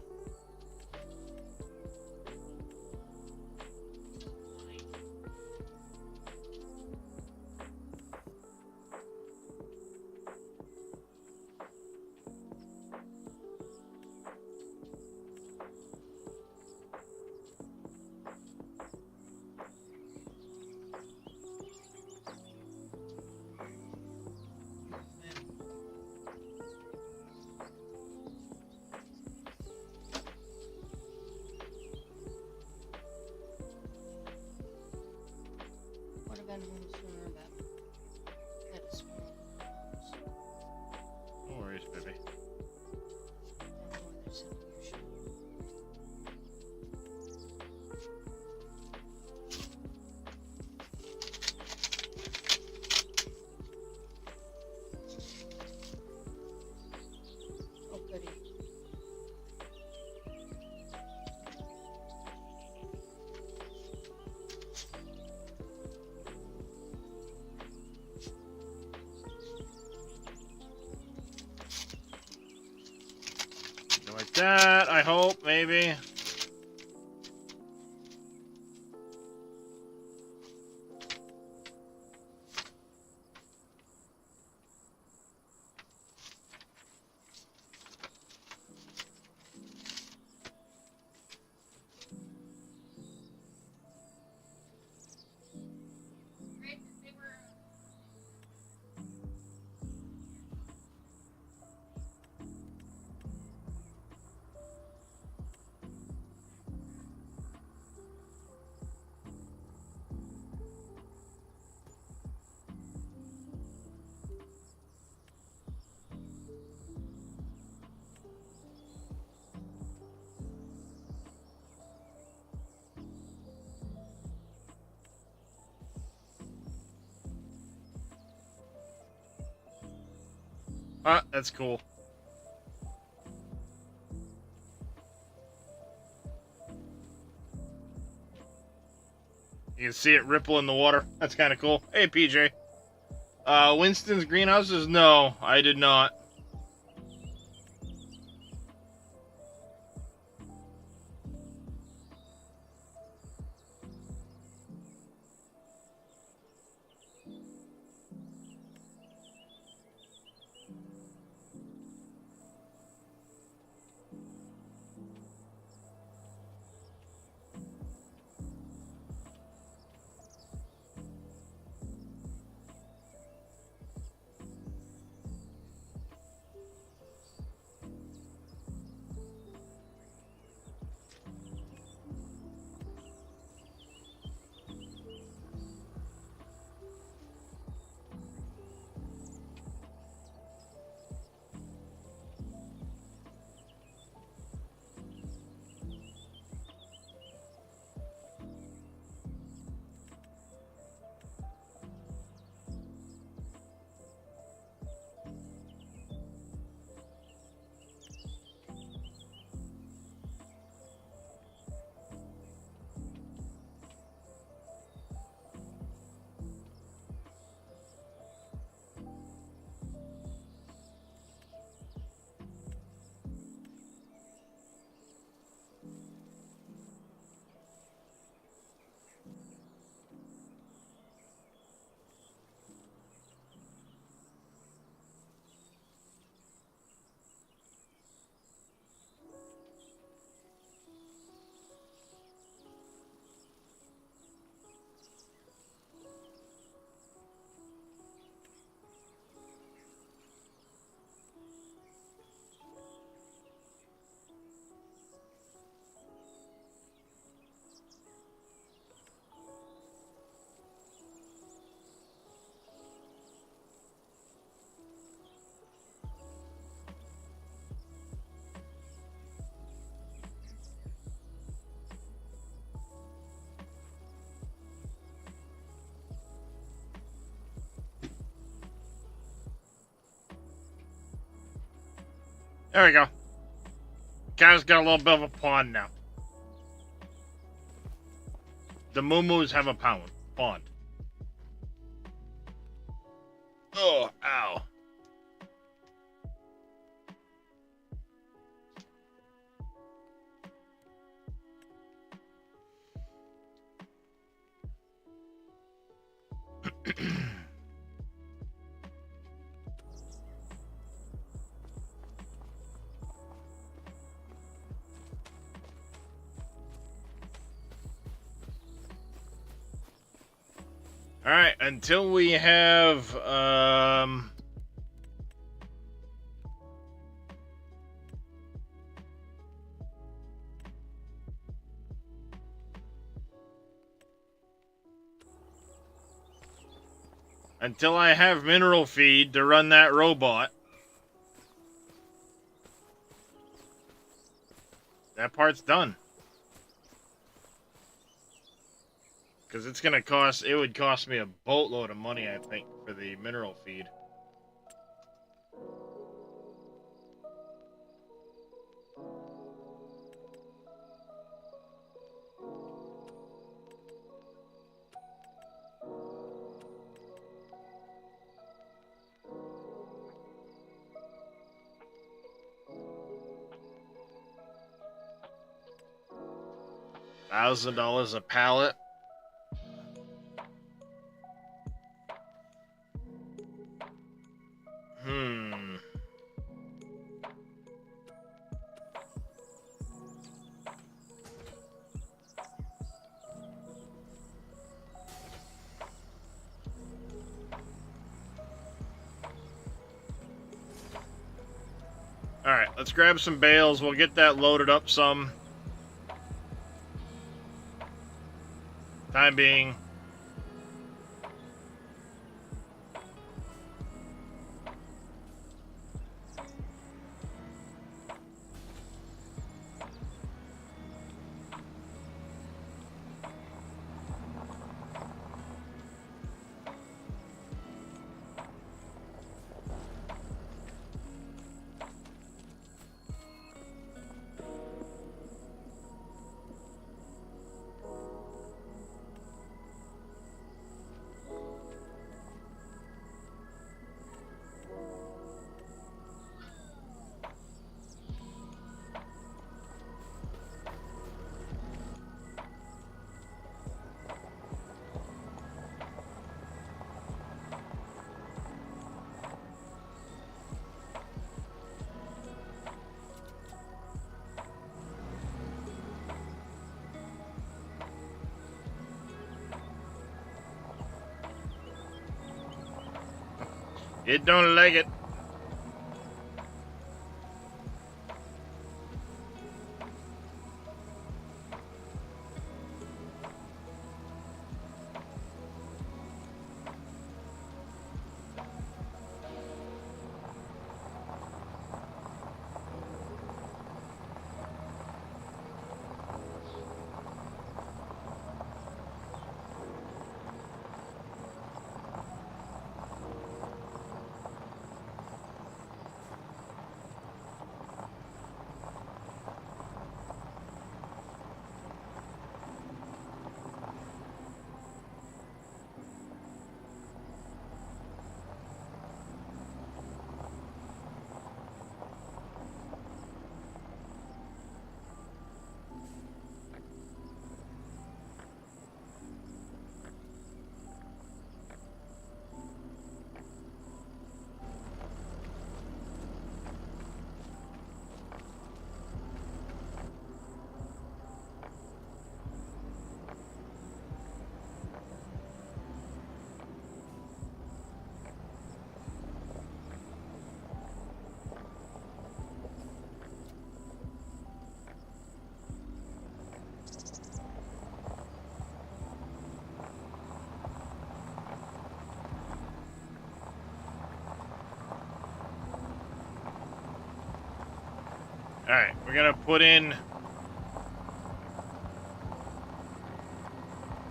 find home sooner, but had a small house. No worries, baby. And more there's an usual. Oh, goody. Something like that, I hope, maybe. Ah, that's cool. You can see it ripple in the water. That's kind of cool. Hey, PJ. Winston's greenhouses? No, I did not. There we go. Guy's got a little bit of a pond now. The moo-moos have a pond. Oh, ow. Alright, until we have, Until I have mineral feed to run that robot. That part's done. Because it's gonna cost, it would cost me a boatload of money, I think, for the mineral feed. $1,000 a pallet. Alright, let's grab some bales. We'll get that loaded up some. Time being. It don't like it. Alright, we're gonna put in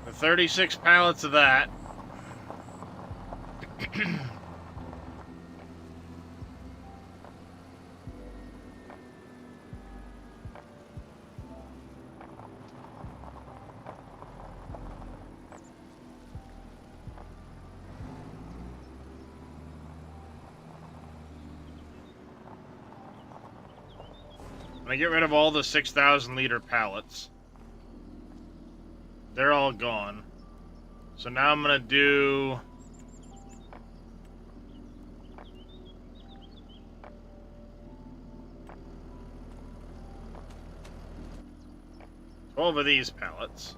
the 36 pallets of that. I'm gonna get rid of all the 6,000 liter pallets. They're all gone. So now I'm gonna do... ...12 of these pallets.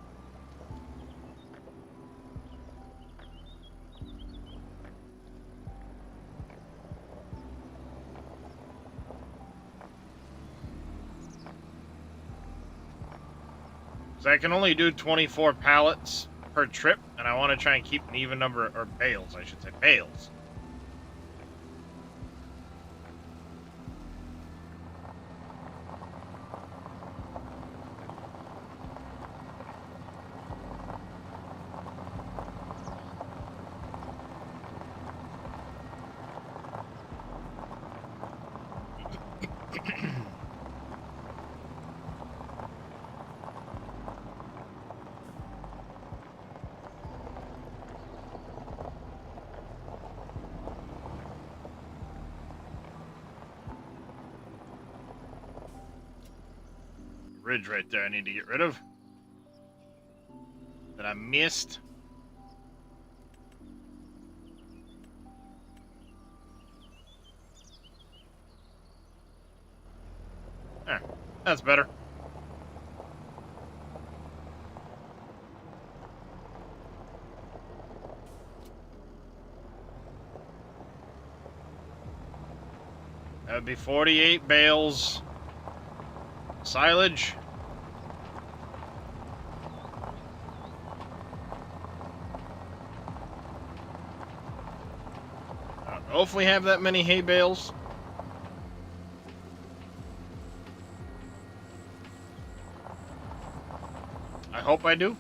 So I can only do 24 pallets per trip. and I want to try and keep an even number, or bales, I should say, bales. Ridge right there I need to get rid of. That I missed. There. That's better. That would be 48 bales. Silage. I don't know if we have that many hay bales. I hope I do.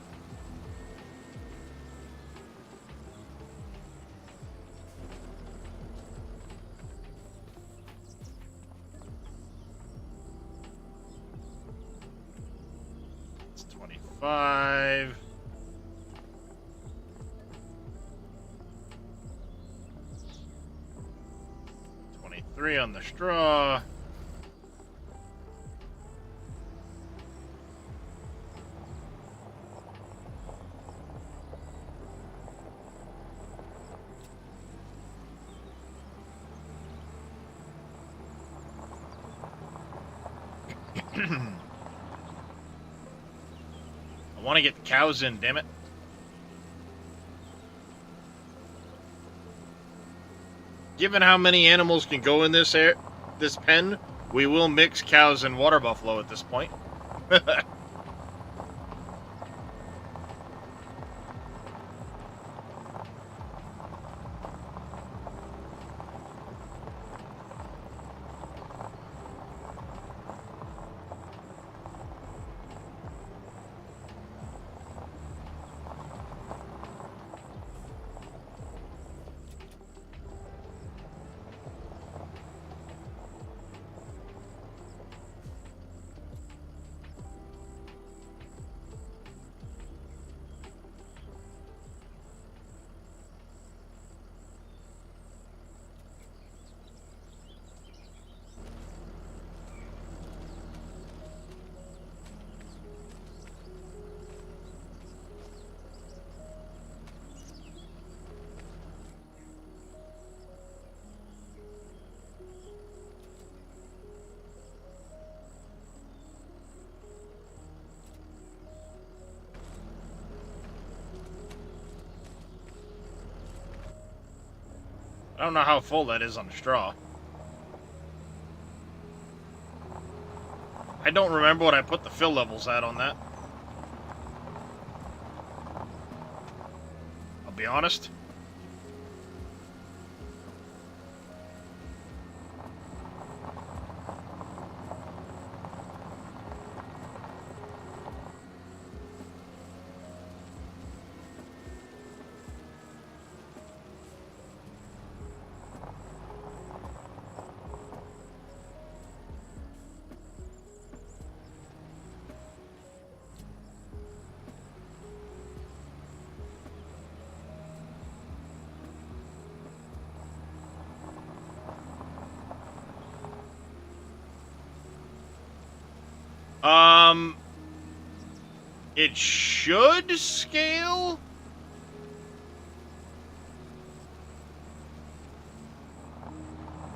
It's 25. 23 on the straw. I want to get the cows in, damn it. Given how many animals can go in this pen, we will mix cows and water buffalo at this point. I don't know how full that is on the straw. I don't remember what I put the fill levels at on that. I'll be honest. It should scale.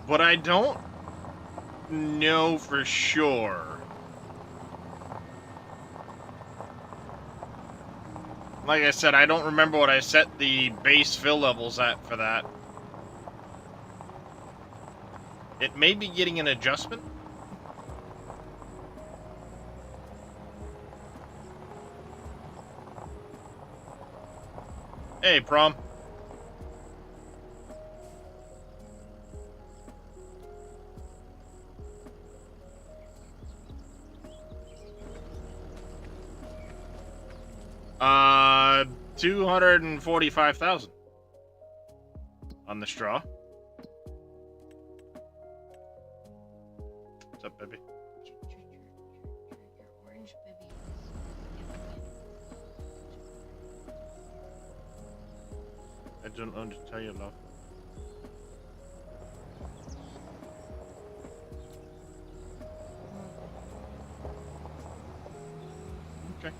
But I don't know for sure. Like I said, I don't remember what I set the base fill levels at for that. It may be getting an adjustment. Hey, Prom. Uh, 245,000 on the straw. What's up, baby? Your orange baby is I don't know to tell you, love. Okay.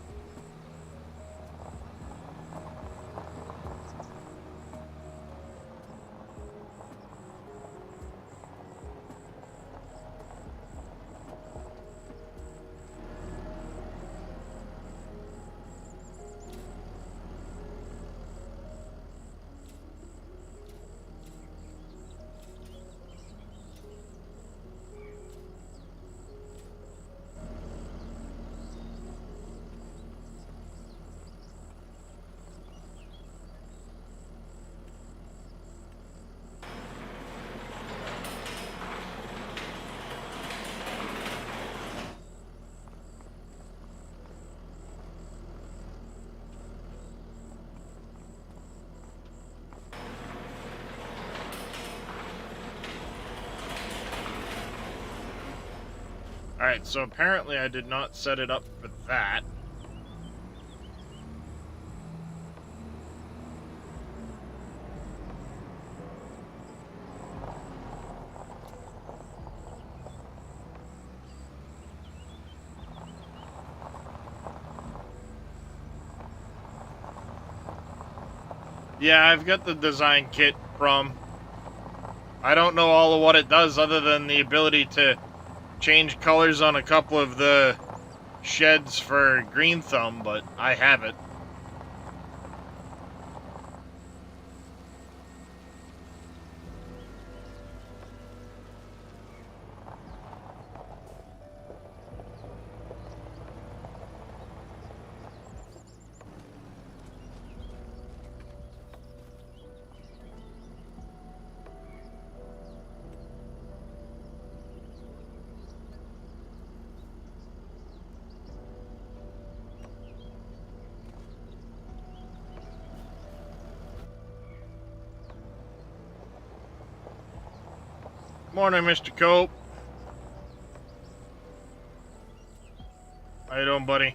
Alright, so apparently I did not set it up for that. Yeah, I've got the design kit from... I don't know all of what it does other than the ability to change colors on a couple of the sheds for Green Thumb, but I have it. Morning, Mr. Cope. How you doing, buddy?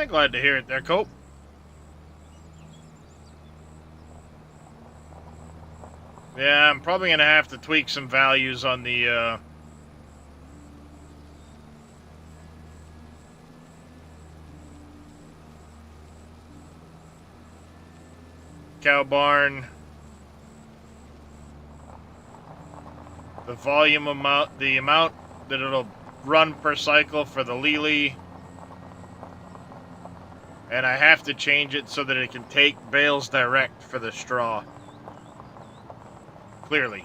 Glad to hear it there, Cope. Yeah, I'm probably gonna have to tweak some values on the, cow barn. The volume amount, the amount that it'll run per cycle for the Lely. And I have to change it so that it can take bales direct for the straw. Clearly.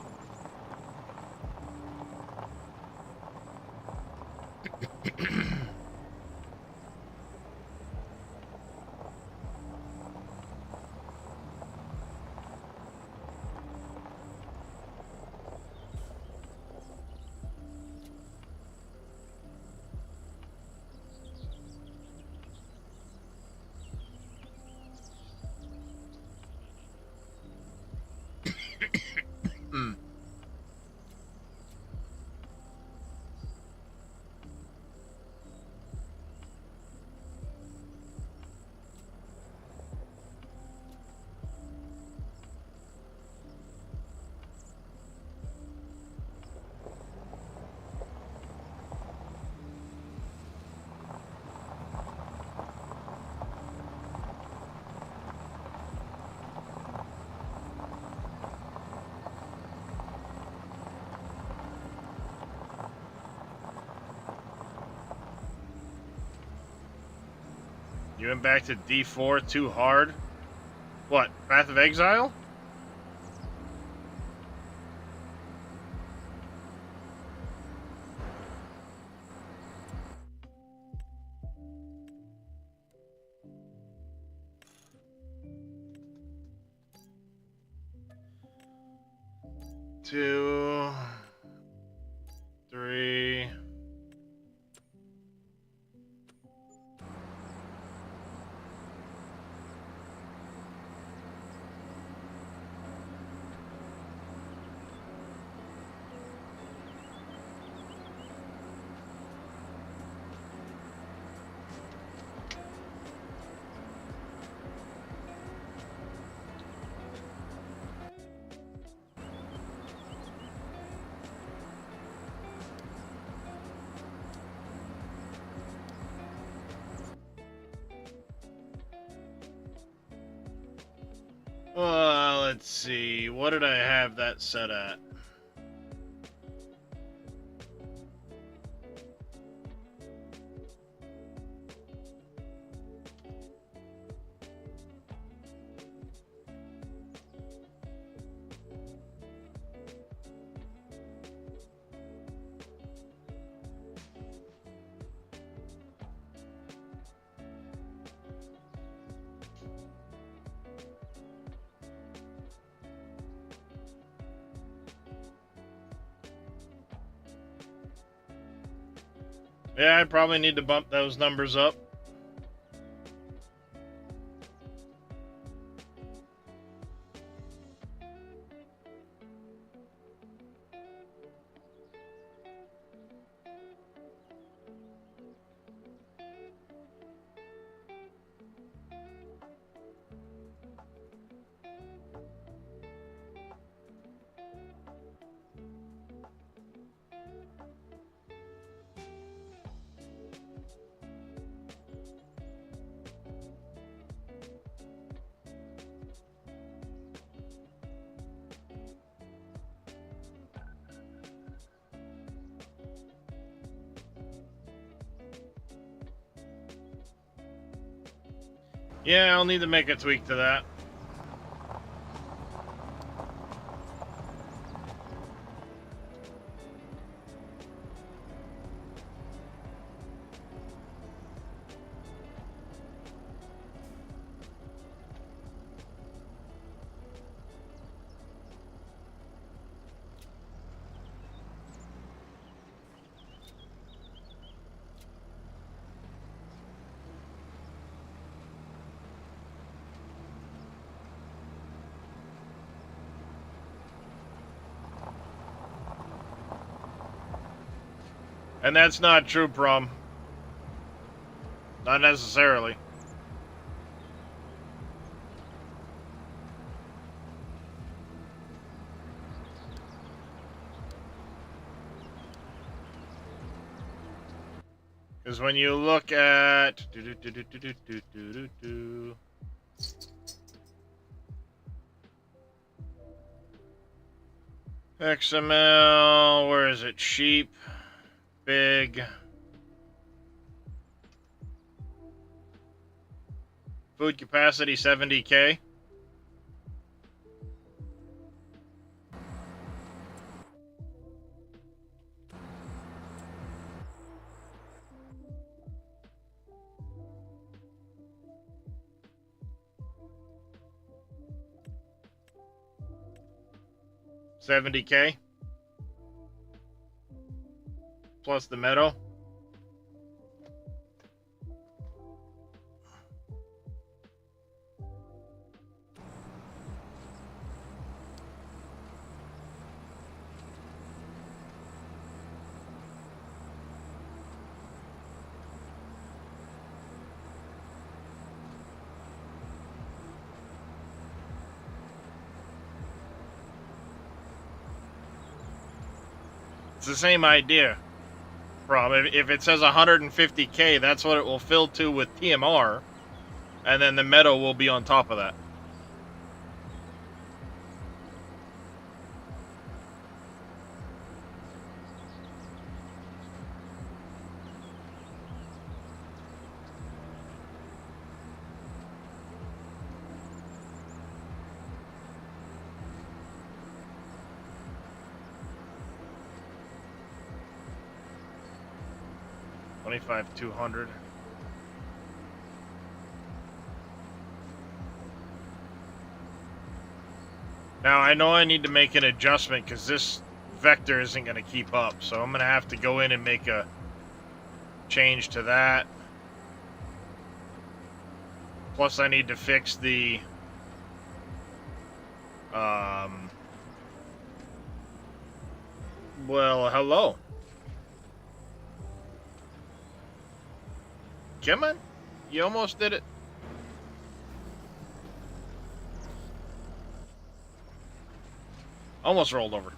Hmm. You went back to D4 too hard? What, Path of Exile? Two, three. Let's see. What did I have that set at? Yeah, I probably need to bump those numbers up. Yeah, I'll need to make a tweak to that. And that's not true, Prom. Not necessarily. Because when you look at XML, where is it? Sheep, big, food capacity 70K. $70K plus the meadow. It's the same idea. If it says 150K, that's what it will fill to with TMR, and then the meadow will be on top of that. 25, 200. Now, I know I need to make an adjustment because this vector isn't going to keep up. So I'm going to have to go in and make a change to that. Plus, I need to fix the... Well, hello. Come on. You almost did it. Almost rolled over.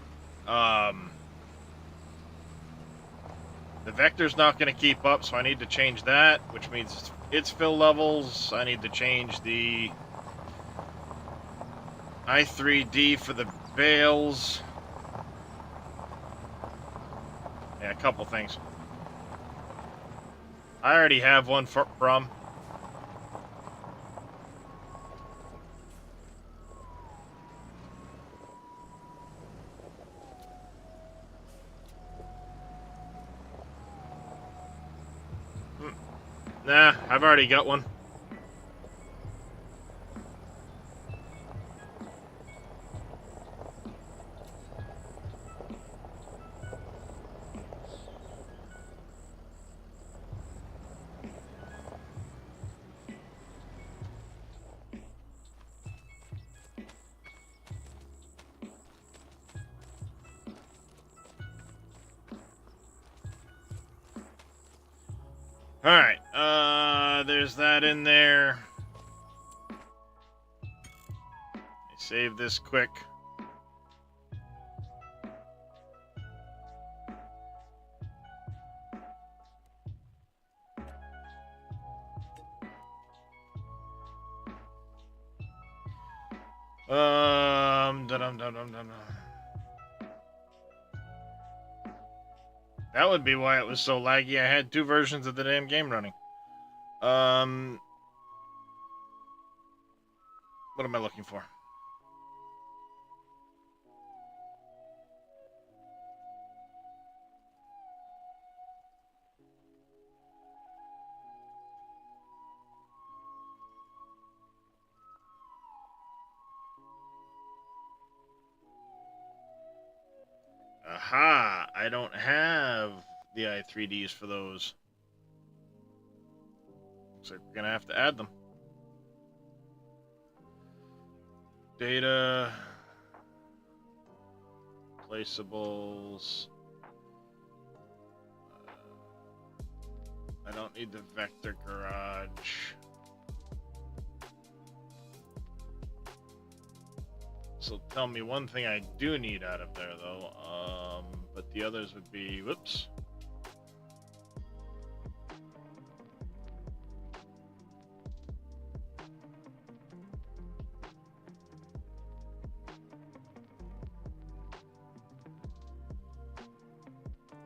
The vector's not going to keep up, so I need to change that, which means its fill levels. I need to change the I3D for the bales. Yeah, a couple things. I already have one from. Nah, I've already got one. Alright, there's that in there. Save this quick. Dum-dum-dum-dum-dum. That would be why it was so laggy. I had 2 versions of the damn game running. What am I looking for? Aha! I don't have the i3Ds for those. Looks like we're gonna have to add them. Data. Placeables. I don't need the vector garage. So tell me one thing I do need out of there, though. But the others would be, whoops.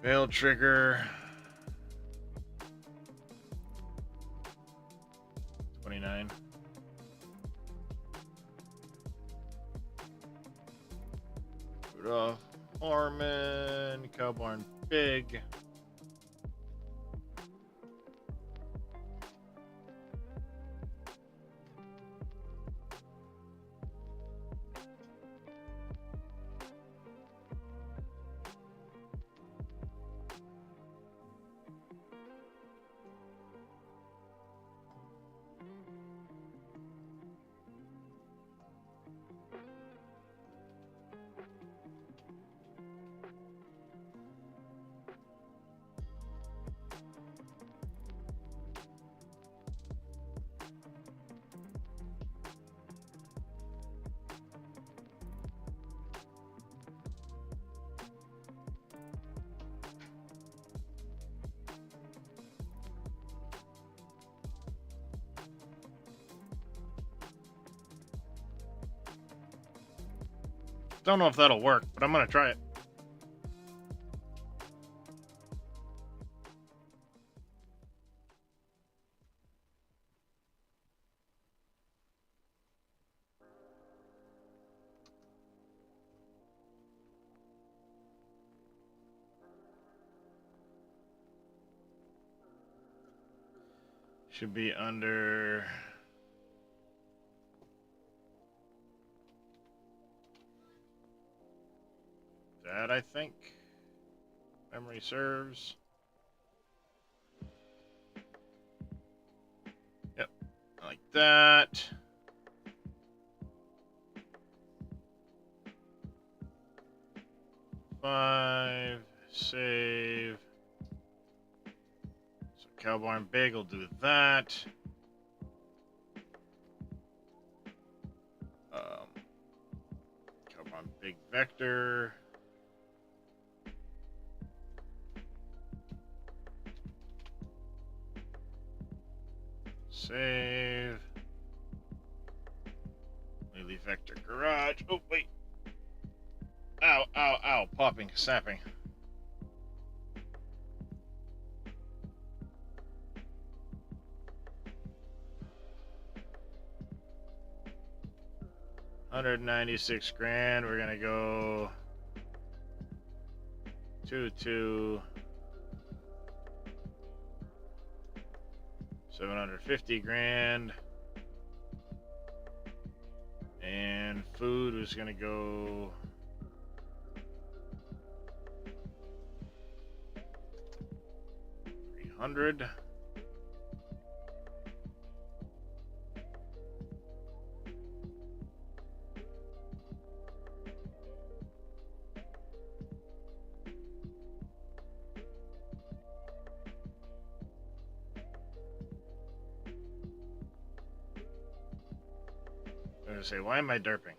Bail trigger. 29. Rudolph, Orman, Cowbarn, Big. Don't know if that'll work, but I'm gonna try it. Should be under that, I think. Memory serves. Yep, like that. Five, save. So Cowboy and Big will do that. Cowboy and Big Vector. Save. Lily Vector Garage. Oh, wait. Ow, ow, ow. Popping, snapping. $196 grand. We're gonna go 2 750 grand. And food was gonna go 300. I'm gonna say, why am I derping?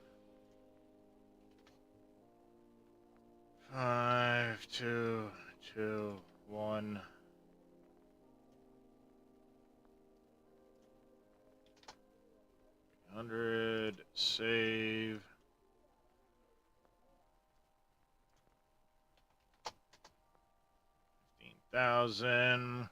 5, 2, 2, 1. $100, save. $15,000.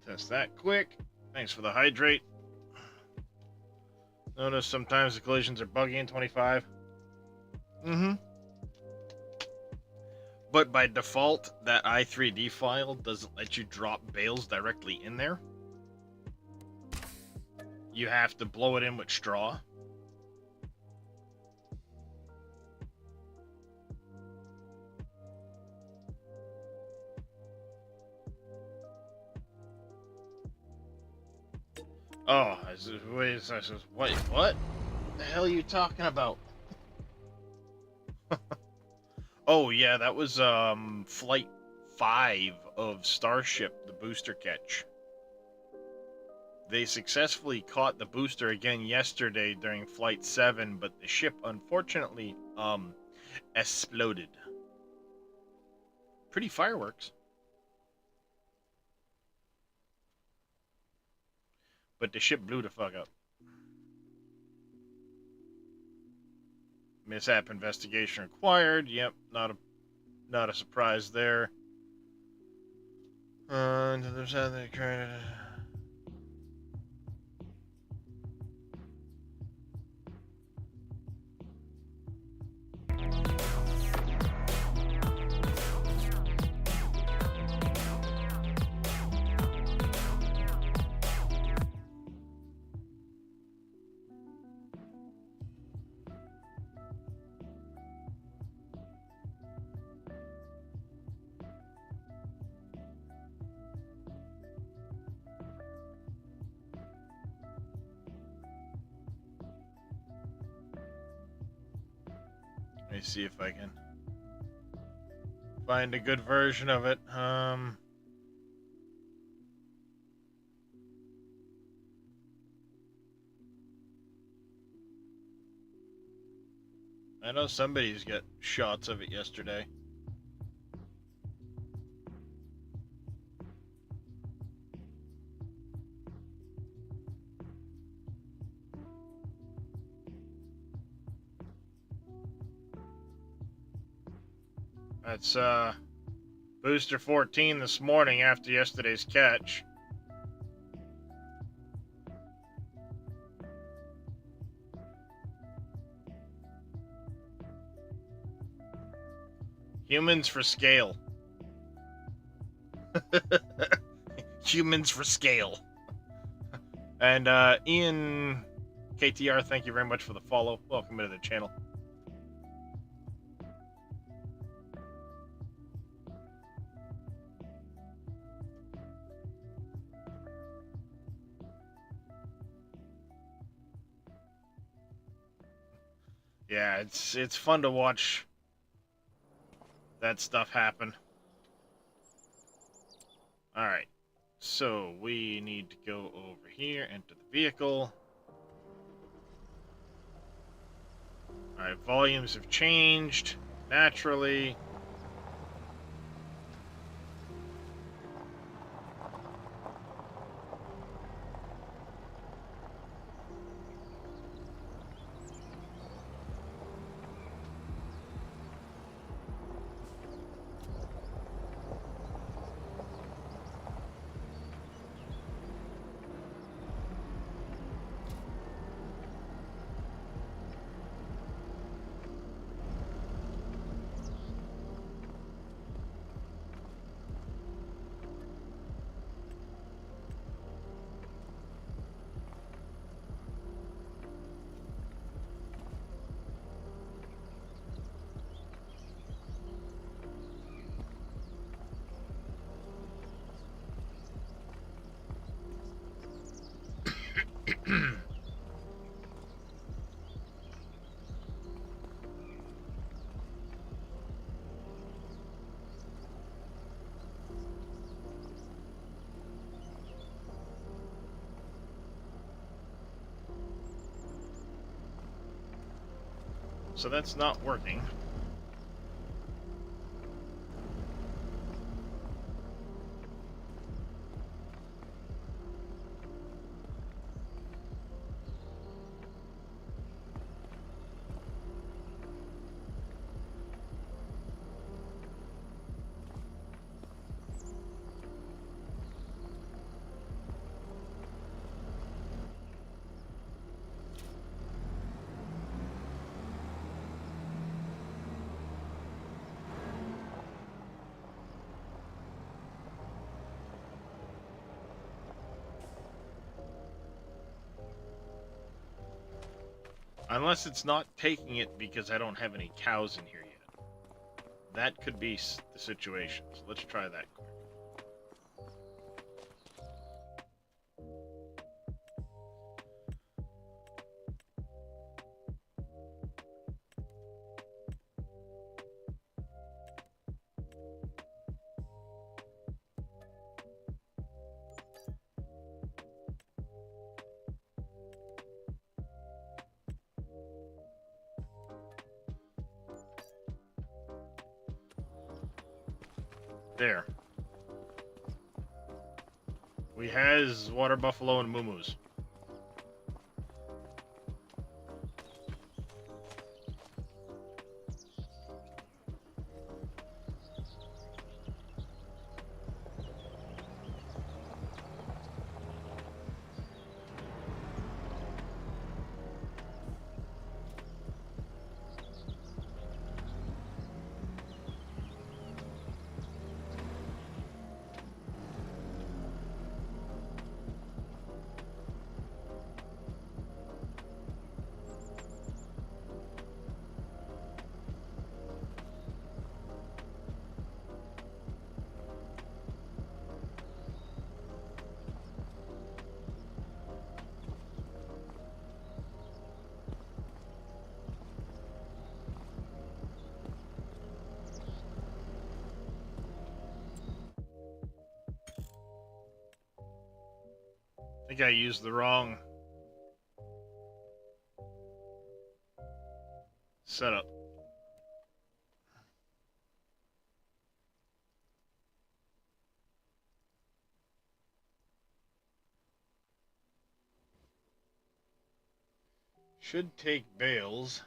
Test that quick. Thanks for the hydrate. Notice sometimes the collisions are buggy in 25. But by default, that i3D file doesn't let you drop bales directly in there. You have to blow it in with straw. Oh, wait, what the hell are you talking about? Oh yeah, that was flight 5 of Starship, the booster catch. They successfully caught the booster again yesterday during flight 7, but the ship unfortunately exploded. Pretty fireworks. But the ship blew the fuck up. Mishap investigation required. Yep, not a surprise there. On the other side of the current. Let me see if I can find a good version of it. I know somebody's got shots of it yesterday. That's Booster 14 this morning after yesterday's catch. Humans for scale. Humans for scale. And Ian KTR, thank you very much for the follow. Welcome to the channel. Yeah, it's fun to watch that stuff happen. Alright, so we need to go over here, enter the vehicle. Alright, volumes have changed naturally. So that's not working. Unless it's not taking it because I don't have any cows in here yet. That could be the situation. So let's try that quick. There. We has water buffalo and muumuus. I think I used the wrong setup. Should take bales.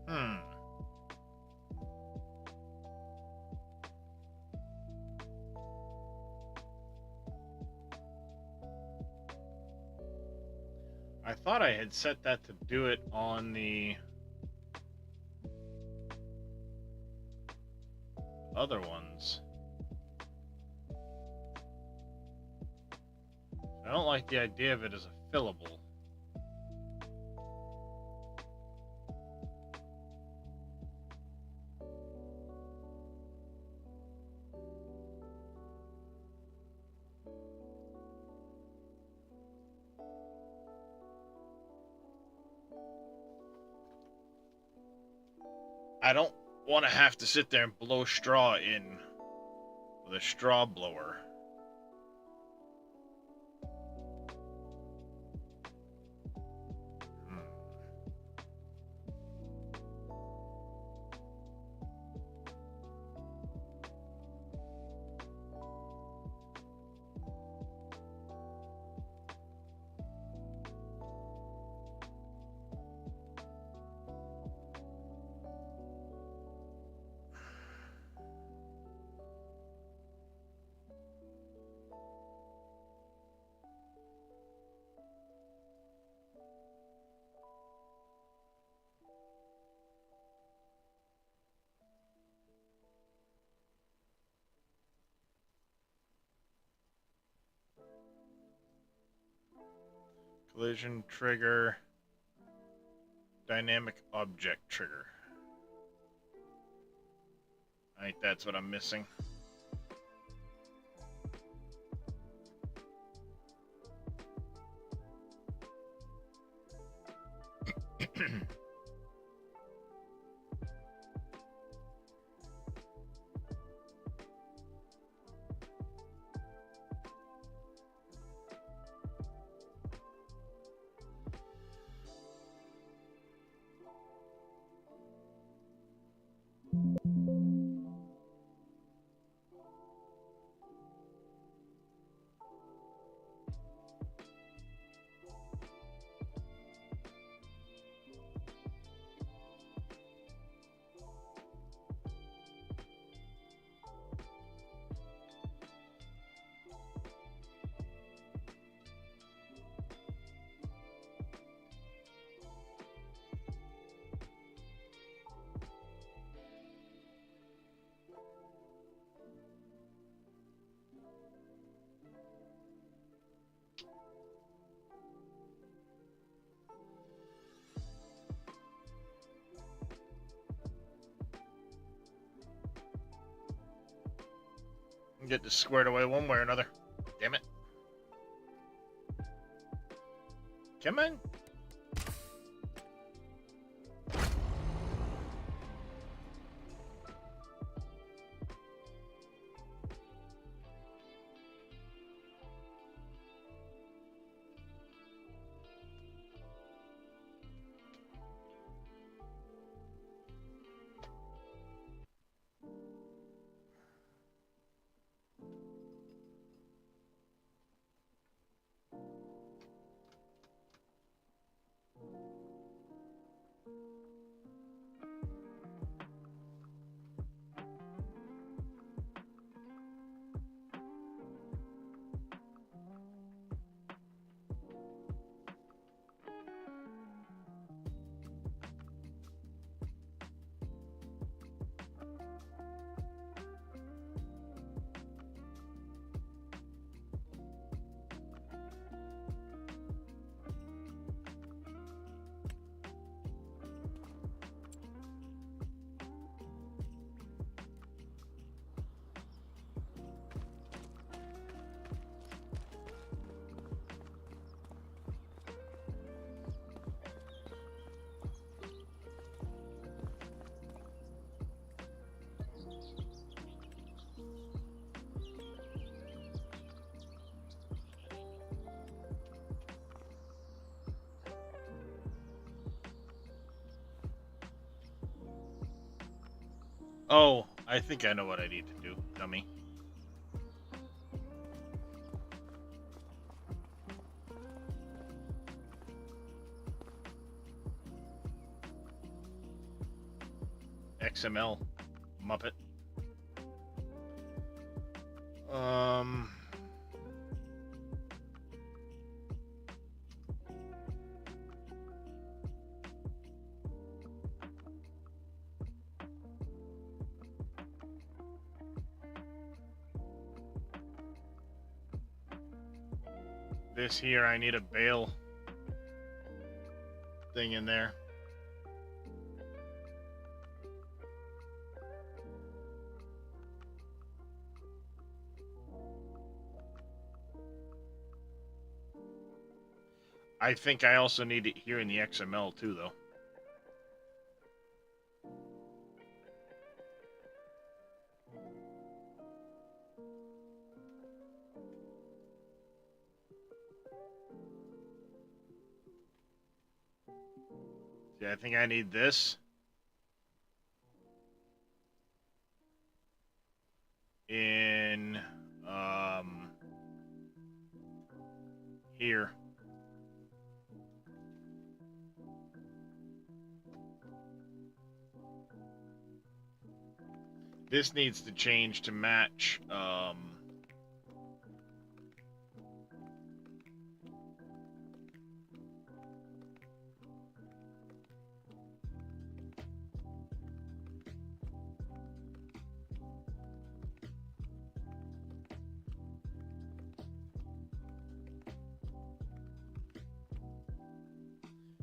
Hmm. I thought I had set that to do it on the other ones. I don't like the idea of it as a fillable. I don't want to have to sit there and blow straw in with a straw blower. Hmm. Collision trigger, dynamic object trigger. I think that's what I'm missing. Get this squared away one way or another. Damn it. Come on. Oh, I think I know what I need to do, dummy. XML, Muppet. Um... This here, I need a bail thing in there. I think I also need it here in the XML too, though. See, I think I need this. In, here. This needs to change to match,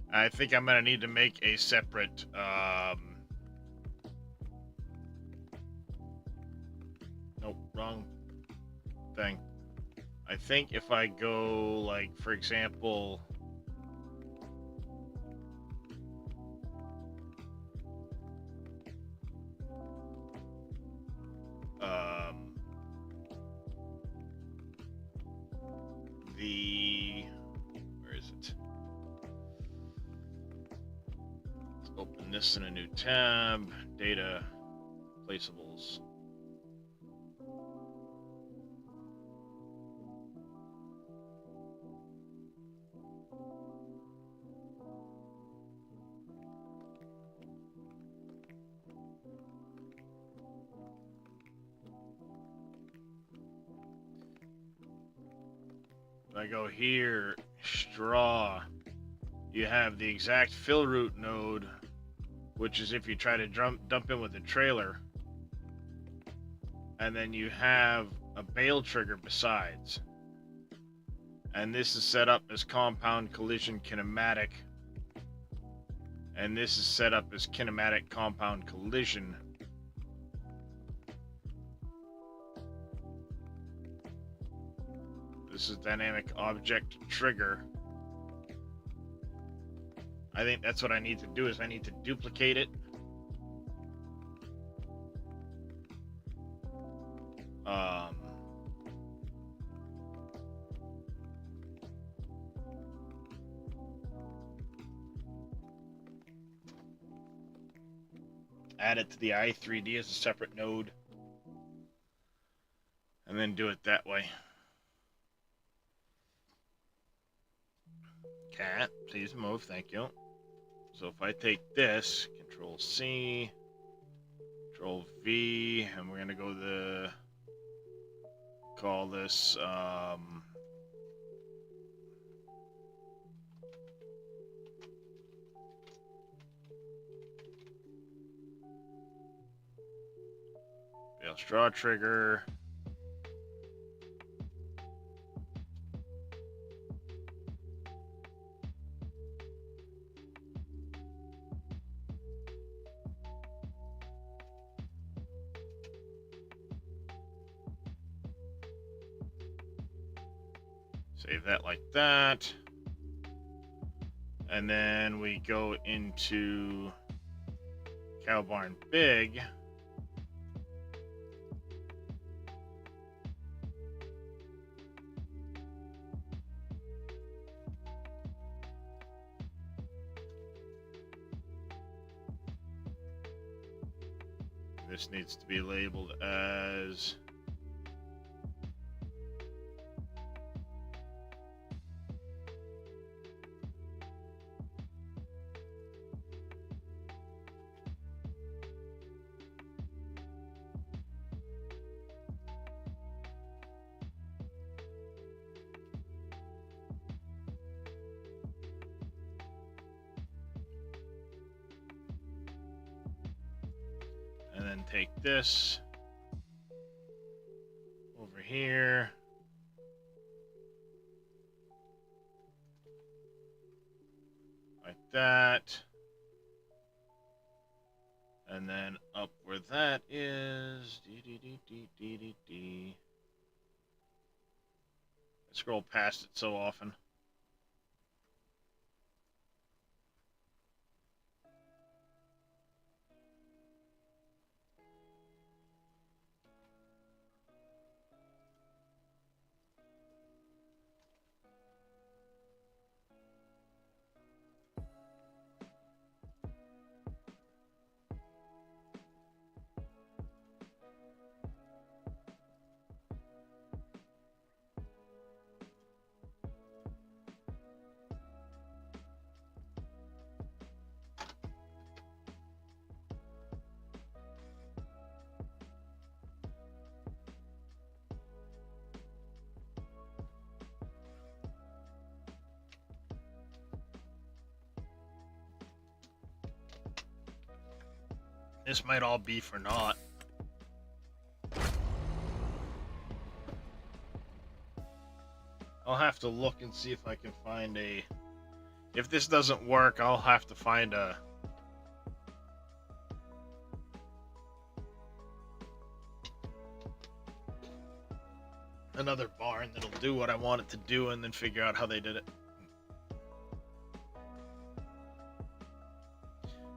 I think I'm gonna need to make a separate, nope, wrong thing. I think if I go, like, for example, where is it? Let's open this in a new tab, data, placeables. I go here, straw, you have the exact fill route node, which is if you try to dump in with a trailer, and then you have a bail trigger besides. And this is set up as compound collision kinematic, and this is set up as kinematic compound collision. This is dynamic object trigger. I think that's what I need to do, is I need to duplicate it. Add it to the i3D as a separate node. And then do it that way. Cat, please move, thank you. So if I take this, Control C, Control V, and we're gonna go to call this bail straw trigger. Save that like that. And then we go into Cow Barn Big. This needs to be labeled as... And then take this over here. Like that. And then up where that is. I scroll past it so often. This might all be for naught. I'll have to look and see if I can find a... If this doesn't work, I'll have to find another barn that'll do what I want it to do and then figure out how they did it.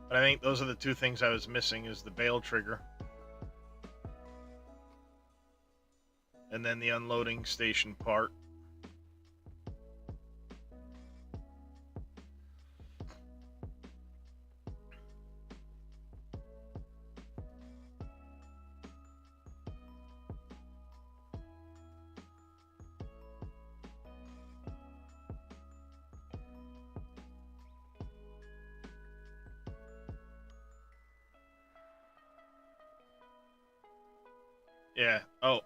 But I think those are the two things I was missing, is the bale trigger. And then the unloading station part. Yeah. Oh,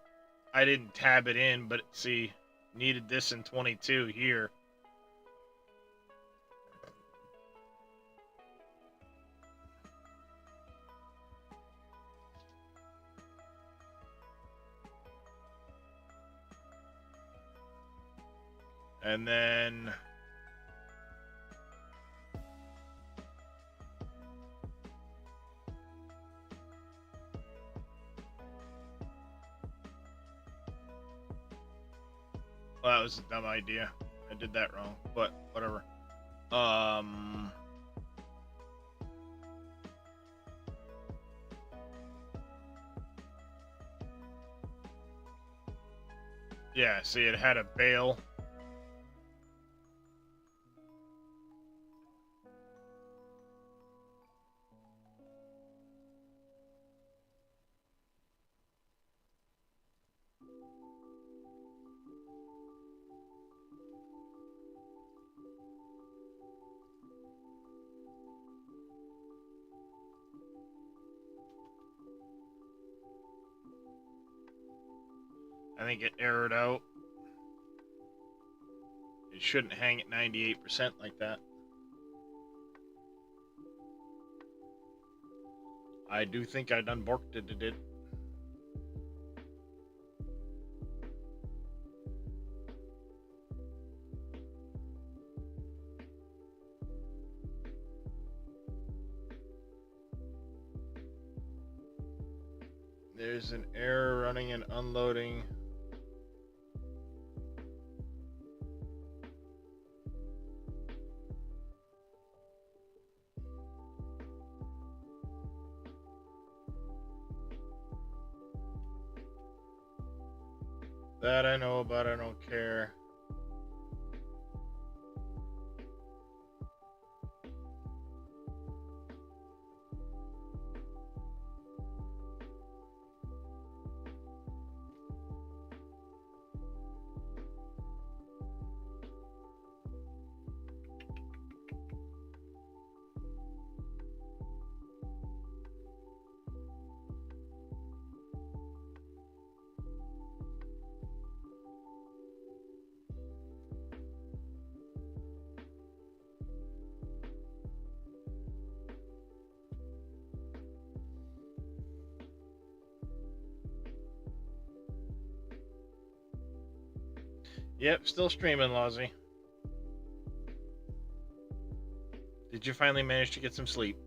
I didn't tab it in, but see, needed this in 22 here. And then... Well, that was a dumb idea. I did that wrong, but whatever. Yeah, see, it had a bale. I think it errored out. It shouldn't hang at 98% like that. I do think I done borked it. There's an error running and unloading. That I know about, I don't care. Yep, still streaming, Lozzie. Did you finally manage to get some sleep?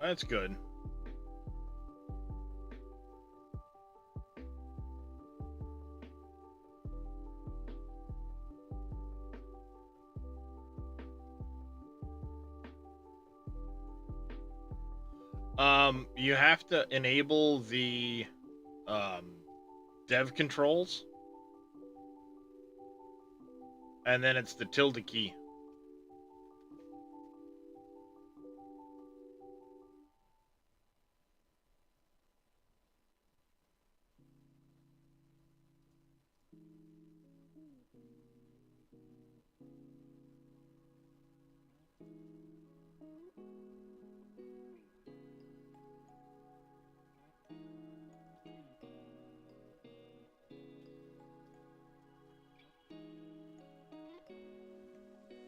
That's good. You have to enable the um, dev controls, and then it's the tilde key.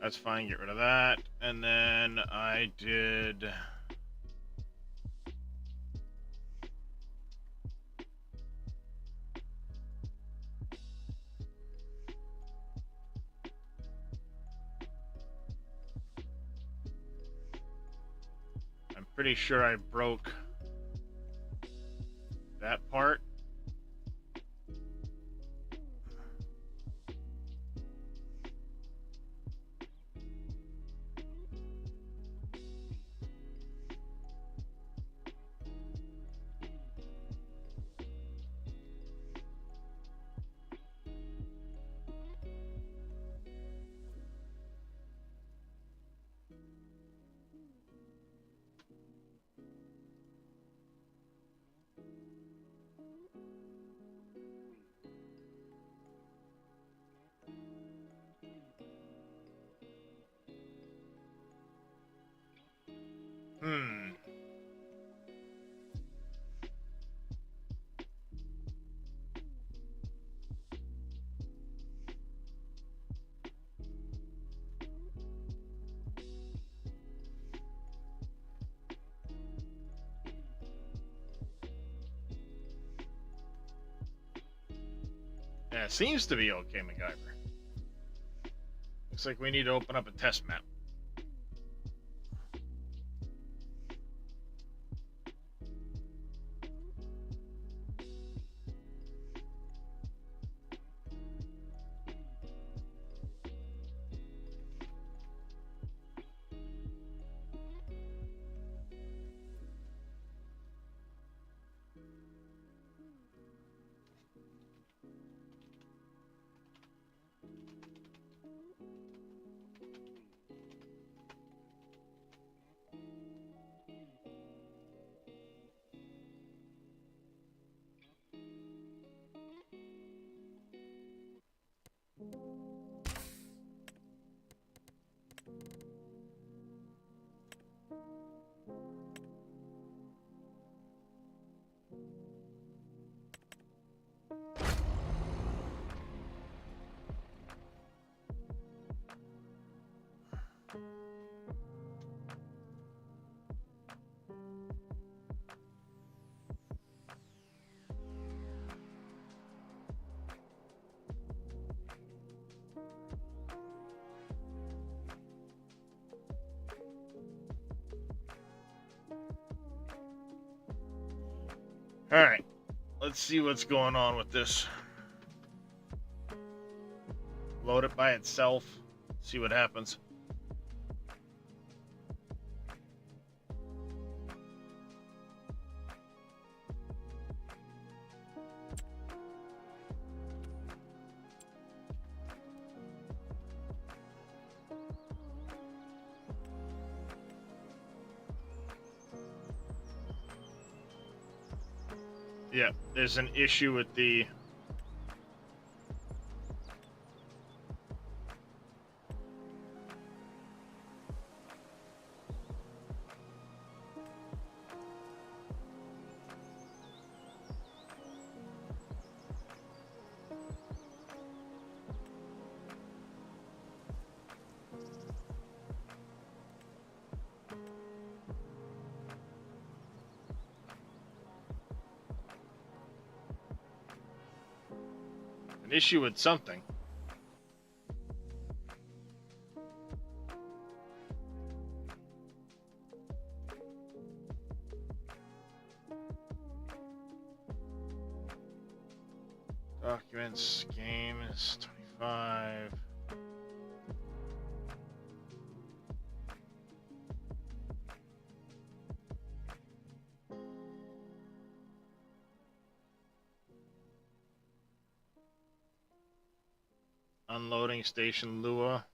That's fine, get rid of that. And then I did... I'm pretty sure I broke that part. Hmm. Yeah, it seems to be okay, MacGyver. Looks like we need to open up a test map. Alright, let's see what's going on with this. Load it by itself, see what happens. Yeah, there's an issue with the... An issue with something. Documents, games, 25. Unloading station Lua.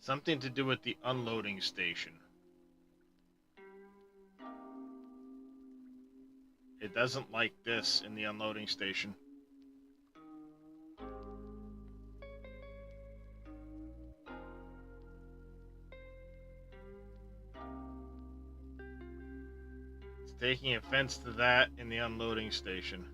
Something to do with the unloading station. It doesn't like this in the unloading station. It's taking offense to that in the unloading station.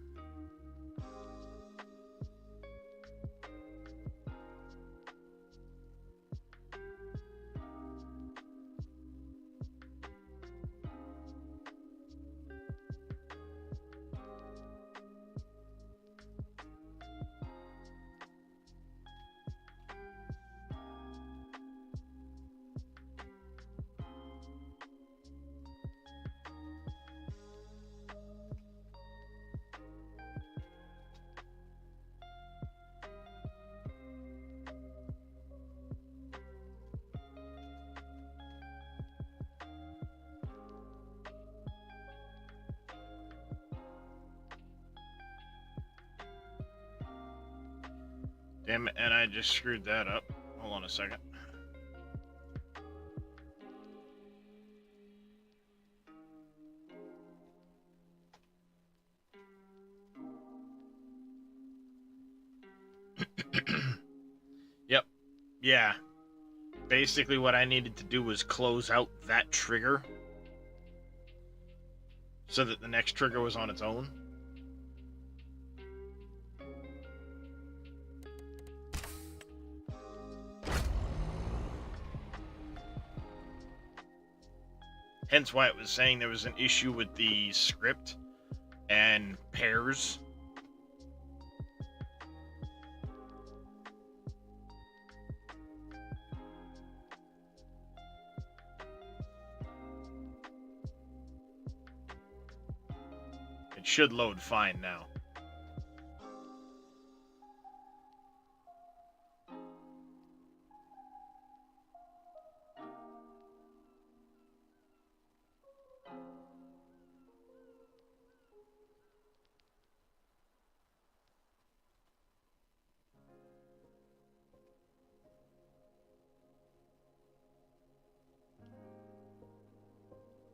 Damn it, and I just screwed that up. Hold on a second. Yep. Yeah. Basically what I needed to do was close out that trigger so that the next trigger was on its own. Hence why it was saying there was an issue with the script and pairs. It should load fine now.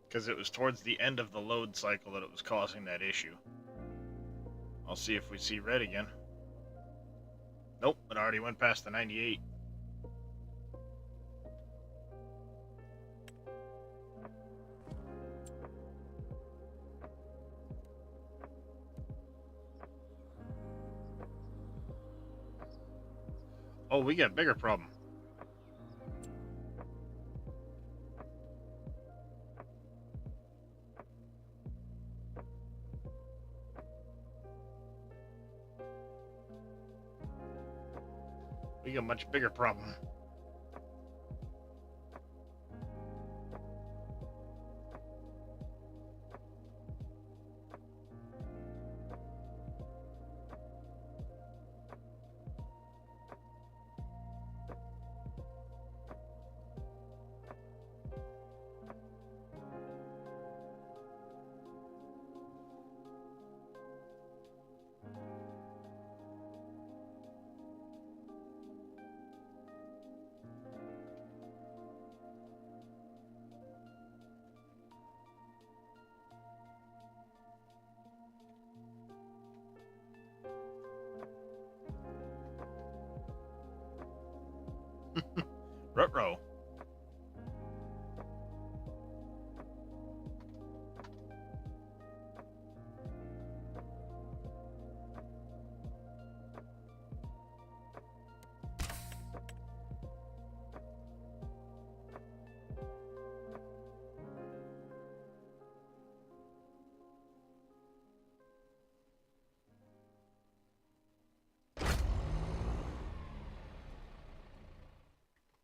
Because it was towards the end of the load cycle that it was causing that issue. I'll see if we see red again. Nope, it already went past the 98. Oh, we got a bigger problem. We got a much bigger problem. Ruh-roh.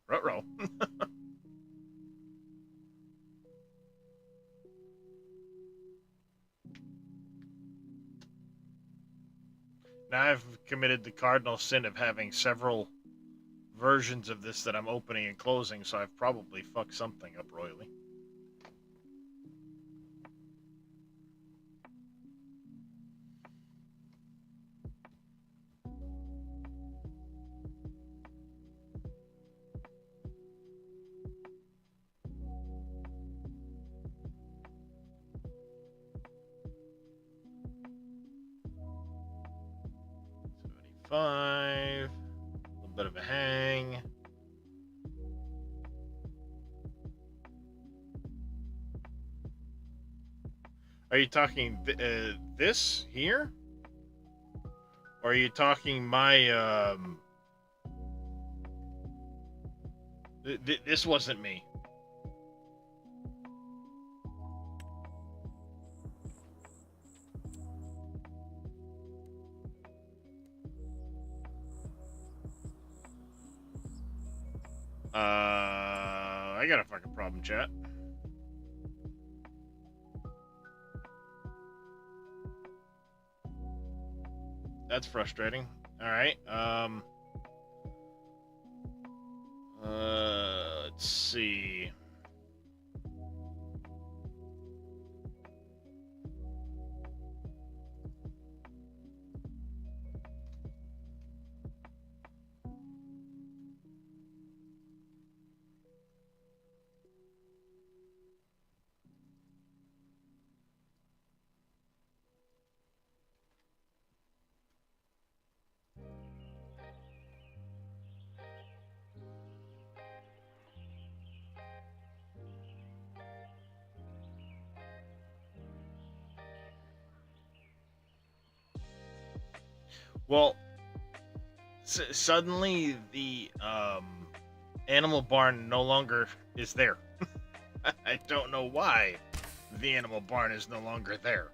Ruh-roh. Now I've committed the cardinal sin of having several versions of this that I'm opening and closing, so I've probably fucked something up royally. Five. A little bit of a hang. Are you talking this here? Or are you talking my, this wasn't me. I got a fucking problem, chat. That's frustrating. Alright, let's see. Well, suddenly the animal barn no longer is there. I don't know why the animal barn is no longer there.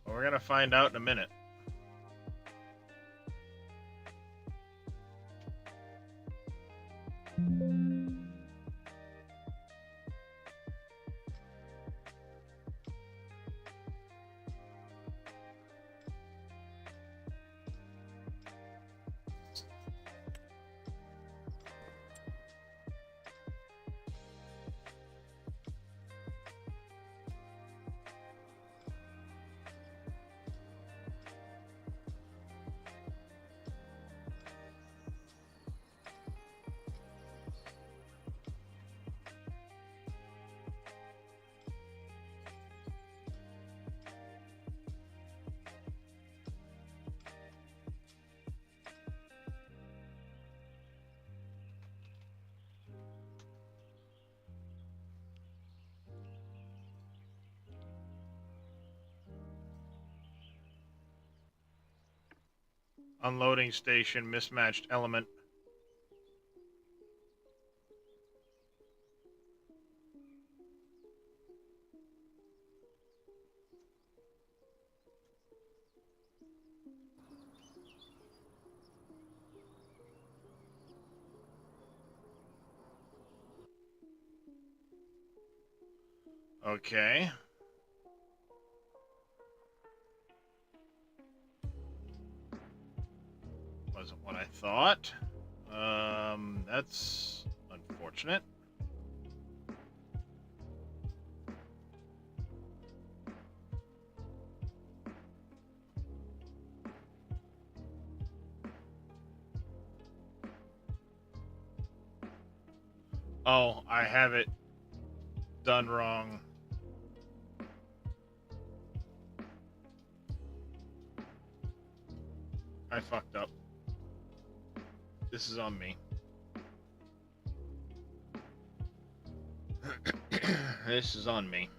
Well, we're gonna find out in a minute. Unloading station, mismatched element. Okay. Wasn't what I thought. That's unfortunate. Oh, I have it done wrong. fucked up. This is on me. This is on me.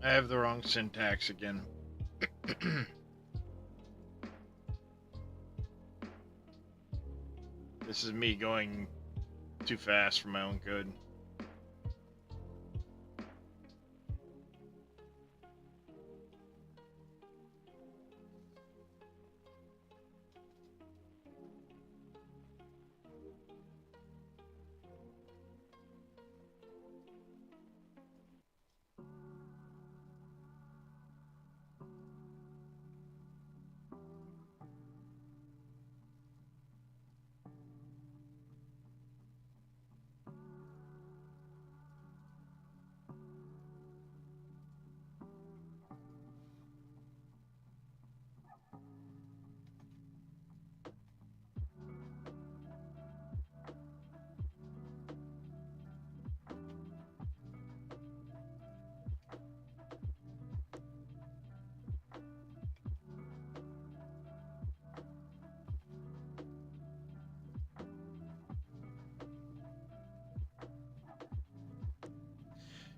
I have the wrong syntax again. This is me going too fast for my own good.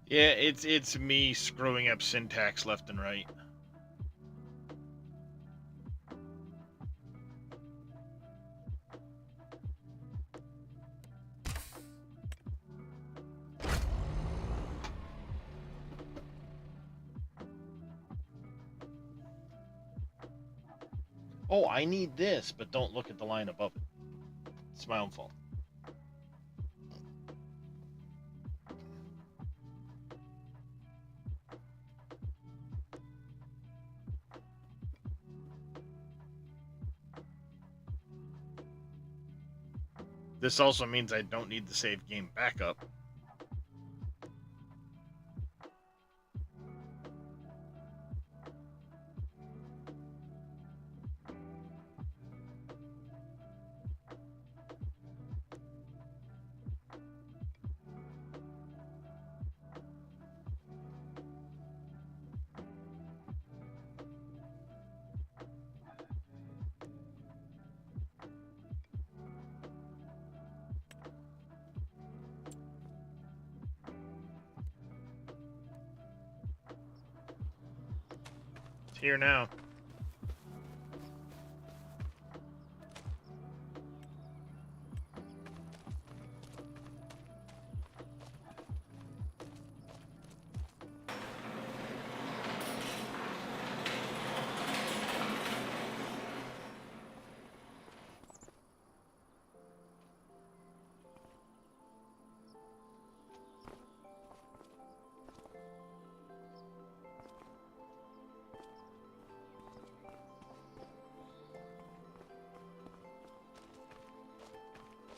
Yeah, it's me screwing up syntax left and right. Oh, I need this, but don't look at the line above it. It's my own fault. This also means I don't need the save game backup. It's here now.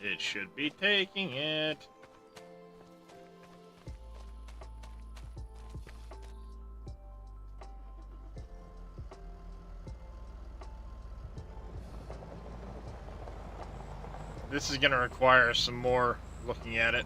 It should be taking it. This is going to require some more looking at it.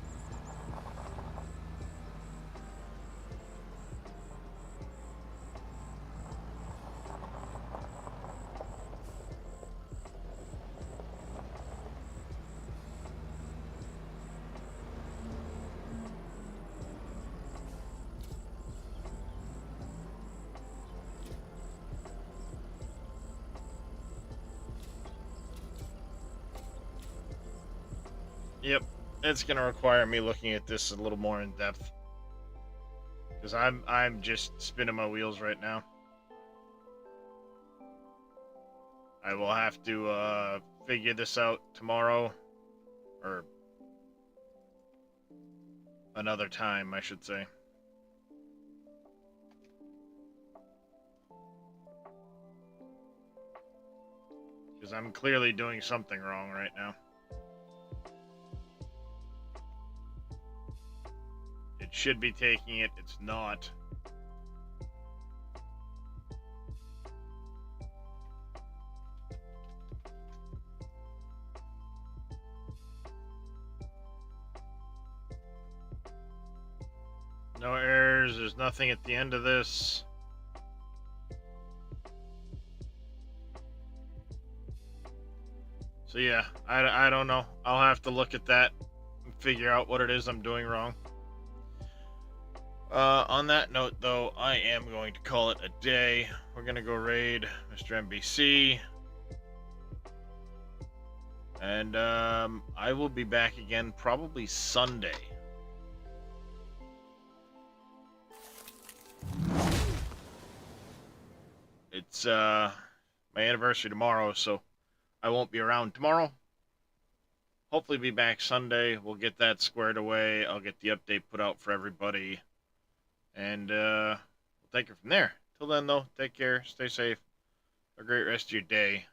Yep, it's gonna require me looking at this a little more in depth, because I'm just spinning my wheels right now. I will have to figure this out tomorrow, or another time, I should say. Because I'm clearly doing something wrong right now. It should be taking it, it's not. No errors, there's nothing at the end of this. So yeah, I don't know. I'll have to look at that and figure out what it is I'm doing wrong. On that note, though, I am going to call it a day. We're gonna go raid Mr. NBC, and I will be back again probably Sunday. It's my anniversary tomorrow, so I won't be around tomorrow. Hopefully be back Sunday. We'll get that squared away. I'll get the update put out for everybody. And we'll take it from there. Till then, though, take care. Stay safe. Have a great rest of your day.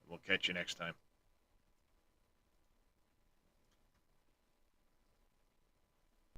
We'll catch you next time.